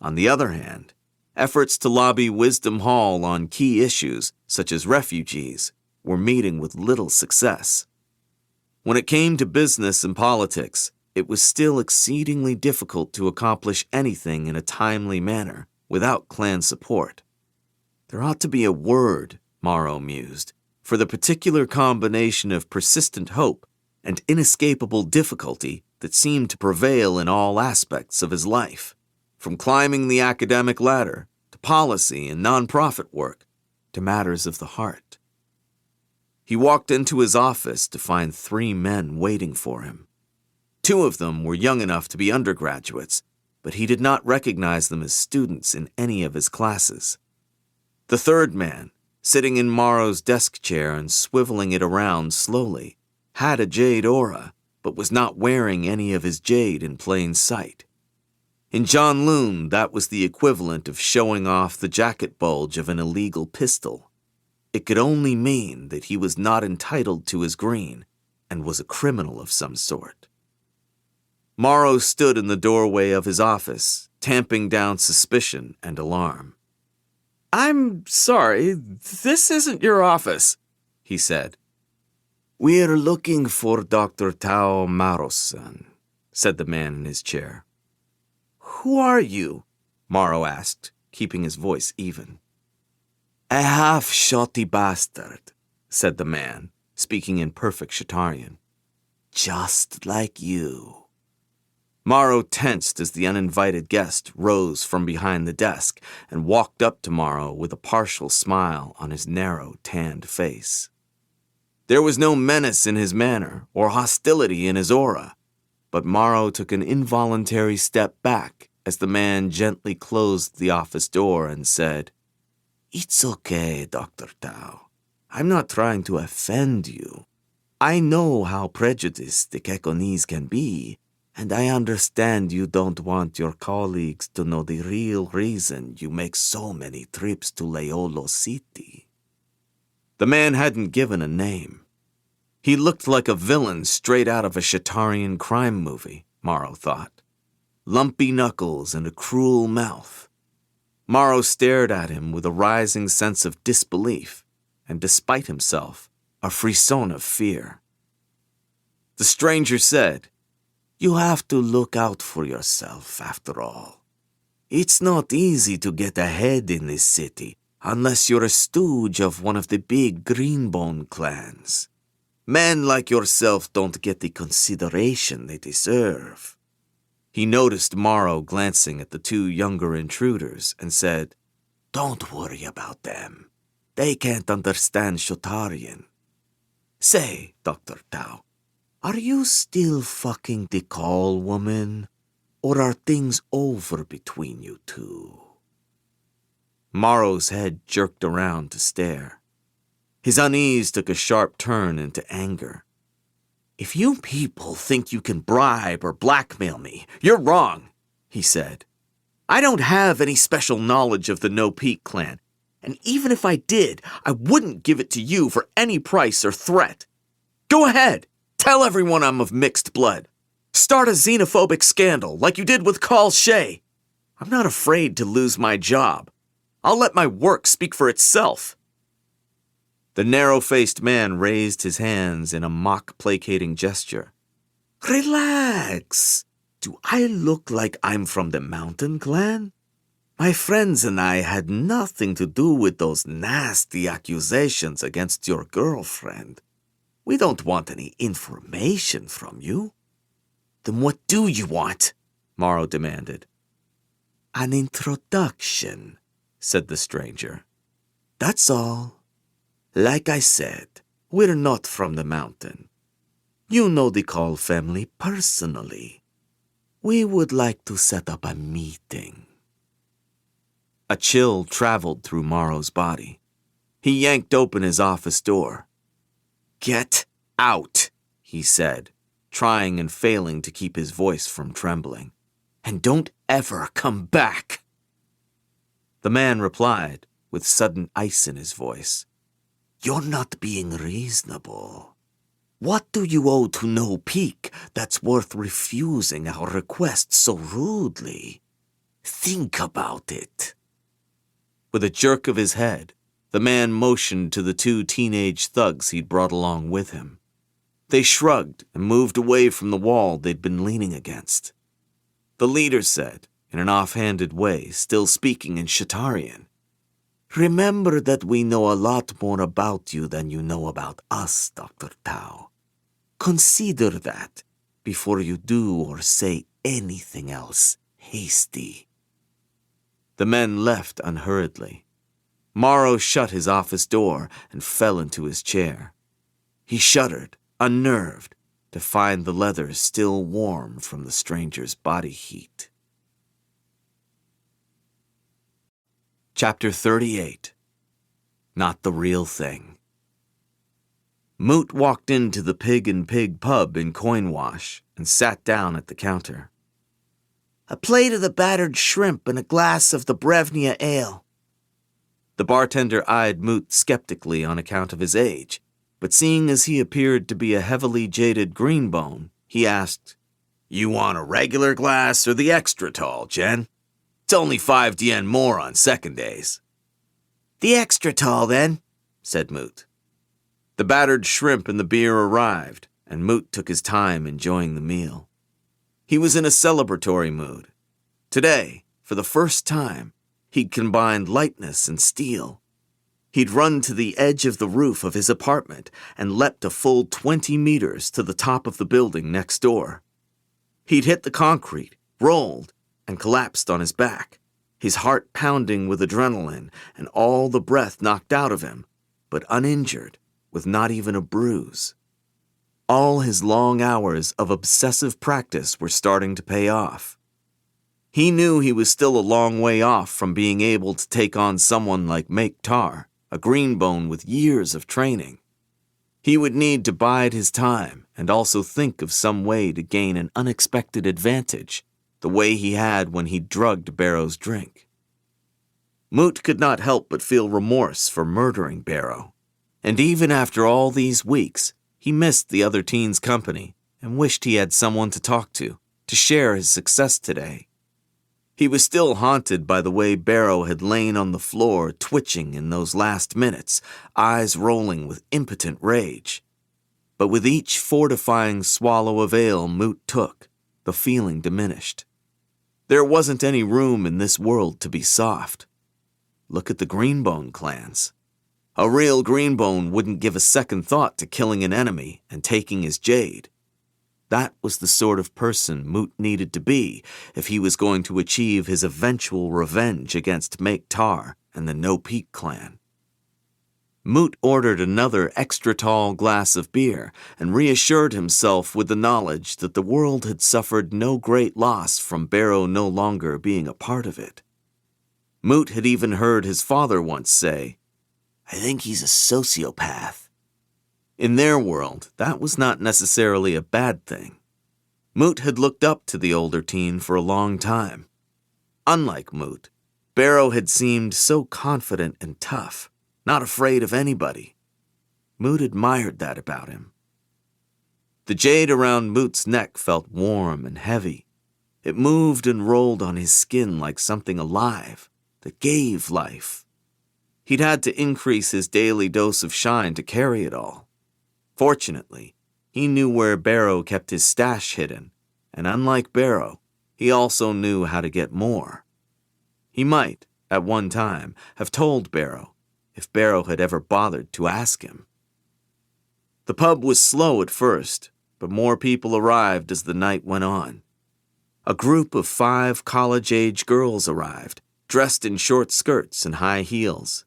Speaker 2: On the other hand, efforts to lobby Wisdom Hall on key issues, such as refugees, were meeting with little success. When it came to business and politics, it was still exceedingly difficult to accomplish anything in a timely manner without clan support. There ought to be a word, Morrow mused, for the particular combination of persistent hope and inescapable difficulty that seemed to prevail in all aspects of his life, from climbing the academic ladder to policy and nonprofit work to matters of the heart. He walked into his office to find 3 men waiting for him. 2 of them were young enough to be undergraduates, but he did not recognize them as students in any of his classes. The 3rd man, sitting in Morrow's desk chair and swiveling it around slowly, had a jade aura, but was not wearing any of his jade in plain sight. In Janloon, that was the equivalent of showing off the jacket bulge of an illegal pistol. It could only mean that he was not entitled to his green and was a criminal of some sort. Morrow stood in the doorway of his office, tamping down suspicion and alarm. "I'm sorry, this isn't your office," he said. "We're looking for Dr. Tao Morrowson," said the man in his chair. "Who are you?" Morrow asked, keeping his voice even. "A half-shotty bastard," said the man, speaking in perfect Shatarian. "Just like you." Morrow tensed as the uninvited guest rose from behind the desk and walked up to Morrow with a partial smile on his narrow, tanned face. There was no menace in his manner or hostility in his aura, but Morrow took an involuntary step back as the man gently closed the office door and said, "It's okay, Dr. Tao. I'm not trying to offend you. I know how prejudiced the Kekonese can be, and I understand you don't want your colleagues to know the real reason you make so many trips to Leolo City." The man hadn't given a name. He looked like a villain straight out of a Shatarian crime movie, Morrow thought. Lumpy knuckles and a cruel mouth. Morrow stared at him with a rising sense of disbelief, and despite himself, a frisson of fear. The stranger said, "You have to look out for yourself, after all. It's not easy to get ahead in this city unless you're a stooge of one of the big Green Bone clans. Men like yourself don't get the consideration they deserve." He noticed Morrow glancing at the 2 younger intruders and said, "Don't worry about them. They can't understand Shatarian. Say, Dr. Tao, are you still fucking the Kaul woman, or are things over between you 2? Morrow's head jerked around to stare. His unease took a sharp turn into anger. "If you people think you can bribe or blackmail me, you're wrong," he said. "I don't have any special knowledge of the No Peak clan, and even if I did, I wouldn't give it to you for any price or threat. Go ahead, tell everyone I'm of mixed blood. Start a xenophobic scandal like you did with Kaul Shay. I'm not afraid to lose my job. I'll let my work speak for itself." The narrow-faced man raised his hands in a mock-placating gesture. "Relax. Do I look like I'm from the Mountain Clan? My friends and I had nothing to do with those nasty accusations against your girlfriend. We don't want any information from you." "Then what do you want?" Morrow demanded. "An introduction," said the stranger. "That's all. Like I said, we're not from the mountain. You know the Kaul family personally. We would like to set up a meeting." A chill traveled through Morrow's body. He yanked open his office door. "Get out," he said, trying and failing to keep his voice from trembling. "And don't ever come back." The man replied, with sudden ice in his voice. "You're not being reasonable. What do you owe to No Peak that's worth refusing our request so rudely? Think about it." With a jerk of his head, the man motioned to the 2 teenage thugs he'd brought along with him. They shrugged and moved away from the wall they'd been leaning against. The leader said, in an offhanded way, still speaking in Shatarian, "Remember that we know a lot more about you than you know about us, Dr. Tao. Consider that before you do or say anything else hasty." The men left unhurriedly. Morrow shut his office door and fell into his chair. He shuddered, unnerved, to find the leather still warm from the stranger's body heat. Chapter 38. Not the Real Thing. Moot walked into the Pig and Pig pub in Coinwash and sat down at the counter. "A plate of the battered shrimp and a glass of the Brevnia ale." The bartender eyed Moot skeptically on account of his age, but seeing as he appeared to be a heavily jaded greenbone, he asked, "You want a regular glass or the extra tall, Jen? It's only 5 DN more on second days." "The extra tall, then," said Moot. The battered shrimp and the beer arrived, and Moot took his time enjoying the meal. He was in a celebratory mood. Today, for the first time, he'd combined lightness and steel. He'd run to the edge of the roof of his apartment and leapt a full 20 meters to the top of the building next door. He'd hit the concrete, rolled, and collapsed on his back, his heart pounding with adrenaline and all the breath knocked out of him, but uninjured, with not even a bruise. All his long hours of obsessive practice were starting to pay off. He knew he was still a long way off from being able to take on someone like Make Tar, a greenbone with years of training. He would need to bide his time and also think of some way to gain an unexpected advantage, the way he had when he drugged Barrow's drink. Moot could not help but feel remorse for murdering Barrow, and even after all these weeks, he missed the other teen's company and wished he had someone to talk to share his success today. He was still haunted by the way Barrow had lain on the floor twitching in those last minutes, eyes rolling with impotent rage. But with each fortifying swallow of ale Moot took, the feeling diminished. There wasn't any room in this world to be soft. Look at the Greenbone clans. A real Greenbone wouldn't give a second thought to killing an enemy and taking his jade. That was the sort of person Moot needed to be if he was going to achieve his eventual revenge against Make Tar and the No Peak clan. Moot ordered another extra-tall glass of beer and reassured himself with the knowledge that the world had suffered no great loss from Barrow no longer being a part of it. Moot had even heard his father once say, "I think he's a sociopath." In their world, that was not necessarily a bad thing. Moot had looked up to the older teen for a long time. Unlike Moot, Barrow had seemed so confident and tough, not afraid of anybody. Moot admired that about him. The jade around Moot's neck felt warm and heavy. It moved and rolled on his skin like something alive that gave life. He'd had to increase his daily dose of shine to carry it all. Fortunately, he knew where Barrow kept his stash hidden, and unlike Barrow, he also knew how to get more. He might, at one time, have told Barrow, if Barrow had ever bothered to ask him. The pub was slow at first, but more people arrived as the night went on. A group of 5 college-age girls arrived, dressed in short skirts and high heels.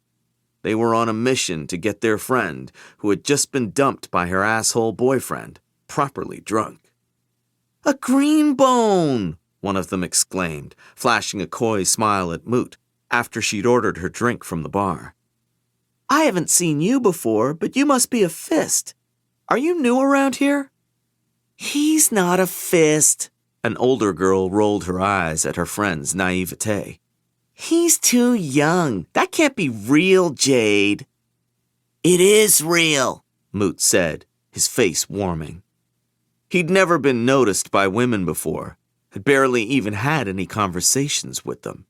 Speaker 2: They were on a mission to get their friend, who had just been dumped by her asshole boyfriend, properly drunk. "A greenbone!" one of them exclaimed, flashing a coy smile at Moot after she'd ordered her drink from the bar. I haven't seen you before, but you must be a fist. Are you new around here?" "He's not a fist." An older girl rolled her eyes at her friend's naivete. "He's too young. That can't be real, Jade." "It is real," Moot said, his face warming. He'd never been noticed by women before, had barely even had any conversations with them.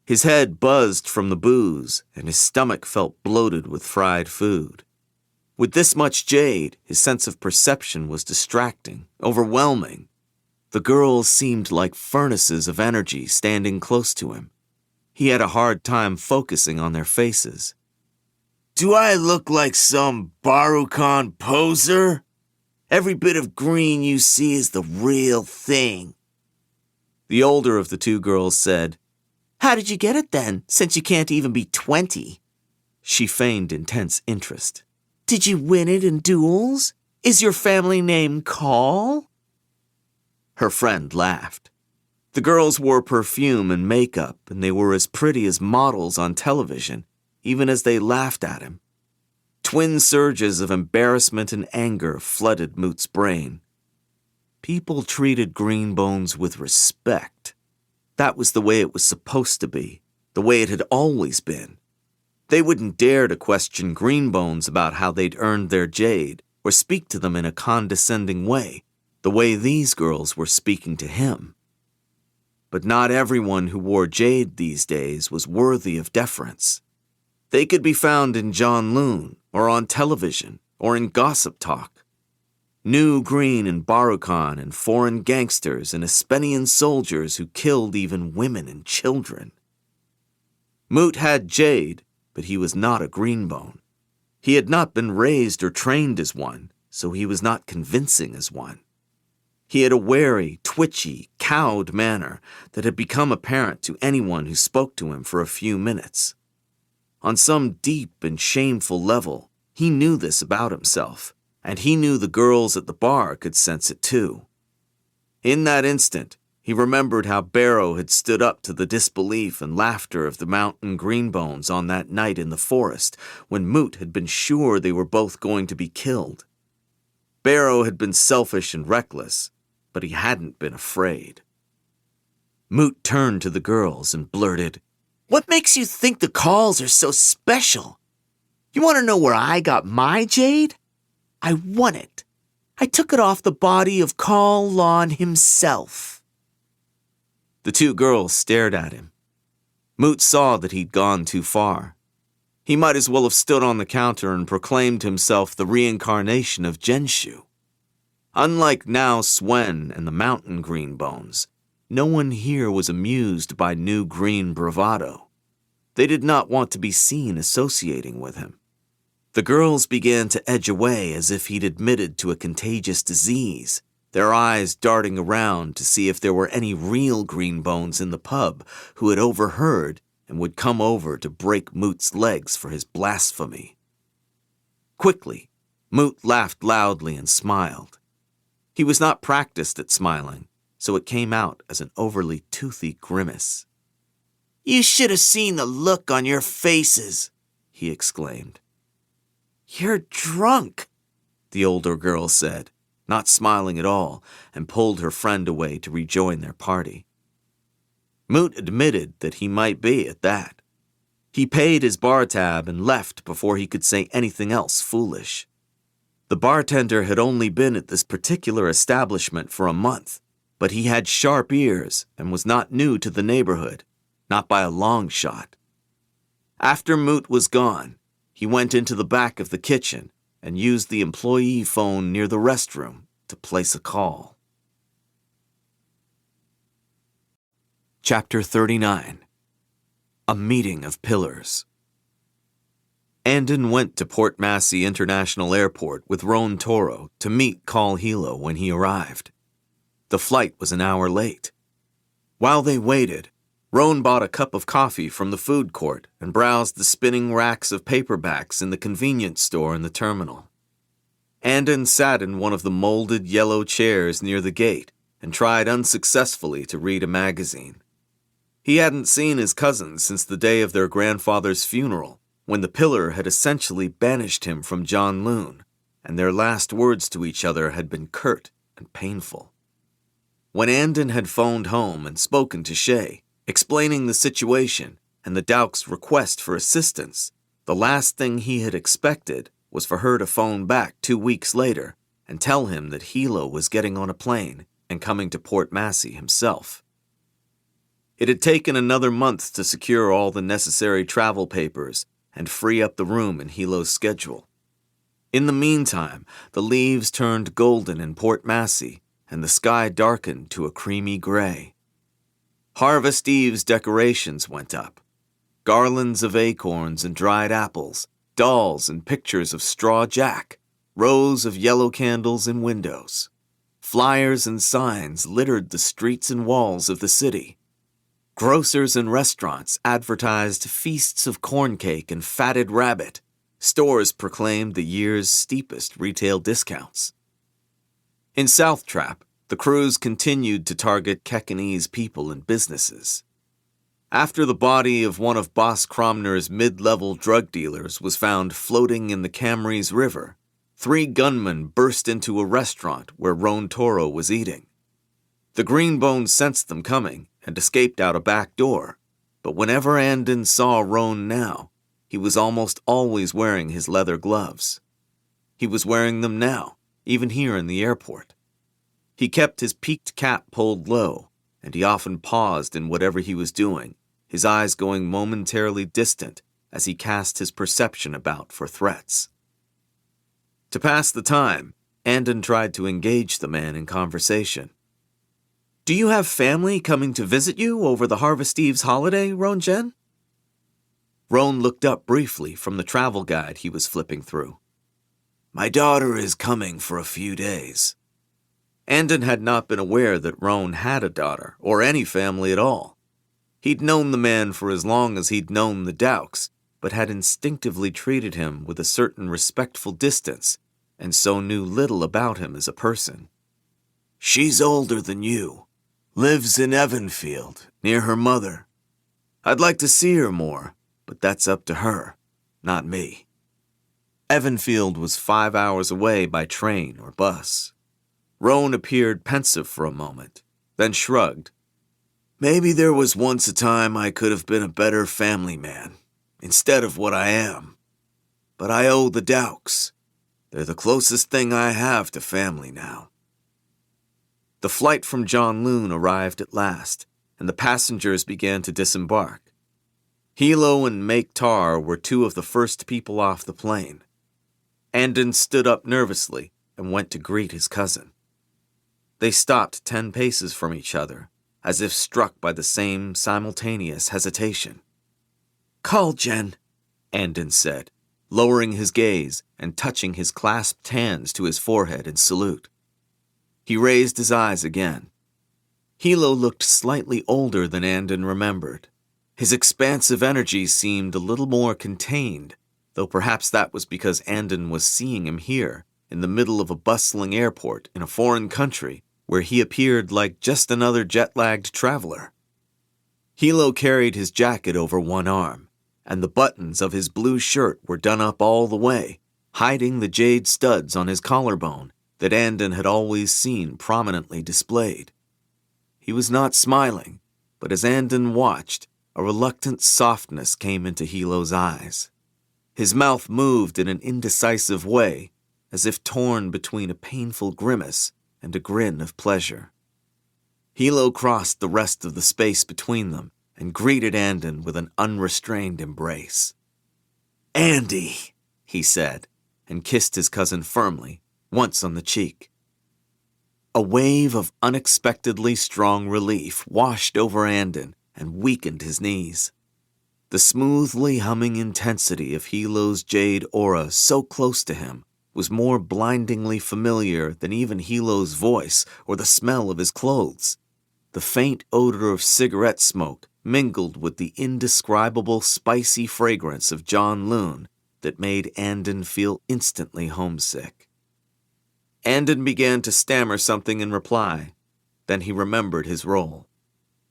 Speaker 2: His head buzzed from the booze, and his stomach felt bloated with fried food. With this much jade, his sense of perception was distracting, overwhelming. The girls seemed like furnaces of energy standing close to him. He had a hard time focusing on their faces. "Do I look like some Baruchan poser? Every bit of green you see is the real thing." The older of the two girls said, "How did you get it then, since you can't even be 20? She feigned intense interest. "Did you win it in duels? Is your family name Kaul?" Her friend laughed. The girls wore perfume and makeup, and they were as pretty as models on television, even as they laughed at him. Twin surges of embarrassment and anger flooded Moot's brain. People treated Green Bones with respect. That was the way it was supposed to be, the way it had always been. They wouldn't dare to question Green Bones about how they'd earned their jade, or speak to them in a condescending way, the way these girls were speaking to him. But not everyone who wore jade these days was worthy of deference. They could be found in Janloon, or on television, or in gossip talk. New green and Baruchan and foreign gangsters and Espenian soldiers who killed even women and children. Moot had jade, but he was not a greenbone. He had not been raised or trained as one, so he was not convincing as one. He had a wary, twitchy, cowed manner that had become apparent to anyone who spoke to him for a few minutes. On some deep and shameful level, he knew this about himself, and he knew the girls at the bar could sense it too. In that instant, he remembered how Barrow had stood up to the disbelief and laughter of the mountain greenbones on that night in the forest when Moot had been sure they were both going to be killed. Barrow had been selfish and reckless, but he hadn't been afraid. Moot turned to the girls and blurted, "What makes you think the Kauls are so special? You want to know where I got my jade? I won it. I took it off the body of Kaul Lon himself." The two girls stared at him. Moot saw that he'd gone too far. He might as well have stood on the counter and proclaimed himself the reincarnation of Genshu. Unlike now Swen and the mountain greenbones, no one here was amused by new green bravado. They did not want to be seen associating with him. The girls began to edge away as if he'd admitted to a contagious disease, their eyes darting around to see if there were any real greenbones in the pub who had overheard and would come over to break Moot's legs for his blasphemy. Quickly, Moot laughed loudly and smiled. He was not practiced at smiling, so it came out as an overly toothy grimace. "You should have seen the look on your faces," he exclaimed. "You're drunk," the older girl said, not smiling at all, and pulled her friend away to rejoin their party. Moot admitted that he might be at that. He paid his bar tab and left before he could say anything else foolish. The bartender had only been at this particular establishment for a month, but he had sharp ears and was not new to the neighborhood, not by a long shot. After Moot was gone, he went into the back of the kitchen and used the employee phone near the restroom to place a call. Chapter 39. A Meeting of Pillars. Andon went to Port Massey International Airport with Roan Toro to meet Kaul Hilo when he arrived. The flight was an hour late. While they waited, Roan bought a cup of coffee from the food court and browsed the spinning racks of paperbacks in the convenience store in the terminal. Andon sat in one of the molded yellow chairs near the gate and tried unsuccessfully to read a magazine. He hadn't seen his cousin since the day of their grandfather's funeral,
Speaker 1: when the pillar had essentially banished him from Janloon, and their last words to each other had been curt and painful. When Andon had phoned home and spoken to Shay, explaining the situation and the Dauk's request for assistance, the last thing he had expected was for her to phone back 2 weeks later and tell him that Hilo was getting on a plane and coming to Port Massey himself. It had taken another month to secure all the necessary travel papers and free up the room in Hilo's schedule. In the meantime, the leaves turned golden in Port Massey, and the sky darkened to a creamy gray. Harvest Eve's decorations went up. Garlands of acorns and dried apples, dolls and pictures of Straw Jack, rows of yellow candles in windows. Flyers and signs littered the streets and walls of the city. Grocers and restaurants advertised feasts of corn cake and fatted rabbit. Stores proclaimed the year's steepest retail discounts. In South Trap, the crews continued to target Kekanese people and businesses. After the body of one of Boss Cromner's mid-level drug dealers was found floating in the Camrys River, 3 gunmen burst into a restaurant where Roan Toro was eating. The Green Bone sensed them coming and escaped out a back door, but whenever Andon saw Roan now, he was almost always wearing his leather gloves. He was wearing them now, even here in the airport. He kept his peaked cap pulled low, and he often paused in whatever he was doing, his eyes going momentarily distant as he cast his perception about for threats. To pass the time, Andon tried to engage the man in conversation. "Do you have family coming to visit you over the Harvest Eve's holiday, Roan-jen?" Roan looked up briefly from the travel guide he was flipping through. "My daughter is coming for a few days." Andon had not been aware that Roan had a daughter, or any family at all. He'd known the man for as long as he'd known the Dauks, but had instinctively treated him with a certain respectful distance, and so knew little about him as a person. "She's older than you. Lives in Evanfield, near her mother. I'd like to see her more, but that's up to her, not me." Evanfield was 5 hours away by train or bus. Roan appeared pensive for a moment, then shrugged. "Maybe there was once a time I could have been a better family man, instead of what I am. But I owe the Dauks. They're the closest thing I have to family now." The flight from Janloon arrived at last, and the passengers began to disembark. Hilo and Make Tar were 2 of the first people off the plane. Andon stood up nervously and went to greet his cousin. They stopped 10 paces from each other, as if struck by the same simultaneous hesitation. "Kaul, Jen," Andon said, lowering his gaze and touching his clasped hands to his forehead in salute. He raised his eyes again. Hilo looked slightly older than Andon remembered. His expansive energy seemed a little more contained, though perhaps that was because Andon was seeing him here, in the middle of a bustling airport in a foreign country, where he appeared like just another jet-lagged traveler. Hilo carried his jacket over one arm, and the buttons of his blue shirt were done up all the way, hiding the jade studs on his collarbone that Andon had always seen prominently displayed. He was not smiling, but as Andon watched, a reluctant softness came into Hilo's eyes. His mouth moved in an indecisive way, as if torn between a painful grimace and a grin of pleasure. Hilo crossed the rest of the space between them and greeted Andon with an unrestrained embrace. "Andy," he said, and kissed his cousin firmly, once on the cheek. A wave of unexpectedly strong relief washed over Andon and weakened his knees. The smoothly humming intensity of Hilo's jade aura so close to him was more blindingly familiar than even Hilo's voice or the smell of his clothes. The faint odor of cigarette smoke mingled with the indescribable spicy fragrance of Janloon that made Andon feel instantly homesick. Andon began to stammer something in reply. Then he remembered his role.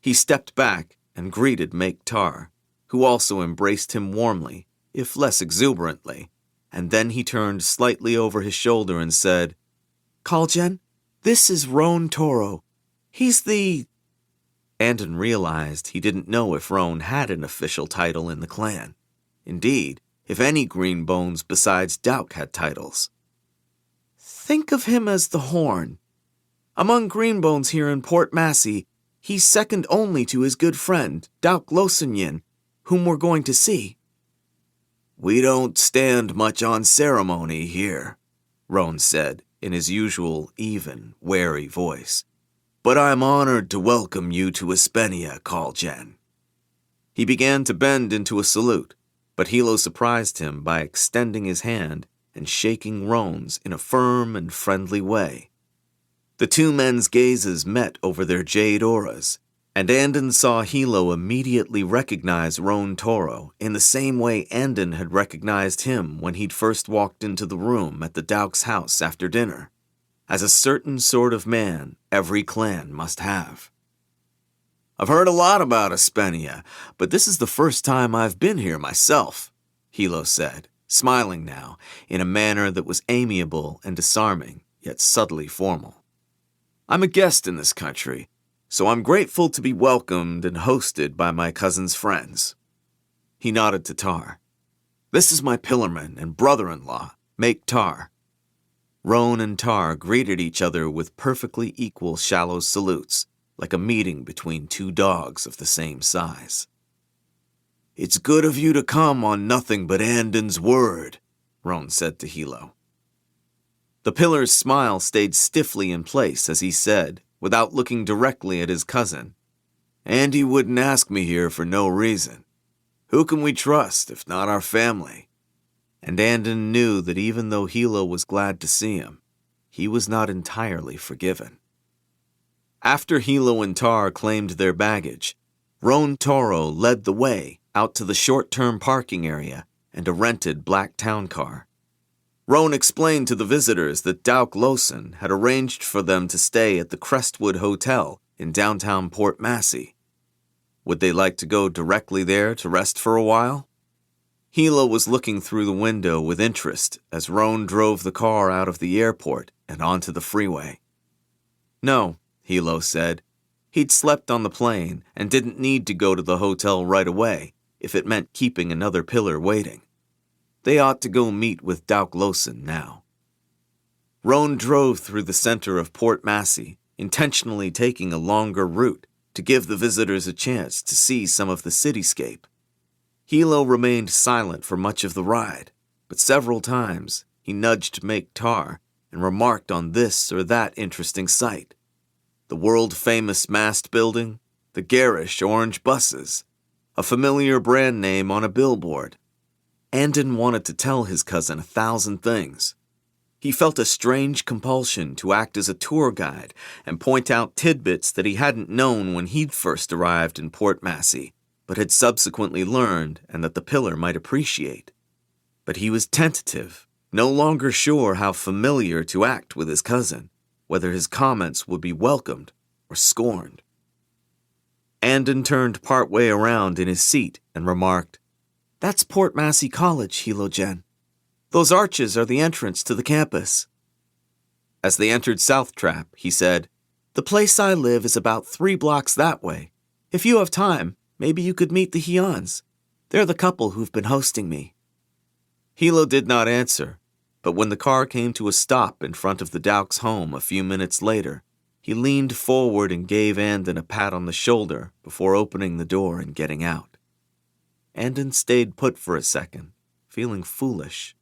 Speaker 1: He stepped back and greeted Make Tar, who also embraced him warmly,
Speaker 2: if less exuberantly, and then he turned slightly over his shoulder and said, "Kaul, this is Roan Toro. He's the—" Andon realized he didn't know if Roan had an official title in the clan. Indeed, if any green bones besides Dauk had titles. "Think of him as the Horn. Among green bones here in Port Massey, he's second only to his good friend, Dauk Losenyin, whom we're going to see." "We don't stand much on ceremony here," Roan said in his usual even, wary voice. "But I'm honored to welcome you to Espenia, Kaul." He began to bend into a salute, but Hilo surprised him by extending his hand and shaking Roan's in a firm and friendly way. The two men's gazes met over their jade auras, and Andon saw Hilo immediately recognize Roan Toro in the same way Andon had recognized him when he'd first walked into the room at the Dauk's house after dinner, as a certain sort of man every clan must have. "I've heard a lot about Espenia, but this is the first time I've been here myself," Hilo said, smiling now in a manner that was amiable and disarming, yet subtly formal. "I'm a guest in this country, so I'm grateful to be welcomed and hosted by my cousin's friends." He nodded to Tar. "This is my pillarman and brother-in-law, Make Tar." Roan and Tar greeted each other with perfectly equal shallow salutes, like a meeting between two dogs of the same size. "It's good of you to come on nothing but Andon's word," Roan said to Hilo. The pillar's smile stayed stiffly in place as he said, without looking directly at his cousin, "Andy wouldn't ask me here for no reason. Who can we trust if not our family?" And Andon knew that even though Hilo was glad to see him, he was not entirely forgiven. After Hilo and Tar claimed their baggage, Roan Toro led the way out to the short-term parking area and a rented black town car. Roan explained to the visitors that Dauk Losen had arranged for them to stay at the Crestwood Hotel in downtown Port Massey. Would they like to go directly there to rest for a while? Hilo was looking through the window with interest as Roan drove the car out of the airport and onto the freeway. "No," Hilo said. He'd slept on the plane and didn't need to go to the hotel right away if it meant keeping another pillar waiting. They ought to go meet with Dauk Losen now. Roan drove through the center of Port Massey, intentionally taking a longer route to give the visitors a chance to see some of the cityscape. Hilo remained silent for much of the ride, but several times he nudged Make Tar and remarked on this or that interesting sight. The world-famous mast building, the garish orange buses, a familiar brand name on a billboard. Andon wanted to tell his cousin 1,000 things. He felt a strange compulsion to act as a tour guide and point out tidbits that he hadn't known when he'd first arrived in Port Massey, but had subsequently learned and that the pillar might appreciate. But he was tentative, no longer sure how familiar to act with his cousin, whether his comments would be welcomed or scorned. Andon turned partway around in his seat and remarked, "That's Port Massey College, Hilo Jen. Those arches are the entrance to the campus." As they entered South Trap, he said, "The place I live is about 3 blocks that way. If you have time, maybe you could meet the Hyans. They're the couple who've been hosting me." Hilo did not answer, but when the car came to a stop in front of the Dauk's home a few minutes later, he leaned forward and gave Andon a pat on the shoulder before opening the door and getting out. Andon stayed put for a second, feeling foolish.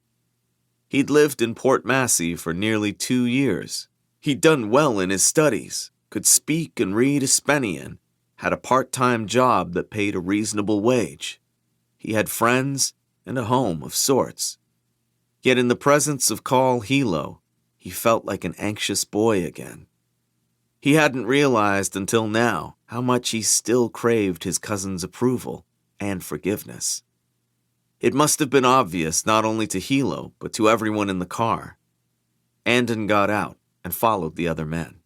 Speaker 2: He'd lived in Port Massey for nearly 2 years. He'd done well in his studies, could speak and read Espenian, had a part-time job that paid a reasonable wage. He had friends and a home of sorts. Yet in the presence of Kaul Hilo, he felt like an anxious boy again. He hadn't realized until now how much he still craved his cousin's approval and forgiveness. It must have been obvious not only to Hilo, but to everyone in the car. Andon got out and followed the other men.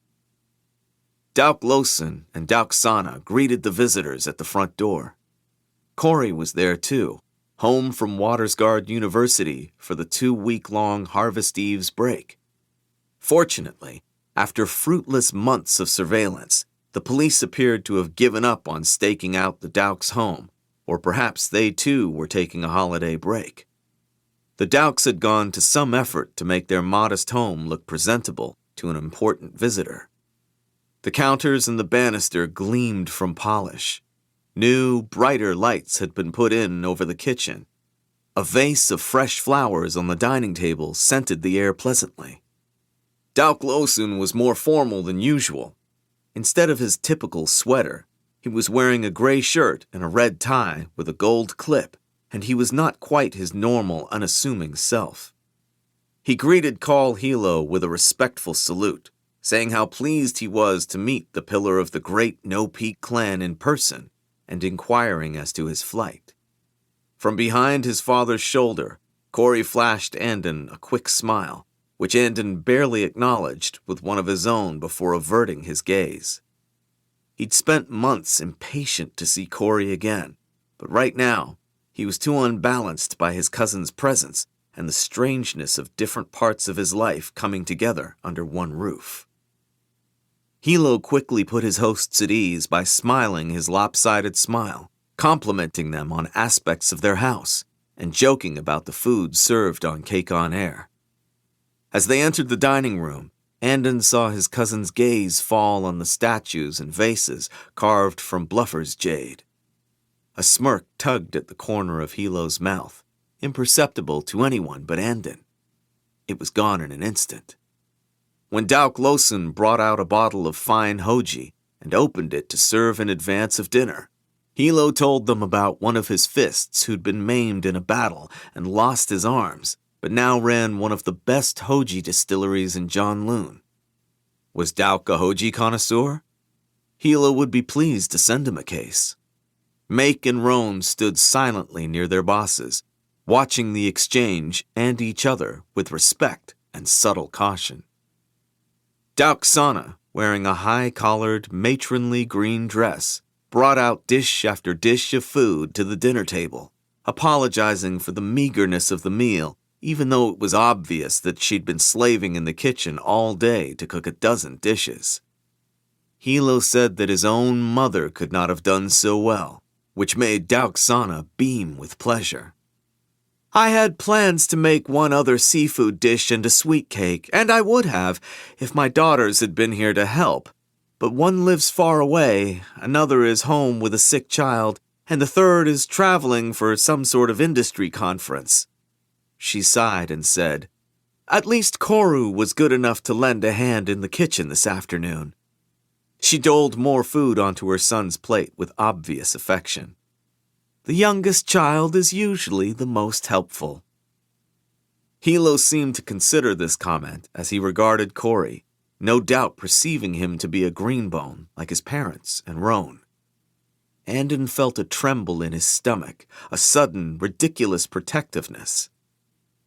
Speaker 2: Dauk Losen and Dauk Sana greeted the visitors at the front door. Corey was there too,
Speaker 1: home from Watersguard University for the 2-week-long Harvest Eve's break. Fortunately, after fruitless months of surveillance, the police appeared to have given up on staking out the Dauk's home, or perhaps they too were taking a holiday break. The Dauks had gone to some effort to make their modest home look presentable to an important visitor. The counters and the banister gleamed from polish. New, brighter lights had been put in over the kitchen. A vase of fresh flowers on the dining table scented the air pleasantly. Dauk Losun was more formal than usual. Instead of his typical sweater, he was wearing a gray shirt and a red tie with a gold clip, and he was not quite his normal, unassuming self. He greeted Kaul Hilo with a respectful salute, saying how pleased he was to meet the pillar of the great No-Peak clan in person, and inquiring as to his flight. From behind his father's shoulder, Corey flashed Andon a quick smile, which Andon barely acknowledged with one of his own before averting his gaze. He'd spent months impatient to see Corey again, but right now, he was too unbalanced by his cousin's presence and the strangeness of different parts of his life coming together under one roof. Hilo quickly put his hosts at ease by smiling his lopsided smile, complimenting them on aspects of their house, and joking about the food served on Cake on Air. As they entered the dining room, Andon saw his cousin's gaze fall on the statues and vases carved from Bluffer's jade. A smirk tugged at the corner of Hilo's mouth, imperceptible to anyone but Andon. It was gone in an instant. When Dauk Losun brought out a bottle of fine hoji and opened it to serve in advance of dinner, Hilo told them about one of his fists who'd been maimed in a battle and lost his arms, but now ran one of the best hoji distilleries in Janloon. Was Dauk a hoji connoisseur? Hilo would be pleased to send him a case. Make and Roan stood silently near their bosses, watching the exchange and each other with respect and subtle caution. Dauk Sana, wearing a high-collared, matronly green dress, brought out dish after dish of food to the dinner table, apologizing for the meagerness of the meal, even though it was obvious that she'd been slaving in the kitchen all day to cook a dozen dishes. Hilo said that his own mother could not have done so well, which made Dauk Sana beam with pleasure. I had plans to make one other seafood dish and a sweet cake, and I would have if my daughters had been here to help. But one lives far away, another is home with a sick child, and the third is traveling for some sort of industry conference. She sighed and said, At least Koru was good enough to lend a hand in the kitchen this afternoon. She doled more food onto her son's plate with obvious affection. The youngest child is usually the most helpful. Hilo seemed to consider this comment as he regarded Corey, no doubt perceiving him to be a greenbone like his parents and Roan. Andon felt a tremble in his stomach, a sudden, ridiculous protectiveness.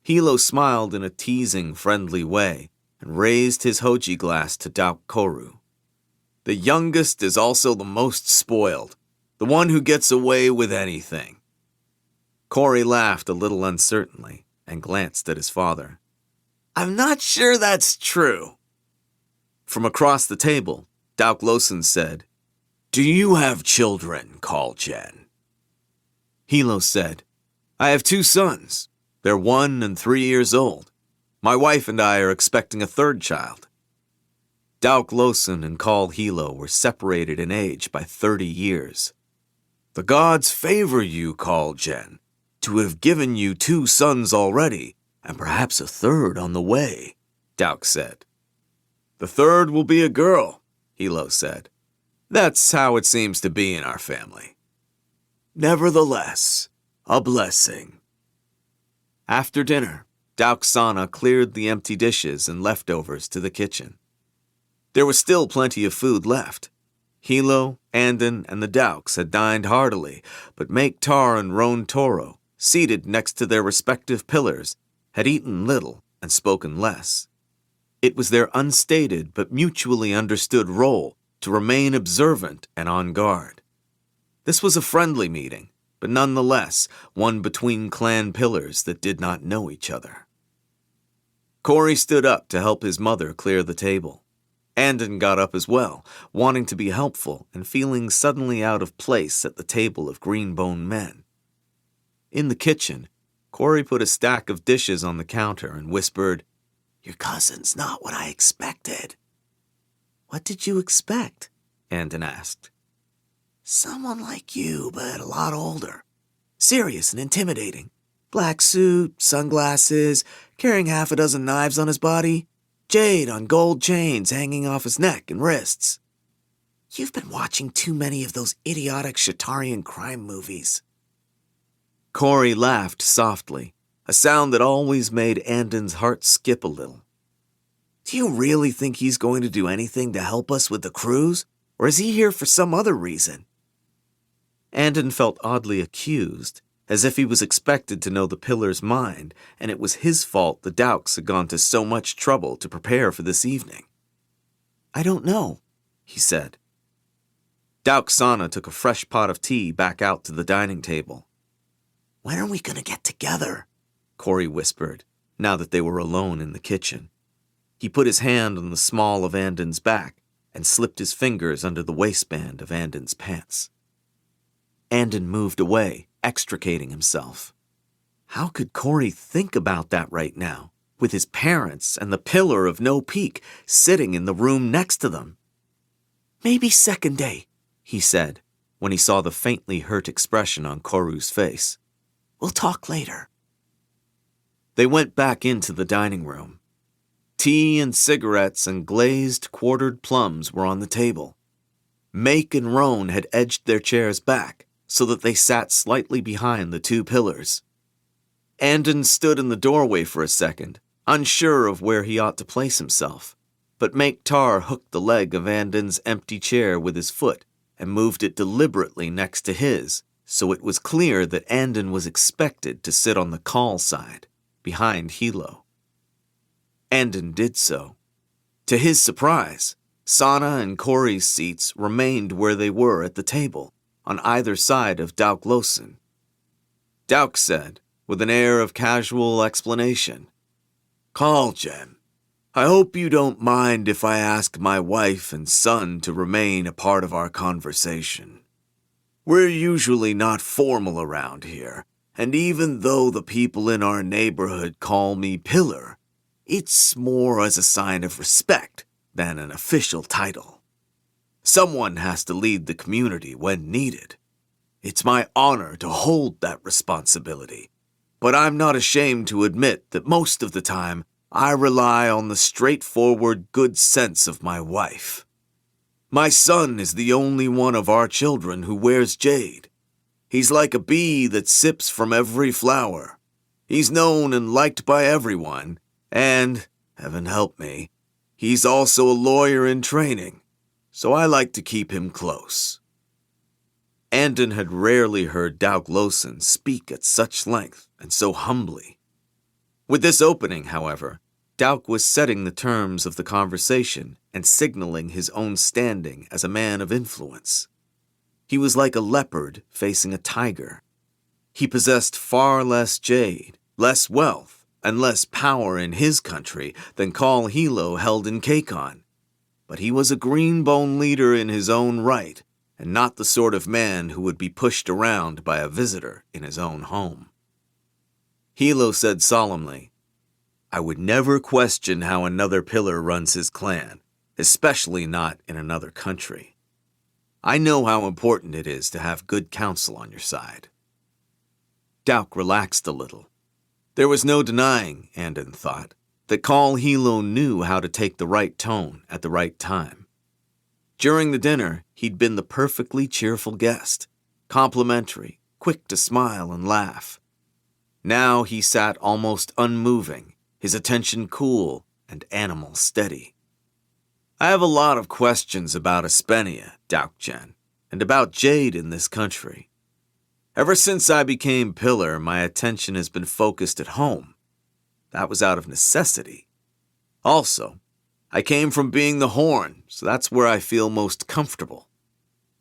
Speaker 1: Hilo smiled in a teasing, friendly way and raised his hoji glass to Dauk Koru. The youngest is also the most spoiled, the one who gets away with anything. Corey laughed a little uncertainly and glanced at his father. I'm not sure that's true. From across the table, Dauk Losun said, Do you have children, Kaul Jen? Hilo said, I have 2 sons. They're 1 and 3 years old. My wife and I are expecting a 3rd child. Dauk Losun and Kaul Hilo were separated in age by 30 years. The gods favor you, Kaul Jen, to have given you 2 sons already, and perhaps a 3rd on the way, Dauk said. The 3rd will be a girl, Hilo said. That's how it seems to be in our family. Nevertheless, a blessing. After dinner, Dauk Sana cleared the empty dishes and leftovers to the kitchen. There was still plenty of food left. Hilo, Andon, and the Dauks had dined heartily, but Make Tar and Roan Toro, seated next to their respective pillars, had eaten little and spoken less. It was their unstated but mutually understood role to remain observant and on guard. This was a friendly meeting,
Speaker 2: but nonetheless one between clan pillars that did not know each other. Corey stood up to help his mother clear the table. Andon got up as well, wanting to be helpful and feeling suddenly out of place at the table of Green Bone men. In the kitchen, Corey put a stack of dishes on the counter and whispered, "Your cousin's not what I expected." "What did you expect?" Andon asked. "Someone like you, but a lot older. Serious and intimidating. Black suit, sunglasses, carrying half a dozen knives on his body, jade on gold chains hanging off his neck and wrists. You've been watching too many of those idiotic Shatarian crime movies." Corey laughed softly, a sound that always made Andon's heart skip a little. "Do you really think he's going to do anything to help us with the cruise, or is he here for some other reason?" Andon felt oddly accused, as if he was expected to know the pillar's mind, and it was his fault the Dauks had gone to so much trouble to prepare for this evening. "I don't know," he said. Dauk Sana took a fresh pot of tea back out to the dining table. "When are we going to get together?" Corey whispered, now that they were alone in the kitchen. He put his hand on the small of Andon's back and slipped his fingers under the waistband of Andon's pants. Andon moved away, extricating himself. How could Corey think about that right now, with his parents and the pillar of No Peak sitting in the room next to them? "Maybe second day," he said, when he saw the faintly hurt expression on Koru's face. "We'll talk later." They went back into the dining room. Tea and cigarettes and glazed quartered plums were on the table. Make and Roan had edged their chairs back so that they sat slightly behind the two pillars. Andon stood in the doorway for a second, unsure of where he ought to place himself, but Make Tar hooked the leg of Andon's empty chair with his foot and moved it deliberately next to his, so it was clear that Andon was expected to sit on the Kaul side, behind Hilo. Andon did so. To his surprise, Sana and Corey's seats remained where they were at the table, on either side of Dauk Losen. Dauk said, with an air of casual explanation, "Kaul, Jen, I hope you don't mind if I ask my wife and son to remain a part of our conversation. We're usually not formal around here, and even though the people in our neighborhood call me Pillar, it's more as a sign of respect than an official title. Someone has to lead the community when needed. It's my honor to hold that responsibility, but I'm not ashamed to admit that most of the time I rely on the straightforward good sense of my wife. My son is the only one of our children who wears jade. He's like a bee that sips from every flower. He's known and liked by everyone, and, heaven help me, he's also a lawyer in training, so I like to keep him close." Andon had rarely heard Dauk Losen speak at such length and so humbly. With this opening, however, Dauk was setting the terms of the conversation and signaling his own standing as a man of influence. He was like a leopard facing a tiger. He possessed far less jade, less wealth, and less power in his country than Kaul Hilo held in Kakon. But he was a green bone leader in his own right, and not the sort of man who would be pushed around by a visitor in his own home. Hilo said solemnly, "I would never question how another pillar runs his clan, especially not in another country. I know how important it is to have good counsel on your side." Dauk relaxed a little. There was no denying, Andon thought, that Kaul Hilo knew how to take the right tone at the right time. During the dinner, he'd been the perfectly cheerful guest, complimentary, quick to smile and laugh. Now he sat almost unmoving, his attention cool and animal steady. "I have a lot of questions about Espenia, Daukjen, and about jade in this country. Ever since I became Pillar, my attention has been focused at home. That was out of necessity. Also, I came from being the Horn, so that's where I feel most comfortable.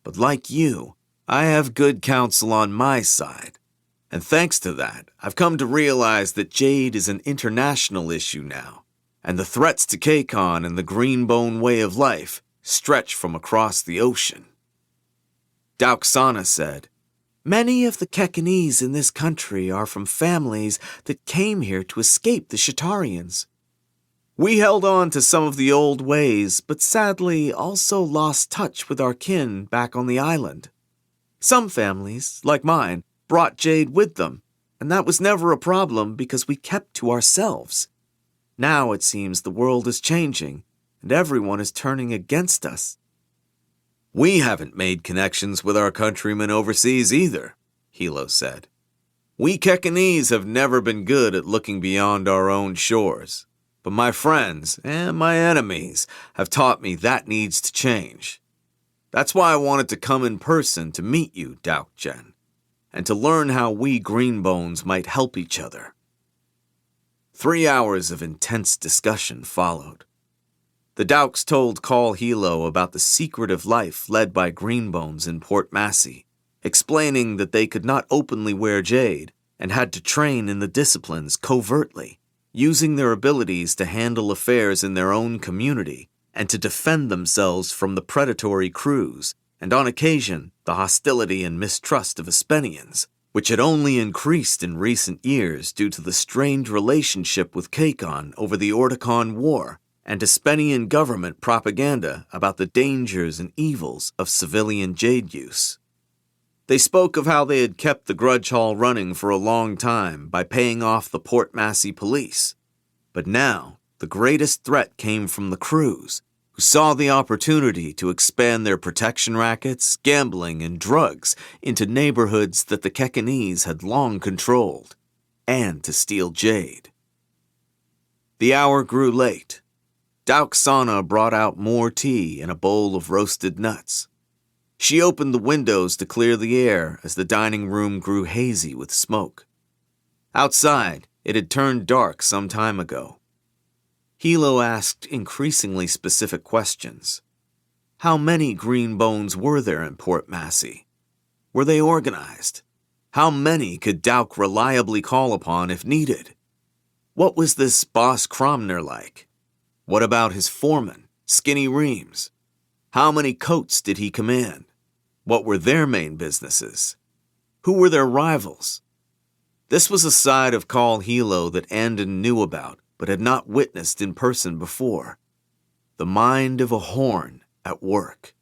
Speaker 2: But like you,
Speaker 1: I have good counsel on my side. And thanks to that, I've come to realize that jade is an international issue now, and the threats to Kakon and the Green Bone way of life stretch from across the ocean. Dauksana said, "Many of the Kekanese in this country are from families that came here to escape the Shatarians. We held on to some of the old ways, but sadly also lost touch with our kin back on the island. Some families, like mine, brought jade with them, and that was never a problem because we kept to ourselves. Now it seems the world is changing, and everyone is turning against us." "We haven't made connections with our countrymen overseas either," Hilo said. "We Kekanese have never been good at looking beyond our own shores, but my friends and my enemies have taught me that needs to change. That's why I wanted to come in person to meet you, Daukjen, and to learn how we Greenbones might help each other." 3 hours of intense discussion followed. The Dauks told Kaul Hilo about the secretive life led by Greenbones in Port Massey, explaining that they could not openly wear jade and had to train in the disciplines covertly, using their abilities to handle affairs in their own community and to defend themselves from the predatory crews, and on occasion the hostility and mistrust of Espenians, which had only increased in recent years due to the strained relationship with Kakon over the Ordicon War and Espenian government propaganda about the dangers and evils of civilian jade use. They spoke of how they had kept the grudge hall running for a long time by paying off the Port Massey police, but now the greatest threat came from the crews, who saw the opportunity to expand their protection rackets, gambling, and drugs into neighborhoods that the Kekanese had long controlled, and to steal jade. The hour grew late. Dauksana brought out more tea and a bowl of roasted nuts. She opened the windows to clear the air as the dining room grew hazy with smoke. Outside, it had turned dark some time ago. Hilo asked increasingly specific questions. How many Green Bones were there in Port Massey? Were they organized? How many could Dauk reliably call upon if needed? What was this Boss Cromner like? What about his foreman, Skinny Reams? How many coats did he command? What were their main businesses? Who were their rivals? This was a side of Kaul Hilo that Andon knew about, but had not witnessed in person before. The mind of a horn at work.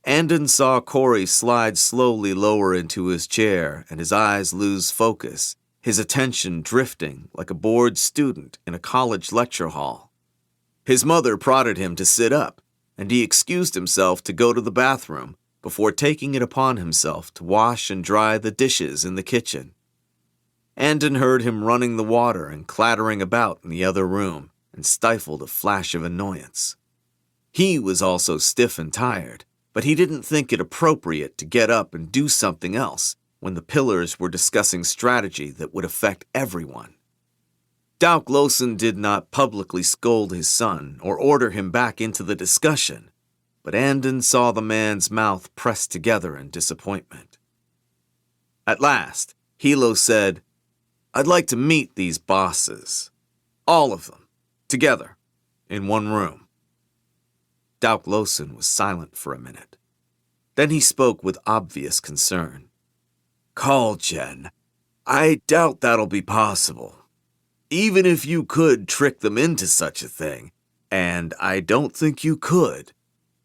Speaker 1: Andon saw Corey slide slowly lower into his chair and his eyes lose focus, his attention drifting like a bored student in a college lecture hall. His mother prodded him to sit up, and he excused himself to go to the bathroom before taking it upon himself to wash and dry the dishes in the kitchen. Andon heard him running the water and clattering about in the other room and stifled a flash of annoyance. He was also stiff and tired, but he didn't think it appropriate to get up and do something else when the pillars were discussing strategy that would affect everyone. Dauk Losen did not publicly scold his son or order him back into the discussion, but Andon saw the man's mouth pressed together in disappointment. At last, Hilo said, "I'd like to meet these bosses. All of them. Together. In one room." Dauk Losen was silent for a minute. Then he spoke with obvious concern. "Kauljen, I doubt that'll be possible. Even if you could trick them into such a thing, and I don't think you could,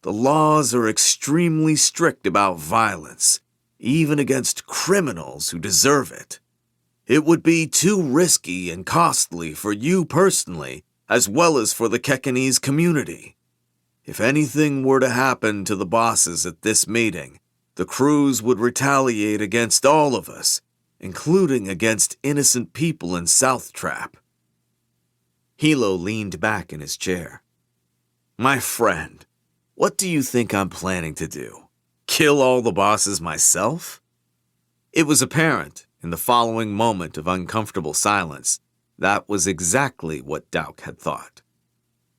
Speaker 1: the laws are extremely strict about violence, even against criminals who deserve it. It would be too risky and costly for you personally, as well as for the Kekanese community. If anything were to happen to the bosses at this meeting, the crews would retaliate against all of us, including against innocent people in South Trap." Hilo leaned back in his chair. "My friend, what do you think I'm planning to do? Kill all the bosses myself?" It was apparent, in the following moment of uncomfortable silence, that was exactly what Dauk had thought.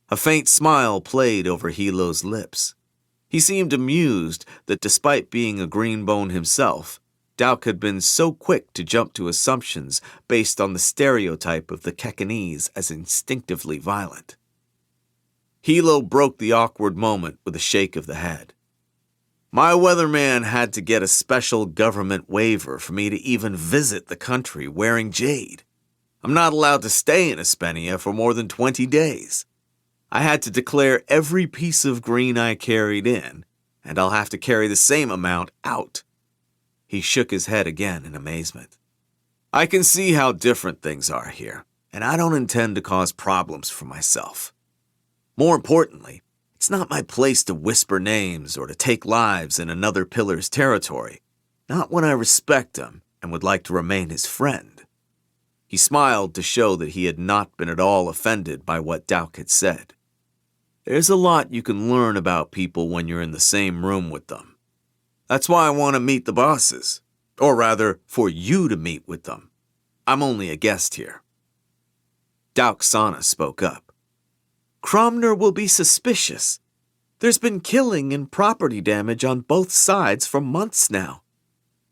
Speaker 1: A faint smile played over Hilo's lips.
Speaker 2: He seemed amused that despite being a green bone himself, Dauk had been so quick to jump to assumptions based on the stereotype of the Kekanese as instinctively violent. Hilo broke the awkward moment with a shake of the head. My weatherman had to get a special government waiver for me to even visit the country wearing jade. I'm not allowed to stay in Espenia for more than 20 days. I had to declare every piece of green I carried in, and I'll have to carry the same amount out. He shook his head again in amazement. I can see how different things are here, and I don't intend to cause problems for myself. More importantly, it's not my place to whisper names or to take lives in another pillar's territory, not when I respect him and would like to remain his friend. He smiled to show that he had not been at all offended by what Dauk had said. There's a lot you can learn about people when you're in the same room with them. That's why I want to meet the bosses, or rather, for you to meet with them. I'm only a guest here. Dauk Sana spoke up. Cromner will be suspicious. There's been killing and property damage on both sides for months now.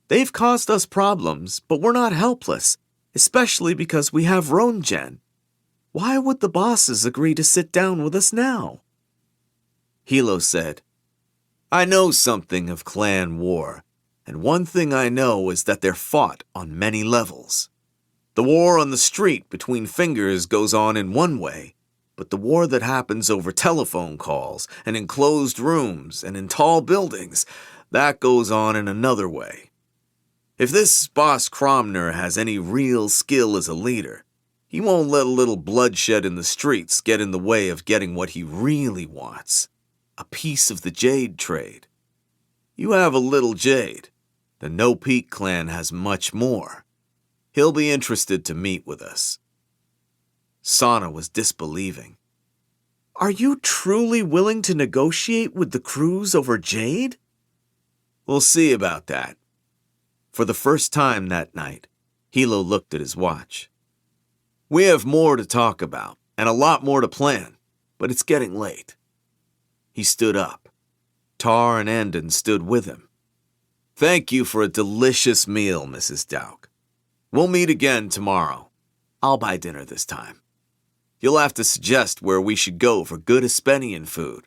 Speaker 2: They've caused us problems, but we're not helpless, especially because we have Ronjen. Why would the bosses agree to sit down with us now? Hilo said, I know something of clan war, and one thing I know is that they're fought on many levels. The war on the street between fingers goes on in one way, but the war that happens over telephone calls and in closed rooms and in tall buildings, that goes on in another way. If this boss Cromner has any real skill as a leader, he won't let a little bloodshed in the streets get in the way of getting what he really wants. A piece of the jade trade. You have a little jade. The No Peak clan has much more. He'll be interested to meet with us. Sana was disbelieving. Are you truly willing to negotiate with the crews over jade? We'll see about that. For the first time that night, Hilo looked at his watch. We have more to talk about, and a lot more to plan, but it's getting late. He stood up. Tar and Andon stood with him. Thank you for a delicious meal, Mrs. Dauk. We'll meet again tomorrow. I'll buy dinner this time. You'll have to suggest where we should go for good Espenian food.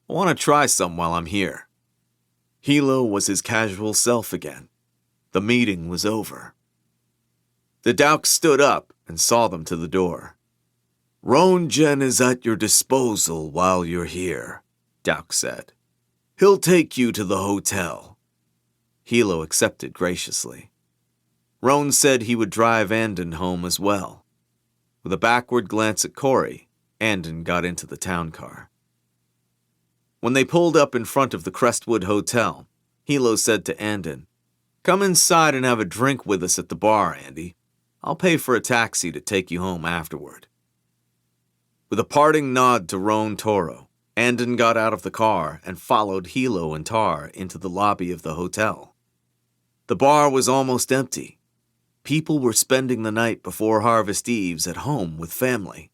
Speaker 2: I want to try some while I'm here. Hilo was his casual self again. The meeting was over. The Dauks stood up and saw them to the door. Ronjen is at your disposal while you're here, Dauk said. He'll take you to the hotel. Hilo accepted graciously. Roan said he would drive Andon home as well. With a backward glance at Corey, Andon got into the town car. When they pulled up in front of the Crestwood Hotel, Hilo said to Andon, Come inside and have a drink with us at the bar, Andy. I'll pay for a taxi to take you home afterward. With a parting nod to Roan Toro, Andon got out of the car and followed Hilo and Tar into the lobby of the hotel. The bar was almost empty. People were spending the night before Harvest Eves at home with family.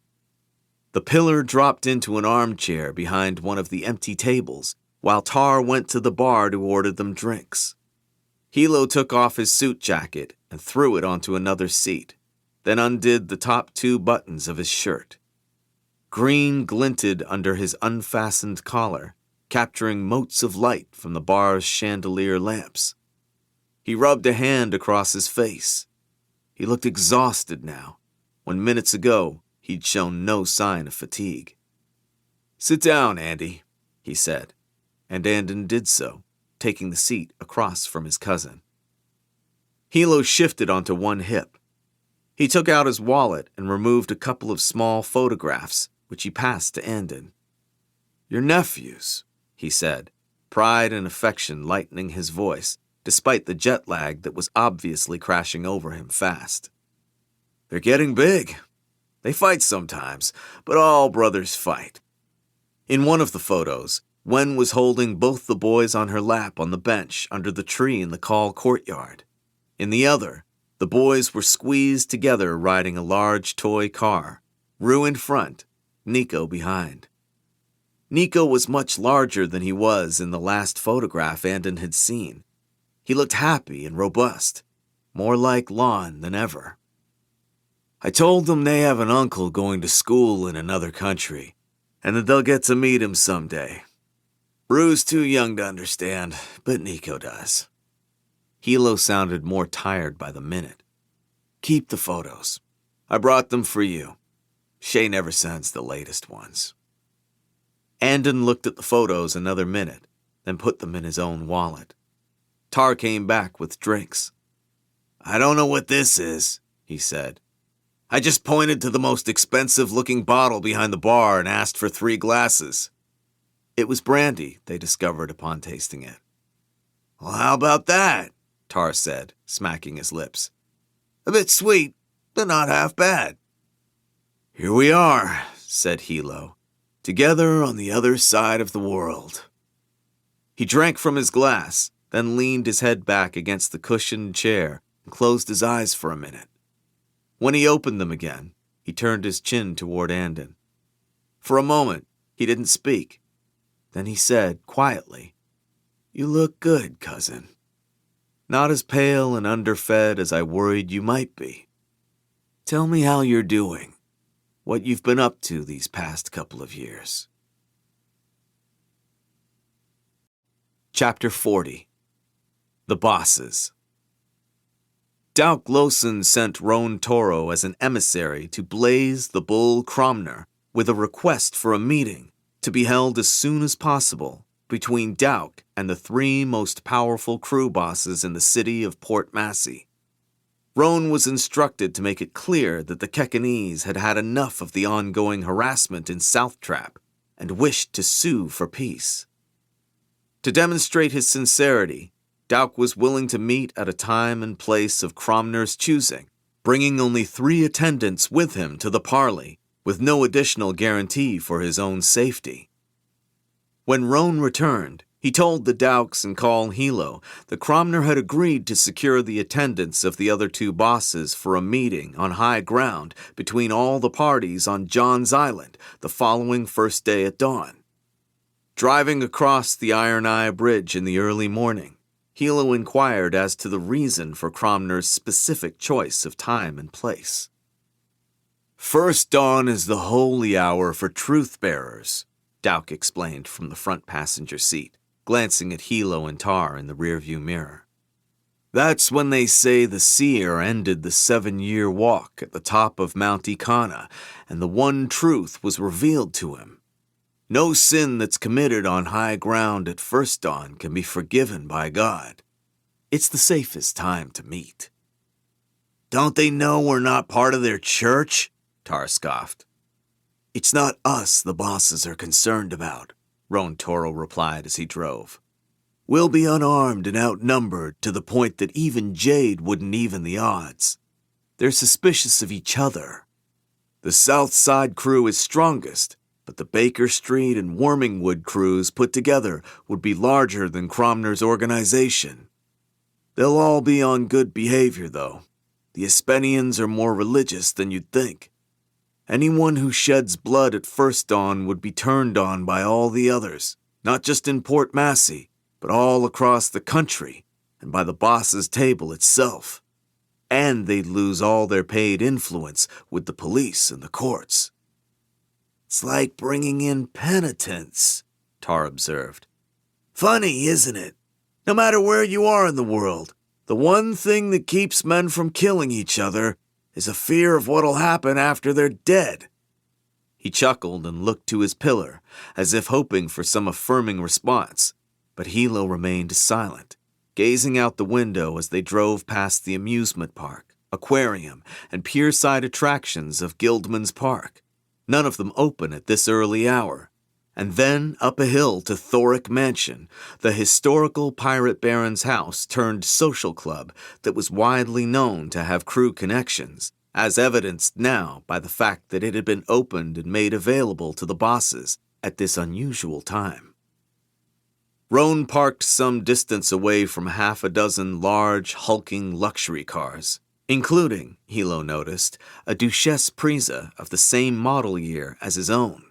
Speaker 2: The pillar dropped into an armchair behind one of the empty tables, while Tar went to the bar to order them drinks. Hilo took off his suit jacket and threw it onto another seat, then undid the top 2 buttons of his shirt. Green glinted under his unfastened collar, capturing motes of light from the bar's chandelier lamps. He rubbed a hand across his face. He looked exhausted now, when minutes ago he'd shown no sign of fatigue. Sit down, Andy, he said, and Andon did so, taking the seat across from his cousin. Hilo shifted onto one hip. He took out his wallet and removed a couple of small photographs, which he passed to Andon. Your nephews, he said, pride and affection lightening his voice, despite the jet lag that was obviously crashing over him fast. They're getting big. They fight sometimes, but all brothers fight. In one of the photos, Wen was holding both the boys on her lap on the bench under the tree in the Kaul courtyard. In the other, the boys were squeezed together riding a large toy car, Rue in front, Nico behind. Nico was much larger than he was in the last photograph Andon had seen. He looked happy and robust, more like Lon than ever. I told them they have an uncle going to school in another country, and that they'll get to meet him someday. Rue's too young to understand, but Nico does. Hilo sounded more tired by the minute. Keep the photos. I brought them for you. Shay never sends the latest ones. Andon looked at the photos another minute, then put them in his own wallet. Tar came back with drinks. I don't know what this is, he said. I just pointed to the most expensive-looking bottle behind the bar and asked for 3 glasses. It was brandy, they discovered upon tasting it. Well, how about that? Tar said, smacking his lips. A bit sweet, but not half bad. Here we are, said Hilo, together on the other side of the world. He drank from his glass, then leaned his head back against the cushioned chair and closed his eyes for a minute. When he opened them again, he turned his chin toward Andon. For a moment, he didn't speak. Then he said, quietly, You look good, cousin. Not as pale and underfed as I worried you might be. Tell me how you're doing, what you've been up to these past couple of years. Chapter 40. The Bosses. Dauk Losen sent Roan Toro as an emissary to Blaze the Bull Cromner with a request for a meeting to be held as soon as possible between Dauk and the 3 most powerful crew bosses in the city of Port Massey. Roan was instructed to make it clear that the Kekanese had had enough of the ongoing harassment in South Trap and wished to sue for peace. To demonstrate his sincerity, Dauk was willing to meet at a time and place of Cromner's choosing, bringing only 3 attendants with him to the parley, with no additional guarantee for his own safety. When Roan returned, he told the Dauks and Kaul Hilo that Cromner had agreed to secure the attendance of the other 2 bosses for a meeting on high ground between all the parties on John's Island the following first day at dawn. Driving across the Iron Eye Bridge in the early morning, Hilo inquired as to the reason for Cromner's specific choice of time and place. First dawn is the holy hour for truth-bearers, Dauk explained from the front passenger seat, glancing at Hilo and Tar in the rearview mirror. That's when they say the seer ended the 7-year walk at the top of Mount Ikana, and the one truth was revealed to him. No sin that's committed on high ground at first dawn can be forgiven by God. It's the safest time to meet. Don't they know we're not part of their church? Tar scoffed. It's not us the bosses are concerned about, Roan Toro replied as he drove. We'll be unarmed and outnumbered to the point that even Jade wouldn't even the odds. They're suspicious of each other. The South Side crew is strongest, but the Baker Street and Wormingwood crews put together would be larger than Cromner's organization. They'll all be on good behavior, though. The Espenians are more religious than you'd think. Anyone who sheds blood at first dawn would be turned on by all the others, not just in Port Massey, but all across the country, and by the boss's table itself. And they'd lose all their paid influence with the police and the courts. It's like bringing in penitents, Tar observed. Funny, isn't it? No matter where you are in the world, the one thing that keeps men from killing each other is a fear of what'll happen after they're dead. He chuckled and looked to his pillar, as if hoping for some affirming response, but Hilo remained silent, gazing out the window as they drove past the amusement park, aquarium, and pierside attractions of Guildman's Park. None of them open at this early hour, and then up a hill to Thoric Mansion, the historical pirate baron's house turned social club that was widely known to have crew connections, as evidenced now by the fact that it had been opened and made available to the bosses at this unusual time. Roan parked some distance away from 6 large, hulking luxury cars, including, Hilo noticed, a Duchesse Prisa of the same model year as his own.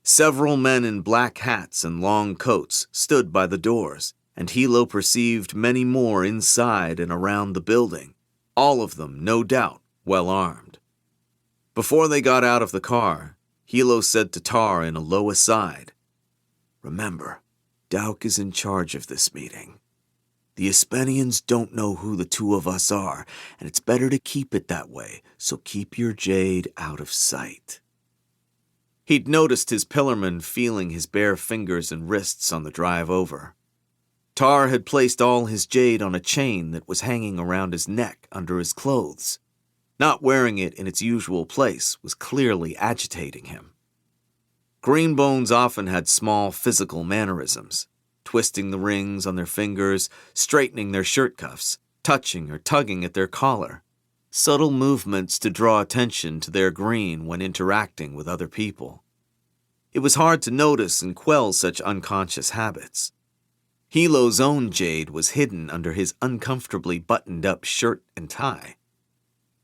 Speaker 2: Several men in black hats and long coats stood by the doors, and Hilo perceived many more inside and around the building, all of them, no doubt, well armed. Before they got out of the car, Hilo said to Tar in a low aside, "Remember, Dauk is in charge of this meeting. The Espenians don't know who the two of us are, and it's better to keep it that way, so keep your jade out of sight." He'd noticed his pillarman feeling his bare fingers and wrists on the drive over. Tar had placed all his jade on a chain that was hanging around his neck under his clothes. Not wearing it in its usual place was clearly agitating him. Greenbones often had small physical mannerisms, twisting the rings on their fingers, straightening their shirt cuffs, touching or tugging at their collar. Subtle movements to draw attention to their green when interacting with other people. It was hard to notice and quell such unconscious habits. Hilo's own jade was hidden under his uncomfortably buttoned-up shirt and tie.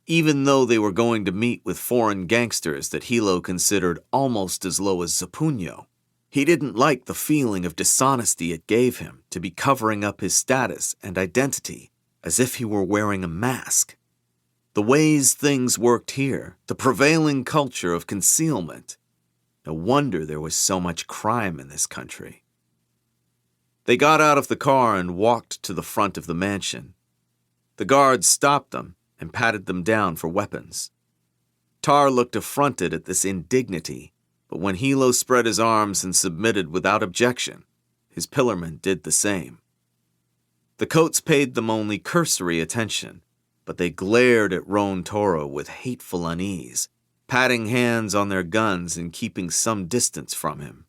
Speaker 2: Even though they were going to meet with foreign gangsters that Hilo considered almost as low as Zapuño, he didn't like the feeling of dishonesty it gave him to be covering up his status and identity as if he were wearing a mask. The ways things worked here, the prevailing culture of concealment. No wonder there was so much crime in this country. They got out of the car and walked to the front of the mansion. The guards stopped them and patted them down for weapons. Tar looked affronted at this indignity, but when Hilo spread his arms and submitted without objection, his pillarmen did the same. The coats paid them only cursory attention, but they glared at Roan Toro with hateful unease, patting hands on their guns and keeping some distance from him.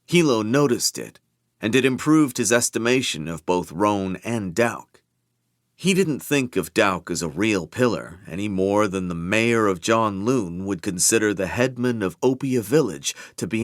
Speaker 2: Hilo noticed it, and it improved his estimation of both Roan and Dauk. He didn't think of Dauk as a real pillar any more than the mayor of Janloon would consider the headman of Opia Village to be